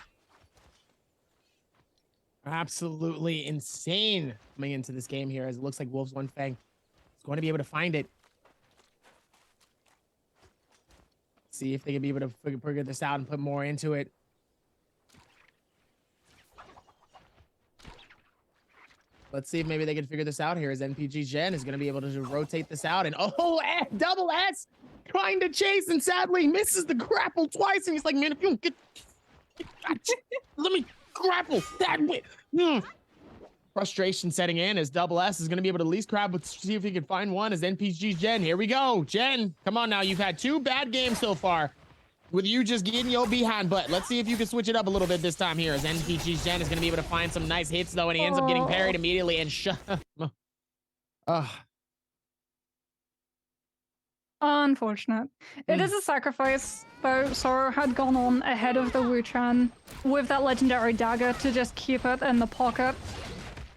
Absolutely insane coming into this game here, as it looks like Wolves one Feng is going to be able to find it. See if they can be able to figure this out and put more into it. Let's see if maybe they can figure this out here, as NPG Gen is going to be able to rotate this out. And double S trying to chase, and sadly misses the grapple twice. And he's like, man, if you don't get let me grapple that way. Frustration setting in as Double S is going to be able to at least grab, but see if he can find one as NPG Gen. Here we go. Gen, come on now. You've had 2 bad games so far with you just getting your behind, but let's see if you can switch it up a little bit this time here, as NPG Gen is going to be able to find some nice hits though, and he ends up getting parried immediately and Unfortunate. It is a sacrifice, though. Sorrow had gone on ahead of the Wu Chan with that legendary dagger to just keep it in the pocket,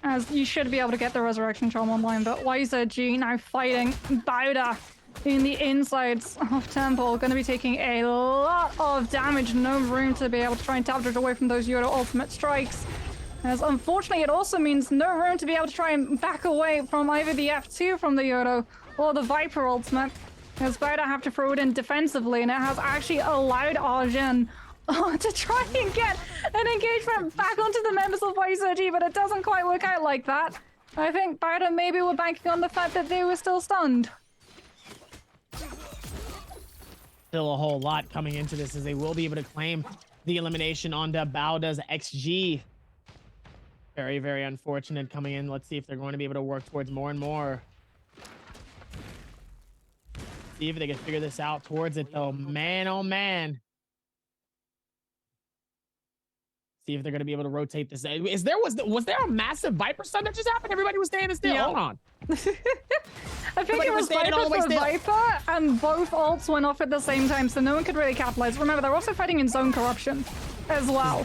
as you should be able to get the Resurrection Charm online. But YZG now fighting Bauda in the insides of Temple. Going to be taking a lot of damage. No room to be able to try and tap it away from those Yodo ultimate strikes. As unfortunately, it also means no room to be able to try and back away from either the F2 from the Yodo or the Viper ultimate. As Bauda have to throw it in defensively, and it has actually allowed Arjun to try and get an engagement back onto the members of YZG, but it doesn't quite work out like that. I think Bauda maybe were banking on the fact that they were still stunned. Still a whole lot coming into this, as they will be able to claim the elimination onto Bauda's XG. Very, very unfortunate coming in. Let's see if they're going to be able to work towards more and more. See if they can figure this out towards it though. Man, oh man. See if they're going to be able to rotate this. Was there a massive Viper stun that just happened? Everybody was standing still. Yeah. Hold on. I think it was Viper for Viper, and both ults went off at the same time, so no one could really capitalize. Remember, they're also fighting in zone corruption as well.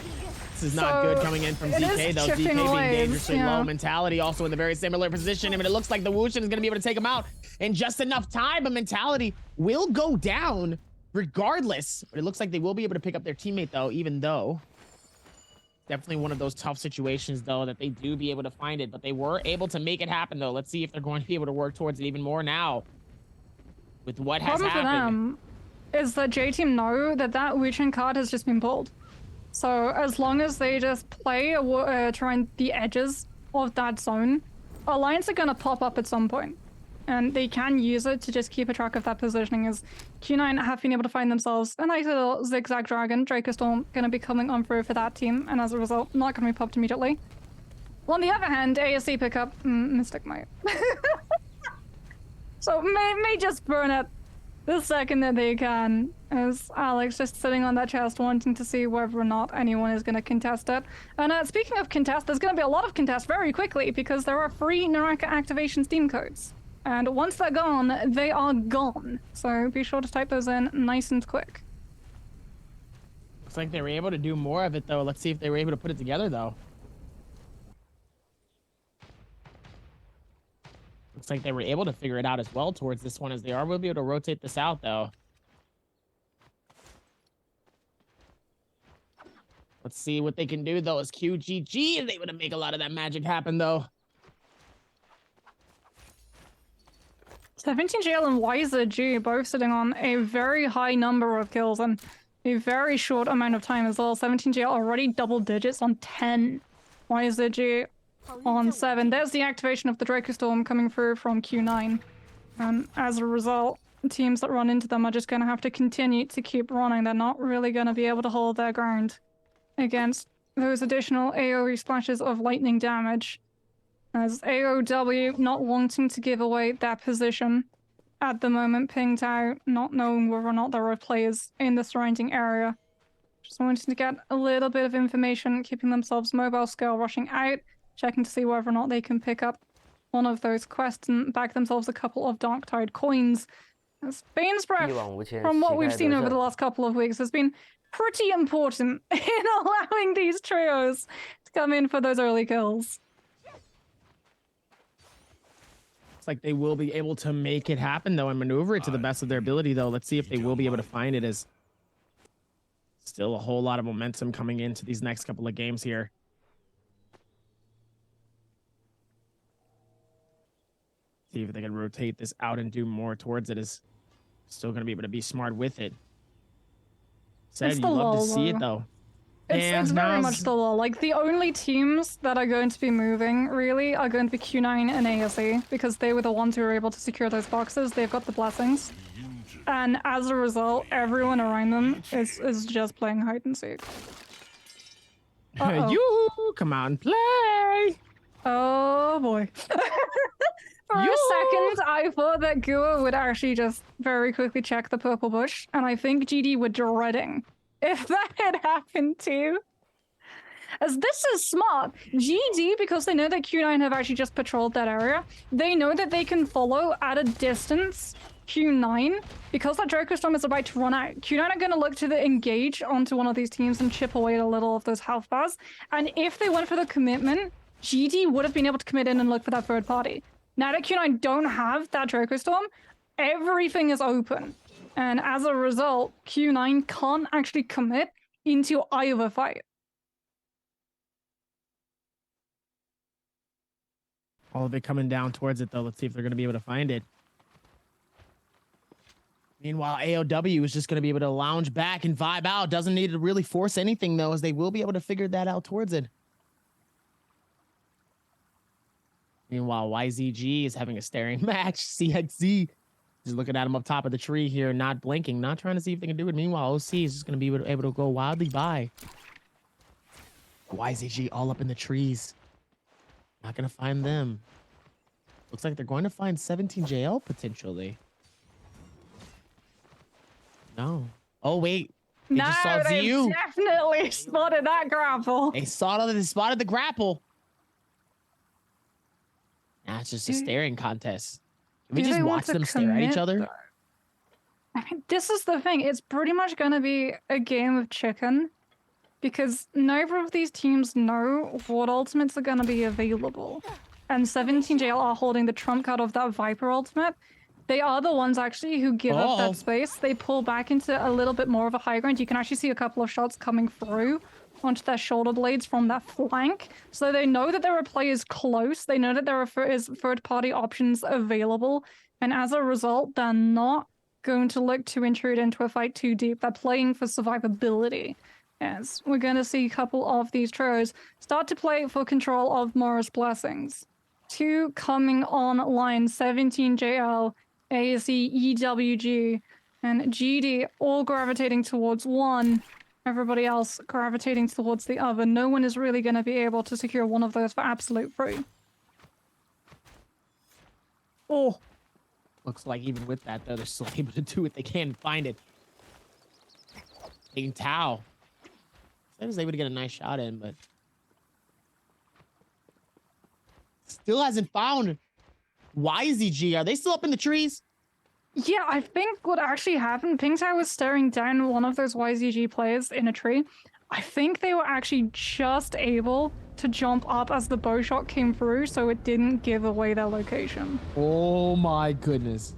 This is not good coming in from ZK, though. ZK being dangerously low. Mentality also in the very similar position. I mean, it looks like the Wushin is going to be able to take him out in just enough time, but Mentality will go down regardless. But it looks like they will be able to pick up their teammate, though, even though... Definitely one of those tough situations, though, that they do be able to find it. But they were able to make it happen, though. Let's see if they're going to be able to work towards it even more now. With what has happened. The problem for them is that J-Team know that that Wuchen card has just been pulled. So as long as they just play trying the edges of that zone, Alliance are going to pop up at some point. And they can use it to just keep a track of that positioning, as Q9 have been able to find themselves a nice little Zigzag Dragon. Draco Storm going to be coming on through for that team, and as a result, not going to be popped immediately. Well, on the other hand, ASC pick up Mystic Might. So may just burn it the second that they can, as Alex just sitting on that chest wanting to see whether or not anyone is going to contest it. And speaking of contest, there's going to be a lot of contest very quickly, because there are free Naraka activation Steam codes. And once they're gone, they are gone. So be sure to type those in nice and quick. Looks like they were able to do more of it, though. Let's see if they were able to put it together, though. Looks like they were able to figure it out as well towards this one, as they will be able to rotate this out, though. Let's see what they can do, though, as QGG is able to make a lot of that magic happen, though. 17GL and YZG both sitting on a very high number of kills and a very short amount of time as well. 17GL already double digits on 10. YZG on 7. There's the activation of the Draco Storm coming through from Q9. As a result, teams that run into them are just going to have to continue to keep running. They're not really going to be able to hold their ground against those additional AoE splashes of lightning damage. As AOW not wanting to give away their position at the moment, pinged out, not knowing whether or not there are players in the surrounding area. Just wanting to get a little bit of information, keeping themselves mobile, scale rushing out, checking to see whether or not they can pick up one of those quests and bag themselves a couple of Darktide coins. As Bane's Breath, from what we've seen over the last couple of weeks, has been pretty important in allowing these trios to come in for those early kills. Like they will be able to make it happen, though, and maneuver it to the best of their ability, though. Let's see if they will be able to find it, as still a whole lot of momentum coming into these next couple of games here. See if they can rotate this out and do more towards it. Is still going to be able to be smart with it. Said you love to see it, though. It's very much the law. Like, the only teams that are going to be moving, really, are going to be Q9 and ASE, because they were the ones who were able to secure those boxes. They've got the blessings. And as a result, everyone around them is just playing hide and seek. You come out and play! Oh, boy. For a second, I thought that Gua would actually just very quickly check the purple bush, and I think GD were dreading if that had happened too. As this is smart. GD, because they know that Q9 have actually just patrolled that area, they know that they can follow at a distance Q9, because that Draco Storm is about to run out. Q9 are going to look to engage onto one of these teams and chip away at a little of those health bars, and if they went for the commitment, GD would have been able to commit in and look for that third party. Now that Q9 don't have that Draco Storm, everything is open. And as a result, Q9 can't actually commit into either fight. All of it coming down towards it, though. Let's see if they're going to be able to find it. Meanwhile, AOW is just going to be able to lounge back and vibe out. Doesn't need to really force anything, though, as they will be able to figure that out towards it. Meanwhile, YZG is having a staring match. CXZ just looking at him up top of the tree here, not blinking, not trying to see if they can do it. Meanwhile, OC is just going to be able to go wildly by. YZG all up in the trees. Not going to find them. Looks like they're going to find 17JL potentially. No. Oh, wait. They No, just saw they ZU. definitely spotted that grapple. They spotted the grapple. Now it's just a staring contest. Can we Do just they want watch to them stare at each commit, other? though? I mean, this is the thing. It's pretty much going to be a game of chicken because neither of these teams know what ultimates are going to be available. And 17JL are holding the trump card of that Viper ultimate. They are the ones actually who give up that space. They pull back into a little bit more of a high ground. You can actually see a couple of shots coming through onto their shoulder blades from that flank. So they know that there are players close. They know that there are third-party options available. And as a result, they're not going to look to intrude into a fight too deep. They're playing for survivability. Yes, we're going to see a couple of these trios start to play for control of Morris Blessings. 2 coming online, 17JL, ASE, EWG, and GD all gravitating towards one. Everybody else gravitating towards the other. No one is really going to be able to secure one of those for absolute free. Oh. Looks like even with that, though, they're still able to do what they can and find it. Taking Tau. He was able to get a nice shot in, but still hasn't found YZG. Are they still up in the trees? Yeah, I think what actually happened, Ping Tao was staring down one of those YZG players in a tree. I think they were actually just able to jump up as the bow shot came through, so it didn't give away their location. Oh my goodness.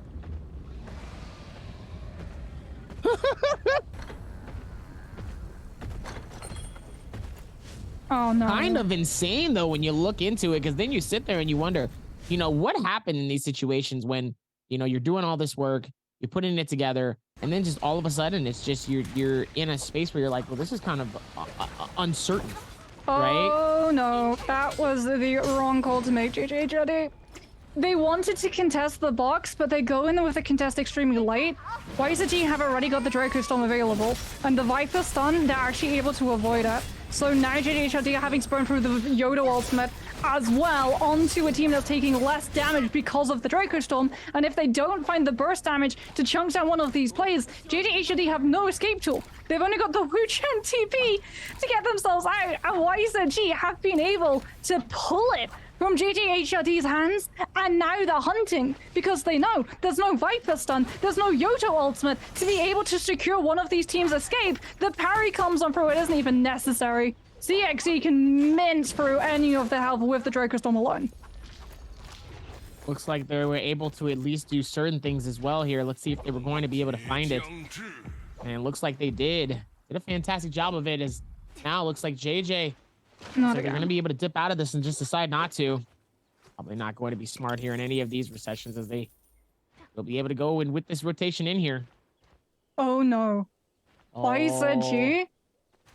Oh no. Kind of insane though when you look into it, because then you sit there and you wonder, you know, what happened in these situations when, you know, you're doing all this work, you're putting it together, and then just all of a sudden it's just you're in a space where you're like, well, this is kind of uncertain, right? Oh no, that was the wrong call to make, JJ. They wanted to contest the box, but they go in with a contest extremely late. YZG have already got the Draco Storm available, and the Viper stun, they're actually able to avoid it. So now JJHRD are having spun through the Yoda ultimate as well onto a team that's taking less damage because of the Draco Storm, and if they don't find the burst damage to chunk down one of these players, JJHRD have no escape tool. They've only got the Wu Chen TP to get themselves out, and YZG have been able to pull it from JJHRD's hands, and now they're hunting because they know there's no Viper stun, there's no Yoto ultimate to be able to secure one of these teams' escape. The parry comes on through, it isn't even necessary. CXE can mince through any of the health with the Draco Storm alone. Looks like they were able to at least do certain things as well here. Let's see if they were going to be able to find it. And it looks like they did. Did a fantastic job of it, as now it looks like JJ. So they're going to be able to dip out of this and just decide not to. Probably not going to be smart here in any of these recessions, as they'll be able to go in with this rotation in here. Oh no. YZG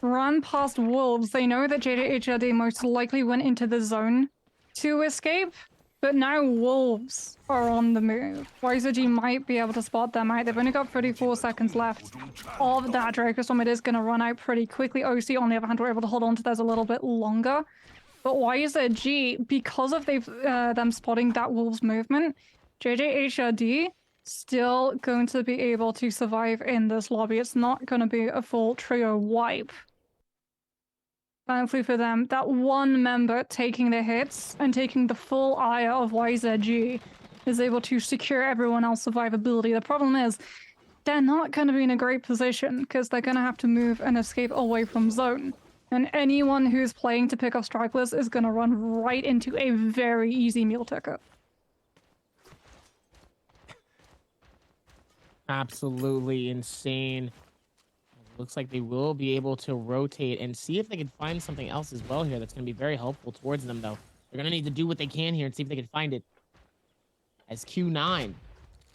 run past wolves. They know that JJHRD most likely went into the zone to escape, but now wolves are on the move. YZG might be able to spot them out. They've only got 34 seconds left of that Draco Storm. It is going to run out pretty quickly. OC, on the other hand, were able to hold on to theirs a little bit longer. But YZG, because of them spotting that wolves movement, JJHRD still going to be able to survive in this lobby. It's not going to be a full trio wipe. Thankfully for them, that one member taking the hits and taking the full ire of YZG is able to secure everyone else's survivability. The problem is, they're not going to be in a great position because they're going to have to move and escape away from zone. And anyone who's playing to pick up stragglers is going to run right into a very easy meal ticket. Absolutely insane. Looks like they will be able to rotate and see if they can find something else as well here that's going to be very helpful towards them, though. They're going to need to do what they can here and see if they can find it. As Q9,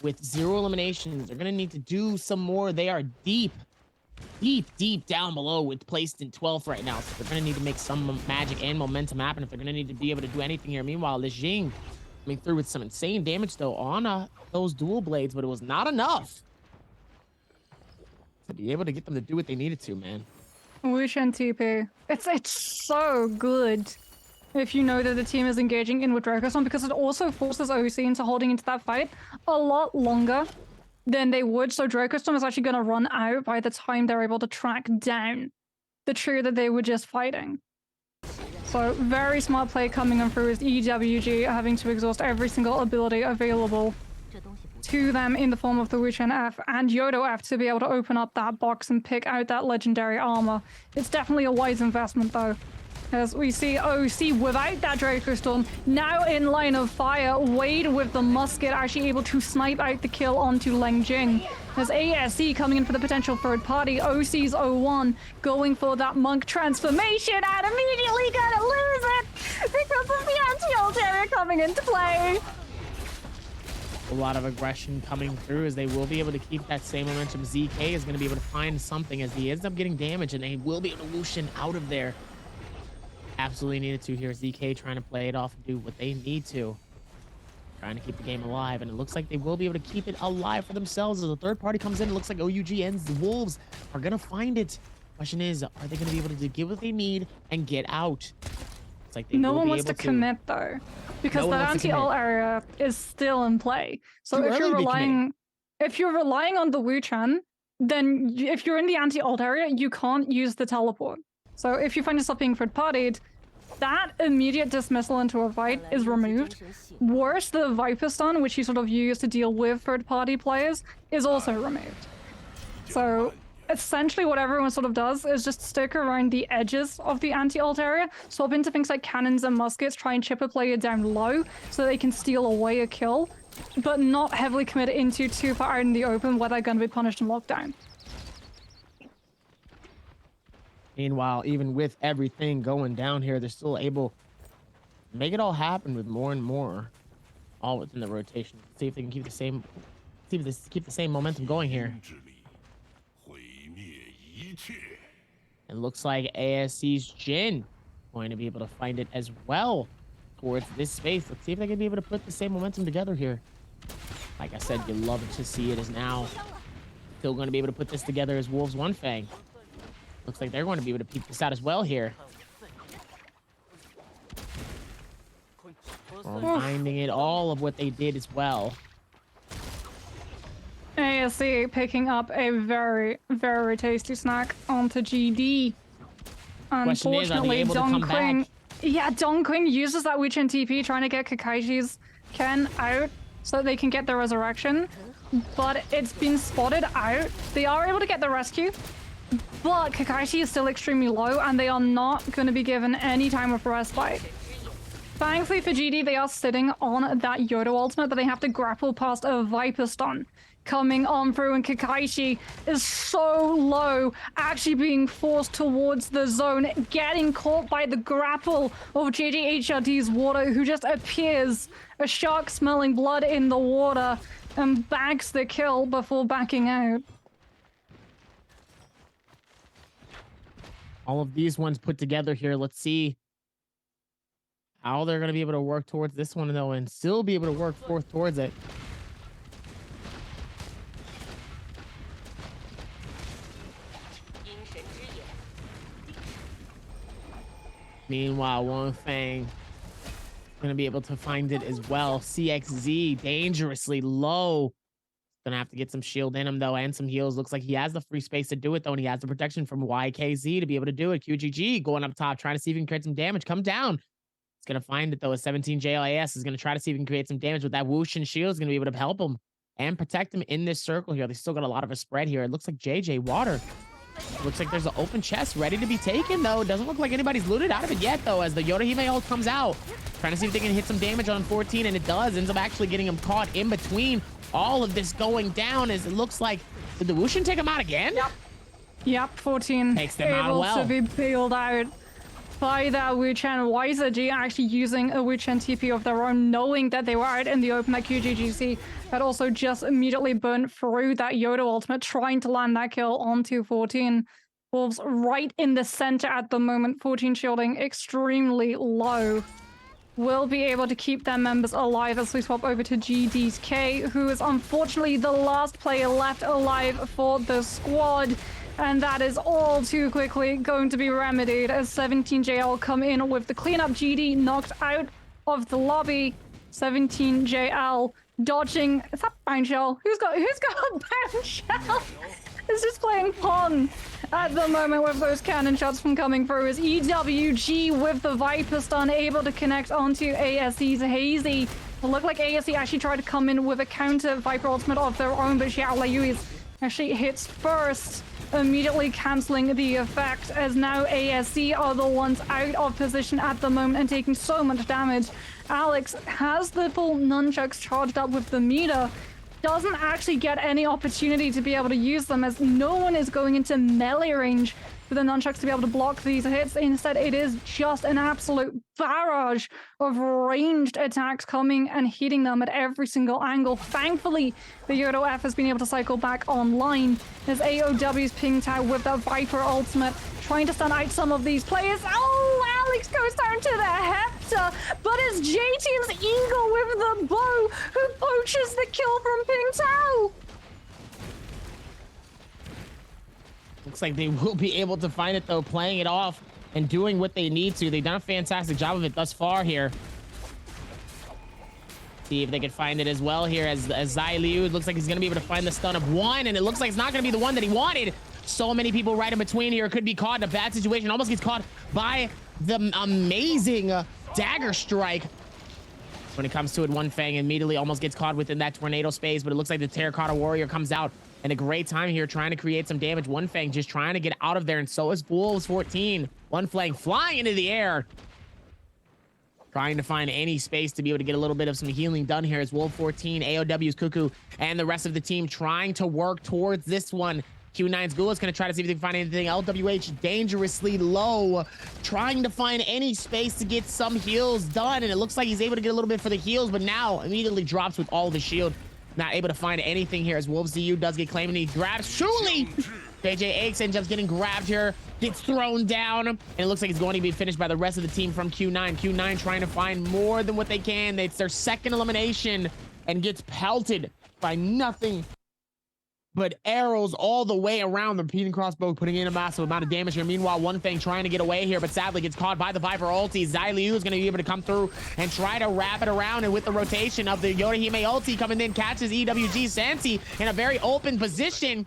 with 0 eliminations, they're going to need to do some more. They are deep down below with placed in 12th right now. So they're going to need to make some magic and momentum happen if they're going to need to be able to do anything here. Meanwhile, Li Jing coming through with some insane damage, though, on those dual blades, but it was not enough to be able to get them to do what they needed to, man. Wu Chen TP. It's so good if you know that the team is engaging in with Draco Storm, because it also forces OC into holding into that fight a lot longer than they would. So Dracostorm is actually going to run out by the time they're able to track down the trio that they were just fighting. So very smart play coming in through is EWG having to exhaust every single ability available to them in the form of the Wuchen F and Yodo F to be able to open up that box and pick out that legendary armor. It's definitely a wise investment though, as we see OC without that Dracostorm now in line of fire. Wade with the musket actually able to snipe out the kill onto Leng Jing. There's ASC coming in for the potential third party. OC's 01 going for that monk transformation and immediately gonna lose it because of the anti-ult area coming into play. A lot of aggression coming through as they will be able to keep that same momentum. ZK is going to be able to find something as he ends up getting damage, and they will be able to Lucian out of there. Absolutely needed to here. ZK trying to play it off and do what they need to. Trying to keep the game alive, and it looks like they will be able to keep it alive for themselves. As the third party comes in, it looks like OUG ends. The Wolves are going to find it. Question is, are they going to be able to get what they need and get out? It's like no one wants to commit though, because the anti-ult area is still in play. So if you're relying on the Wuchen, then if you're in the anti-ult area, you can't use the teleport. So if you find yourself being third-partied, that immediate dismissal into a fight is removed. Worse, the Viper stun, which you sort of use to deal with third-party players, is also removed. So essentially what everyone sort of does is just stick around the edges of the anti-ult area, swap into things like cannons and muskets, try and chip a player down low so they can steal away a kill, but not heavily commit into too far out in the open where they're going to be punished and locked down. Meanwhile, even with everything going down here, they're still able to make it all happen with more and more, all within the rotation. See if they can keep the same, keep the same momentum going here. It looks like ASC's Jin going to be able to find it as well towards this space. Let's see if they can be able to put the same momentum together here. Like I said, you love to see it as now still going to be able to put this together as Wolves One Fang. Looks like they're going to be able to peek this out as well here. Reminding it all of what they did as well. ASC picking up a very, very tasty snack onto GD. Unfortunately, Dongqing uses that Wuchen TP trying to get Kakaishi's Ken out so that they can get the resurrection. But it's been spotted out. They are able to get the rescue, but Kakaishi is still extremely low and they are not going to be given any time of respite. Thankfully for GD, they are sitting on that Yodo ultimate, but they have to grapple past a Viper stun coming on through, and Kakaishi is so low, actually being forced towards the zone, getting caught by the grapple of JJHRD's water, who just appears, a shark smelling blood in the water, and bags the kill before backing out. All of these ones put together here. Let's see how they're going to be able to work towards this one, though, and still be able to work forth towards it. Meanwhile, Wang Fang going to be able to find it as well. CXZ dangerously low. Gonna have to get some shield in him though, and some heals. Looks like he has the free space to do it though, and he has the protection from YKZ to be able to do it. QGG going up top, trying to see if he can create some damage. Come down. It's gonna find it though. A 17 JLAS is gonna try to see if he can create some damage with that whoosh and shield. Is gonna be able to help him and protect him in this circle here. They still got a lot of a spread here. It looks like JJ Water. Looks like there's an open chest ready to be taken though. It doesn't look like anybody's looted out of it yet though, as the Yoda Hime ult comes out. Trying to see if they can hit some damage on 14, and it does. Ends up actually getting him caught in between all of this going down, as it looks like, did the Wushin take him out again? Yep, 14 takes them out able well. to be bailed out by that Wuchen. YZG actually using a Wuchen TP of their own, knowing that they were out in the open at QGGC, that also just immediately burnt through that Yoda ultimate, trying to land that kill onto 14. Wolves right in the center at the moment. 14 shielding extremely low. Will be able to keep their members alive as we swap over to GD's K, who is unfortunately the last player left alive for the squad. And that is all too quickly going to be remedied as 17JL come in with the cleanup. GD knocked out of the lobby. 17JL dodging. Is that Bounce-Shell? Who's got Bounce-Shell? It's just playing Pong at the moment with those cannon shots from coming through. As EWG with the Viper stun able to connect onto ASE's Hazy. It looked like ASE actually tried to come in with a counter Viper ultimate of their own, but Xiao Liu actually hits first, immediately cancelling the effect, as now ASE are the ones out of position at the moment and taking so much damage. Alex has the full nunchucks charged up with the meter, doesn't actually get any opportunity to be able to use them, as no one is going into melee range for the nunchucks to be able to block these hits. Instead, it is just an absolute barrage of ranged attacks coming and hitting them at every single angle. Thankfully, the Yodo F has been able to cycle back online as AOW's pinged out with that Viper ultimate, trying to stun out some of these players. Oh, Alex goes down to the Hector, but it's J-Team's Eagle with the bow who poaches the kill from Ping Tao. Looks like they will be able to find it, though, playing it off and doing what they need to. They've done a fantastic job of it thus far here. See if they can find it as well here as Zai Liu. It looks like he's going to be able to find the stun of one, and it looks like it's not going to be the one that he wanted. So many people right in between here. Could be caught in a bad situation. Almost gets caught by the amazing dagger strike. When it comes to it, One Fang immediately almost gets caught within that tornado space, but it looks like the Terracotta Warrior comes out and a great time here trying to create some damage. One Fang just trying to get out of there, and so is Wolves 14. One Fang flying into the air, trying to find any space to be able to get a little bit of some healing done here as Wolf 14, AOW's Cuckoo, and the rest of the team trying to work towards this one. Q9's Ghoul is going to try to see if they can find anything. LWH dangerously low, trying to find any space to get some heals done, and it looks like he's able to get a little bit for the heals, but now immediately drops with all the shield. Not able to find anything here as Wolves ZU does get claimed, and he grabs Shuli. JJ Aix ends up getting grabbed here, gets thrown down, and it looks like it's going to be finished by the rest of the team from Q9. Q9 trying to find more than what they can. It's their second elimination and gets pelted by nothing but arrows all the way around. The repeating crossbow putting in a massive amount of damage here. Meanwhile, One Fang trying to get away here, but sadly gets caught by the Viper ulti. Zai Liu is going to be able to come through and try to wrap it around, and with the rotation of the Yorihime ulti coming in, catches EWG Sansi in a very open position.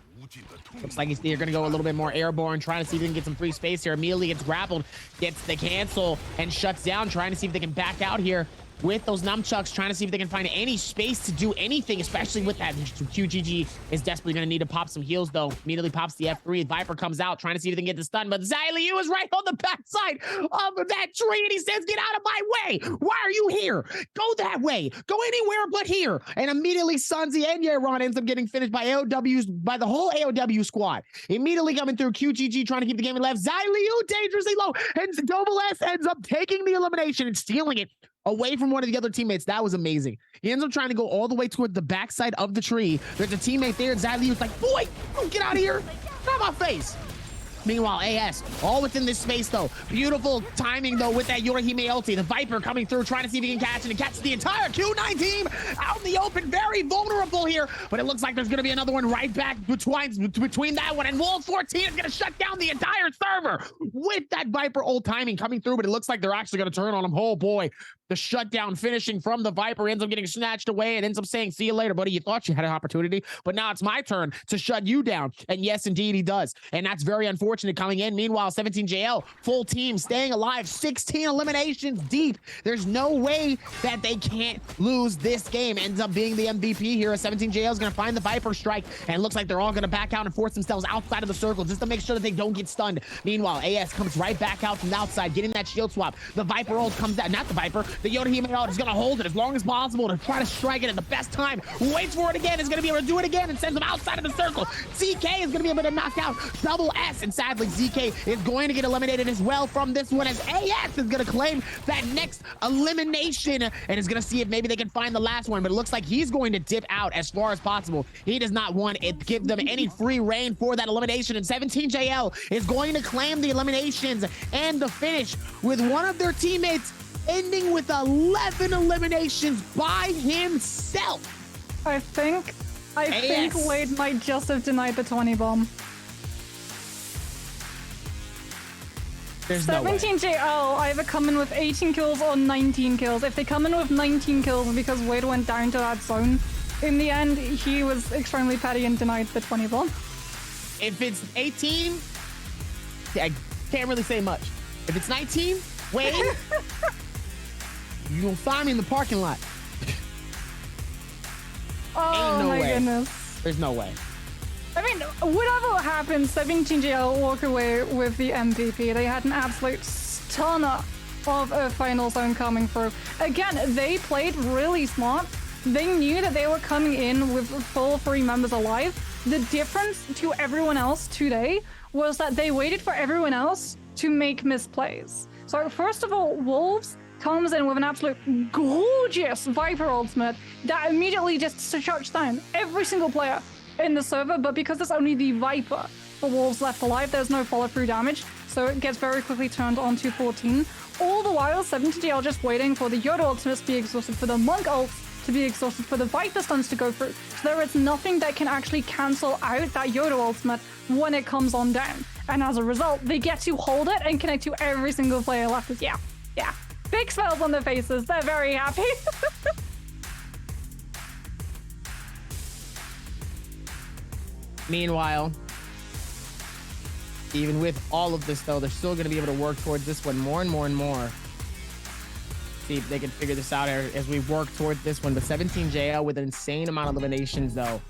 Looks like they're going to go a little bit more airborne, trying to see if they can get some free space here. Immediately gets grappled, gets the cancel, and shuts down, trying to see if they can back out here with those nunchucks, trying to see if they can find any space to do anything, especially with that. QGG is desperately going to need to pop some heals, though. Immediately pops the F3. Viper comes out, trying to see if they can get the stun, but Zai Liu is right on the backside of that tree, and he says, "Get out of my way! Why are you here? Go that way! Go anywhere but here!" And immediately Sanzi and Yeron ends up getting finished by by the whole AOW squad. Immediately coming through, QGG trying to keep the game left. Zai Liu dangerously low, and Double S ends up taking the elimination and stealing it away from one of the other teammates. That was amazing. He ends up trying to go all the way toward the backside of the tree. There's a teammate there, and Zai Liu's like, "Boy, don't get out of here. Not my face." Meanwhile, AS, all within this space, though. Beautiful timing, though, with that Yorihime ulti. The Viper coming through, trying to see if he can catch it, and catch the entire Q9 team out in the open. Very vulnerable here, but it looks like there's going to be another one right back between that one, and Wolf 14 is going to shut down the entire server with that Viper ult timing coming through, but it looks like they're actually going to turn on him. Oh, boy. The shutdown finishing from the Viper ends up getting snatched away and ends up saying, "See you later, buddy. You thought you had an opportunity, but now it's my turn to shut you down." And yes, indeed, he does. And that's very unfortunate coming in. Meanwhile, 17JL, full team, staying alive, 16 eliminations deep. There's no way that they can't lose this game. Ends up being the MVP here. 17JL is going to find the Viper strike, and it looks like they're all going to back out and force themselves outside of the circle just to make sure that they don't get stunned. Meanwhile, AS comes right back out from the outside, getting that shield swap. The Viper ult comes out, not the Viper. The Yorihime ult is going to hold it as long as possible to try to strike it at the best time. Waits for it again, is going to be able to do it again, and sends them outside of the circle. ZK is going to be able to knock out Double S, and sadly, ZK is going to get eliminated as well from this one, as AS is going to claim that next elimination and is going to see if maybe they can find the last one, but it looks like he's going to dip out as far as possible. He does not want it to give them any free reign for that elimination, and 17JL is going to claim the eliminations and the finish with one of their teammates ending with 11 eliminations by himself. I think Wade might just have denied the 20 bomb. There's no way. 17JL either come in with 18 kills or 19 kills. If they come in with 19 kills because Wade went down to that zone, in the end, he was extremely petty and denied the 20 bomb. If it's 18, I can't really say much. If it's 19, Wade, you gonna find me in the parking lot. Oh, Ain't no my way. goodness. There's no way. I mean, whatever happens, 17JL walk away with the MVP. They had an absolute stunner of a final zone coming through. Again, they played really smart. They knew that they were coming in with full 3 members alive. The difference to everyone else today was that they waited for everyone else to make misplays. So first of all, Wolves comes in with an absolute gorgeous Viper ultimate that immediately just shuts down every single player in the server, but because it's only the Viper for Wolves left alive, there's no follow-through damage, so it gets very quickly turned on to 14. All the while, 17JL just waiting for the Yoda ultimates to be exhausted, for the Monk ults to be exhausted, for the Viper stuns to go through. So there is nothing that can actually cancel out that Yoda ultimate when it comes on down. And as a result, they get to hold it and connect to every single player left. Yeah. Big smiles on their faces. They're very happy. Meanwhile, even with all of this, though, they're still going to be able to work towards this one more and more and more. See if they can figure this out as we work towards this one. But 17JL with an insane amount of eliminations, though.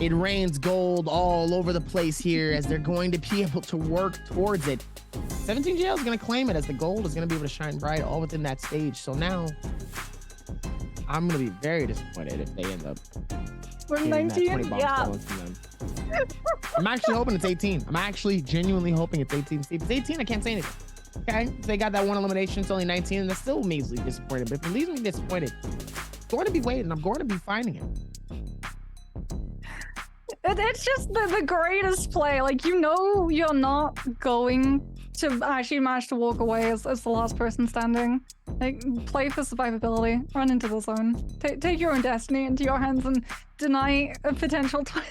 It rains gold all over the place here as they're going to be able to work towards it. 17JL is going to claim it as the gold is going to be able to shine bright all within that stage. So now I'm going to be very disappointed if they end up We're getting 19? that 20 bombs Yeah. stolen from them. I'm actually hoping it's 18. I'm actually genuinely hoping it's 18. See, if it's 18, I can't say anything. Okay, if they got that one elimination, it's only 19, and that's still measly disappointed. But if it leaves me disappointed, I'm going to be waiting. I'm going to be finding it. It's just the greatest play. Like, you know you're not going to actually manage to walk away as the last person standing. Like, play for survivability. Run into the zone. Take your own destiny into your hands and deny a potential 20.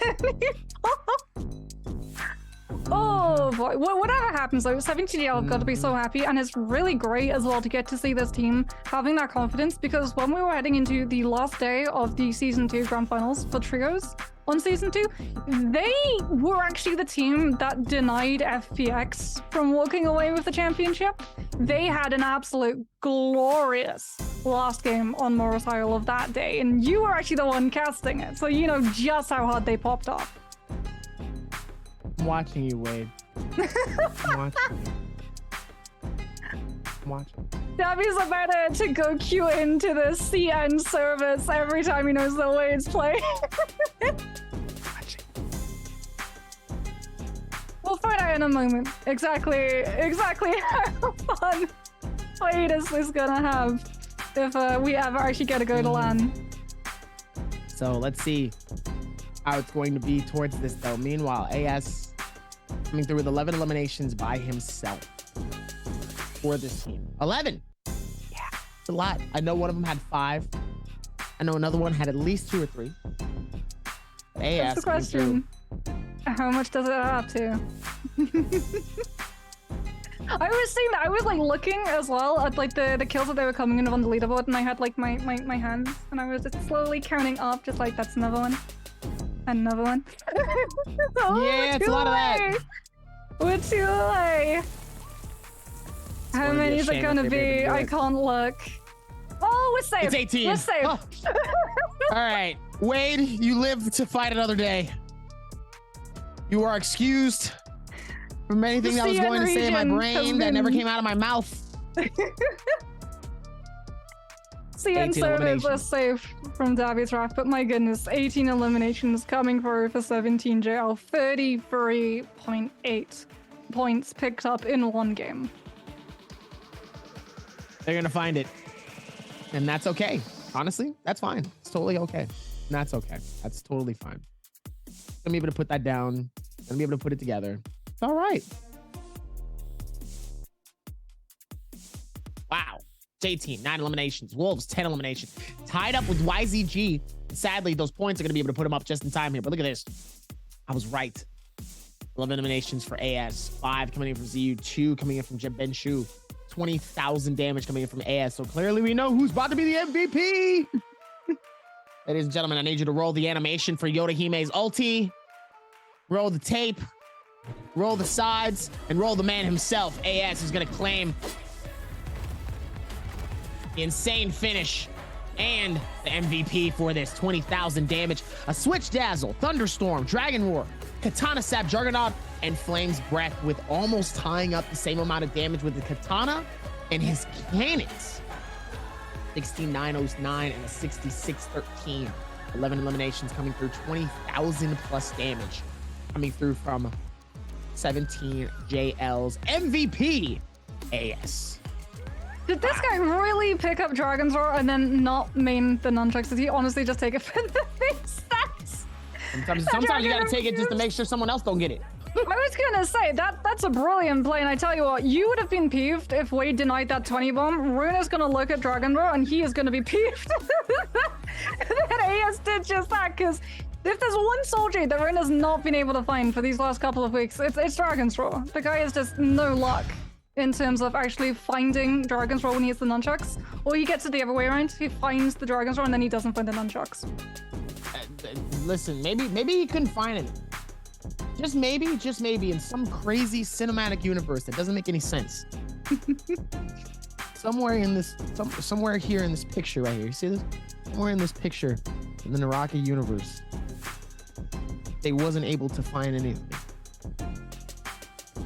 Oh boy, whatever happens though, 17JL have got to be so happy, and it's really great as well to get to see this team having that confidence, because when we were heading into the last day of the Season 2 Grand Finals for Trios on Season 2, they were actually the team that denied FPX from walking away with the championship. They had an absolute glorious last game on Morris Isle of that day, and you were actually the one casting it, so you know just how hard they popped off. I'm watching you, Wade. I'm watching you. I'm watching. Dabby's about to go queue into the CN service every time he knows that Wade's playing. We'll find out in a moment exactly how fun Wade is gonna have if we ever actually get to go to LAN. So let's see how it's going to be towards this, though. Meanwhile, AS coming through with 11 eliminations by himself for this team. 11! Yeah, it's a lot. I know one of them had 5. I know another one had at least 2 or 3. AS That's the question. How much does it add up to? I was seeing that. I was like looking as well at like the kills that they were coming in on the leaderboard, and I had like my hands, and I was just slowly counting up, just like that's another one. Another one. Oh, yeah, it's a lot of that. We're too late. How many is it gonna be? I can't look. Oh, we're safe. It's 18. We're safe. Oh. All right, Wade, you live to fight another day. You are excused from anything that I was going to say in my brain that never came out of my mouth. CN servers are safe from Dabby's wrath, but my goodness, 18 eliminations coming through for 17JL. 33.8 points picked up in one game. They're gonna find it, and that's okay. Honestly, that's fine. It's totally okay. And that's okay. That's totally fine. Gonna be able to put that down. Gonna be able to put it together. It's all right. Wow. J-Team, 9 eliminations. Wolves, 10 eliminations. Tied up with YZG. Sadly, those points are going to be able to put them up just in time here. But look at this. I was right. 11 eliminations for AS, 5 coming in from ZU, 2 coming in from Jebenshu, 20,000 damage coming in from AS. So clearly we know who's about to be the MVP. Ladies and gentlemen, I need you to roll the animation for Yodahime's ulti. Roll the tape, roll the sides, and roll the man himself. AS is going to claim the insane finish and the MVP for this. 20,000 damage, a Switch Dazzle, Thunderstorm, Dragon Roar, Katana Sap, Juggernaut, and Flame's Breath, with almost tying up the same amount of damage with the Katana and his cannons. 6909 and a 6613. 11 eliminations coming through, 20,000 plus damage coming through from 17 JL's MVP, AS. Did this guy really pick up Dragon's Roar and then not main the nunchucks? Did he honestly just take it for the base stats? Sometimes you gotta take it just to make sure someone else don't get it. I was gonna say, that's a brilliant play, and I tell you what, you would have been peeved if Wade denied that 20 bomb. Rune is gonna look at Dragon Roar and he is gonna be peeved that AS did just that, because if there's one soldier that Rune has not been able to find for these last couple of weeks, it's Dragon's Roar. The guy has just no luck in terms of actually finding Dragon's Roar when he hits the nunchucks. Or he gets it the other way around. He finds the Dragon's Roar and then he doesn't find the nunchucks. Listen, maybe he couldn't find it. Just maybe in some crazy cinematic universe that doesn't make any sense. Somewhere here in this picture right here, you see this? Somewhere in this picture in the Naraka universe, they wasn't able to find anything.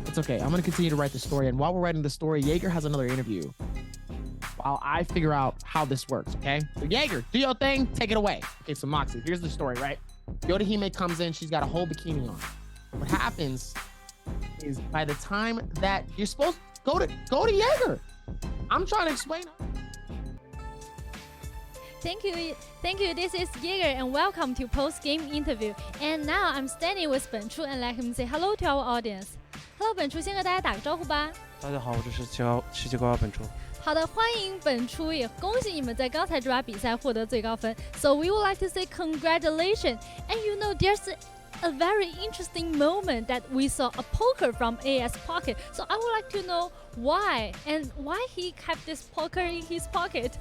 It's okay. I'm gonna continue to write the story, and while we're writing the story, Jaeger has another interview while I figure out how this works. Okay, so Jaeger, do your thing, take it away. Okay, so Moxie, here's the story, right? Yodahime comes in, she's got a whole bikini on. What happens is by the time that you're supposed to go to Jaeger. I'm trying to explain. Thank you. This is Jaeger, and welcome to post-game interview. And now I'm standing with 本初 and let him say hello to our audience. Hello， 本初先和大家打个招呼吧。大家好，我是世界高本初。好的，欢迎本初，也恭喜你们在刚才这把比赛获得最高分。So we would like to say congratulations. And you know, there's a very interesting moment that we saw a poker from AS pocket. So I would like to know why and why he kept this poker in his pocket.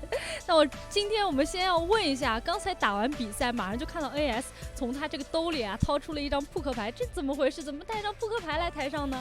那今天我们先要问一下，刚才打完比赛，马上就看到 AS 从他这个兜里掏出了一张扑克牌，这怎么回事？怎么带一张扑克牌来台上呢？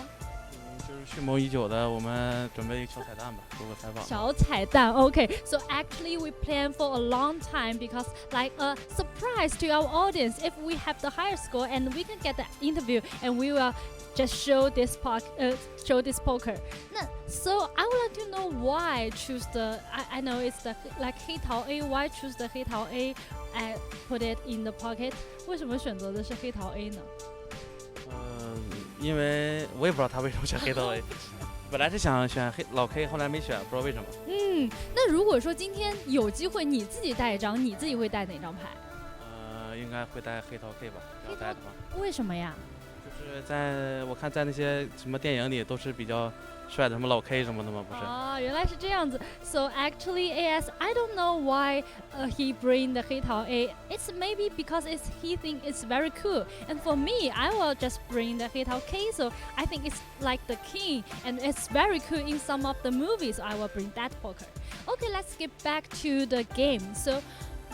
就是蓄谋已久的，我们准备小彩蛋吧，做个采访。小彩蛋 ，OK. So actually we planned for a long time because like a surprise to our audience if we have the higher score and we can get the interview and we will just show this poker. 那 so I would like to know why choose the I know it's the like 黑桃 A. Why choose the 黑桃 A and put it in the pocket? 为什么选择的是黑桃 A 呢？因为我也不知道他为什么选黑桃 A， 本来是想选老 K， 后来没选，不知道为什么。那如果说今天有机会你自己带一张，你自己会带哪张牌？应该会带黑桃 K 吧，要带的话。为什么呀？就是我看在那些什么电影里都是比较帅的，什么老 K 什么的吗？不是。哦，原来是这样子。So actually, AS, I don't know why he bring the 黑桃 A. It's maybe because he think it's very cool. And for me, I will just bring the 黑桃 K. So I think it's like the king, and it's very cool in some of the movies. So I will bring that poker. Okay, let's get back to the game. So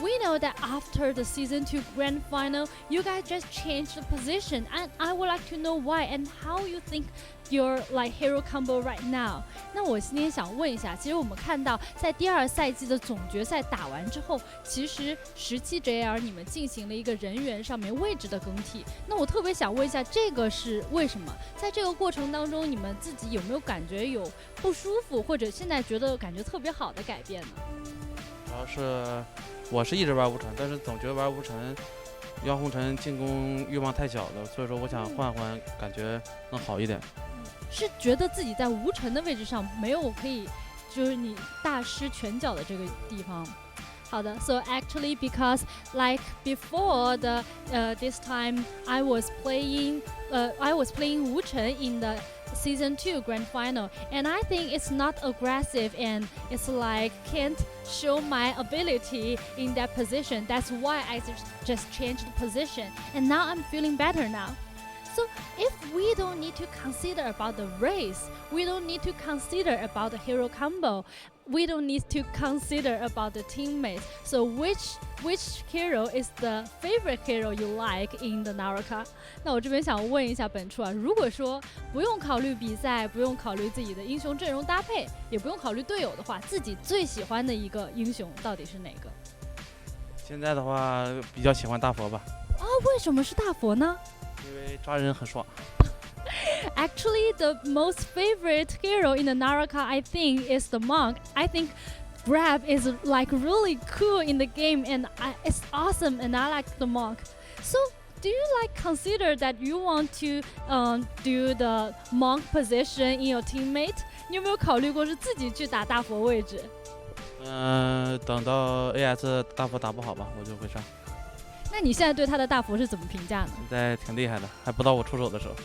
we know that after the season 2 grand final, you guys just changed the position, and I would like to know why and how you think your like hero combo right now. 那我今天想问一下，其实我们看到在第2赛季的总决赛打完之后，其实17 JL 你们进行了一个人员上面位置的更替。那我特别想问一下，这个是为什么？在这个过程当中，你们自己有没有感觉有不舒服，或者现在觉得感觉特别好的改变呢？主要是我是一直玩无尘，但是总觉得玩无尘，妖红尘进攻欲望太小了，所以说我想换换，感觉能好一点。是觉得自己在无尘的位置上没有可以，就是你大施拳脚的这个地方。好的 ，so actually because like before the this time I was playing 无尘 in the Season 2 Grand Final, and I think it's not aggressive and it's like can't show my ability in that position. That's why I just changed the position, and now I'm feeling better now. So if we don't need to consider about the race, we don't need to consider about the hero combo, we don't need to consider about the teammates. So which hero is the favorite hero you like in the Naraka? 那我这边想问一下本初啊，如果说不用考虑比赛，不用考虑自己的英雄阵容搭配，也不用考虑队友的话，自己最喜欢的一个英雄到底是哪个？现在的话比较喜欢大佛吧。啊，为什么是大佛呢？因为抓人很爽。Actually, the most favorite hero in the Naraka, I think, is the monk. I think grab is like really cool in the game, and it's awesome, and I like the monk. So, do you like consider that you want to do the monk position in your teammate? 你有没有考虑过是自己去打大佛位置？等到 AS 大佛打不好吧，我就会上。那你现在对他的大佛是怎么评价呢？现在挺厉害的，还不到我出手的时候。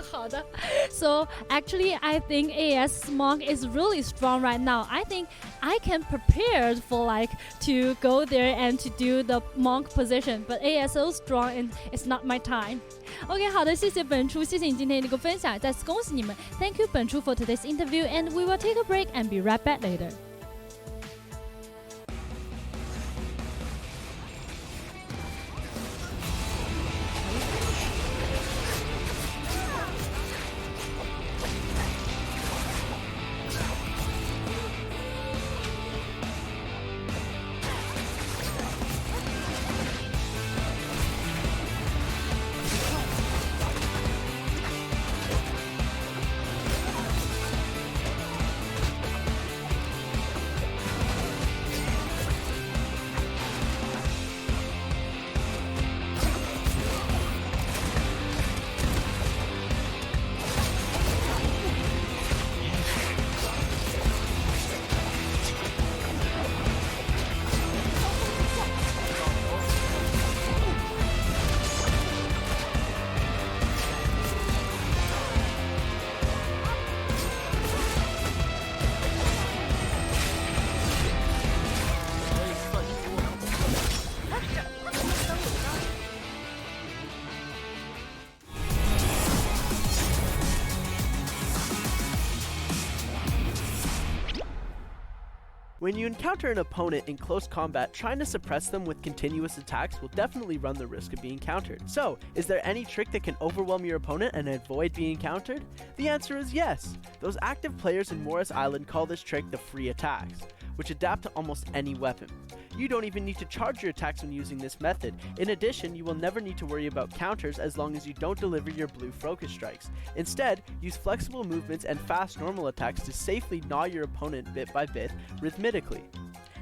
好的 ，So actually, I think AS Monk is really strong right now. I think I can prepare for like to go there and to do the monk position, but AS so strong and it's not my time. OK， 好的，谢谢本初，谢谢你今天的一个分享，再次恭喜你们。Thank you 本初 for today's interview, and we will take a break and be right back later. When you encounter an opponent in close combat, trying to suppress them with continuous attacks will definitely run the risk of being countered. So, is there any trick that can overwhelm your opponent and avoid being countered? The answer is yes. Those active players in Morris Island call this trick the free attacks, which adapt to almost any weapon. You don't even need to charge your attacks when using this method. In addition, you will never need to worry about counters as long as you don't deliver your blue focus strikes. Instead, use flexible movements and fast normal attacks to safely gnaw your opponent bit by bit, rhythmically.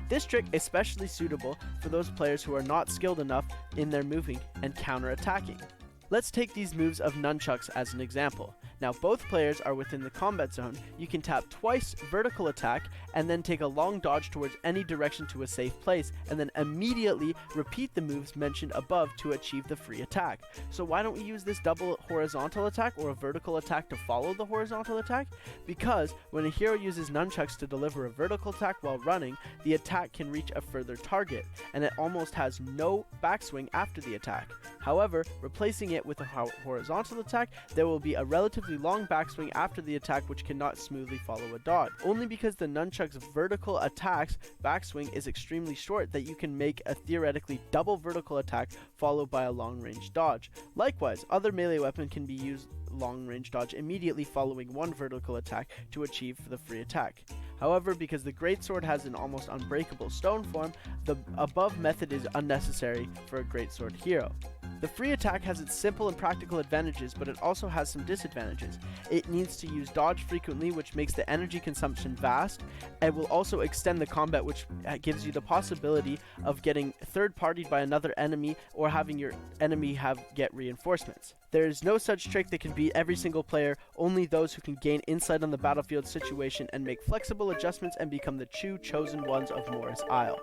This trick is especially suitable for those players who are not skilled enough in their moving and counter-attacking. Let's take these moves of nunchucks as an example. Now both players are within the combat zone. You can tap twice vertical attack and then take a long dodge towards any direction to a safe place, and then immediately repeat the moves mentioned above to achieve the free attack. So why don't we use this double horizontal attack or a vertical attack to follow the horizontal attack? Because when a hero uses nunchucks to deliver a vertical attack while running, the attack can reach a further target, and it almost has no backswing after the attack. However, replacing it with a horizontal attack, there will be a relatively long backswing after the attack which cannot smoothly follow a dodge. Only because the nunchuck's vertical attack's backswing is extremely short that you can make a theoretically double vertical attack followed by a long range dodge. Likewise, other melee weapon can be used long range dodge immediately following one vertical attack to achieve the free attack. However, because the greatsword has an almost unbreakable stone form, the above method is unnecessary for a greatsword hero. The free attack has its simple and practical advantages, but it also has some disadvantages. It needs to use dodge frequently, which makes the energy consumption vast, and will also extend the combat, which gives you the possibility of getting third-partied by another enemy or having your enemy get reinforcements. There is no such trick that can beat every single player, only those who can gain insight on the battlefield situation and make flexible adjustments and become the true chosen ones of Morris Isle.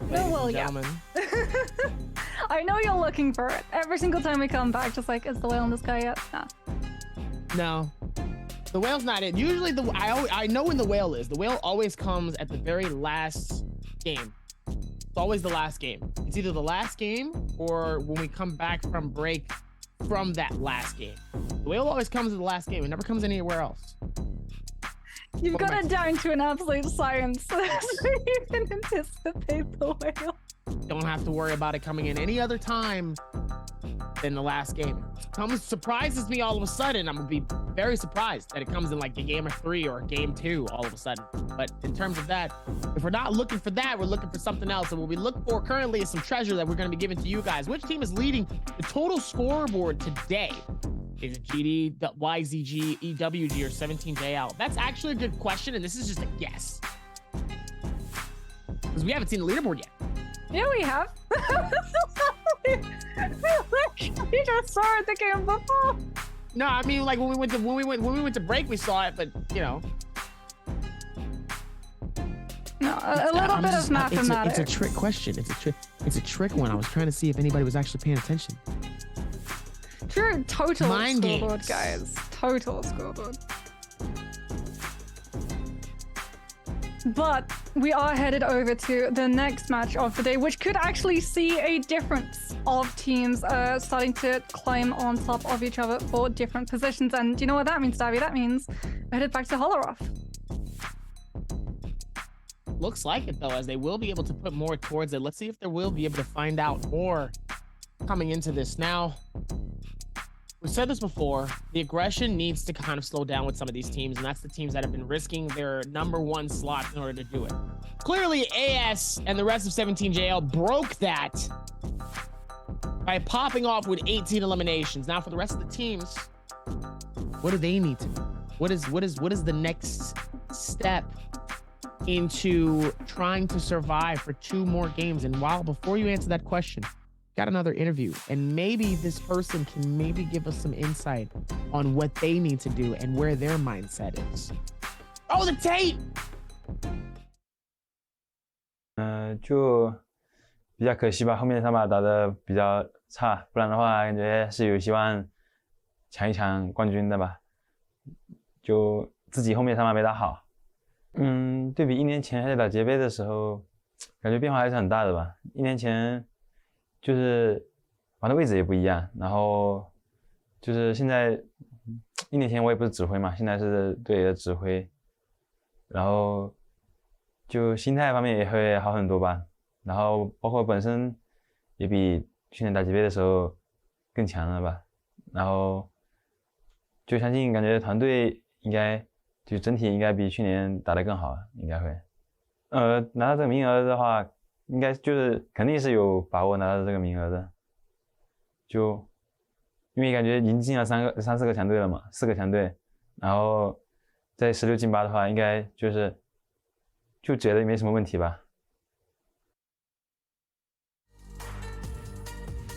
No, well, yeah. I know you're looking for it. Every single time we come back, just like, is the whale in the sky yet? Nah. No. The whale's not it. Usually I know when the whale is. The whale always comes at the very last game. It's always the last game. It's either the last game or when we come back from break from that last game. The whale always comes at the last game. It never comes anywhere else. You've got it down to an absolute science. So you can anticipate the whale. Don't have to worry about it coming in any other time than the last game. Surprises me all of a sudden. I'm gonna be very surprised that it comes in like a game of 3 or game 2 all of a sudden. But in terms of that, if we're not looking for that, we're looking for something else. And what we look for currently is some treasure that we're gonna be giving to you guys. Which team is leading the total scoreboard today? Is it GD, YZG, EWG, or 17JL? That's actually a good question, and this is just a guess. Because we haven't seen the leaderboard yet. Yeah, we have. We just saw it the game before. No, I mean like when we went to break, we saw it, but you know. No, a little bit of mathematics. It's a trick question. It's a trick one. I was trying to see if anybody was actually paying attention. True, total Mind scoreboard, games. guys. Total scoreboard. But we are headed over to the next match of the day, which could actually see a difference of teams starting to climb on top of each other for different positions. And do you know what that means, Davy? That means we're headed back to Holoroth. Looks like it though, as they will be able to put more towards it. Let's see if they will be able to find out more coming into this. Now, we've said this before, the aggression needs to kind of slow down with some of these teams, and that's the teams that have been risking their #1 slots in order to do it. Clearly, AS and the rest of 17JL broke that by popping off with 18 eliminations. Now, for the rest of the teams, what do they need to do? What is the next step into trying to survive for 2 more games? And before you answer that question, got another interview, and maybe this person can maybe give us some insight on what they need to do and where their mindset is. Oh, the tape! 就比较可惜吧，后面3把打得比较差，不然的话感觉是有希望抢一抢冠军的吧。就自己后面3把没打好，对比1年前还在打杰杯的时候，感觉变化还是很大的吧。1年前就是玩的位置也不一样，然后就是现在1年前我也不是指挥嘛，现在是队里的指挥，然后就心态方面也会好很多吧，然后包括本身也比去年打级别的时候更强了吧，然后就相信感觉团队应该就整体应该比去年打得更好，应该会。拿到这个名额的话，应该就是肯定是有把握拿到这个名额的，就因为感觉已经进了3、4个强队了嘛，4个强队，然后在16进8的话，应该就觉得没什么问题吧。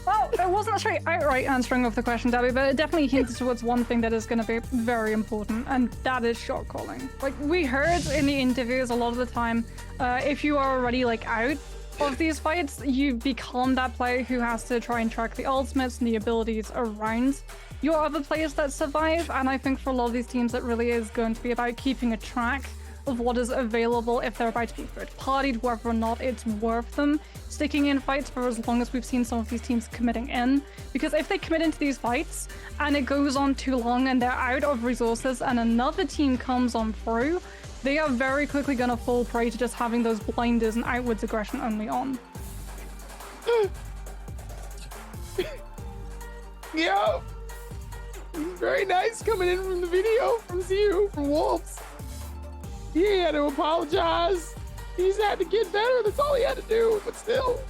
Well, it wasn't a straight outright answering of the question, Debbie, but it definitely hints towards one thing that is going to be very important, and that is shot calling. Like, we heard in the interviews a lot of the time, if you are already, like, out of these fights, you become that player who has to try and track the ultimates and the abilities around your other players that survive, and I think for a lot of these teams it really is going to be about keeping a track of what is available if they're about to be third-partied, whether or not it's worth them sticking in fights for as long as we've seen some of these teams committing in. Because if they commit into these fights and it goes on too long and they're out of resources and another team comes on through, they are very quickly going to fall prey to just having those blinders and outwards aggression only on. Yo! Very nice coming in from the video from Ziu, from Wolves. He had to apologize. He just had to get better. That's all he had to do. But still,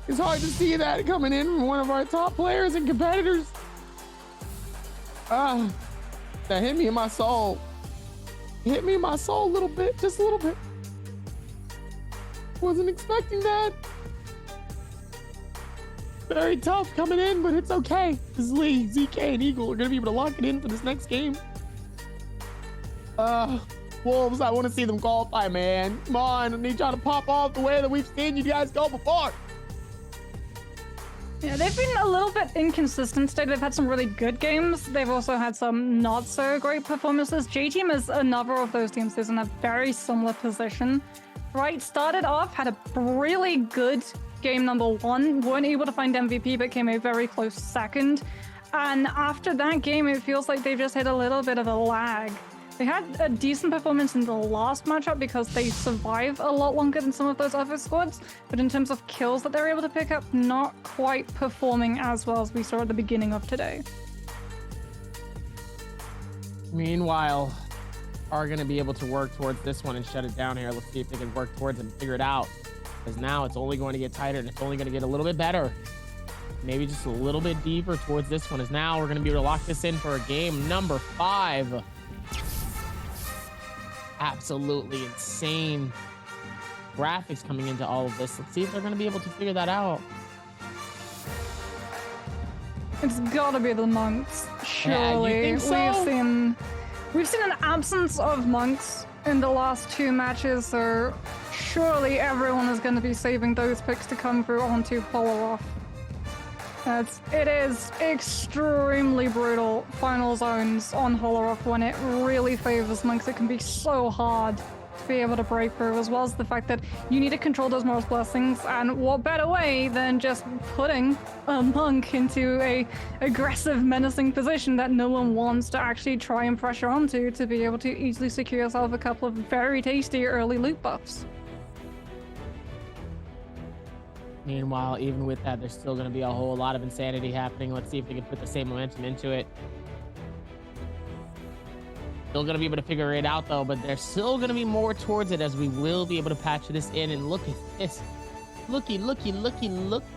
it's hard to see that coming in from one of our top players and competitors. That hit me in my soul. Hit me in my soul a little bit, just a little bit. Wasn't expecting that. Very tough coming in, but it's okay. This league, ZK and Eagle are gonna be able to lock it in for this next game. Wolves, I want to see them qualify, man. Come on, I need y'all to pop off the way that we've seen you guys go before. Yeah, they've been a little bit inconsistent today. They've had some really good games. They've also had some not so great performances. J-Team is another of those teams who's in a very similar position. Right, started off, had a really good game number 1, weren't able to find MVP, but came a very close second. And after that game, it feels like they've just hit a little bit of a lag. They had a decent performance in the last matchup because they survive a lot longer than some of those other squads, but in terms of kills that they were able to pick up, not quite performing as well as we saw at the beginning of today. Meanwhile, are going to be able to work towards this one and shut it down here. Let's see if they can work towards it and figure it out. Because now it's only going to get tighter and it's only going to get a little bit better. Maybe just a little bit deeper towards this one, as now we're going to be able to lock this in for a game number 5. Absolutely insane graphics coming into all of this. Let's see if they're going to be able to figure that out. It's gotta be the monks, surely. Yeah, you think so? We've seen an absence of monks in the last 2 matches, so surely everyone is going to be saving those picks to come through onto Holoroth. It is extremely brutal final zones on Holoroth when it really favors monks. It can be so hard to be able to break through, as well as the fact that you need to control those Morris blessings, and what better way than just putting a monk into a aggressive, menacing position that no one wants to actually try and pressure onto, to be able to easily secure yourself a couple of very tasty early loot buffs. Meanwhile, even with that, there's still going to be a whole lot of insanity happening. Let's see if they can put the same momentum into it. Still going to be able to figure it out, though, but there's still going to be more towards it, as we will be able to patch this in. And look at this. Looky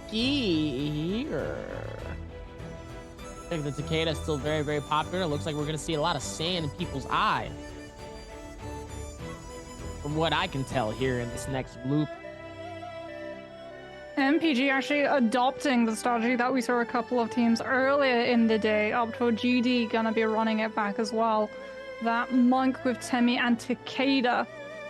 here. I think the Takeda is still very, very popular. It looks like we're going to see a lot of sand in people's eye, from what I can tell here in this next loop. MPG actually adopting the strategy that we saw a couple of teams earlier in the day. Up to GD gonna be running it back as well. That monk with Temi and Takeda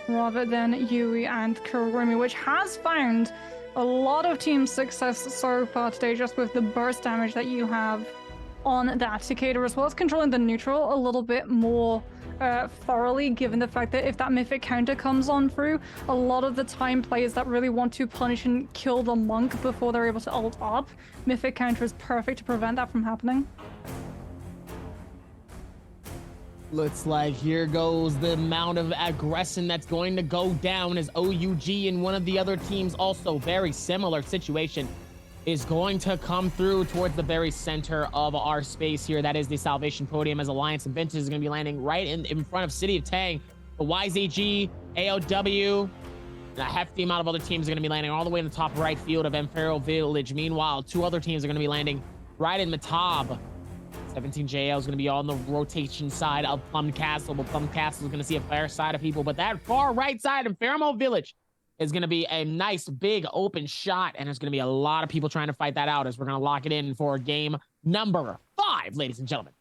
rather than Yui and Kurumi, which has found a lot of team success so far today, just with the burst damage that you have on that Takeda, as well as controlling the neutral a little bit more thoroughly, given the fact that if that mythic counter comes on through, a lot of the time players that really want to punish and kill the monk before they're able to ult up, mythic counter is perfect to prevent that from happening. Looks like here goes the amount of aggression that's going to go down, as OUG and one of the other teams, also very similar situation, is going to come through towards the very center of our space here. That is the Salvation Podium, as Alliance and Vintage is going to be landing right in front of City of Tang. The YZG, AOW, and a hefty amount of other teams are going to be landing all the way in the top right field of Imperial Village. Meanwhile, 2 other teams are going to be landing right in Matab. 17JL is going to be on the rotation side of Plum Castle, but Plum Castle is going to see a fair side of people. But that far right side of Pheromone Village is going to be a nice big open shot, and there's going to be a lot of people trying to fight that out, as we're going to lock it in for game number 5, ladies and gentlemen.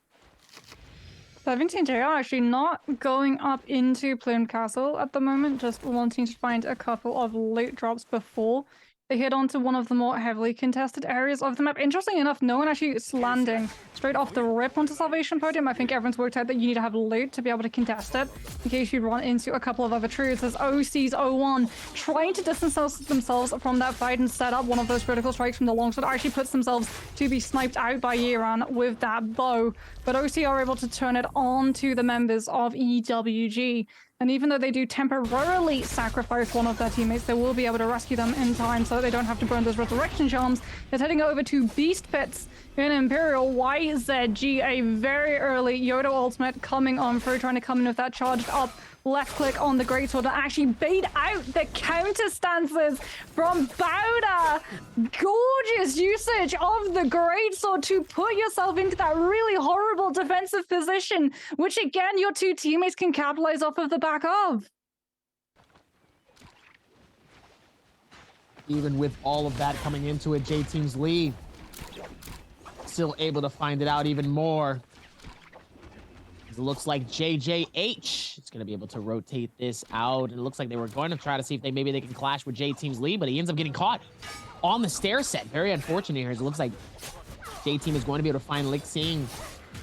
17JR actually not going up into Plume Castle at the moment, just wanting to find a couple of loot drops before they head on to one of the more heavily contested areas of the map. Interestingly enough, no one actually is landing straight off the rip onto Salvation Podium. I think everyone's worked out that you need to have loot to be able to contest it, in case you run into a couple of other trios. As OC's 01 trying to distance themselves from that fight and set up one of those critical strikes from the longsword, actually puts themselves to be sniped out by Yiran with that bow. But OC are able to turn it on to the members of EWG. And even though they do temporarily sacrifice one of their teammates, they will be able to rescue them in time so that they don't have to burn those resurrection charms. They're heading over to Beast Pits in Imperial. YZG, a very early Yoda ultimate coming on through, trying to come in with that charged up left click on the greatsword and actually bait out the counter stances from Bowda. Gorgeous usage of the greatsword to put yourself into that really horrible defensive position, which again your 2 teammates can capitalize off of the back of. Even with all of that coming into it, J-Team's lead still able to find it out even more. It looks like JJH is going to be able to rotate this out. And it looks like they were going to try to see if maybe they can clash with J Team's lead, but he ends up getting caught on the stair set. Very unfortunate here. It looks like J Team is going to be able to find Lixing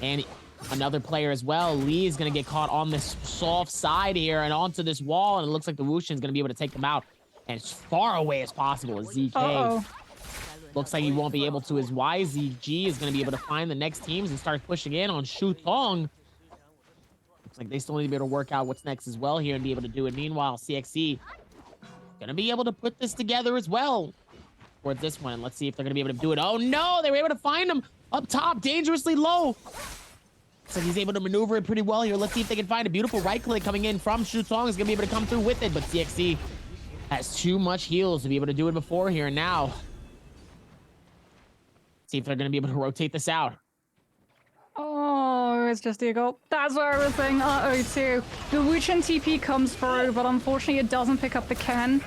and another player as well. Lee is going to get caught on this soft side here and onto this wall. And it looks like the Wushin is going to be able to take them out and as far away as possible as ZK. Looks like he won't be able to as YZG is going to be able to find the next teams and start pushing in on Shu Tong. Looks like they still need to be able to work out what's next as well here and be able to do it. Meanwhile, CXC going to be able to put this together as well towards this one. Let's see if they're going to be able to do it. Oh no, they were able to find him up top, dangerously low. So he's able to maneuver it pretty well here. Let's see if they can find a beautiful right click coming in from Shu Tong. Is going to be able to come through with it, but CXC has too much heals to be able to do it before here and now. See if they're going to be able to rotate this out. Oh, it's just Eagle. That's what I was saying. Uh-oh, too. The Wuchen TP comes through, but unfortunately it doesn't pick up the Ken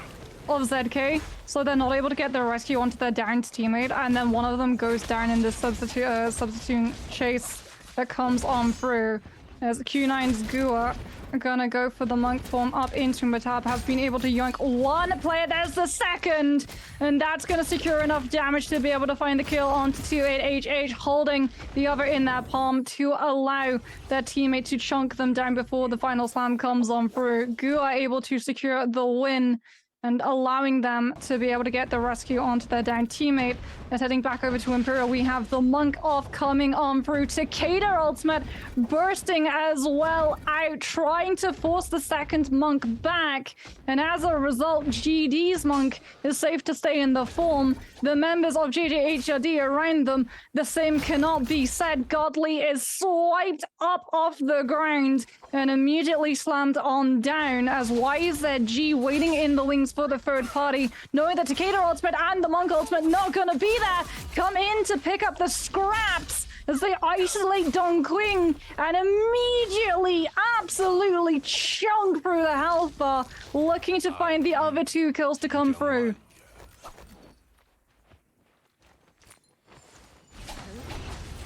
of ZK, so they're not able to get the rescue onto their downed teammate, and then one of them goes down in this substitute chase that comes on through. As Q9's Gua are gonna go for the monk form up into Matab, have been able to yoink one player. There's the second, and that's gonna secure enough damage to be able to find the kill onto 28HH, holding the other in their palm to allow their teammate to chunk them down before the final slam comes on through. Gua able to secure the win and allowing them to be able to get the rescue onto their down teammate. And heading back over to Imperial, we have the monk off coming on through. Takeda ultimate bursting as well out, trying to force the second monk back. And as a result, GD's monk is safe to stay in the form. The members of JJHRD around them, the same cannot be said. Godly is swiped up off the ground and immediately slammed on down as YZG waiting in the wings for the third party, knowing that Takeda ultimate and the monk ultimate not gonna be there, come in to pick up the scraps as they isolate Dongqing and immediately absolutely chunk through the health bar, looking to find the other two kills to come through.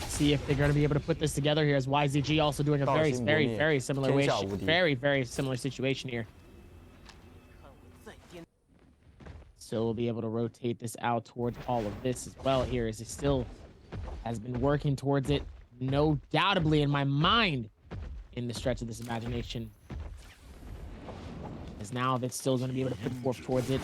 See if they're going to be able to put this together here, as YZG also doing a very similar way, very similar situation here. So we'll be able to rotate this out towards all of this as well here, as he still has been working towards it, no doubtably in my mind, in the stretch of this imagination. As now it's still going to be able to put forth towards it.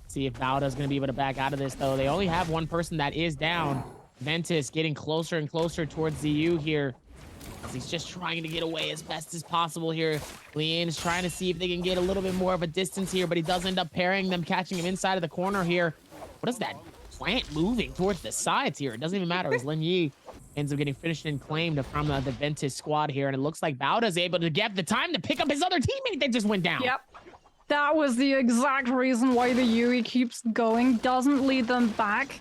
See if Bauda's going to be able to back out of this, though. They only have one person that is down. Ventus getting closer and closer towards ZU here, as he's just trying to get away as best as possible here. Lian is trying to see if they can get a little bit more of a distance here, but he does end up parrying them, catching him inside of the corner here. What is that plant moving towards the sides here? It doesn't even matter, as Lin Yi ends up getting finished and claimed from the Ventus squad here, and it looks like Bauda's able to get the time to pick up his other teammate that just went down. Yep. That was the exact reason why the Yui keeps going, doesn't lead them back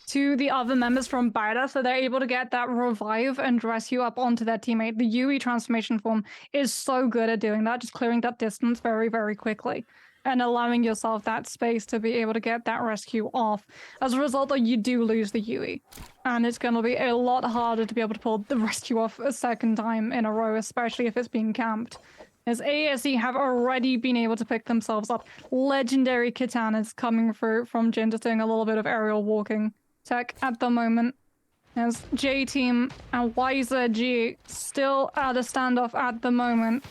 to the other members from Bauda, so they're able to get that revive and rescue up onto their teammate. The Yui transformation form is so good at doing that, just clearing that distance very, very quickly and allowing yourself that space to be able to get that rescue off. As a result, though, you do lose the Yui, and it's going to be a lot harder to be able to pull the rescue off a second time in a row, especially if it's being camped. As ASE have already been able to pick themselves up legendary katanas coming through from Jin, just doing a little bit of aerial walking tech at the moment. As J-Team and YZG still at a standoff at the moment.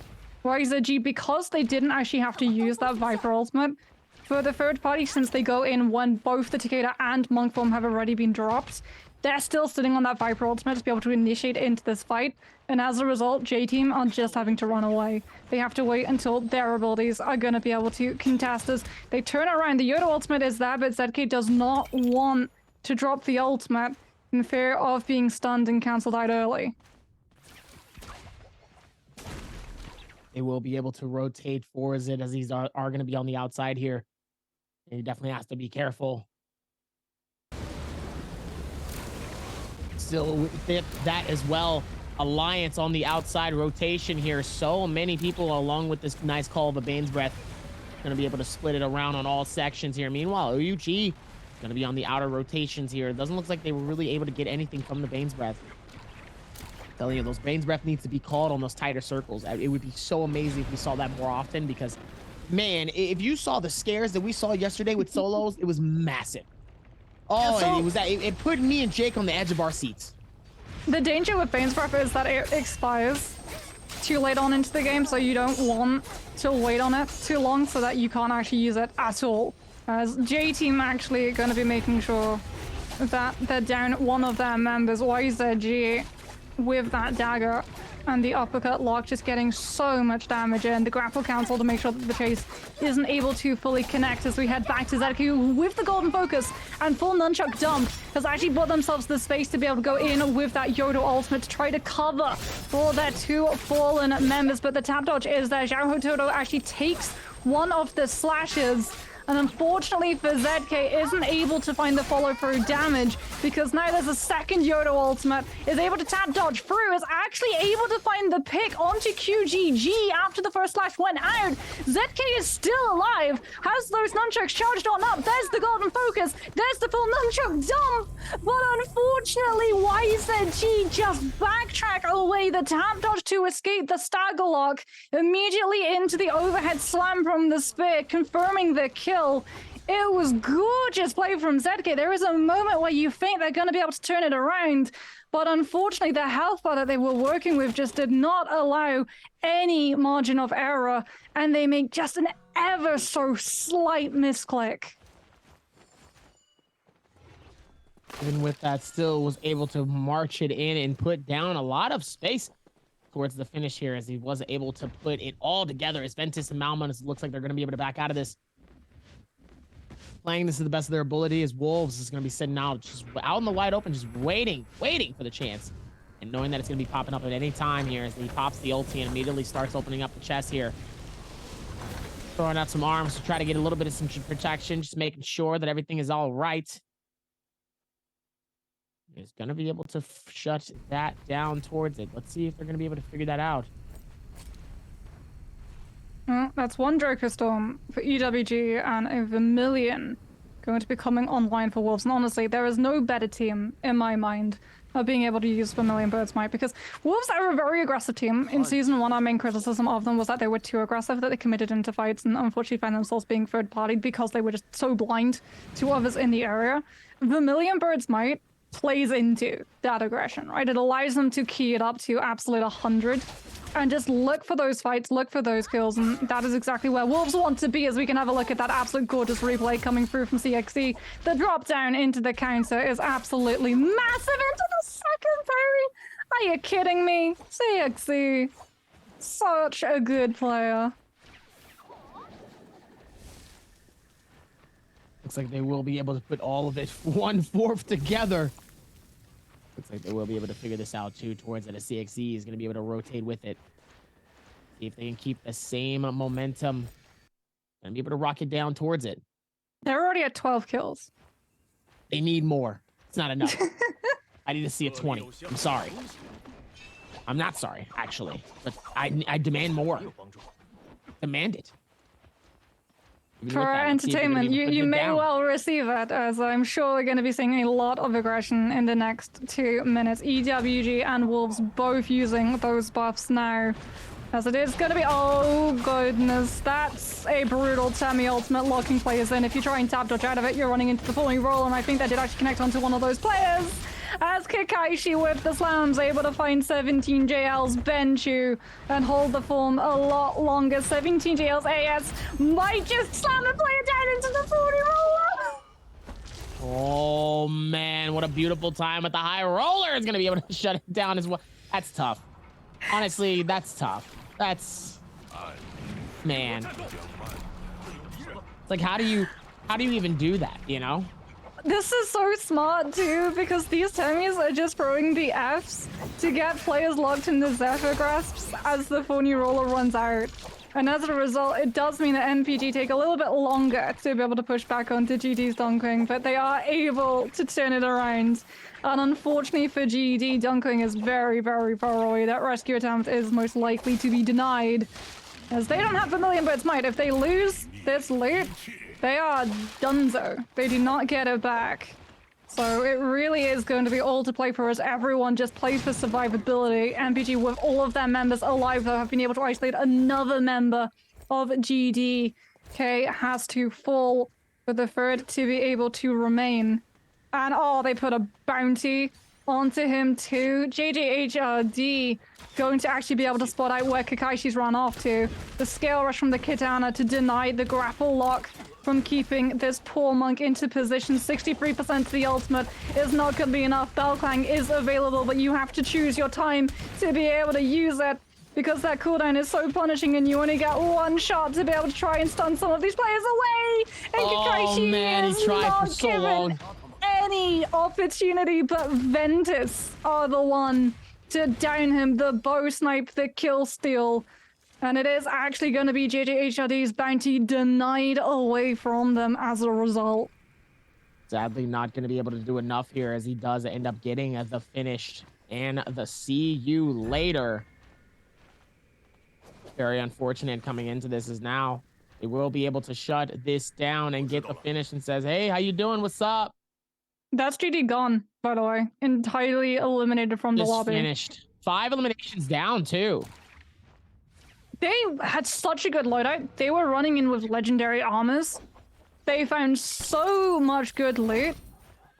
YZG, because they didn't actually have to use that Viper ultimate, for the third party, since they go in when both the Takeda and Monk form have already been dropped, they're still sitting on that Viper ultimate to be able to initiate into this fight. And as a result, J-Team are just having to run away. They have to wait until their abilities are going to be able to contest us. They turn around. The Yoda ultimate is there, but ZK does not want to drop the ultimate in fear of being stunned and cancelled out early. They will be able to rotate for Zid, as these are going to be on the outside here. And he definitely has to be careful. Still with that as well. Alliance on the outside rotation here. So many people, along with this nice call of a Bane's Breath, going to be able to split it around on all sections here. Meanwhile, OUG going to be on the outer rotations here. It doesn't look like they were really able to get anything from the Bane's Breath. Telling you, those Bane's Breath needs to be called on those tighter circles. It would be so amazing if we saw that more often because, man, if you saw the scares that we saw yesterday with solos, it was massive. Oh, and it was that it put me and Jake on the edge of our seats. The danger with Bane's Breath is that it expires too late on into the game, so you don't want to wait on it too long so that you can't actually use it at all. As J-Team actually going to be making sure that they're down one of their members, YZG, with that dagger and the uppercut lock, just getting so much damage in. The grapple cancel to make sure that the chase isn't able to fully connect as we head back to ZK, who with the golden focus and full nunchuck dump has actually bought themselves the space to be able to go in with that Yodo ultimate to try to cover for their two fallen members. But the tap dodge is there. Xiao Hototo actually takes one of the slashes, and unfortunately for ZK isn't able to find the follow-through damage because now there's a second Yodo ultimate, is able to tap dodge through, is actually able to find the pick onto QGG after the first slash went out. ZK is still alive, has those nunchucks charged on up, there's the golden focus, there's the full nunchuck dump, but unfortunately YZG just backtrack away the tap dodge to escape the stagger lock, immediately into the overhead slam from the spear, confirming the kill. It was gorgeous play from ZK. There is a moment where you think they're going to be able to turn it around, but unfortunately the health bar that they were working with just did not allow any margin of error, and they make just an ever so slight misclick. Even with that, still was able to march it in and put down a lot of space towards the finish here, as he was able to put it all together. As Ventus and Malmon looks like they're going to be able to back out of this. Playing this to the best of their ability, as Wolves is going to be sitting out, just out in the wide open, just waiting for the chance. And knowing that it's going to be popping up at any time here as he pops the ulti and immediately starts opening up the chest here. Throwing out some arms to try to get a little bit of some protection, just making sure that everything is all right. He's going to be able to shut that down towards it. Let's see if they're going to be able to figure that out. Well, that's one Draco Storm for EWG and a Vermilion going to be coming online for Wolves. And honestly, there is no better team in my mind of being able to use Vermilion Bird's Might, because Wolves are a very aggressive team. In Season 1, our main criticism of them was that they were too aggressive, that they committed into fights and unfortunately found themselves being third-partied because they were just so blind to others in the area. Vermilion Bird's Might plays into that aggression, right? It allows them to key it up to absolute 100 and just look for those fights, look for those kills, and that is exactly where Wolves want to be, as we can have a look at that absolute gorgeous replay coming through from CXC. The drop down into the counter is absolutely massive into the second parry. Are you kidding me? CXC, such a good player. Looks like they will be able to put all of it 1/4 together. Looks like they will be able to figure this out too towards it. A CXC is going to be able to rotate with it. See if they can keep the same momentum and be able to rock it down towards it. They're already at 12 kills. They need more. It's not enough. I need to see a 20. I'm sorry. I'm not sorry, actually. But I demand more. Demand it. For our entertainment, you may well receive it, as I'm sure we're going to be seeing a lot of aggression in the next 2 minutes. EWG and Wolves both using those buffs now, as it is going to be... Oh, goodness. That's a brutal semi-ultimate locking players in. If you try and tap dodge out of it, you're running into the falling roll, and I think that did actually connect onto one of those players. As Kakaishi with the slams able to find 17JL's Benchu and hold the form a lot longer. 17JL's AS might just slam the player down into the 40 roller. Oh man, what a beautiful time with the high roller is going to be able to shut it down as well. That's tough. Honestly, that's tough. That's... Man. It's like, how do you even do that, you know? This is so smart too, because these Temis are just throwing the Fs to get players locked in the Zephyr grasps as the phony roller runs out. And as a result, it does mean that NPG take a little bit longer to be able to push back onto GD's Dunkwing, but they are able to turn it around. And unfortunately for GD, Dunkwing is very, very far away. That rescue attempt is most likely to be denied, as they don't have Vermilion Bird's Might. If they lose this loot, they are donezo. They do not get it back. So it really is going to be all to play for as everyone just plays for survivability. MPG, with all of their members alive, though, have been able to isolate another member of GD. K has to fall for the third to be able to remain. And oh, they put a bounty onto him too. JJHRD going to actually be able to spot out where Kakaishi's run off to. The scale rush from the Kitana to deny the grapple lock from keeping this poor monk into position. 63% to the ultimate is not going to be enough. Bellclang is available, but you have to choose your time to be able to use it, because that cooldown is so punishing and you only get one shot to be able to try and stun some of these players away. And Kakaishi is not given any opportunity, but Ventus are the one to down him, the bow snipe, the kill steal. And it is actually going to be JJHRD's bounty denied away from them as a result. Sadly, not going to be able to do enough here, as he does end up getting the finish and the see you later. Very unfortunate coming into this is now they will be able to shut this down and get the finish and says, hey, how you doing? What's up? That's GD gone, by the way. Entirely eliminated from the lobby. Finished. 5 eliminations down, too. They had such a good loadout. They were running in with legendary armors. They found so much good loot.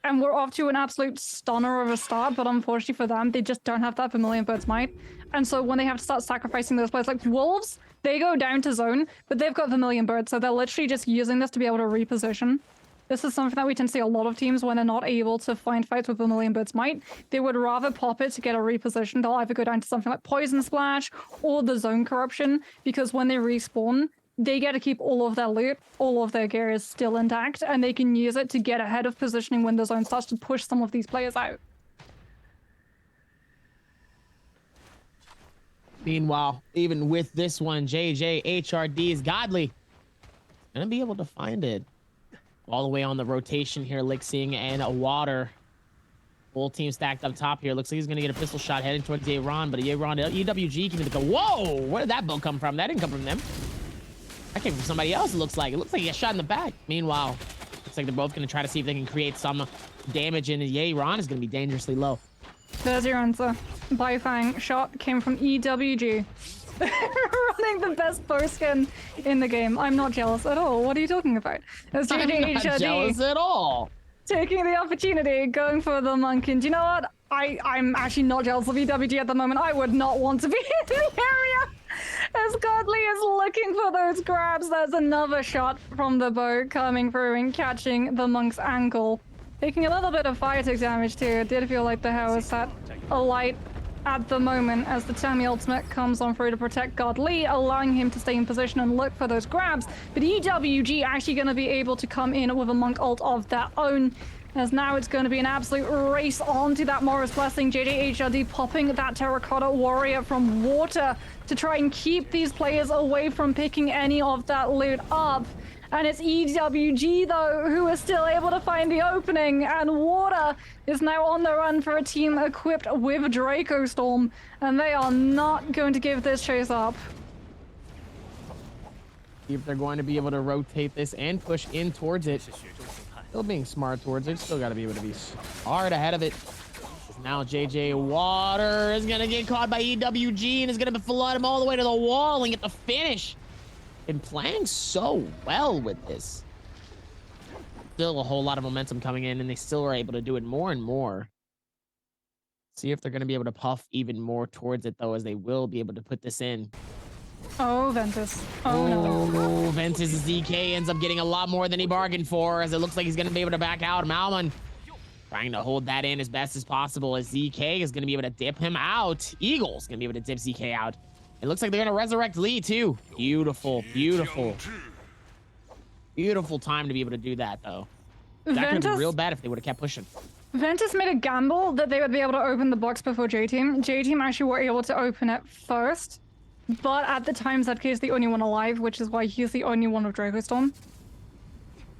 And we're off to an absolute stunner of a start, but unfortunately for them, they just don't have that Vermilion Bird's Might. And so when they have to start sacrificing those players, like Wolves, they go down to zone, but they've got Vermilion Bird, so they're literally just using this to be able to reposition. This is something that we tend to see a lot of teams when they're not able to find fights with Vermilion Bird's Might. They would rather pop it to get a reposition. They'll either go down to something like Poison Splash or the Zone Corruption, because when they respawn, they get to keep all of their loot, all of their gear is still intact, and they can use it to get ahead of positioning when the zone starts to push some of these players out. Meanwhile, even with this one, JJHRD is godly. Gonna be able to find it. All the way on the rotation here, Lixing and Water. Full team stacked up top here. Looks like he's gonna get a pistol shot heading towards Yeron, but Yeron, EWG can go. Whoa! Where did that bow come from? That didn't come from them. That came from somebody else, it looks like. It looks like he got shot in the back. Meanwhile, looks like they're both going to try to see if they can create some damage, and Yeron is going to be dangerously low. There's your answer. Bifang shot came from EWG. Running the best bow skin in the game. I'm not jealous at all. What are you talking about? That's I'm not jealous at all. Taking the opportunity, going for the monk. And do you know what? I'm actually not jealous of EWG at the moment. I would not want to be in the area. As Godly is looking for those grabs, there's another shot from the bow coming through and catching the monk's ankle. Taking a little bit of fire tick damage too. It did feel like the hair was set alight at the moment as the Temi ultimate comes on through to protect Godly, allowing him to stay in position and look for those grabs. But EWG actually going to be able to come in with a monk ult of their own, as now it's going to be an absolute race onto that Morris Blessing. JJHRD popping that Terracotta Warrior from water to try and keep these players away from picking any of that loot up. And it's EWG, though, who is still able to find the opening. And Water is now on the run for a team equipped with Draco Storm. And they are not going to give this chase up. See if they're going to be able to rotate this and push in towards it. Still being smart towards it. Still got to be able to be hard ahead of it. Now JJ Water is going to get caught by EWG and is going to flood him all the way to the wall and get the finish. Been playing so well with this. Still a whole lot of momentum coming in, and they still are able to do it more and more. See if they're going to be able to puff even more towards it, though, as they will be able to put this in. Oh, Ventus. Oh, no. Ventus' ZK ends up getting a lot more than he bargained for, as it looks like he's going to be able to back out. Malman trying to hold that in as best as possible, as ZK is going to be able to dip him out. Eagle's going to be able to dip ZK out. It looks like they're going to resurrect Lee, too. Beautiful, beautiful. Beautiful time to be able to do that, though. That could have been real bad if they would have kept pushing. Ventus made a gamble that they would be able to open the box before J-Team. J-Team actually were able to open it first. But at the time, Zedke is the only one alive, which is why he's the only one with Draco Storm.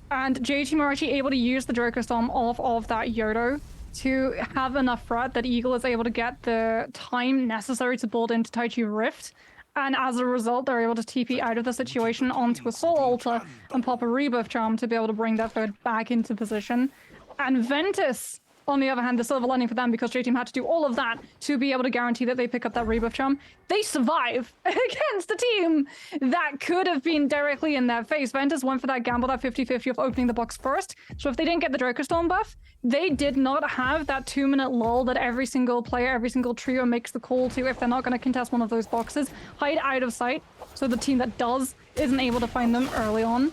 And J-Team are actually able to use the Draco Storm off of that Yodo to have enough threat that Eagle is able to get the time necessary to build into Taichi Rift. And as a result, they're able to TP out of the situation onto a Soul Altar and pop a Rebirth Charm to be able to bring that third back into position. And Ventus, on the other hand, the silver lining for them, because J-Team had to do all of that to be able to guarantee that they pick up that rebuff charm, they survive against a team that could have been directly in their face. Ventus went for that gamble, that 50-50 of opening the box first. So if they didn't get the Dracostorm buff, they did not have that 2-minute lull that every single player, every single trio makes the call to if they're not going to contest one of those boxes. Hide out of sight, so the team that does isn't able to find them early on.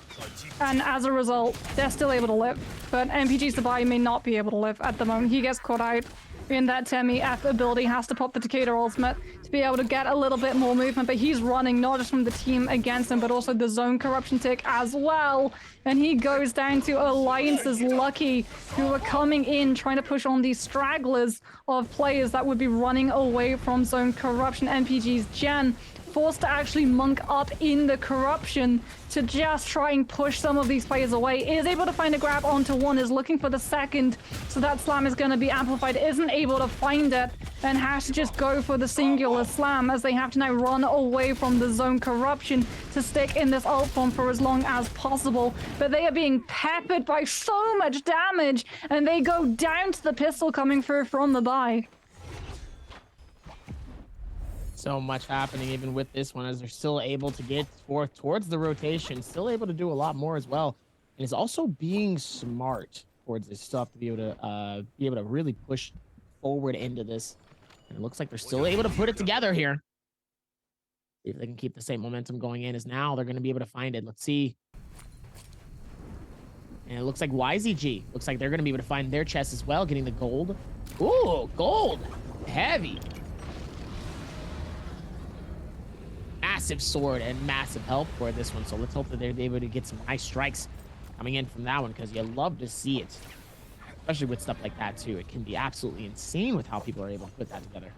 And as a result, they're still able to live. But MPG Sabai may not be able to live at the moment. He gets caught out in that Temi F ability, has to pop the Takeda ultimate to be able to get a little bit more movement, but he's running not just from the team against him, but also the zone corruption tick as well. And he goes down to Alliance's Lucky, who are coming in, trying to push on these stragglers of players that would be running away from zone corruption. MPG's Jen forced to actually monk up in the corruption to just try and push some of these players away. Is able to find a grab onto one, is looking for the second, so that slam is going to be amplified, isn't able to find it, and has to just go for the singular slam as they have to now run away from the zone corruption to stick in this ult form for as long as possible. But they are being peppered by so much damage, and they go down to the pistol coming through from the buy. So much happening even with this one, as they're still able to get forth towards the rotation, still able to do a lot more as well, and is also being smart towards this stuff to be able to really push forward into this. And it looks like they're still able to put it together here. See if they can keep the same momentum going in, as now they're going to be able to find it. Let's see. And it looks like YZG, looks like they're going to be able to find their chest as well, getting the gold. Ooh, gold, heavy. Massive sword and massive help for this one, so let's hope that they're able to get some nice strikes coming in from that one, because you love to see it, especially with stuff like that too. It can be absolutely insane with how people are able to put that together.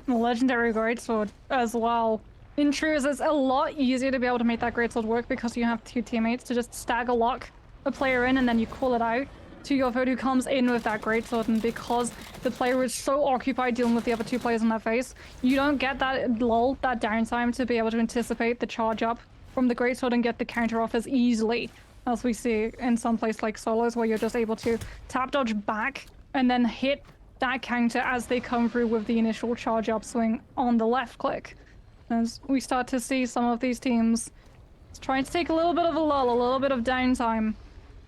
Legendary greatsword as well. In Trios, it's a lot easier to be able to make that greatsword work because you have two teammates to just stagger lock a player in, and then you call it out to your foe who comes in with that greatsword. And because the player is so occupied dealing with the other two players in their face, you don't get that lull, that downtime to be able to anticipate the charge up from the greatsword and get the counter off as easily as we see in some place like solos, where you're just able to tap dodge back and then hit that counter as they come through with the initial charge upswing on the left click. As we start to see some of these teams trying to take a little bit of a lull, a little bit of downtime,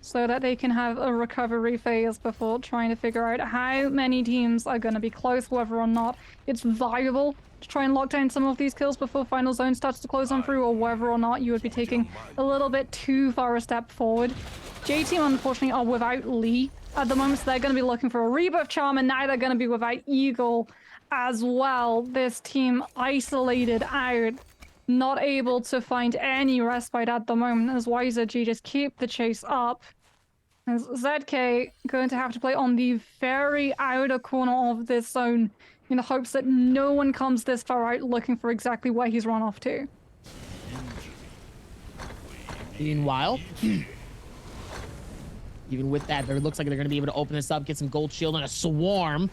so that they can have a recovery phase before trying to figure out how many teams are going to be close, whether or not it's viable to try and lock down some of these kills before final zone starts to close on through, or whether or not you would be taking a little bit too far a step forward. J-Team, unfortunately, are without Lee at the moment, so they're going to be looking for a rebuff charm, and now they're going to be without Eagle as well. This team isolated out, not able to find any respite at the moment, as YZG just keep the chase up. As ZK going to have to play on the very outer corner of this zone in the hopes that no one comes this far out looking for exactly where he's run off to. Meanwhile, even with that, it looks like they're going to be able to open this up, get some gold shield and a swarm.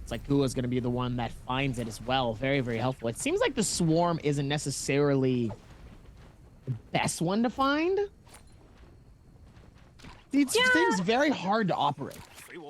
It's like Gua's going to be the one that finds it as well. Very, very helpful. It seems like the swarm isn't necessarily the best one to find. It seems very hard to operate.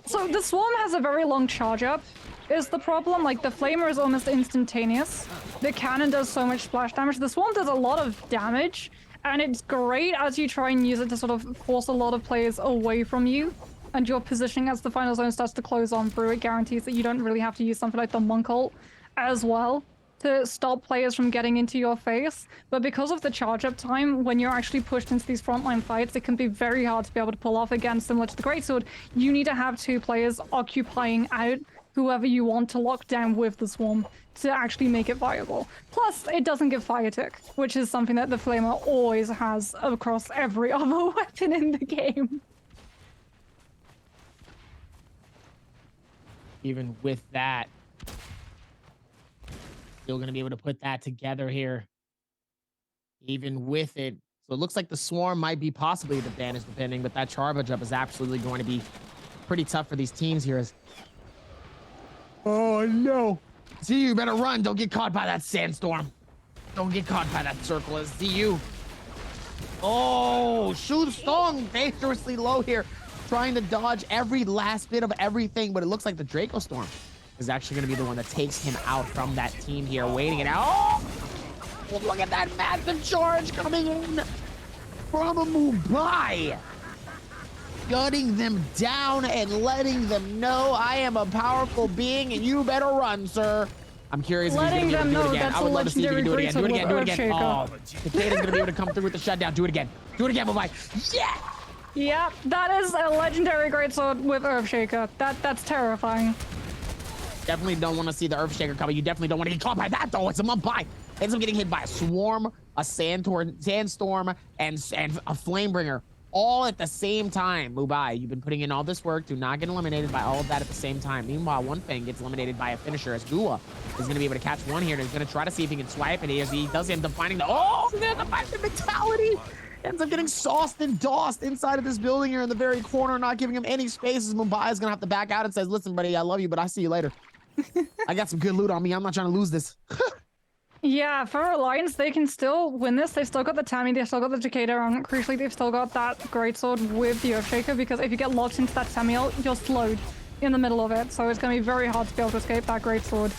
So the swarm has a very long charge up is the problem. Like, the flamer is almost instantaneous. The cannon does so much splash damage. The swarm does a lot of damage, and it's great as you try and use it to sort of force a lot of players away from you. And your positioning as the final zone starts to close on through, it guarantees that you don't really have to use something like the monk ult as well to stop players from getting into your face. But because of the charge up time, when you're actually pushed into these frontline fights, it can be very hard to be able to pull off. Again, similar to the greatsword, you need to have two players occupying out whoever you want to lock down with the swarm to actually make it viable. Plus, it doesn't give fire tick, which is something that the flamer always has across every other weapon in the game. Even with that, still going to be able to put that together here. Even with it. So it looks like the swarm might be possibly the advantage depending, but that charge up is absolutely going to be pretty tough for these teams here. Oh no. See, you better run. Don't get caught by that sandstorm. Don't get caught by that circle. See you. Oh, shoot song dangerously low here. trying to dodge every last bit of everything, but it looks like the Draco Storm is actually going to be the one that takes him out from that team here, waiting it out. Oh, look at that massive charge coming in from Mumbai. Gutting them down and letting them know I am a powerful being and you better run, sir. I'm curious if he's going to be able to do it again. I would love to see if he can do it again. Do it again. Do it again. Oh, Takeda's going to be able to come through with the shutdown. Do it again. Do it again, Mumbai. Yeah! Yep, that is a legendary greatsword with Earthshaker. That's terrifying. Definitely don't want to see the Earthshaker coming. You definitely don't want to get caught by that, though. It's a Mumbai. Ends up getting hit by a swarm, a sandstorm, and a Flamebringer. All at the same time. Mumbai, you've been putting in all this work. Do not get eliminated by all of that at the same time. Meanwhile, One Fang gets eliminated by a finisher as Gua is going to be able to catch one here. And he's going to try to see if he can swipe it. He does end up finding the... Oh, man, the mentality! Ends up getting sauced and dossed inside of this building here in the very corner, not giving him any spaces. Mumbai is going to have to back out and says, listen, buddy, I love you, but I see you later. I got some good loot on me. I'm not trying to lose this. Yeah, for Alliance, they can still win this. They've still got the Tammy, they've still got the Takeda, and crucially, they've still got that Greatsword with the Earthshaker, because if you get locked into that Tammy ult, you're slowed in the middle of it, so it's going to be very hard to be able to escape that Greatsword.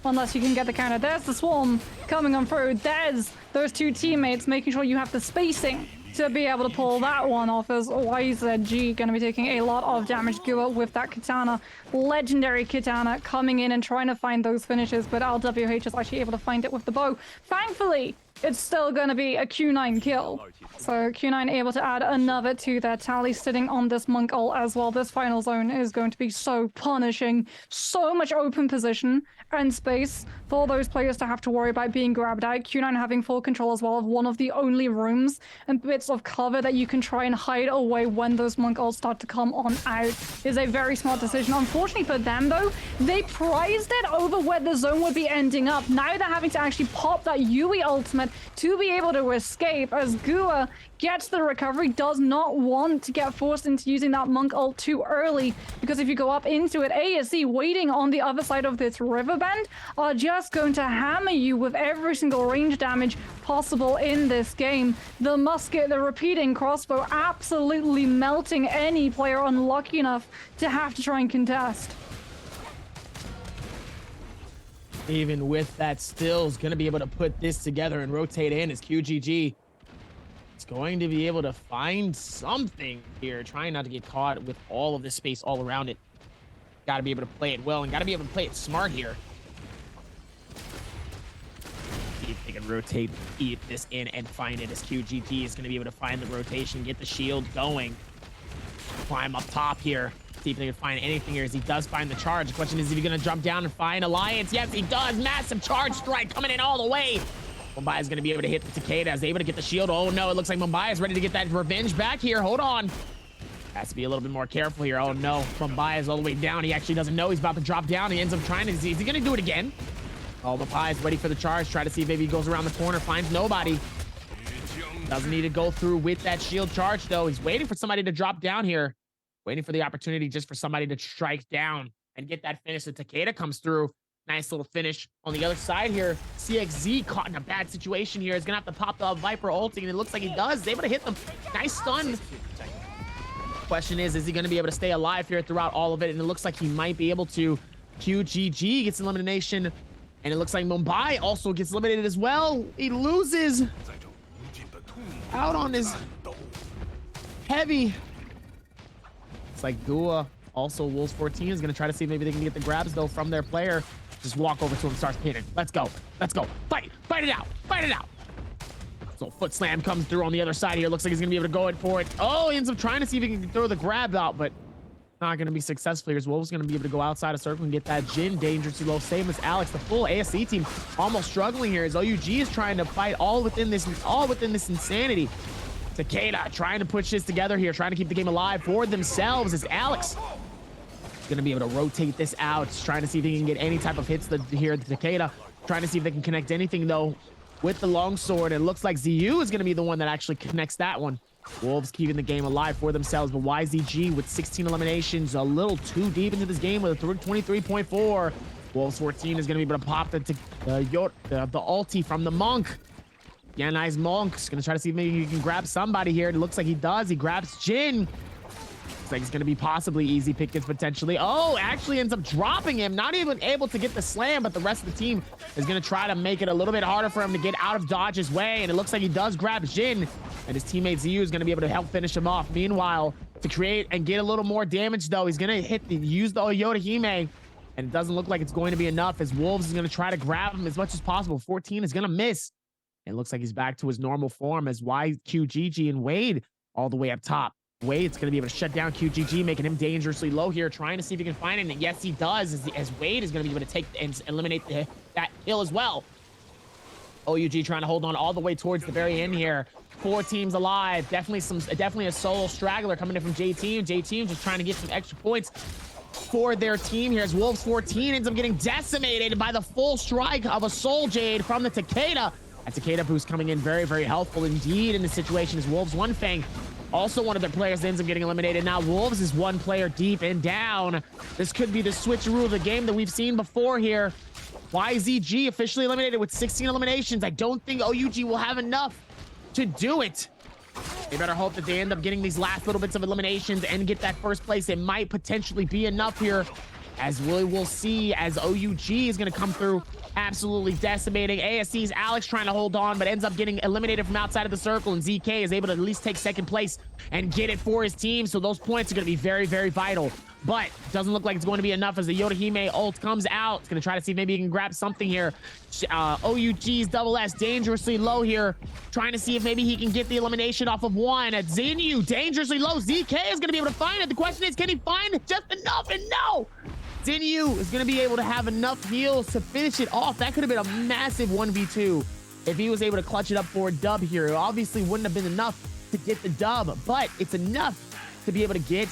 Unless you can get the counter. There's the swarm coming on through. There's those two teammates making sure you have the spacing to be able to pull that one off, as YZG going to be taking a lot of damage. Gua with that Katana, legendary Katana, coming in and trying to find those finishes, but LWH is actually able to find it with the bow. Thankfully, it's still going to be a Q9 kill. So Q9 able to add another to their tally, sitting on this Monk ult as well. This final zone is going to be so punishing. So much open position and space for those players to have to worry about being grabbed out. Q9 having full control as well of one of the only rooms and bits of cover that you can try and hide away when those Monk ults start to come on out is a very smart decision. Unfortunately for them, though, they prized it over where the zone would be ending up. Now they're having to actually pop that Yui ultimate to be able to escape, as Gua gets the recovery, does not want to get forced into using that Monk ult too early, because if you go up into it, ASC waiting on the other side of this river bend are just going to hammer you with every single range damage possible in this game. The musket, the repeating crossbow, absolutely melting any player unlucky enough to have to try and contest. Even with that, Still's going to be able to put this together and rotate in as QGG. It's going to be able to find something here, trying not to get caught with all of this space all around it. Got to be able to play it well and got to be able to play it smart here. See if they can rotate, eat this in and find it, as QGG is going to be able to find the rotation, get the shield going. Climb up top here. See if they can find anything here, as he does find the charge. The question is, if he's going to jump down and find Alliance. Yes, he does. Massive charge strike coming in all the way. Mumbai is going to be able to hit the Takeda, as able to get the shield. Oh no, it looks like Mumbai is ready to get that revenge back here. Hold on. Has to be a little bit more careful here. Oh no, Mumbai is all the way down. He actually doesn't know he's about to drop down. He ends up trying to see, is he going to do it again? Oh, Mumbai is ready for the charge. Try to see if maybe he goes around the corner, finds nobody. Doesn't need to go through with that shield charge though. He's waiting for somebody to drop down here. Waiting for the opportunity just for somebody to strike down and get that finish. The Takeda comes through. Nice little finish. On the other side here, CXZ caught in a bad situation here. He's going to have to pop the Viper ulting, and it looks like he does. He's able to hit them. Nice stun. Question is he going to be able to stay alive here throughout all of it? And it looks like he might be able to. QGG gets elimination, and it looks like Mumbai also gets eliminated as well. He loses out on his heavy. It's like Gua, also Wolves 14 is going to try to see if maybe they can get the grabs though from their player. Just walk over to him, starts pinning. Let's go. Let's go. Fight it out. Fight it out. So foot slam comes through on the other side here. Looks like he's going to be able to go in for it. Oh, he ends up trying to see if he can throw the grab out, but not going to be successful here. Wolves going to be able to go outside a circle and get that Jin dangerously low. Same as Alex. The full ASC team almost struggling here as OUG is trying to fight all within this insanity. Takeda trying to push this together here, trying to keep the game alive for themselves, as Alex is going to be able to rotate this out, trying to see if he can get any type of hits here at Takeda, trying to see if they can connect anything though with the longsword. It looks like ZU is going to be the one that actually connects that one. Wolves keeping the game alive for themselves, but YZG with 16 eliminations, a little too deep into this game with a 23.4. Wolves 14 is going to be able to pop the ulti from the Monk. Yeah, nice Monk's gonna try to see if maybe he can grab somebody here. It looks like he does. He grabs Jin. Looks like it's going to be possibly easy pickets potentially. Oh, actually ends up dropping him. Not even able to get the slam, but the rest of the team is going to try to make it a little bit harder for him to get out of Dodge's way. And it looks like he does grab Jin, and his teammate ZU is going to be able to help finish him off. Meanwhile, to create and get a little more damage, though, he's going to use the Yoda-Hime, and it doesn't look like it's going to be enough, as Wolves is going to try to grab him as much as possible. 14 is going to miss. It looks like he's back to his normal form as YQGG and Wade all the way up top. Wade's going to be able to shut down QGG, making him dangerously low here, trying to see if he can find it. And yes, he does, as Wade is going to be able to take and eliminate that kill as well. OUG trying to hold on all the way towards the very end here. 4 teams alive. Definitely a solo straggler coming in from J-Team. J-Team just trying to get some extra points for their team here, as Wolves 14 ends up getting decimated by the full strike of a Soul Jade from the Takeda. A Takeda boost coming in very, very helpful indeed in the situation, as Wolves One Fang, also one of their players, ends up getting eliminated. Now Wolves is 1 player deep and down. This could be the switcheroo of the game that we've seen before here. YZG officially eliminated with 16 eliminations. I don't think OUG will have enough to do it. They better hope that they end up getting these last little bits of eliminations and get that first place. It might potentially be enough here, as we'll see, as OUG is going to come through absolutely decimating. ASC's Alex trying to hold on, but ends up getting eliminated from outside of the circle, and ZK is able to at least take second place and get it for his team. So those points are going to be very, very vital, but doesn't look like it's going to be enough as the Yoda-Hime ult comes out. It's going to try to see if maybe he can grab something here. OUG's Double S dangerously low here, trying to see if maybe he can get the elimination off of one. At Xinu dangerously low. ZK is going to be able to find it. The question is, can he find just enough? And no! Xinu is going to be able to have enough heals to finish it off. That could have been a massive 1v2 if he was able to clutch it up for a dub here. It obviously wouldn't have been enough to get the dub, but it's enough to be able to get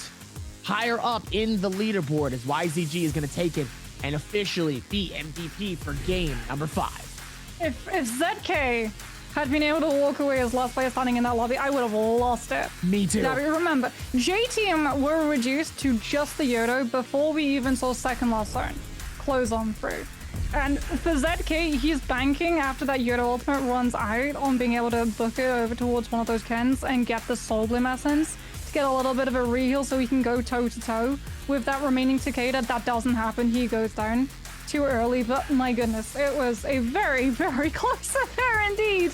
higher up in the leaderboard, as YZG is going to take it and officially be MVP for game number 5. If ZK had been able to walk away as last player standing in that lobby, I would have lost it. Me too. Now, remember, J-Team were reduced to just the Yodo before we even saw second last zone close on through. And for ZK, he's banking after that Yodo ultimate runs out on being able to book it over towards one of those Kens and get the Soul Blim essence to get a little bit of a reheal so he can go toe-to-toe with that remaining Takeda. That doesn't happen. He goes down too early, but my goodness, it was a very, very close affair indeed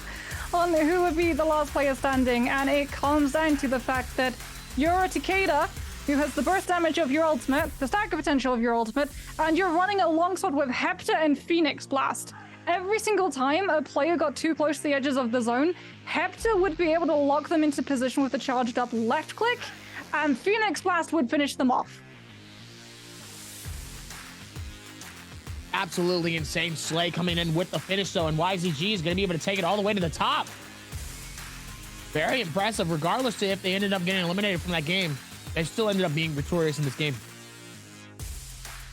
on who would be the last player standing. And it comes down to the fact that you're a Takeda who has the burst damage of your ultimate, the stack potential of your ultimate, and you're running alongside with Hepta and Phoenix Blast. Every single time a player got too close to the edges of the zone, Hepta would be able to lock them into position with a charged up left click, and Phoenix Blast would finish them off. Absolutely insane. Slay coming in with the finish, though, and YZG is going to be able to take it all the way to the top. Very impressive, regardless to if they ended up getting eliminated from that game. They still ended up being victorious in this game.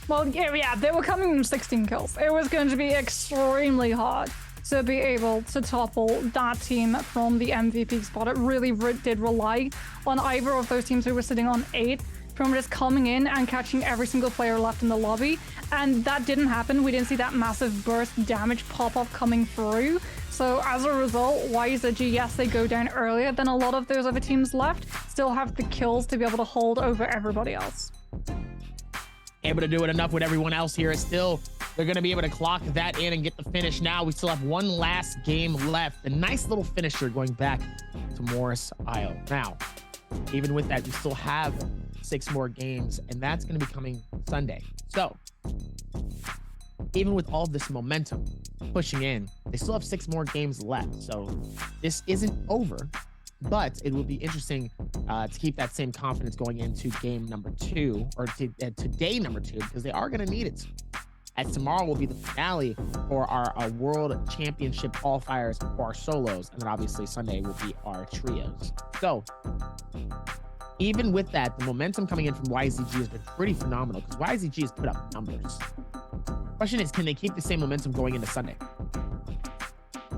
Well, yeah, they were coming from 16 kills. It was going to be extremely hard to be able to topple that team from the MVP spot. It really did rely on either of those teams who were sitting on 8 from just coming in and catching every single player left in the lobby. And that didn't happen. We didn't see that massive burst damage pop up coming through. So as a result, YZG, yes, they go down earlier than a lot of those other teams left, still have the kills to be able to hold over everybody else. Able to do it enough with everyone else here. Still, they're going to be able to clock that in and get the finish. Now we still have one last game left. A nice little finisher going back to Morris Isle. Now, even with that, we still have 6 more games, and that's going to be coming Sunday. So even with all this momentum pushing in, they still have 6 more games left. So this isn't over, but it will be interesting to keep that same confidence going into game number 2, or to day number 2, because they are going to need it, as tomorrow will be the finale for our world championship qualifiers for our solos, and then obviously Sunday will be our trios. So even with that, the momentum coming in from YZG has been pretty phenomenal, because YZG has put up numbers. Question is, can they keep the same momentum going into Sunday?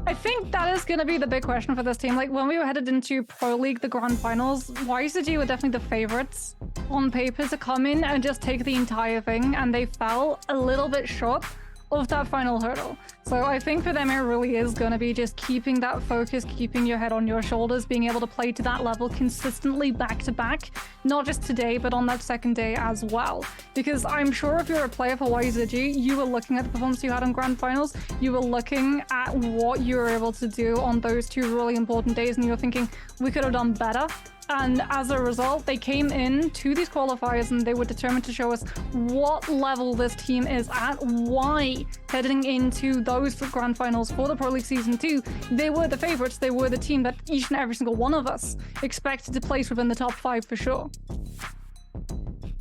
I think that is going to be the big question for this team. Like, when we were headed into Pro League, the grand finals, YZG were definitely the favorites on paper to come in and just take the entire thing, and they fell a little bit short of that final hurdle. So I think for them it really is going to be just keeping that focus, keeping your head on your shoulders, being able to play to that level consistently back to back, not just today but on that second day as well. Because I'm sure if you're a player for YZG, you were looking at the performance you had on Grand Finals, you were looking at what you were able to do on those two really important days, and you were thinking, we could have done better. And as a result, they came in to these qualifiers and they were determined to show us what level this team is at, why heading into those Grand Finals for the Pro League Season 2, they were the favorites, they were the team that each and every single one of us expected to place within the top 5 for sure.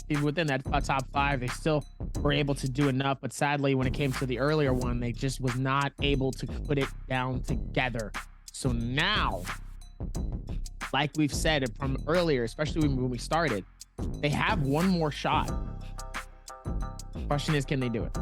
Even within that top 5, they still were able to do enough, but sadly, when it came to the earlier one, they just was not able to put it down together. So now, like we've said from earlier, especially when we started, they have one more shot. Question is, can they do it?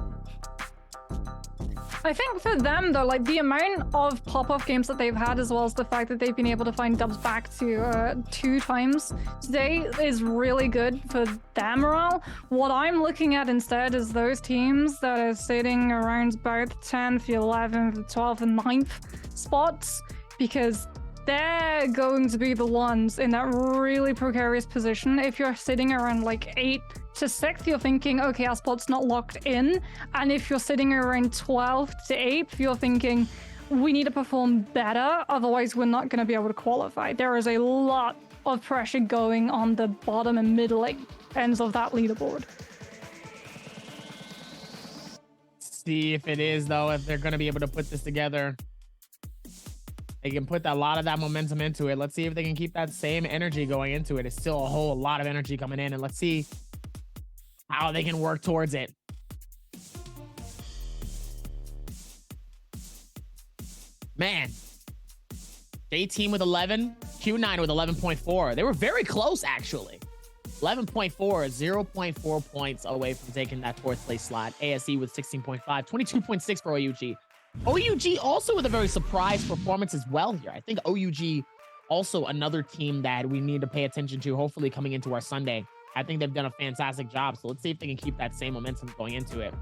I think for them though, like the amount of pop-off games that they've had, as well as the fact that they've been able to find dubs back to 2 times today, is really good for their morale. What I'm looking at instead is those teams that are sitting around about the 10th, 11th, 12th, and 9th spots, because they're going to be the ones in that really precarious position. If you're sitting around like 8th to 6th, you're thinking, okay, our spot's not locked in. And if you're sitting around 12th to 8th, you're thinking, we need to perform better, otherwise we're not going to be able to qualify. There is a lot of pressure going on the bottom and middling ends of that leaderboard. See if it is, though, if they're going to be able to put this together. They can put a lot of that momentum into it. Let's see if they can keep that same energy going into it. It's still a whole lot of energy coming in, and let's see how they can work towards it. Man, J-Team with 11, Q9 with 11.4. They were very close, actually. 11.4, 0.4 points away from taking that 4th place slot. ASE with 16.5, 22.6 for OUG. OUG also with a very surprise performance as well here. I think OUG also another team that we need to pay attention to, hopefully coming into our Sunday. I think they've done a fantastic job, so let's see if they can keep that same momentum going into it.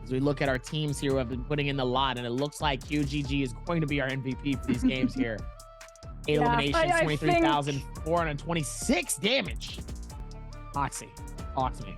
As we look at our teams here who have been putting in the lot, and it looks like QGG is going to be our MVP for these games here. 8 eliminations, 23,426 damage. Oxy. Oxy.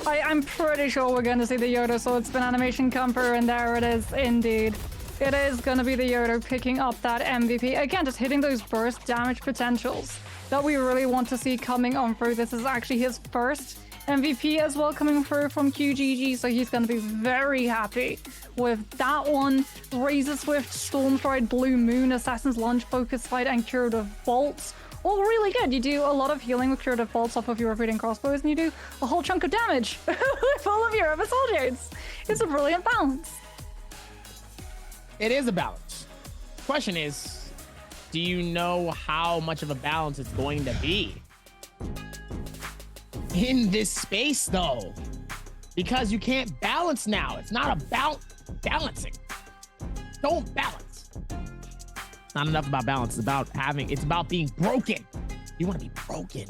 I'm pretty sure we're going to see the Yodo Swordspin animation come through, and there it is indeed. It is going to be the Yodo picking up that MVP. Again, just hitting those burst damage potentials that we really want to see coming on through. This is actually his first MVP as well coming through from QGG, so he's going to be very happy with that one. Razor Swift, Stormstride, Blue Moon, Assassin's Lunge, Focus Fight, and Curative Bolts. All really good. You do a lot of healing with Curative Bolts off of your repeating crossbows, and you do a whole chunk of damage with all of your other soldiers. It's a brilliant balance. It is a balance. Question is, do you know how much of a balance it's going to be in this space, though? Because you can't balance now. It's not about balancing. Don't balance. Not enough about balance. It's about being broken. You want to be broken.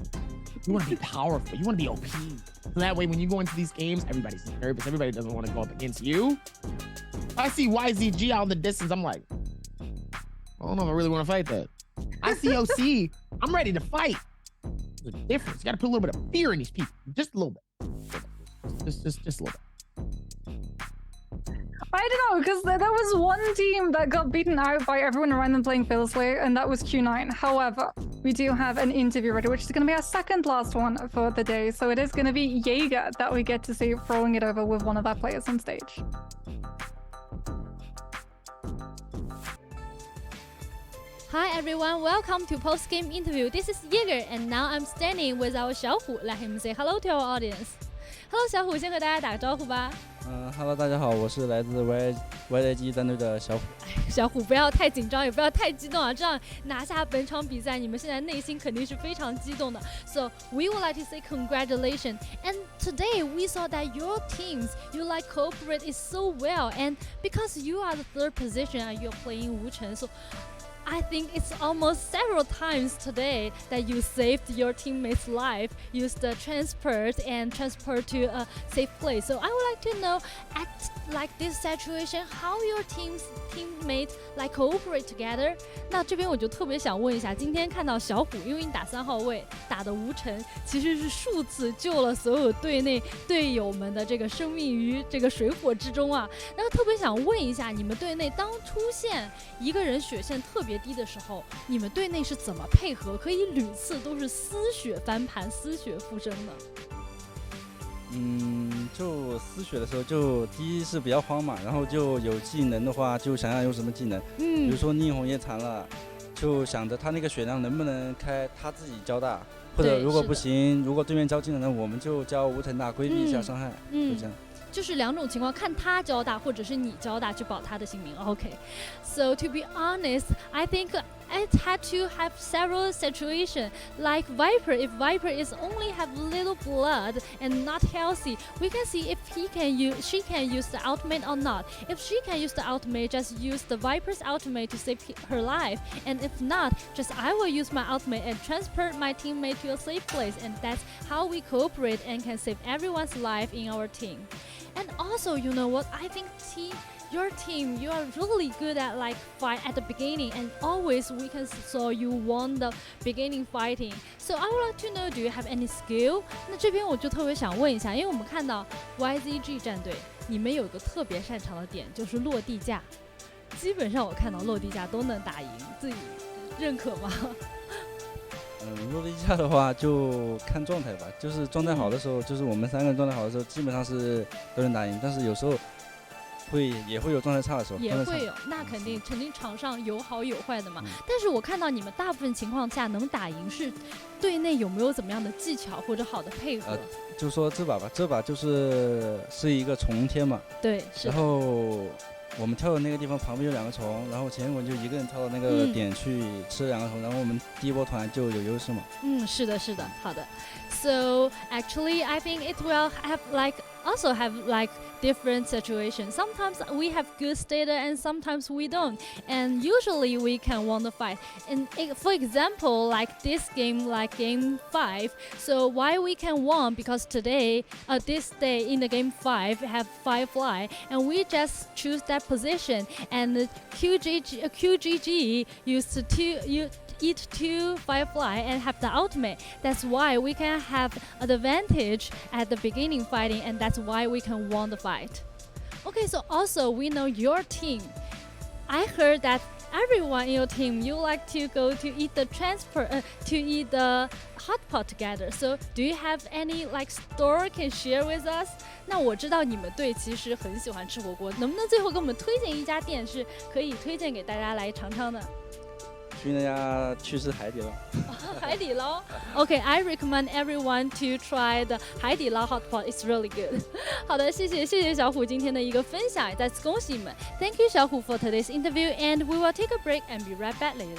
You want to be powerful. You want to be OP. So that way, when you go into these games, everybody's nervous. Everybody doesn't want to go up against you. I see YZG out in the distance. I'm like, I don't know if I really want to fight that. I see OC. I'm ready to fight. There's a difference. You got to put a little bit of fear in these people. Just a little bit. Just a little bit. I don't know, because there was one team that got beaten out by everyone around them playing Fiddlesley, and that was Q9. However, we do have an interview ready, which is going to be our second last one for the day. So it is going to be Jaeger that we get to see throwing it over with one of our players on stage. Hi everyone, welcome to post-game interview. This is Jaeger, and now I'm standing with our 小虎. Let him say hello to our audience. Hello 小虎，先和大家打个招呼吧。Hello， 大家好，我是来自 YZG 战队的小虎。小虎不要太紧张，也不要太激动啊！这样拿下本场比赛，你们现在内心肯定是非常激动的。So we would like to say congratulations. And today we saw that your teams, you like cooperate is so well, and because you are the 3rd position and you're playing Wuchen, so I think it's almost several times today that you saved your teammate's life, used the transport to a safe place. So I would like to know, at like this situation, how your teammates like cooperate together. 那这边我就特别想问一下，今天看到小虎，因为你打3号位打得无成，其实是数次救了所有队内队友们的这个生命于这个水火之中啊。那特别想问一下，你们队内当出现一个人血线特别低的时候，你们队内是怎么配合，可以屡次都是丝血翻盘、丝血复生的？就丝血的时候，就第一是比较慌嘛，然后就有技能的话，就想要用什么技能，比如说逆红叶残了，就想着他那个血量能不能开他自己交大，或者如果不行，如果对面交技能呢，我们就交无尘大规避一下伤害，就这样。就是2种情况，看他交大或者是你交大去保他的性命。Okay, so to be honest, I think it had to have several situations. Like Viper, if Viper is only have little blood and not healthy, we can see if she can use the ultimate or not. If she can use the ultimate, just use the Viper's ultimate to save her life. And if not, just I will use my ultimate and transport my teammate to a safe place. And that's how we cooperate and can save everyone's life in our team. And also, you know what? I think your team, you are really good at like fight at the beginning, and always we can saw you won the beginning fighting. So I would like to know, do you have any skill? 那这边我就特别想问一下，因为我们看到 YZG 战队，你们有个特别擅长的点就是落地架，基本上我看到落地架都能打赢，自己认可吗？落地架的话就看状态吧，就是状态好的时候，就是我们3个人状态好的时候，基本上是都能打赢，但是有时候也会有状态差的时候，也会有，那肯定场上有好有坏的嘛。但是我看到你们大部分情况下能打赢，是队内有没有怎么样的技巧或者好的配合？就说这把吧，这把是一个虫天嘛，对，然后我们跳的那个地方旁边有2个虫，然后前文就一个人跳到那个点去吃2个虫，然后我们第一波团就有优势嘛。是的，好的。So actually, I think it will have also have different situations. Sometimes we have good data and sometimes we don't. And usually we can win the fight. And for example, like this game, like game 5. So why we can win? Because today, this day in the game 5 have Firefly, and we just choose that position. And QGG used to eat 2 Firefly and have the ultimate. That's why we can have an advantage at the beginning fighting, and that's why we can win the fight. Okay, so also we know your team. I heard that everyone in your team, you like to go to eat the to eat the hot pot together. So do you have any story can share with us? 那我知道你们队其实很喜欢吃火锅，能不能最后给我们推荐一家店是可以推荐给大家来尝尝的？去那家去吃海底捞。海底捞 Okay, I recommend everyone to try the 海底捞 hot pot. It's really good. 好的，谢谢小虎今天的一个分享，再次恭喜你们。Thank you 小虎 for today's interview, and we will take a break and be right back later.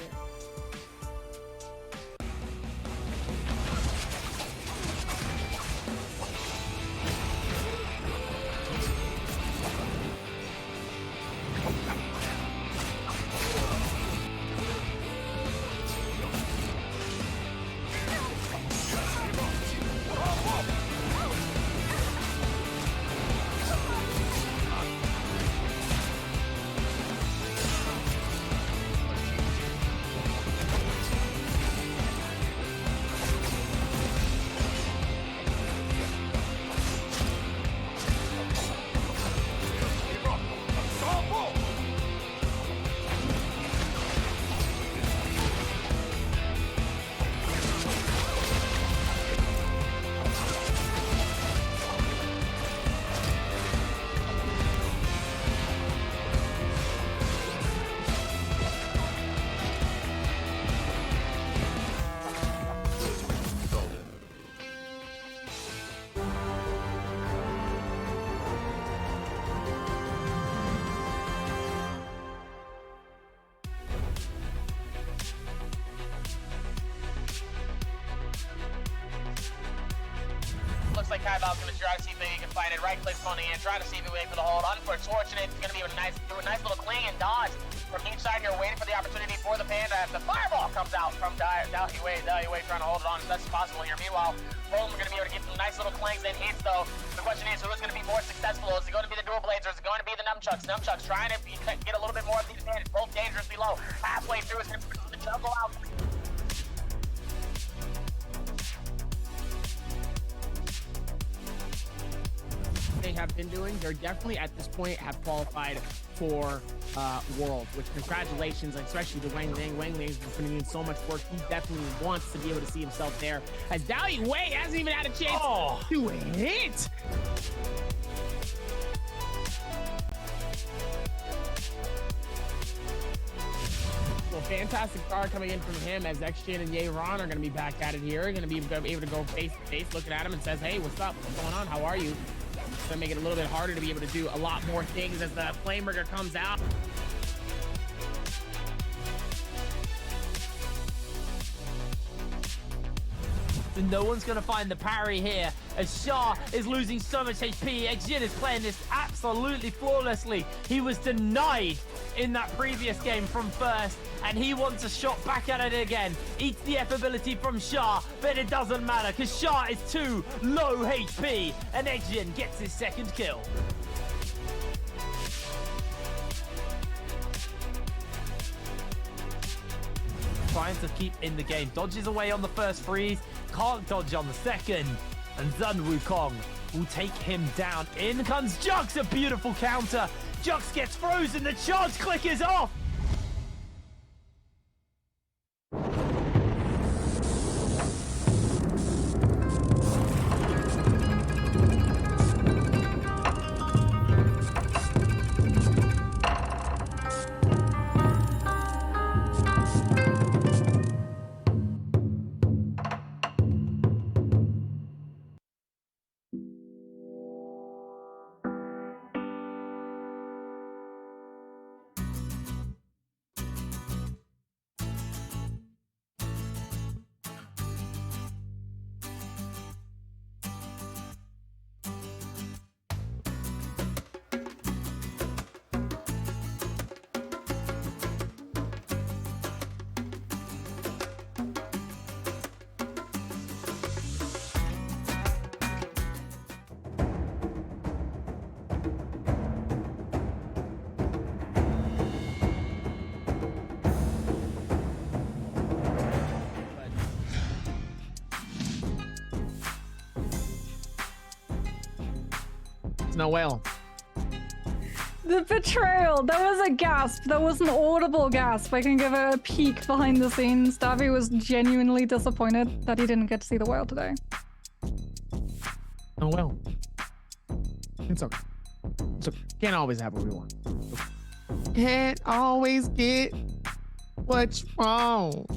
Looks like Kai Valkyrie, try to see if maybe you can find it. Right click on the end, trying to see if you wait for the hold. Unfortunate, it's going to be a nice little cling and dodge from each side here, waiting for the opportunity for for the Panda as the fireball comes out from Day2 trying to hold it on as best as possible here. Meanwhile, Poland are going to be able to get some nice little clangs and hits, though. The question is, who is going to be more successful? Is it going to be the dual blades, or is it going to be the nunchucks? Nunchucks trying to get a little bit more of the advantage, both dangerously low. Halfway through, is going to put the juggle out. They have been doing, they're definitely at this point have qualified for Worlds, which congratulations, especially to Wang Ling. Wang Ling's been putting in so much work. He definitely wants to be able to see himself there, as Day2 hasn't even had a chance to hit. So fantastic start coming in from him, as XJin and Yeron are going to be back at it here. Going to be able to go face to face, looking at him and says, hey, what's up? What's going on? How are you? It's going to make it a little bit harder to be able to do a lot more things as the Flameburger comes out. And no one's going to find the parry here, as Shah is losing so much HP. XJin is playing this absolutely flawlessly. He was denied in that previous game from first, and he wants a shot back at it again. Eats the F ability from Shah, but it doesn't matter, because Shah is too low HP, and XJin gets his second kill. Trying to keep in the game. Dodges away on the first freeze, can't dodge on the second, and Zun Wukong will take him down. In comes Jux, a beautiful counter. Jux gets frozen, the charge click is off. Noel. The betrayal. That was a gasp. That was an audible gasp. I can give a peek behind the scenes. Davi was genuinely disappointed that he didn't get to see the whale today. Noel. It's okay. It's okay. Can't always have what we want. Can't always get what you want.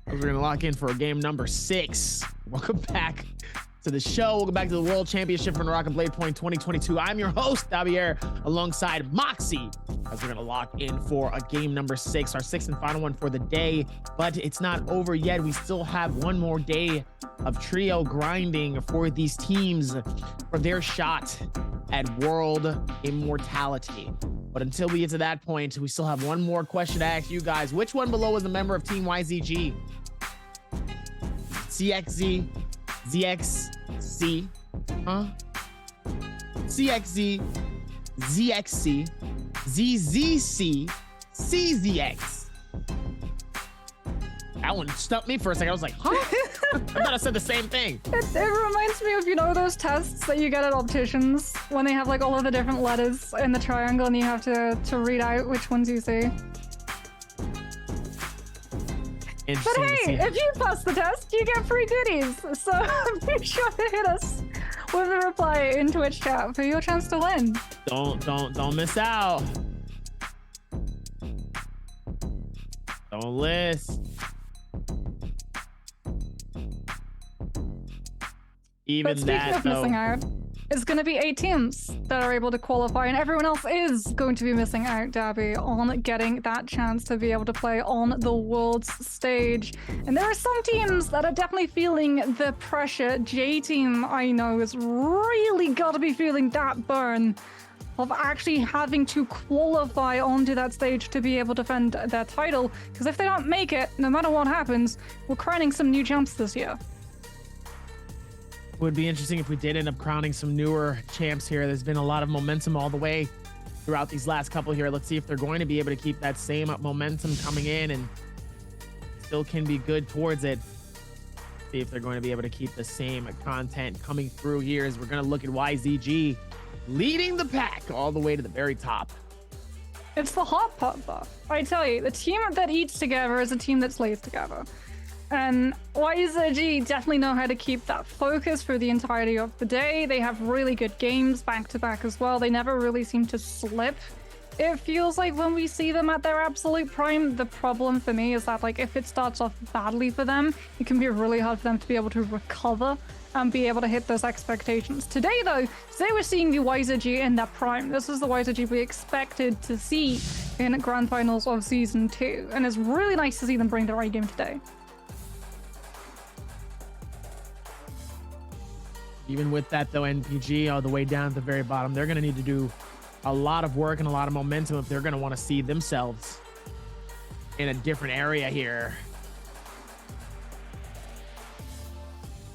We're gonna lock in for game number 6. Welcome back to the show. Welcome back to the World Championship from Rock and Blade Point 2022. I'm your host, Javier, alongside Moxie, as we're gonna lock in for a game number 6, our 6th and final one for the day. But it's not over yet. We still have one more day of trio grinding for these teams for their shot at world immortality. But until we get to that point, we still have one more question to ask you guys. Which one below is a member of Team YZG? CXZ, ZXC, CXZ, ZXC, ZZC, CZX. That one stumped me for a second. I was like, huh? I thought I said the same thing. It reminds me of, you know, those tests that you get at opticians when they have like all of the different letters in the triangle and you have to read out which ones you see. But hey, if you pass the test, you get free goodies. So be sure to hit us with a reply in Twitch chat for your chance to win. Don't miss out. Don't list. Even but speaking of missing out, it's going to be 8 teams that are able to qualify, and everyone else is going to be missing out, Dabby, on getting that chance to be able to play on the world's stage. And there are some teams that are definitely feeling the pressure. J Team, I know, has really got to be feeling that burn of actually having to qualify onto that stage to be able to defend their title. Because if they don't make it, no matter what happens, we're crowning some new champs this year. Would be interesting if we did end up crowning some newer champs here. There's been a lot of momentum all the way throughout these last couple here. Let's see if they're going to be able to keep that same momentum coming in and still can be good towards it. See if they're going to be able to keep the same content coming through here as we're going to look at YZG leading the pack all the way to the very top. It's the hot pot buff. I tell you, the team that eats together is a team that slays together. And YZG definitely know how to keep that focus for the entirety of the day. They have really good games back to back as well. They never really seem to slip. It feels like when we see them at their absolute prime, the problem for me is that, like, if it starts off badly for them, it can be really hard for them to be able to recover and be able to hit those expectations. Today, though, today we're seeing the YZG in their prime. This is the YZG we expected to see in Grand Finals of Season 2, and it's really nice to see them bring their A game today. Even with that, though, NPG all the way down at the very bottom, they're going to need to do a lot of work and a lot of momentum if they're going to want to see themselves in a different area here.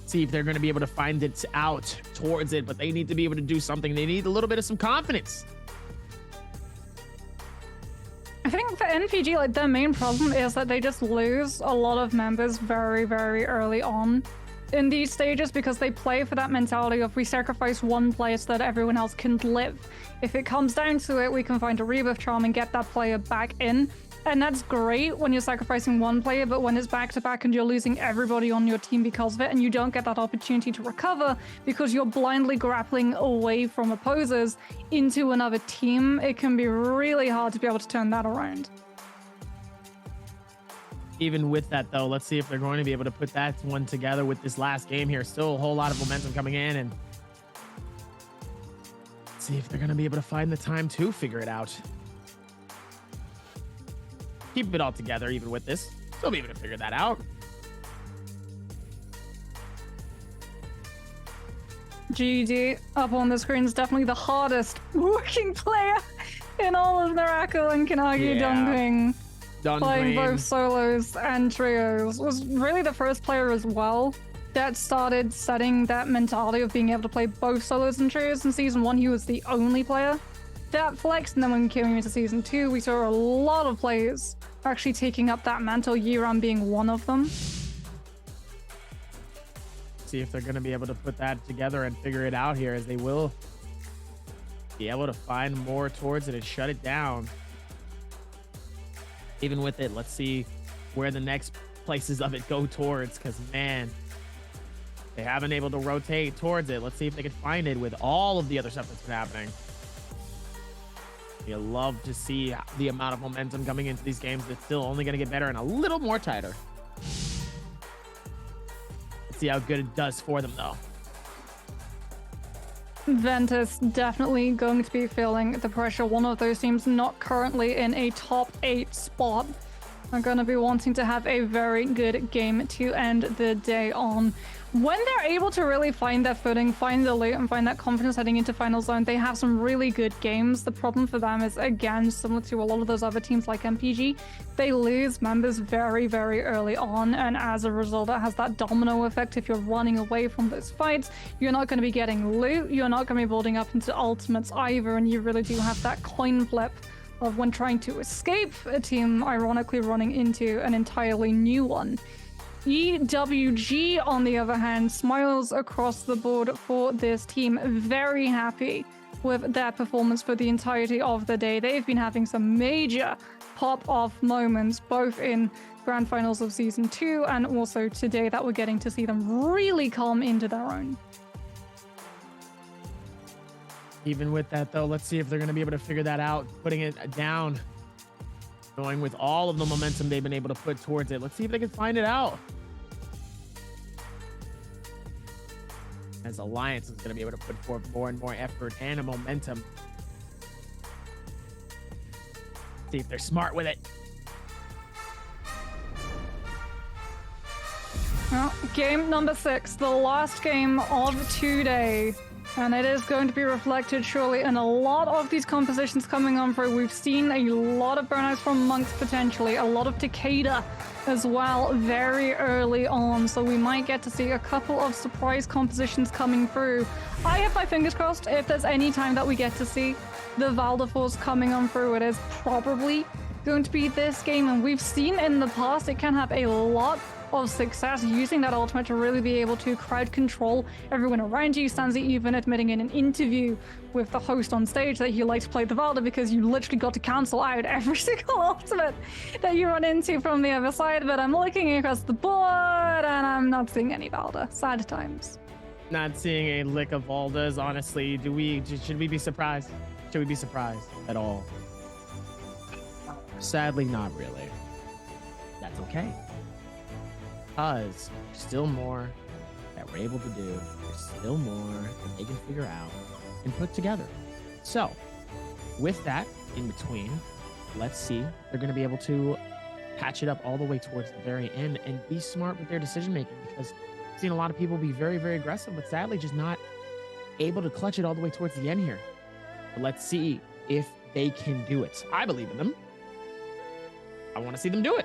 See if they're going to be able to find it out towards it, but they need to be able to do something. They need a little bit of some confidence. I think for NPG, like, their main problem is that they just lose a lot of members very, very early on in these stages because they play for that mentality of we sacrifice one player so that everyone else can live. If it comes down to it, we can find a rebuff charm and get that player back in. And that's great when you're sacrificing one player, but when it's back-to-back and you're losing everybody on your team because of it, and you don't get that opportunity to recover because you're blindly grappling away from opposers into another team, it can be really hard to be able to turn that around. Even with that, though, let's see if they're going to be able to put that one together with this last game here. Still a whole lot of momentum coming in, and see if they're going to be able to find the time to figure it out. Keep it all together, even with this. Still be able to figure that out. GD up on the screen is definitely the hardest working player in all of Miracle and can argue dumping. Playing both solos and trios, was really the first player as well that started setting that mentality of being able to play both solos and trios. In Season 1, he was the only player that flexed, and then when we came into Season 2, we saw a lot of players actually taking up that mantle, Yiram being one of them. See if they're going to be able to put that together and figure it out here, as they will be able to find more towards it and shut it down. Even with it, let's see where the next places of it go towards, because, man, they haven't been able to rotate towards it. Let's see if they can find it with all of the other stuff that's been happening. You love to see the amount of momentum coming into these games that's still only going to get better and a little more tighter. Let's see how good it does for them, though. Ventus definitely going to be feeling the pressure. One of those teams not currently in a top 8 spot are going to be wanting to have a very good game to end the day on. When they're able to really find their footing, find the loot, and find that confidence heading into Final Zone, they have some really good games. The problem for them is, again, similar to a lot of those other teams like MPG, they lose members very, very early on, and as a result, it has that domino effect. If you're running away from those fights, you're not going to be getting loot, you're not going to be building up into ultimates either, and you really do have that coin flip of when trying to escape a team, ironically running into an entirely new one. EWG, on the other hand, smiles across the board for this team. Very happy with their performance for the entirety of the day. They've been having some major pop-off moments, both in Grand Finals of Season 2 and also today, that we're getting to see them really come into their own. Even with that, though, let's see if they're going to be able to figure that out, putting it down. Going with all of the momentum they've been able to put towards it. Let's see if they can find it out. As Alliance is going to be able to put forth more and more effort and a momentum. See if they're smart with it. Well, game number 6, the last game of today. And it is going to be reflected surely in a lot of these compositions coming on through. We've seen a lot of burnouts from Monks potentially, a lot of Takeda as well very early on. So we might get to see a couple of surprise compositions coming through. I have my fingers crossed if there's any time that we get to see the Valdefors coming on through. It is probably going to be this game. And we've seen in the past it can have a lot of success using that ultimate to really be able to crowd control everyone around you. Stanzi even admitting in an interview with the host on stage that he likes to play the Valda because you literally got to cancel out every single ultimate that you run into from the other side. But I'm looking across the board and I'm not seeing any Valda. Sad times. Not seeing a lick of Valdas, honestly. Should we be surprised? Should we be surprised at all? Sadly, not really. That's okay. Because there's still more that we're able to do. There's still more that they can figure out and put together. So, with that in between, let's see. They're going to be able to patch it up all the way towards the very end and be smart with their decision making, because I've seen a lot of people be very, very aggressive, but sadly just not able to clutch it all the way towards the end here. But let's see if they can do it. I believe in them. I want to see them do it.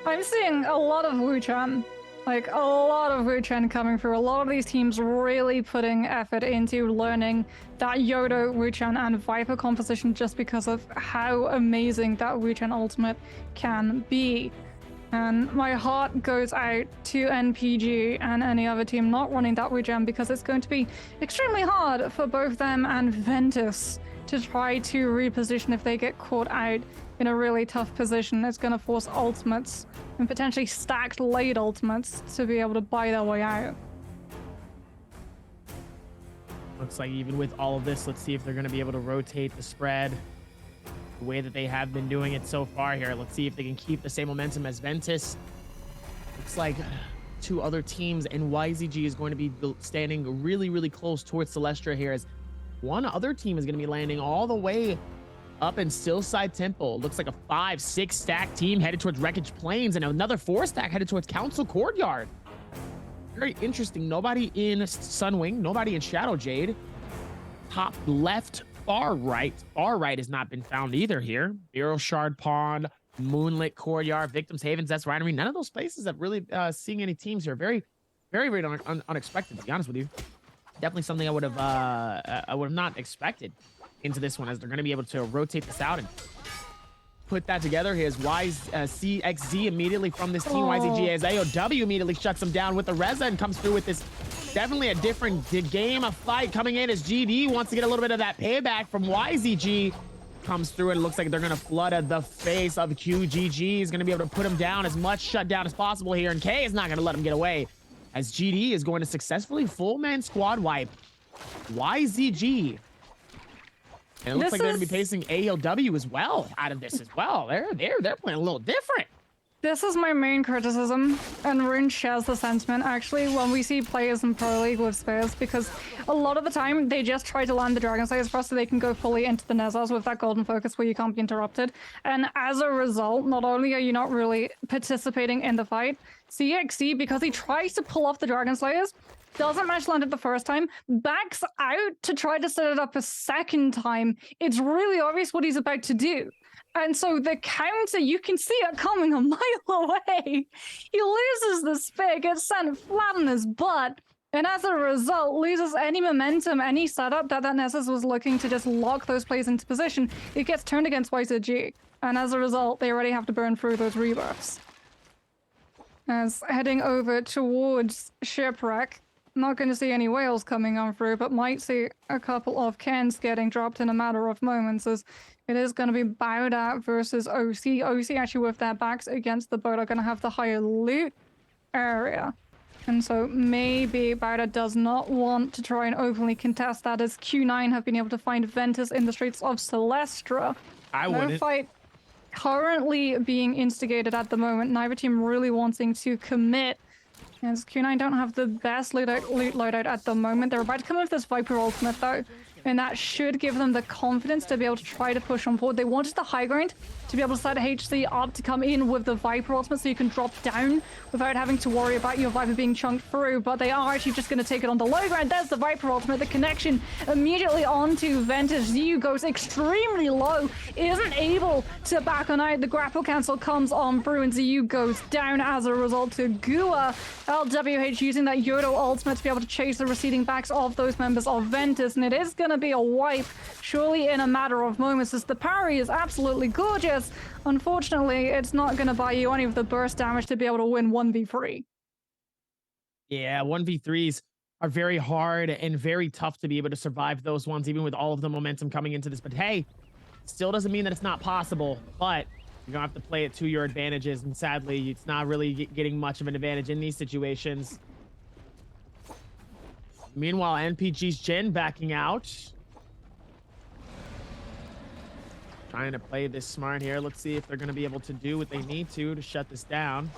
I'm seeing a lot of Wuchen, like a lot of Wuchen coming through. A lot of these teams really putting effort into learning that Yodo, Wuchen, and Viper composition just because of how amazing that Wuchen ultimate can be. And my heart goes out to NPG and any other team not running that Wuchen because it's going to be extremely hard for both them and Ventus to try to reposition if they get caught out in a really tough position. It's going to force ultimates and potentially stacked late ultimates to be able to buy their way out. Looks like even with all of this, let's see if they're going to be able to rotate the spread the way that they have been doing it so far here. Let's see if they can keep the same momentum as Ventus. Looks like two other teams, and YZG is going to be standing really, really close towards Celestra here, as one other team is going to be landing all the way up in Stillside Temple. Looks like a 5-6 stack team headed towards Wreckage Plains, and another 4 stack headed towards Council Courtyard. Very interesting. Nobody in Sunwing, nobody in Shadow Jade. Top left, far right. Far right has not been found either here. Bureau Shard Pond, Moonlit Courtyard, Victims Havens, that's Winery. None of those places have really seeing any teams here. Very, very, very unexpected, to be honest with you. Definitely something I would have not expected into this one, as they're going to be able to rotate this out and put that together. Here's CXZ immediately from this team. YZG as AOW immediately shuts them down with the Reza and comes through with this. Definitely a different game of fight coming in, as GD wants to get a little bit of that payback from YZG. Comes through and it looks like they're going to flood the face of QGG. Is going to be able to put him down as much shut down as possible here, and K is not going to let him get away, as GD is going to successfully full man squad wipe YZG. And it looks like they're going to be facing ALW as well out of this as well. They're playing a little different. This is my main criticism, and Rune shares the sentiment actually when we see players in Pro League with Spears, because a lot of the time they just try to land the Dragon Slayers first so they can go fully into the Nezars with that golden focus where you can't be interrupted. And as a result, not only are you not really participating in the fight, CXC, because he tries to pull off the Dragon Slayers, doesn't manage to land it the first time, backs out to try to set it up a second time. It's really obvious what he's about to do. And so the counter, you can see it coming a mile away. He loses the spear, gets sent flat on his butt, and as a result, loses any momentum, any setup that Nessus was looking to just lock those plays into position. It gets turned against YZG, and as a result, they already have to burn through those rebirths. As heading over towards Shipwreck, not going to see any whales coming on through, but might see a couple of cans getting dropped in a matter of moments, as it is going to be Baudat versus OC. OC actually with their backs against the boat are going to have the higher loot area. And so maybe Baudat does not want to try and openly contest that, as Q9 have been able to find Ventus in the streets of Celestra. No fight currently being instigated at the moment. Neither team really wanting to commit, as Q9 don't have the best loot loadout at the moment. They're about to come with this Viper ultimate though, and that should give them the confidence to be able to try to push on forward. They wanted the high ground to be able to set HC up to come in with the Viper ultimate so you can drop down without having to worry about your Viper being chunked through, but they are actually just going to take it on the low ground. There's the Viper ultimate, the connection immediately onto Ventus. ZU goes extremely low, isn't able to back on out. The grapple cancel comes on through and ZU goes down as a result to Gua. LWH using that Yodo ultimate to be able to chase the receding backs of those members of Ventus, and it is going to be a wipe surely in a matter of moments as the parry is absolutely gorgeous. Unfortunately, it's not going to buy you any of the burst damage to be able to win 1v3. Yeah, 1v3s are very hard and very tough to be able to survive those ones, even with all of the momentum coming into this. But hey, still doesn't mean that it's not possible, but you're going to have to play it to your advantages. And sadly, it's not really getting much of an advantage in these situations. Meanwhile, NPG's Jin backing out. Trying to play this smart here. Let's see if they're going to be able to do what they need to shut this down.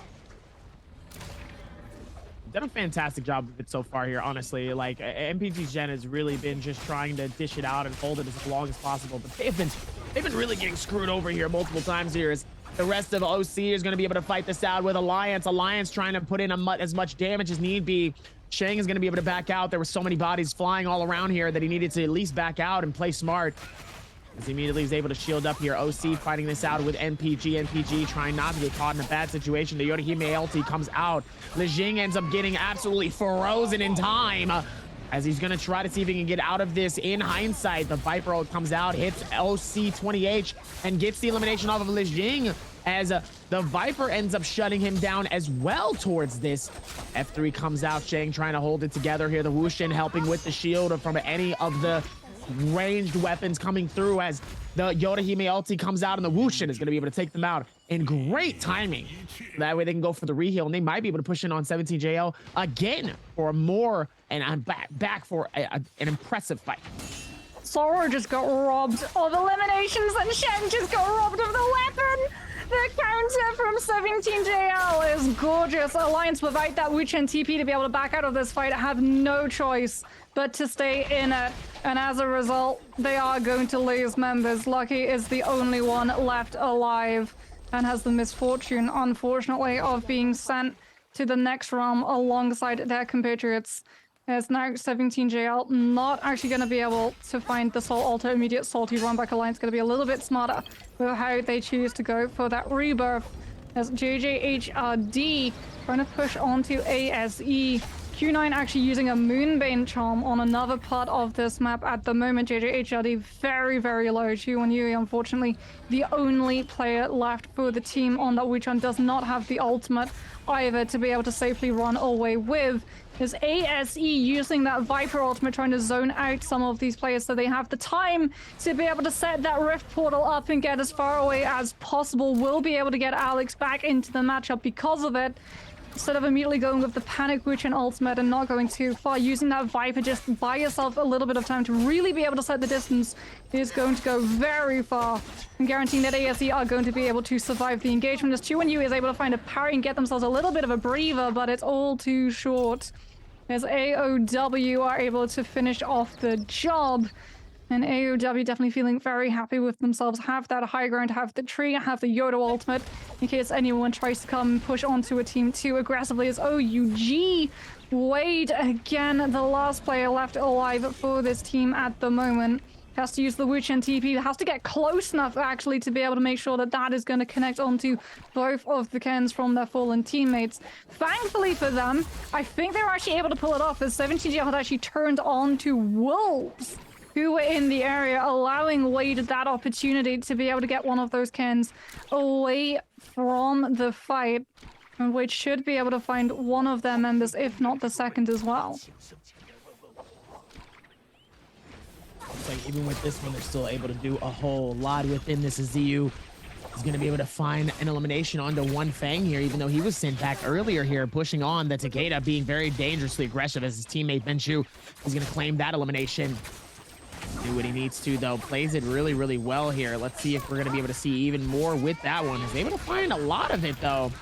Done a fantastic job of it so far here, honestly. Like, NPG's Gen has really been just trying to dish it out and hold it as long as possible. But they've been really getting screwed over here multiple times here as the rest of OC is going to be able to fight this out with Alliance. Alliance trying to put in as much damage as need be. Shang is going to be able to back out. There were so many bodies flying all around here that he needed to at least back out and play smart. As he immediately is able to shield up here. OC fighting this out with NPG. NPG trying not to get caught in a bad situation. The Yorihime ulti comes out. Lejing ends up getting absolutely frozen in time as he's going to try to see if he can get out of this. In hindsight, the Viper ult comes out, hits OC 20H, and gets the elimination off of Lejing as the Viper ends up shutting him down as well towards this. F3 comes out. Shang trying to hold it together here. The Wushin helping with the shield from any of the ranged weapons coming through as the Yorihime ulti comes out, and the Wushin is going to be able to take them out in great timing. That way they can go for the reheal, and they might be able to push in on 17JL again for more, and I'm back for an impressive fight. Sora just got robbed of eliminations, and Shen just got robbed of the weapon. The counter from 17JL is gorgeous. Alliance without that Wuchen TP to be able to back out of this fight have no choice but to stay in it. And as a result, they are going to lose members. Lucky is the only one left alive and has the misfortune, unfortunately, of being sent to the next realm alongside their compatriots. As now 17JL not actually going to be able to find the Soul Altar immediate salty run back. Alliance going to be a little bit smarter with how they choose to go for that rebirth. As JJHRD trying to push onto ASE. Q9 actually using a Moonbane charm on another part of this map at the moment. JJHRD very, very low. G1 Yui, unfortunately, the only player left for the team on that Wuchen does not have the ultimate either to be able to safely run away with. Is ASE using that Viper ultimate, trying to zone out some of these players so they have the time to be able to set that Rift portal up and get as far away as possible. Will be able to get Alex back into the matchup because of it. Instead of immediately going with the Panic Wuchen ultimate and not going too far, using that Viper, just buy yourself a little bit of time to really be able to set the distance is going to go very far. And guaranteeing that ASE are going to be able to survive the engagement as 2NU is able to find a parry and get themselves a little bit of a breather, but it's all too short. As AOW are able to finish off the job. And AOW definitely feeling very happy with themselves. Have that high ground, have the tree, have the Yodo ultimate in case anyone tries to come and push onto a team too aggressively. As OUG Wade again, the last player left alive for this team at the moment. Has to use the Wuchen TP, has to get close enough actually to be able to make sure that that is going to connect onto both of the Kens from their fallen teammates. Thankfully for them, I think they were actually able to pull it off as 17JL had actually turned on to Wolves, who were in the area, allowing Wade that opportunity to be able to get one of those Kens away from the fight. And Wade should be able to find one of their members, if not the second as well. It's like even with this one, they're still able to do a whole lot within this. ZU is going to be able to find an elimination onto One Fang here, even though he was sent back earlier here, pushing on the Takeda, being very dangerously aggressive as his teammate Benchu is going to claim that elimination. Do what he needs to, though. Plays it really, really well here. Let's see if we're going to be able to see even more with that one. He's able to find a lot of it, though.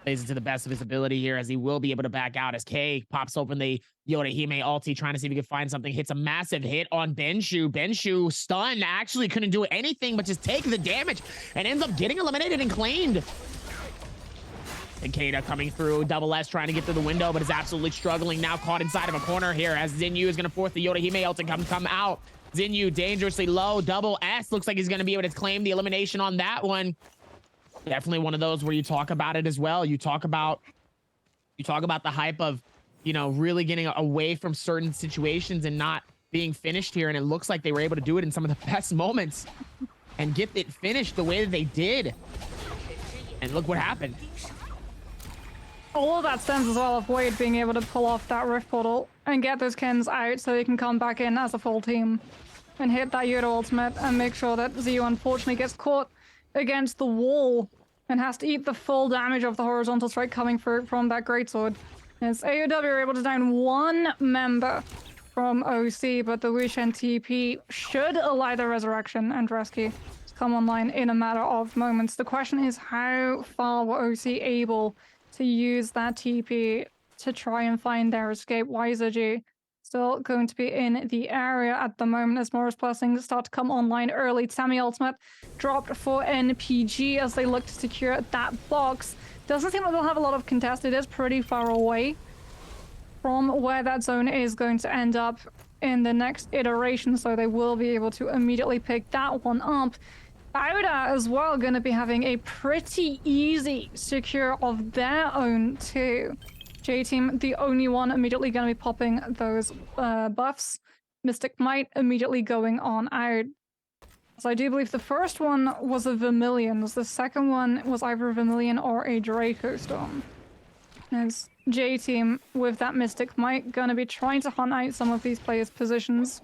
plays it to the best of his ability here as he will be able to back out as K pops open the Yoda Hime ulti, trying to see if he can find something. Hits a massive hit on Benshu. Benshu stunned, actually couldn't do anything but just take the damage and ends up getting eliminated and claimed. And Kada coming through, double S trying to get through the window, but is absolutely struggling now, caught inside of a corner here as Zinyu is going to force the Yoda Hime ult to come out. Zinyu dangerously low, double S, looks like he's going to be able to claim the elimination on that one. Definitely one of those where you talk about it as well. You talk about the hype of, you know, really getting away from certain situations and not being finished here. And it looks like they were able to do it in some of the best moments and get it finished the way that they did. And look what happened. All of that stems as well of Wade being able to pull off that Rift Portal and get those Kens out so they can come back in as a full team and hit that Yoda ultimate and make sure that Zio unfortunately gets caught against the wall and has to eat the full damage of the horizontal strike coming through from that greatsword. As AOW are able to down one member from OC, but the Wu-Shen TP should allow the resurrection and rescue to come online in a matter of moments. The question is, how far were OC able to use that TP to try and find their escape? YZG still going to be in the area at the moment as Morris blessings start to come online early. Tammy ultimate dropped for NPG as they look to secure that box. Doesn't seem like they'll have a lot of contest. It is pretty far away from where that zone is going to end up in the next iteration, so they will be able to immediately pick that one up. Bauda as well going to be having a pretty easy secure of their own too. J-Team, the only one immediately going to be popping those buffs. Mystic Might immediately going on out. So I do believe the first one was a Vermilion. The second one was either a Vermilion or a Draco Storm. As J-Team with that Mystic Might going to be trying to hunt out some of these players' positions.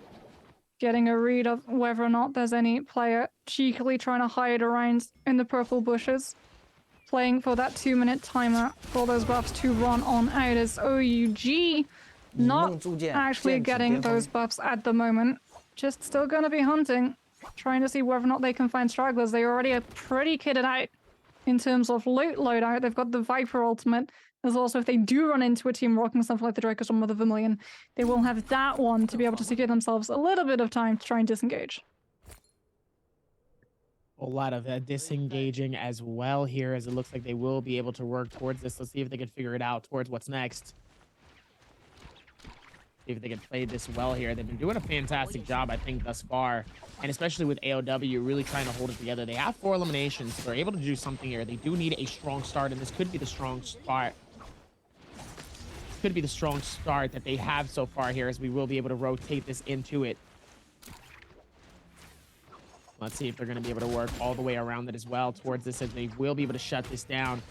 Getting a read of whether or not there's any player cheekily trying to hide around in the purple bushes. Playing for that 2-minute timer for those buffs to run on out as OUG not actually getting those buffs at the moment. Just still going to be hunting, trying to see whether or not they can find stragglers. They already are pretty kitted out in terms of loot loadout. They've got the Viper ultimate. There's also, if they do run into a team rocking something like the Draco Storm or the Vermilion, they will have that one to be able to secure themselves a little bit of time to try and disengage. A lot of disengaging as well here, as it looks like they will be able to work towards this. Let's see if they can figure it out towards what's next. See if they can play this well here. They've been doing a fantastic job, I think, thus far. And especially with AOW really trying to hold it together. They have 4 eliminations. So they're able to do something here. They do need a strong start, and this could be the strong start. Could be the strong start that they have so far here, as we will be able to rotate this into it. Let's see if they're going to be able to work all the way around it as well towards this, as they will be able to shut this down.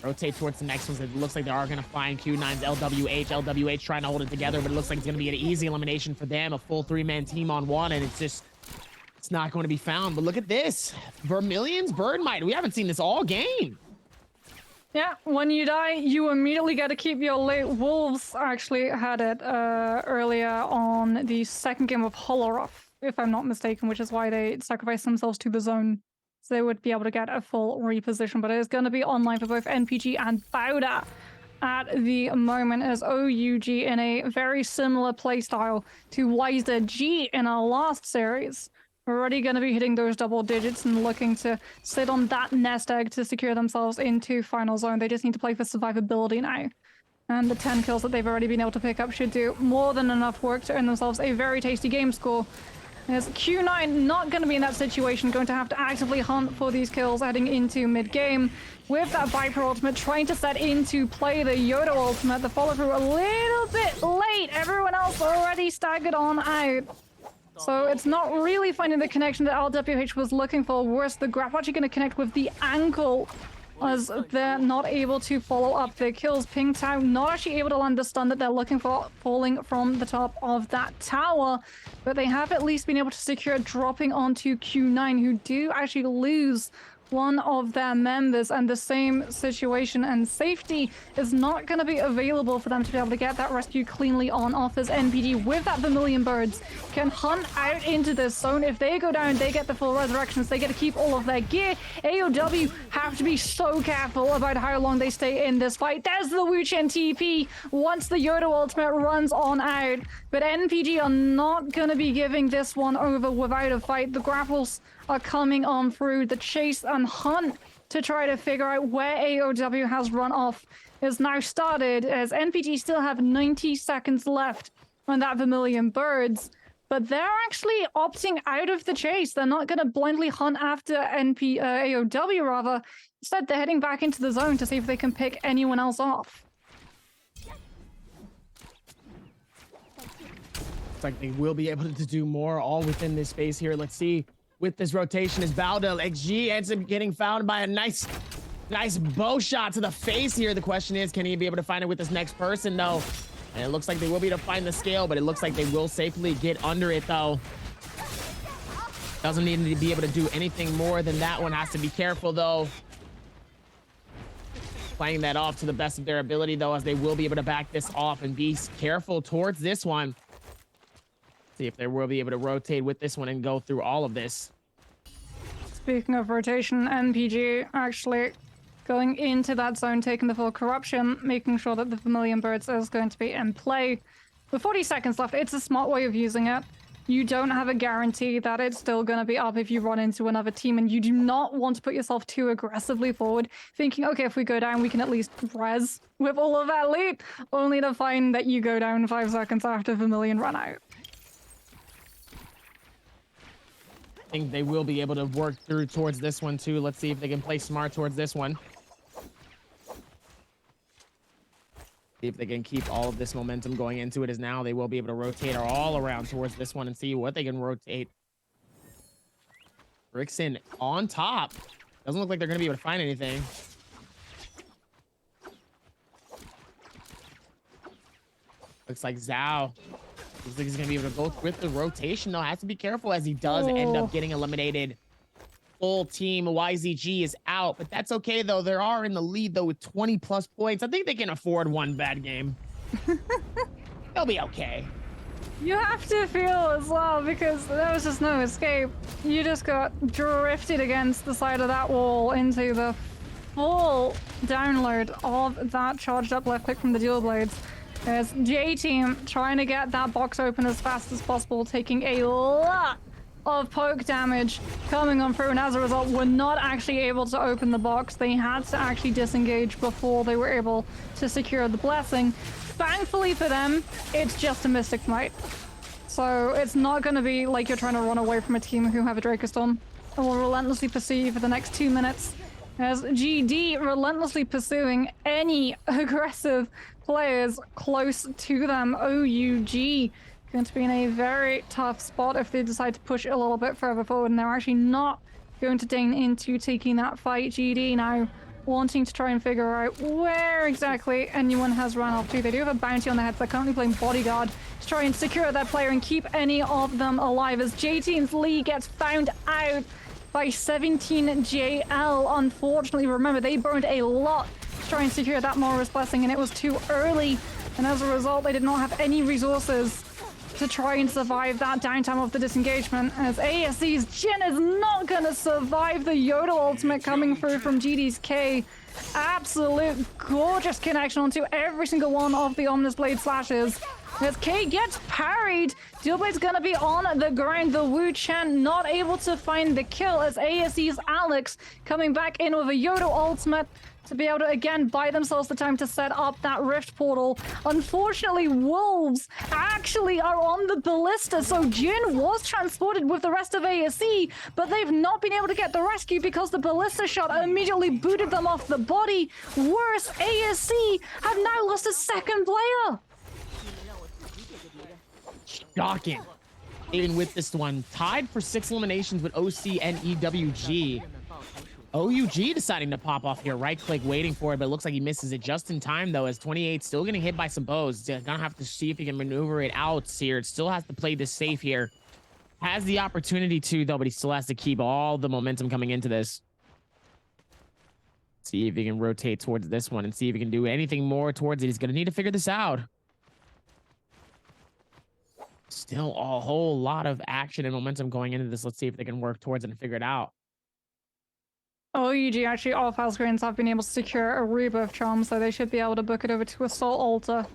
Rotate towards the next ones. It looks like they are going to find Q9's LWH. LWH trying to hold it together, but it looks like it's going to be an easy elimination for them. A full 3-man team on one, and it's not going to be found. But look at this. Vermilion's Bird Might. We haven't seen this all game. Yeah, when you die, you immediately get to keep your loot. Wolves actually had it earlier on the second game of Holoroth, if I'm not mistaken, which is why they sacrificed themselves to the zone. So they would be able to get a full reposition. But it is going to be online for both NPG and Bauda at the moment, as OUG in a very similar playstyle to YZG in our last series. Already going to be hitting those double digits and looking to sit on that nest egg to secure themselves into final zone. They just need to play for survivability now. And the 10 kills that they've already been able to pick up should do more than enough work to earn themselves a very tasty game score. As Q9 not going to be in that situation, going to have to actively hunt for these kills heading into mid-game. With that Viper ultimate, trying to set into play the Yoda ultimate. The follow-through a little bit late. Everyone else already staggered on out. So it's not really finding the connection that LWH was looking for. Worse, the grab actually going to connect with the ankle, as they're not able to follow up their kills. Ping Tao not actually able to land the stun that they're looking for, falling from the top of that tower. But they have at least been able to secure dropping onto Q9, who do actually lose one of their members, and the same situation and safety is not going to be available for them to be able to get that rescue cleanly on off, as NPG with that Vermilion Birds can hunt out into this zone. If they go down, they get the full resurrections, they get to keep all of their gear. AOW have to be so careful about how long they stay in this fight. There's the Wu-Chen TP once the Yoda ultimate runs on out, but NPG are not going to be giving this one over without a fight. The grapples are coming on through. The chase and hunt to try to figure out where AOW has run off is now started, as NPG still have 90 seconds left on that Vermilion Birds, but they're actually opting out of the chase. They're not going to blindly hunt after AOW, rather. Instead, they're heading back into the zone to see if they can pick anyone else off. Looks like they will be able to do more all within this space here. Let's see. With this rotation, is Baldel. XG ends up getting found by a nice bow shot to the face here. The question is, can he be able to find it with this next person, though? And it looks like they will be able to find the scale, but it looks like they will safely get under it, though. Doesn't need to be able to do anything more than that one. Has to be careful, though. Playing that off to the best of their ability, though, as they will be able to back this off and be careful towards this one. See if they will be able to rotate with this one and go through all of this. Speaking of rotation, NPG actually going into that zone, taking the full corruption, making sure that the Vermilion Birds is going to be in play. With 40 seconds left, it's a smart way of using it. You don't have a guarantee that it's still going to be up if you run into another team, and you do not want to put yourself too aggressively forward, thinking, okay, if we go down, we can at least res with all of that loot, only to find that you go down 5 seconds after Vermilion run out. I think they will be able to work through towards this one too. Let's see if they can play smart towards this one. See if they can keep all of this momentum going into it, as now they will be able to rotate all around towards this one and see what they can rotate. Rickson on top. Doesn't look like they're going to be able to find anything. Looks like Zhao. Looks like he's going to be able to go with the rotation, though. Has to be careful, as he does end up getting eliminated. Full team YZG is out, but that's okay, though. They are in the lead, though, with 20+ points. I think they can afford one bad game. They'll be okay. You have to feel as well, because there was just no escape. You just got drifted against the side of that wall into the full download of that charged up left click from the dual blades. There's J-Team trying to get that box open as fast as possible, taking a lot of poke damage coming on through, and as a result, were not actually able to open the box. They had to actually disengage before they were able to secure the blessing. Thankfully for them, it's just a Mystic Might. So it's not going to be like you're trying to run away from a team who have a Dracostorm and will relentlessly pursue you for the next 2 minutes. As GD relentlessly pursuing any aggressive players close to them. OUG going to be in a very tough spot if they decide to push it a little bit further forward, and they're actually not going to deign into taking that fight. GD now wanting to try and figure out where exactly anyone has run off to. They do have a bounty on their heads. They're currently playing bodyguard to try and secure that player and keep any of them alive, as J-Team's Lee gets found out by 17JL. Unfortunately, remember, they burned a lot to try and secure that Morris blessing, and it was too early, and as a result, they did not have any resources to try and survive that downtime of the disengagement, as ASC's Jin is not going to survive the Yoda ultimate coming through from GD's K. Absolute gorgeous connection onto every single one of the Omnis Blade slashes. As K gets parried, Dealblade's gonna be on the ground. The Wu-Chen not able to find the kill, as ASC's Alex coming back in with a Yoda ultimate to be able to again buy themselves the time to set up that rift portal. Unfortunately, Wolves actually are on the ballista, so Jin was transported with the rest of ASC, but they've not been able to get the rescue because the ballista shot immediately booted them off the body. Worse, ASC have now lost a second player. Shocking. Even with this one, tied for 6 eliminations with OC and EWG. OUG deciding to pop off here. Right click, waiting for it, but it looks like he misses it just in time, though, as 28 still getting hit by some bows. Gonna have to see if he can maneuver it out here. It still has to play this safe here. Has the opportunity to, though, but he still has to keep all the momentum coming into this. See if he can rotate towards this one and see if he can do anything more towards it. He's going to need to figure this out. Still a whole lot of action and momentum going into this. Let's see if they can work towards it and figure it out. OUG actually, all file screens have been able to secure a rebirth charm, so they should be able to book it over to Assault Altar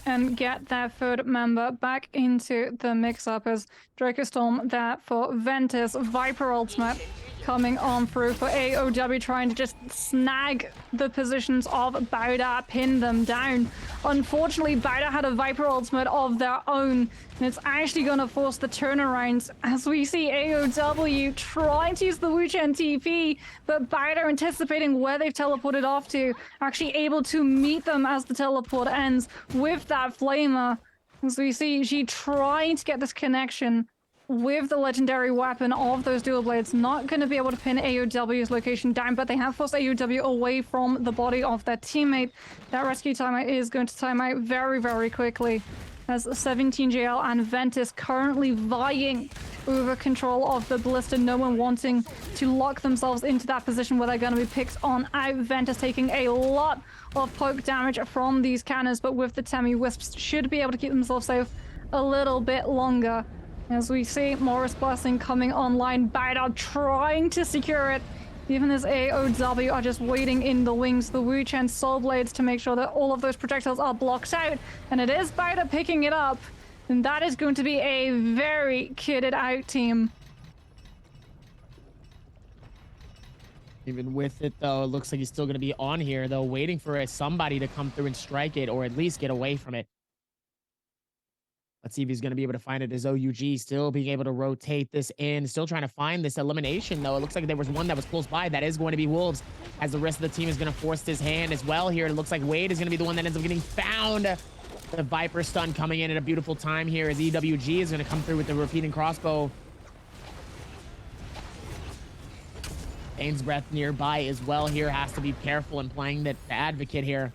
and get their third member back into the mix-up as Draco Storm there for Ventus. Viper ultimate coming on through for AOW, trying to just snag the positions of Bauda, pin them down. Unfortunately, Bauda had a Viper ultimate of their own, and it's actually going to force the turnaround as we see AOW trying to use the Wuchen TP, but Bauda, anticipating where they've teleported off to, actually able to meet them as the teleport ends with that Flamer. As we see, she trying to get this connection with the legendary weapon of those dual blades. Not going to be able to pin AOW's location down, but they have forced AOW away from the body of their teammate. That rescue timer is going to time out very, very quickly as 17JL and Ventus currently vying over control of the ballista. No one wanting to lock themselves into that position where they're going to be picked on out. Ventus taking a lot of poke damage from these cannons, but with the Temi Wisps should be able to keep themselves safe a little bit longer. As we see Morris Blessing coming online, Bauda trying to secure it, even as AOW are just waiting in the wings. The Wuchen Soul Blades to make sure that all of those projectiles are blocked out, and it is Bauda picking it up, and that is going to be a very kitted out team. Even with it, though, it looks like he's still going to be on here, though, waiting for somebody to come through and strike it, or at least get away from it. Let's see if he's going to be able to find it as OUG still being able to rotate this in. Still trying to find this elimination, though. It looks like there was one that was close by. That is going to be Wolves, as the rest of the team is going to force his hand as well here. It looks like Wade is going to be the one that ends up getting found. The Viper stun coming in at a beautiful time here as EWG is going to come through with the repeating crossbow. Bane's Breath nearby as well here. Has to be careful in playing the advocate here.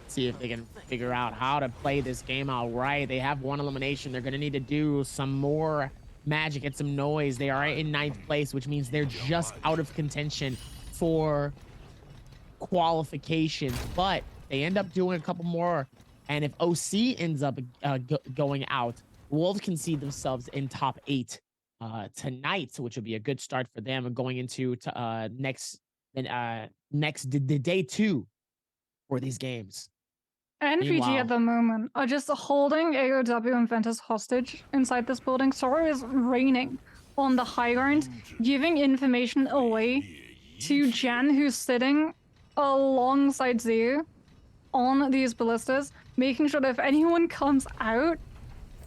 See if they can figure out how to play this game out right. They have one elimination. They're going to need to do some more magic and some noise. They are in 9th place, which means they're just out of contention for qualification. But they end up doing a couple more. And if OC ends up going out, Wolves can see themselves in top 8 tonight, which would be a good start for them going into next day 2 for these games. NVG at the moment are just holding AOW and Ventus hostage inside this building. Sorrow is raining on the high ground, giving information away to Jen, who's sitting alongside Zio on these ballistas, making sure that if anyone comes out,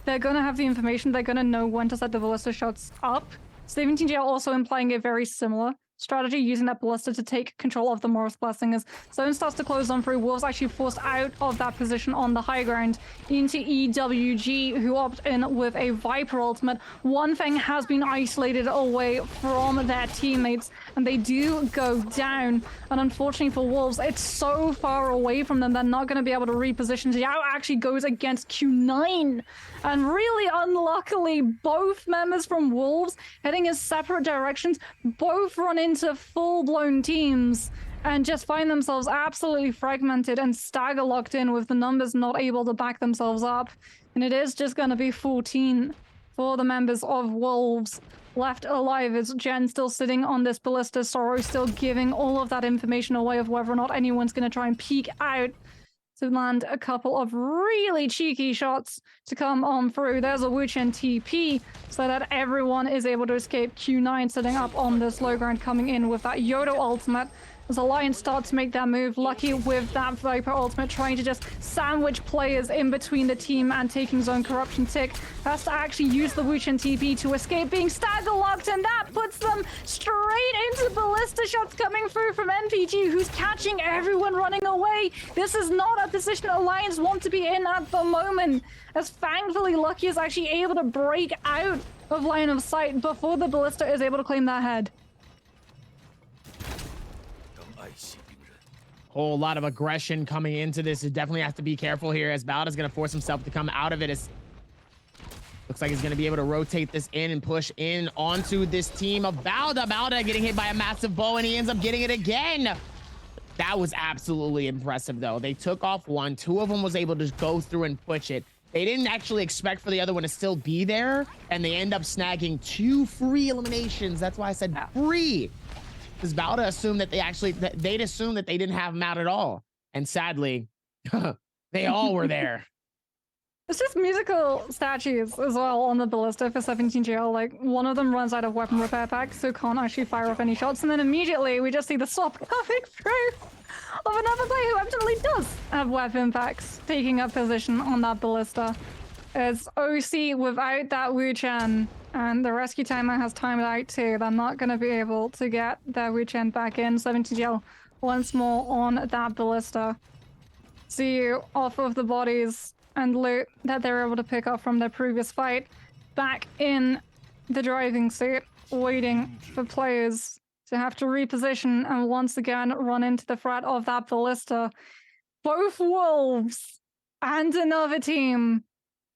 they're going to have the information. They're going to know when to set the ballista shots up. 17J also implying a very similar strategy, using that ballista to take control of the Morris Blessing as Zone starts to close on through. Wolves actually forced out of that position on the high ground into EWG, who opt in with a Viper ultimate. One thing has been isolated away from their teammates, and they do go down. And unfortunately for Wolves, it's so far away from them, they're not going to be able to reposition. Xiao actually goes against Q9. And really unluckily, both members from Wolves heading in separate directions, both run into full-blown teams and just find themselves absolutely fragmented and stagger locked in with the numbers not able to back themselves up. And it is just going to be 14 for the members of Wolves left alive, as Jen still sitting on this ballista. Sorrow still giving all of that information away of whether or not anyone's going to try and peek out to land a couple of really cheeky shots to come on through. There's a Wuchen TP so that everyone is able to escape. Q9 sitting up on this low ground, coming in with that Yodo ultimate as Alliance start to make their move. Lucky with that Viper ultimate, trying to just sandwich players in between the team and taking Zone Corruption Tick. Has to actually use the Wuchen TP to escape being stagger locked, and that puts them straight into ballista shots coming through from NPG, who's catching everyone running away. This is not a position Alliance want to be in at the moment, as thankfully Lucky is actually able to break out of line of sight before the ballista is able to claim that head. Whole lot of aggression coming into this. You definitely have to be careful here, as Bauda's going to force himself to come out of it. As Looks like he's going to be able to rotate this in and push in onto this team of Balda. Balda getting hit by a massive bow, and he ends up getting it again. That was absolutely impressive, though. They took off one. Two of them was able to go through and push it. They didn't actually expect for the other one to still be there, and they end up snagging 2 free eliminations. That's why I said free. Because Balda assumed that they'd assumed that they didn't have him out at all. And sadly, they all were there. It's just musical statues as well on the ballista for 17GL. Like, one of them runs out of weapon repair pack, so can't actually fire off any shots. And then immediately we just see the swap coming through of another player who actually does have weapon packs taking up position on that ballista. It's OC without that Wu Chen, and the rescue timer has timed out too. They're not going to be able to get their Wu Chen back in. 17GL once more on that ballista. See you off of the bodies and loot that they were able to pick up from their previous fight, back in the driving seat, waiting for players to have to reposition and once again run into the threat of that ballista. Both Wolves and another team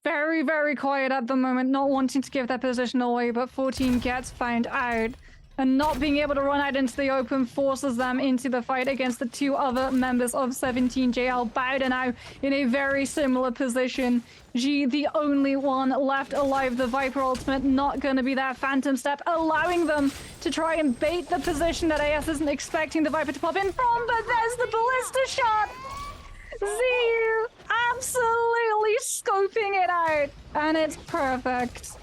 very, very quiet at the moment, not wanting to give their position away, but 14 gets found out. And not being able to run out into the open forces them into the fight against the 2 other members of 17JL. Bowden now in a very similar position. G, the only one left alive. The Viper ultimate not going to be that Phantom Step, allowing them to try and bait the position that AS isn't expecting the Viper to pop in from, but there's the ballista shot. Z absolutely scoping it out, and it's perfect.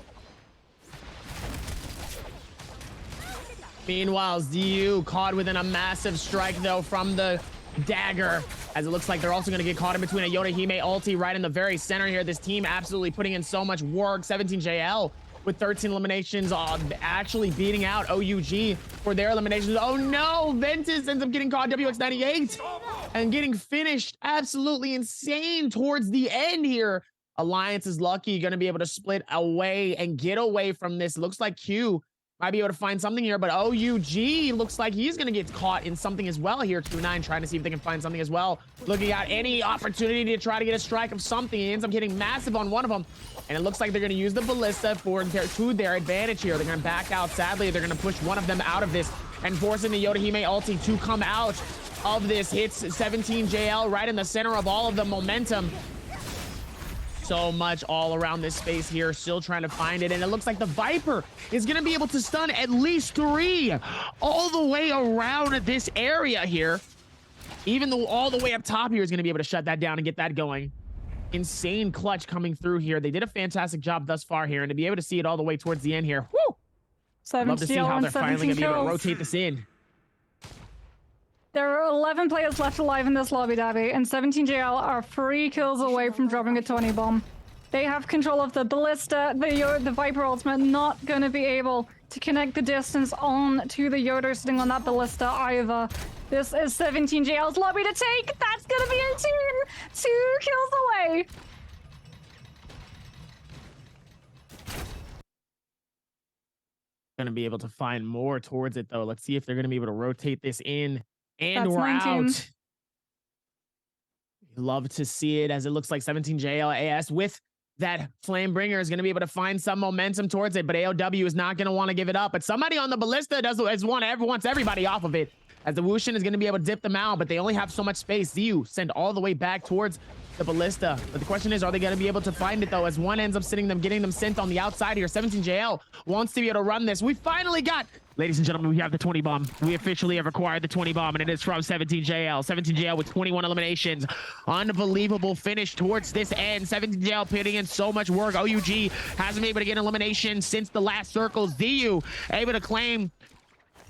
Meanwhile, ZU caught within a massive strike, though, from the dagger, as it looks like they're also going to get caught in between a Yoda-Hime ulti right in the very center here. This team absolutely putting in so much work. 17JL with 13 eliminations, actually beating out OUG for their eliminations. Oh no, Ventus ends up getting caught WX98 and getting finished. Absolutely insane towards the end here. Alliance is lucky, going to be able to split away and get away from this. Looks like Q might be able to find something here, but OUG looks like he's going to get caught in something as well here. 2-9 trying to see if they can find something as well. Looking at any opportunity to try to get a strike of something. He ends up getting massive on one of them. And it looks like they're going to use the ballista to their advantage here. They're going to back out. Sadly, they're going to push one of them out of this and forcing the Yoda-Hime ulti to come out of this. Hits 17JL right in the center of all of the momentum. So much all around this space here, still trying to find it, and it looks like the Viper is going to be able to stun at least 3 all the way around this area here. Even though all the way up top here is going to be able to shut that down and get that going. Insane clutch coming through here. They did a fantastic job thus far here, and to be able to see it all the way towards the end here, whoo! Love to see how they're finally going to be able to rotate this in. There are 11 players left alive in this lobby, Dabby, and 17JL are 3 kills away from dropping a Tony bomb. They have control of the ballista. The Viper ultimate not going to be able to connect the distance on to the Yoda sitting on that ballista either. This is 17JL's lobby to take. That's going to be 18. 2 kills away. Going to be able to find more towards it, though. Let's see if they're going to be able to rotate this in. And that's we're 19. out. Love to see it, as it looks like 17JL AS with that Flamebringer is going to be able to find some momentum towards it, but AOW is not going to want to give it up. But somebody on the ballista wants everybody off of it, as the Wushin is going to be able to dip them out, but they only have so much space. ZU send all the way back towards the ballista. But the question is, are they going to be able to find it, though, as one ends up getting them sent on the outside here. 17JL wants to be able to run this. We finally got... Ladies and gentlemen, we have the 20 bomb. We officially have acquired the 20 bomb, and it is from 17JL. 17JL with 21 eliminations. Unbelievable finish towards this end. 17JL putting in so much work. OUG hasn't been able to get elimination since the last circle. ZU able to claim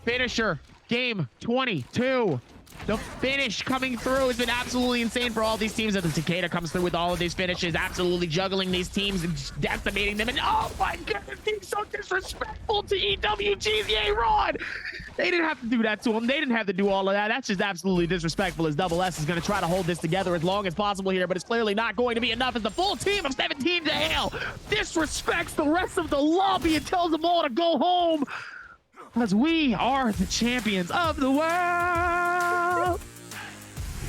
finisher. Game 22. The finish coming through has been absolutely insane for all these teams. As the Cicada comes through with all of these finishes, absolutely juggling these teams and decimating them. And oh my goodness, being so disrespectful to EWG's A-Rod. They didn't have to do that to him. They didn't have to do all of that. That's just absolutely disrespectful, as Double S is going to try to hold this together as long as possible here, but it's clearly not going to be enough, as the full team of 17JL disrespects the rest of the lobby and tells them all to go home. Because we are the champions of the world.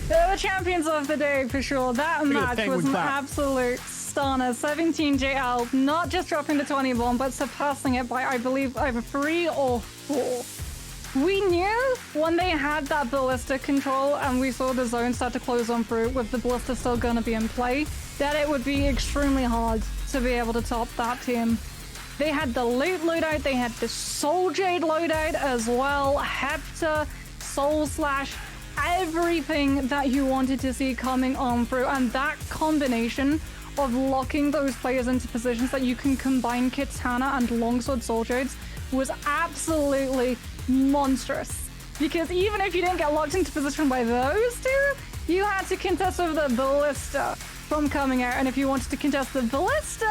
They're the champions of the day for sure. That match was an absolute Astana, 17JL, not just dropping the 20 bomb, but surpassing it by, I believe, either 3 or 4. We knew when they had that ballista control and we saw the zone start to close on through with the ballista still gonna be in play, that it would be extremely hard to be able to top that team. They had the loot loadout, they had the Soul Jade loadout as well, Hepta, Soul Slash, everything that you wanted to see coming on through, and that combination of locking those players into positions that you can combine Kitana and Longsword Soul Jades was absolutely monstrous. Because even if you didn't get locked into position by those two, you had to contest with the ballista from coming out, and if you wanted to contest the ballista,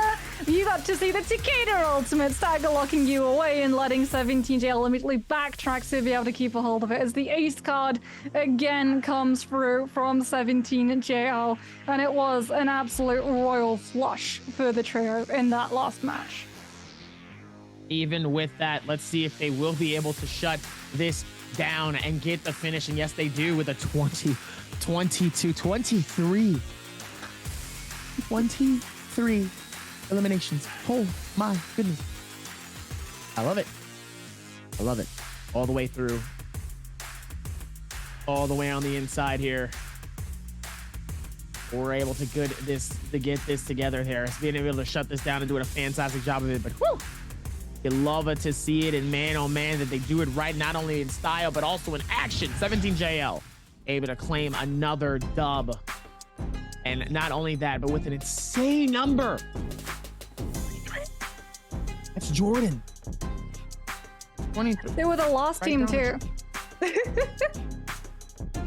you got to see the Takeda ultimate stagger locking you away and letting 17JL immediately backtrack to be able to keep a hold of it as the ace card again comes through from 17JL, and it was an absolute royal flush for the trio in that last match. Even with that, let's see if they will be able to shut this down and get the finish, and yes they do with a 23 eliminations. Oh my goodness. I love it. I love it. All the way through. All the way on the inside here. We're able to get this together here. Being able to shut this down and doing a fantastic job of it, but whew! You love it to see it, and man, oh man, that they do it right, not only in style, but also in action. 17JL able to claim another dub. And not only that, but with an insane number. That's Jordan. 23. They were the last team too.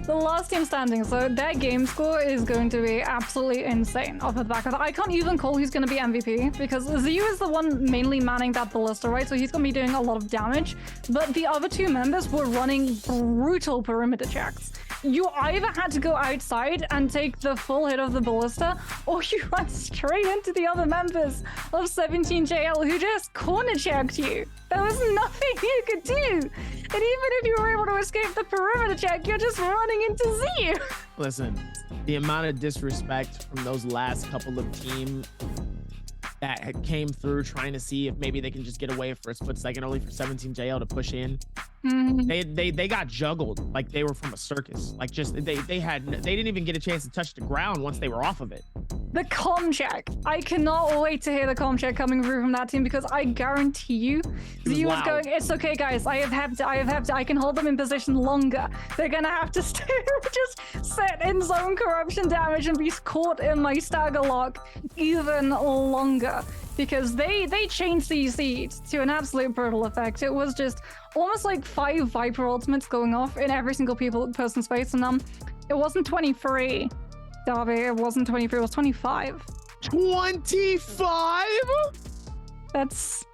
The last team standing, so their game score is going to be absolutely insane off of the back of that. I can't even call who's going to be MVP because Ziyu is the one mainly manning that ballista, right? So he's going to be doing a lot of damage, but the other two members were running brutal perimeter checks. You either had to go outside and take the full hit of the ballista, or you went straight into the other members of 17JL who just corner checked you. There was nothing you could do. And even if you were able to escape the perimeter check, you're just running into Ziyu. Listen, the amount of disrespect from those last couple of teams that had came through trying to see if maybe they can just get away for a split second, only for 17JL to push in. They got juggled like they were from a circus. Like just they didn't even get a chance to touch the ground once they were off of it. The comm check. I cannot wait to hear the comm check coming through from that team because I guarantee you, Ziyu was going, it's okay guys, I have Hepta, I can hold them in position longer. They're gonna have to stay, just sit in zone corruption damage and be caught in my stagger lock even longer. Because they changed CC to an absolute brutal effect. It was just almost like 5 Viper ultimates going off in every single person's face, and it wasn't 23, Darby, it wasn't 23, it was 25. 25? That's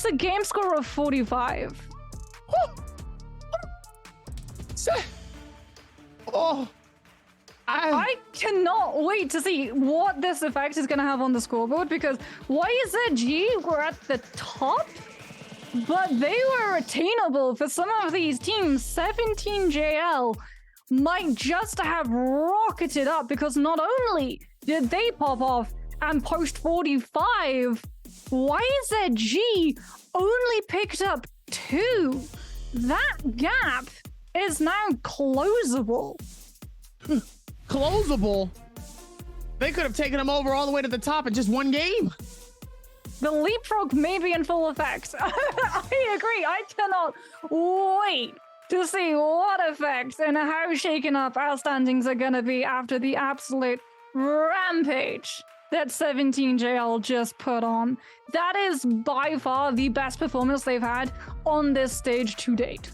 a game score of 45. Oh, I cannot wait to see what this effect is going to have on the scoreboard, because YZG were at the top, but they were attainable for some of these teams. 17JL might just have rocketed up because not only did they pop off and post 45, YZG only picked up 2. That gap is now closable. Closable? They could have taken them over all the way to the top in just 1 game. The leapfrog may be in full effect. I agree. I cannot wait to see what effects and how shaken up our standings are going to be after the absolute rampage that 17JL just put on. That is by far the best performance they've had on this stage to date.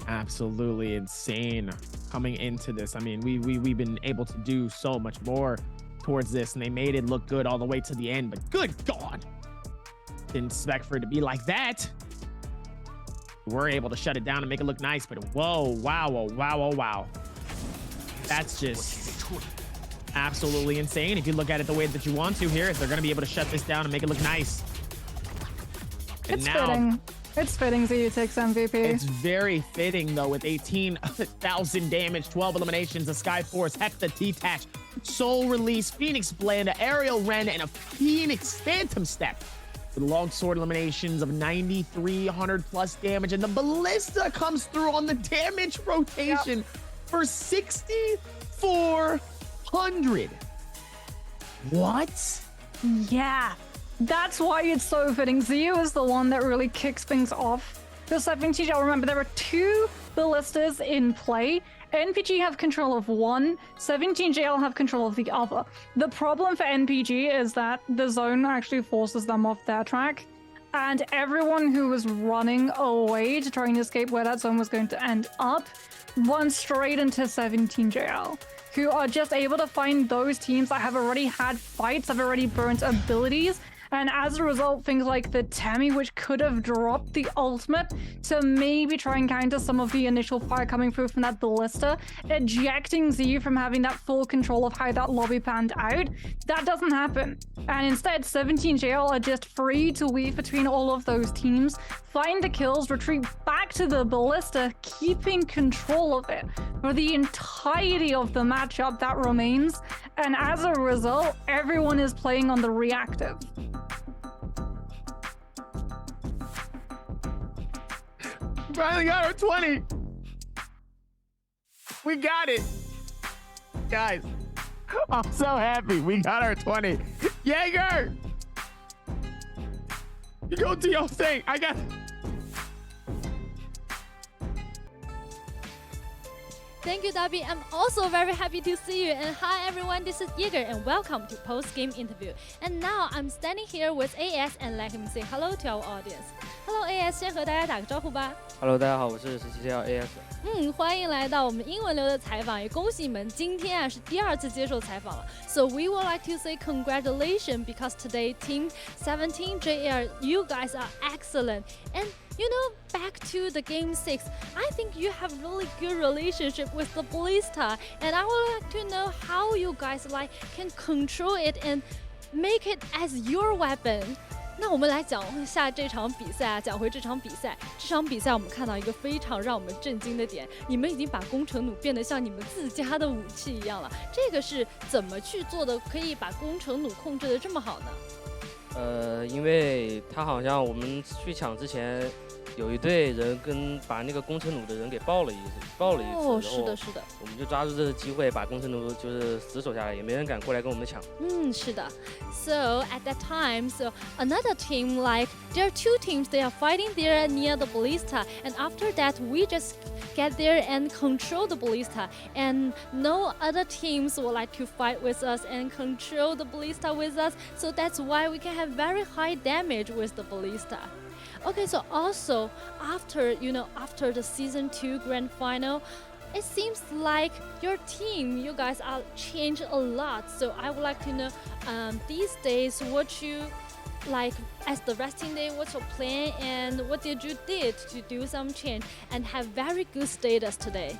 Absolutely insane coming into this. I mean, we've been able to do so much more towards this, and they made it look good all the way to the end, but good God, didn't expect for it to be like that. We're able to shut it down and make it look nice, but whoa, wow. That's just absolutely insane. If you look at it the way that you want to here, they're going to be able to shut this down and make it look nice. And It's fitting Ziyu takes MVP. It's very fitting, though, with 18,000 damage, 12 eliminations, a Sky Force, Hepta, T-Tatch, Soul Release, Phoenix Blend, Aerial Ren, and a Phoenix Phantom Step. With longsword eliminations of 9,300 plus damage, and the Ballista comes through on the damage rotation for 6,400. What? Yeah, that's why it's so fitting. Zio is the one that really kicks things off. The 17JL, remember, there are 2 ballistas in play. NPG have control of one, 17JL have control of the other. The problem for NPG is that the zone actually forces them off their track, and everyone who was running away to try and escape where that zone was going to end up runs straight into 17JL, who are just able to find those teams that have already had fights, have already burnt abilities. And as a result, things like the Temi, which could have dropped the ultimate to maybe try and counter some of the initial fire coming through from that ballista, ejecting Z from having that full control of how that lobby panned out, that doesn't happen. And instead, 17JL are just free to weave between all of those teams, find the kills, retreat back to the ballista, keeping control of it for the entirety of the matchup that remains. And as a result, everyone is playing on the reactive. Finally got our 20. We got it. Guys, I'm so happy. We got our 20. Jaeger! You go do your thing. I got... Thank you, Darby. I'm also very happy to see you. And hi, everyone. This is Jaeger, and welcome to Post-Game Interview. And now I'm standing here with AS, and let him say hello to our audience. Hello, AS， 先和大家打个招呼吧。Hello， 大家好，我是17JL AS。欢迎来到我们英文流的采访，也恭喜你们今天是第2次接受采访了。So we would like to say congratulations because today Team 17JL, you guys are excellent. And you know, back to the game 6, I think you have really good relationship with the ballista, and I would like to know how you guys can control it and make it as your weapon. 那我们来讲下这场比赛啊，讲回这场比赛。这场比赛我们看到一个非常让我们震惊的点，你们已经把工程弩变得像你们自家的武器一样了。这个是怎么去做的，可以把工程弩控制得这么好呢？因为他好像我们去抢之前，有一队人把那个工程弩的人给爆了一次，哦，是的，是的。我们就抓住这个机会把工程弩就是死守下来，也没人敢过来跟我们抢。是的。So at that time, so another team there are 2 teams, they are fighting there near the ballista, and after that we just get there and control the ballista, and no other teams would like to fight with us and control the ballista with us. So that's why we can have very high damage with the ballista. Okay, so also after the season 2 grand final, it seems like your team, you guys are changed a lot. So I would like to know these days what you like as the resting day, what's your plan and what did you did to do some change and have very good status today.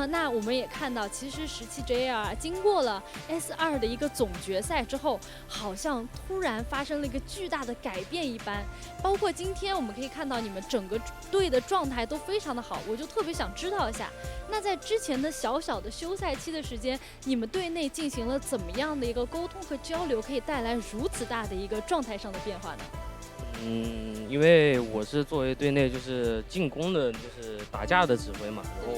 那我们也看到，其实17JL 经过了 S2 的一个总决赛之后，好像突然发生了一个巨大的改变一般。包括今天我们可以看到你们整个队的状态都非常的好，我就特别想知道一下，那在之前的小小的休赛期的时间，你们队内进行了怎么样的一个沟通和交流，可以带来如此大的一个状态上的变化呢？因为我是作为队内就是进攻的，就是打架的指挥嘛，然后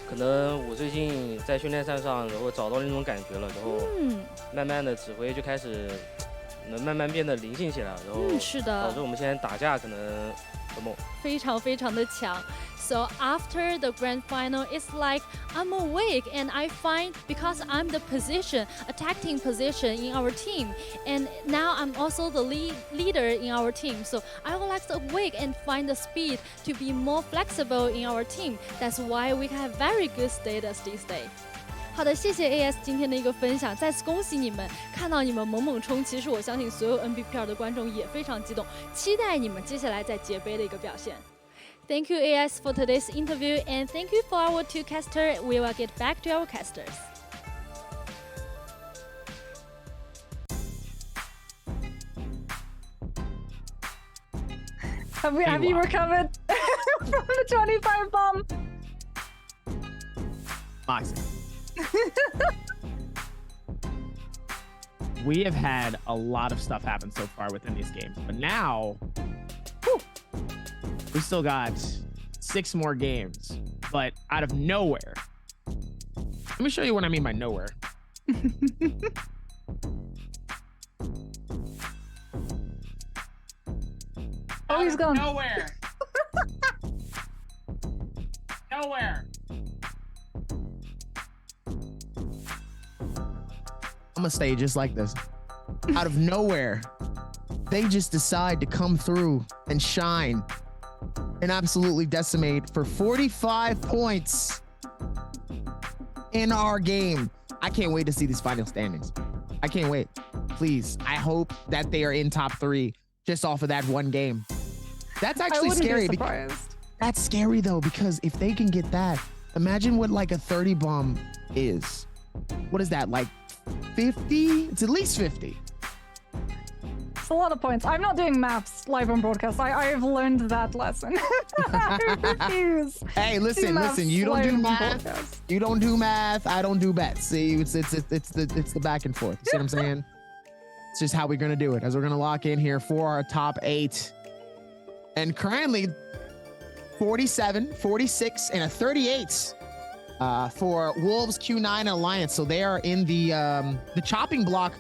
可能我最近在训练赛上，然后找到那种感觉了，然后慢慢的指挥就开始能慢慢变得灵性起来，然后是的，导致我们现在打架可能很猛，非常非常的强。So after the grand final, it's like I'm awake and I find because I'm the attacking position in our team, and now I'm also the leader in our team. So I would like to awake and find the speed to be more flexible in our team. That's why we have very good status these days. 好的，谢谢 AS 今天的一个分享，再次恭喜你们，看到你们猛猛冲，其实我相信所有 NBPL 的观众也非常激动，期待你们接下来在节杯的一个表现。Thank you, AS, for today's interview, and thank you for our 2 casters. We will get back to our casters. Have you recovered from the 25 bomb? Max. we have had a lot of stuff happen so far within these games, but now, whew, we still got 6 more games, but out of nowhere. Let me show you what I mean by nowhere. Oh, he's gone. Nowhere. Nowhere. I'm gonna stay just like this. Out of nowhere, they just decide to come through and shine and absolutely decimate for 45 points in our game. I can't wait to see these final standings. I can't wait. Please, I hope that they are in top 3 just off of that one game. That's actually scary. That's scary though, because if they can get that, imagine what like a 30 bomb is. What is that, like 50? It's at least 50. It's a lot of points. I'm not doing maths live on broadcast. I've learned that lesson. I refuse. Hey, listen. You don't do math. You don't do math. I don't do bets. See, it's the back and forth. You see what I'm saying? It's just how we're gonna do it. As we're gonna lock in here for our top 8, and currently 47, 46, and a 38 for Wolves, Q9, and Alliance. So they are in the chopping block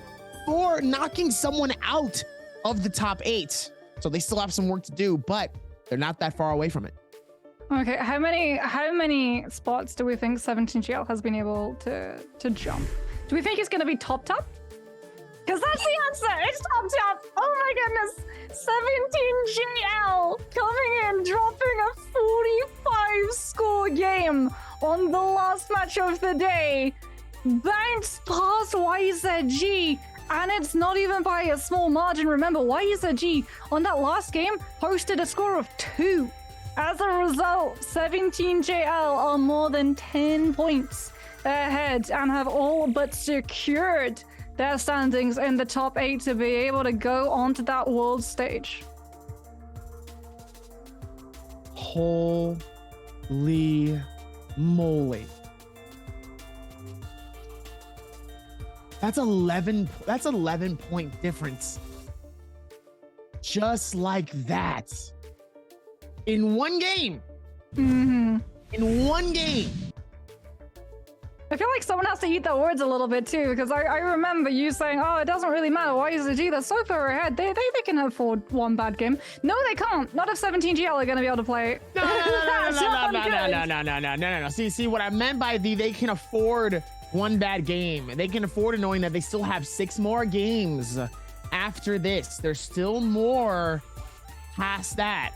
for knocking someone out of the top 8. So they still have some work to do, but they're not that far away from it. Okay, how many spots do we think 17GL has been able to jump? Do we think it's going to be top? Because that's the answer. It's top. Oh my goodness. 17GL coming in, dropping a 45 score game on the last match of the day. Bounced past YZG, and it's not even by a small margin. Remember, YZG on that last game posted a score of 2. As a result, 17JL are more than 10 points ahead and have all but secured their standings in the top 8 to be able to go onto that world stage. Holy moly. That's 11 point difference. Just like that. In one game. Mm-hmm. In one game. I feel like someone has to eat their words a little bit too, because I remember you saying, oh, it doesn't really matter. Why is it they're so far ahead? They can afford one bad game. No, they can't. Not if 17GL are going to be able to play. No. See what I meant by they can afford one bad game. They can afford it knowing that they still have 6 more games after this. There's still more past that.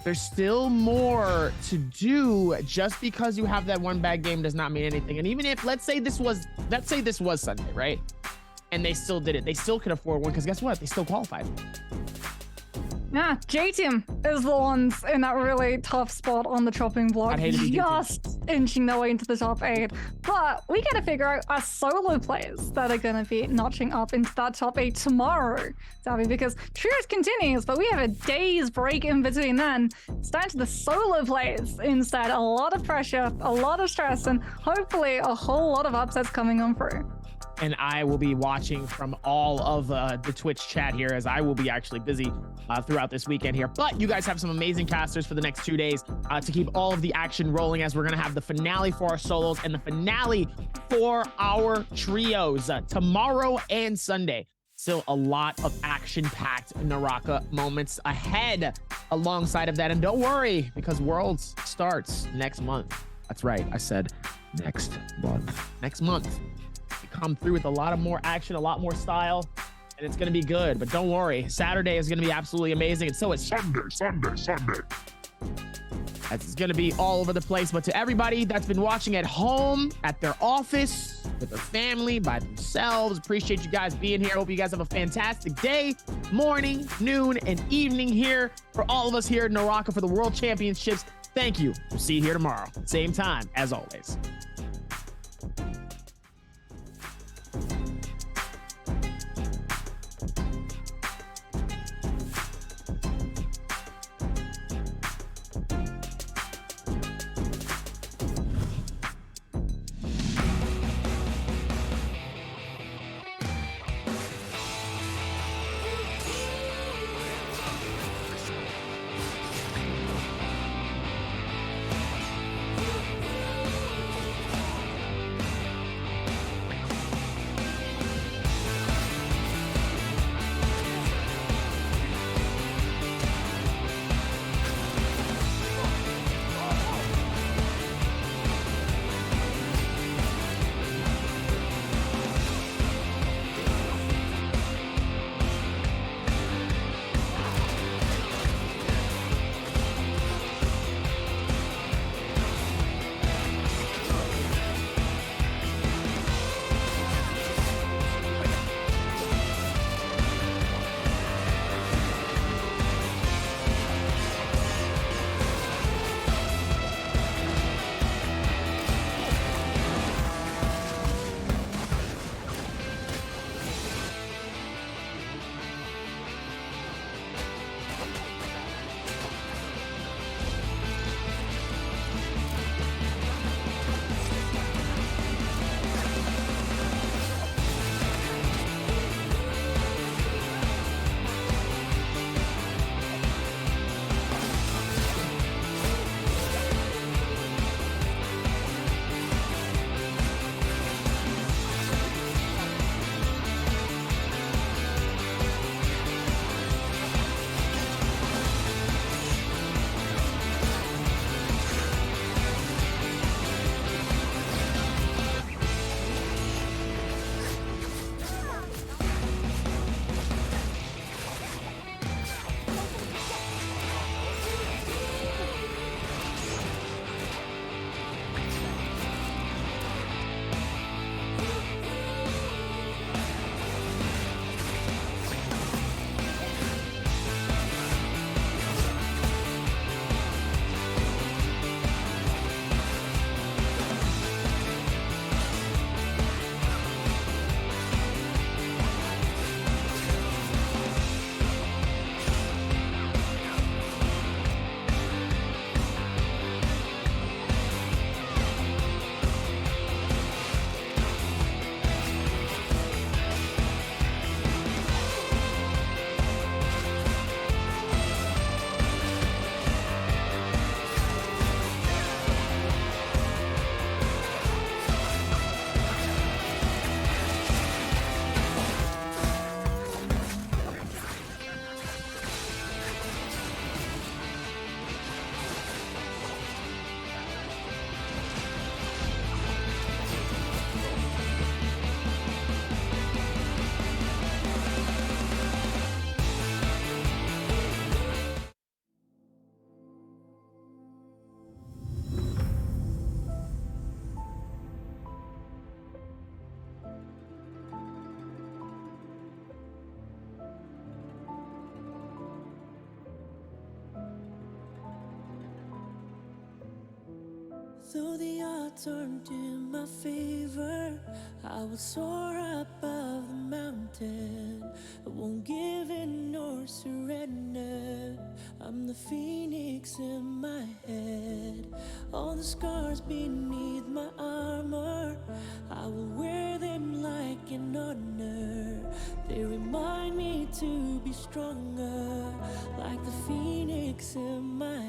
There's still more to do. Just because you have that one bad game does not mean anything. And even if, let's say this was Sunday, right? And they still did it. They still could afford one, because guess what? They still qualified. Yeah, J-Team is the ones in that really tough spot on the chopping block, just inching their way into the top 8. But we gotta figure out our solo players that are gonna be notching up into that top 8 tomorrow, Davy, because Trios continues, but we have a day's break in between then. It's down to the solo players instead. A lot of pressure, a lot of stress, and hopefully a whole lot of upsets coming on through. And I will be watching from all of the Twitch chat here, as I will be actually busy throughout this weekend here. But you guys have some amazing casters for the next 2 days to keep all of the action rolling, as we're going to have the finale for our solos and the finale for our trios tomorrow and Sunday. Still a lot of action-packed Naraka moments ahead alongside of that. And don't worry, because Worlds starts next month. That's right, I said next month. Next month. Come through with a lot of more action, a lot more style, and it's going to be good. But don't worry, Saturday is going to be absolutely amazing, and so is Sunday. It's going to be all over the place. But to everybody that's been watching at home, at their office, with their family, by themselves, appreciate you guys being here. Hope you guys have a fantastic day, morning, noon, and evening here. For all of us here at Naraka for the World Championships, thank you. We'll see you here tomorrow, same time as always. Although the odds aren't in my favor, I will soar above the mountain. I won't give in nor surrender. I'm the phoenix in my head. All the scars beneath my armor, I will wear them like an honor. They remind me to be stronger, like the phoenix in my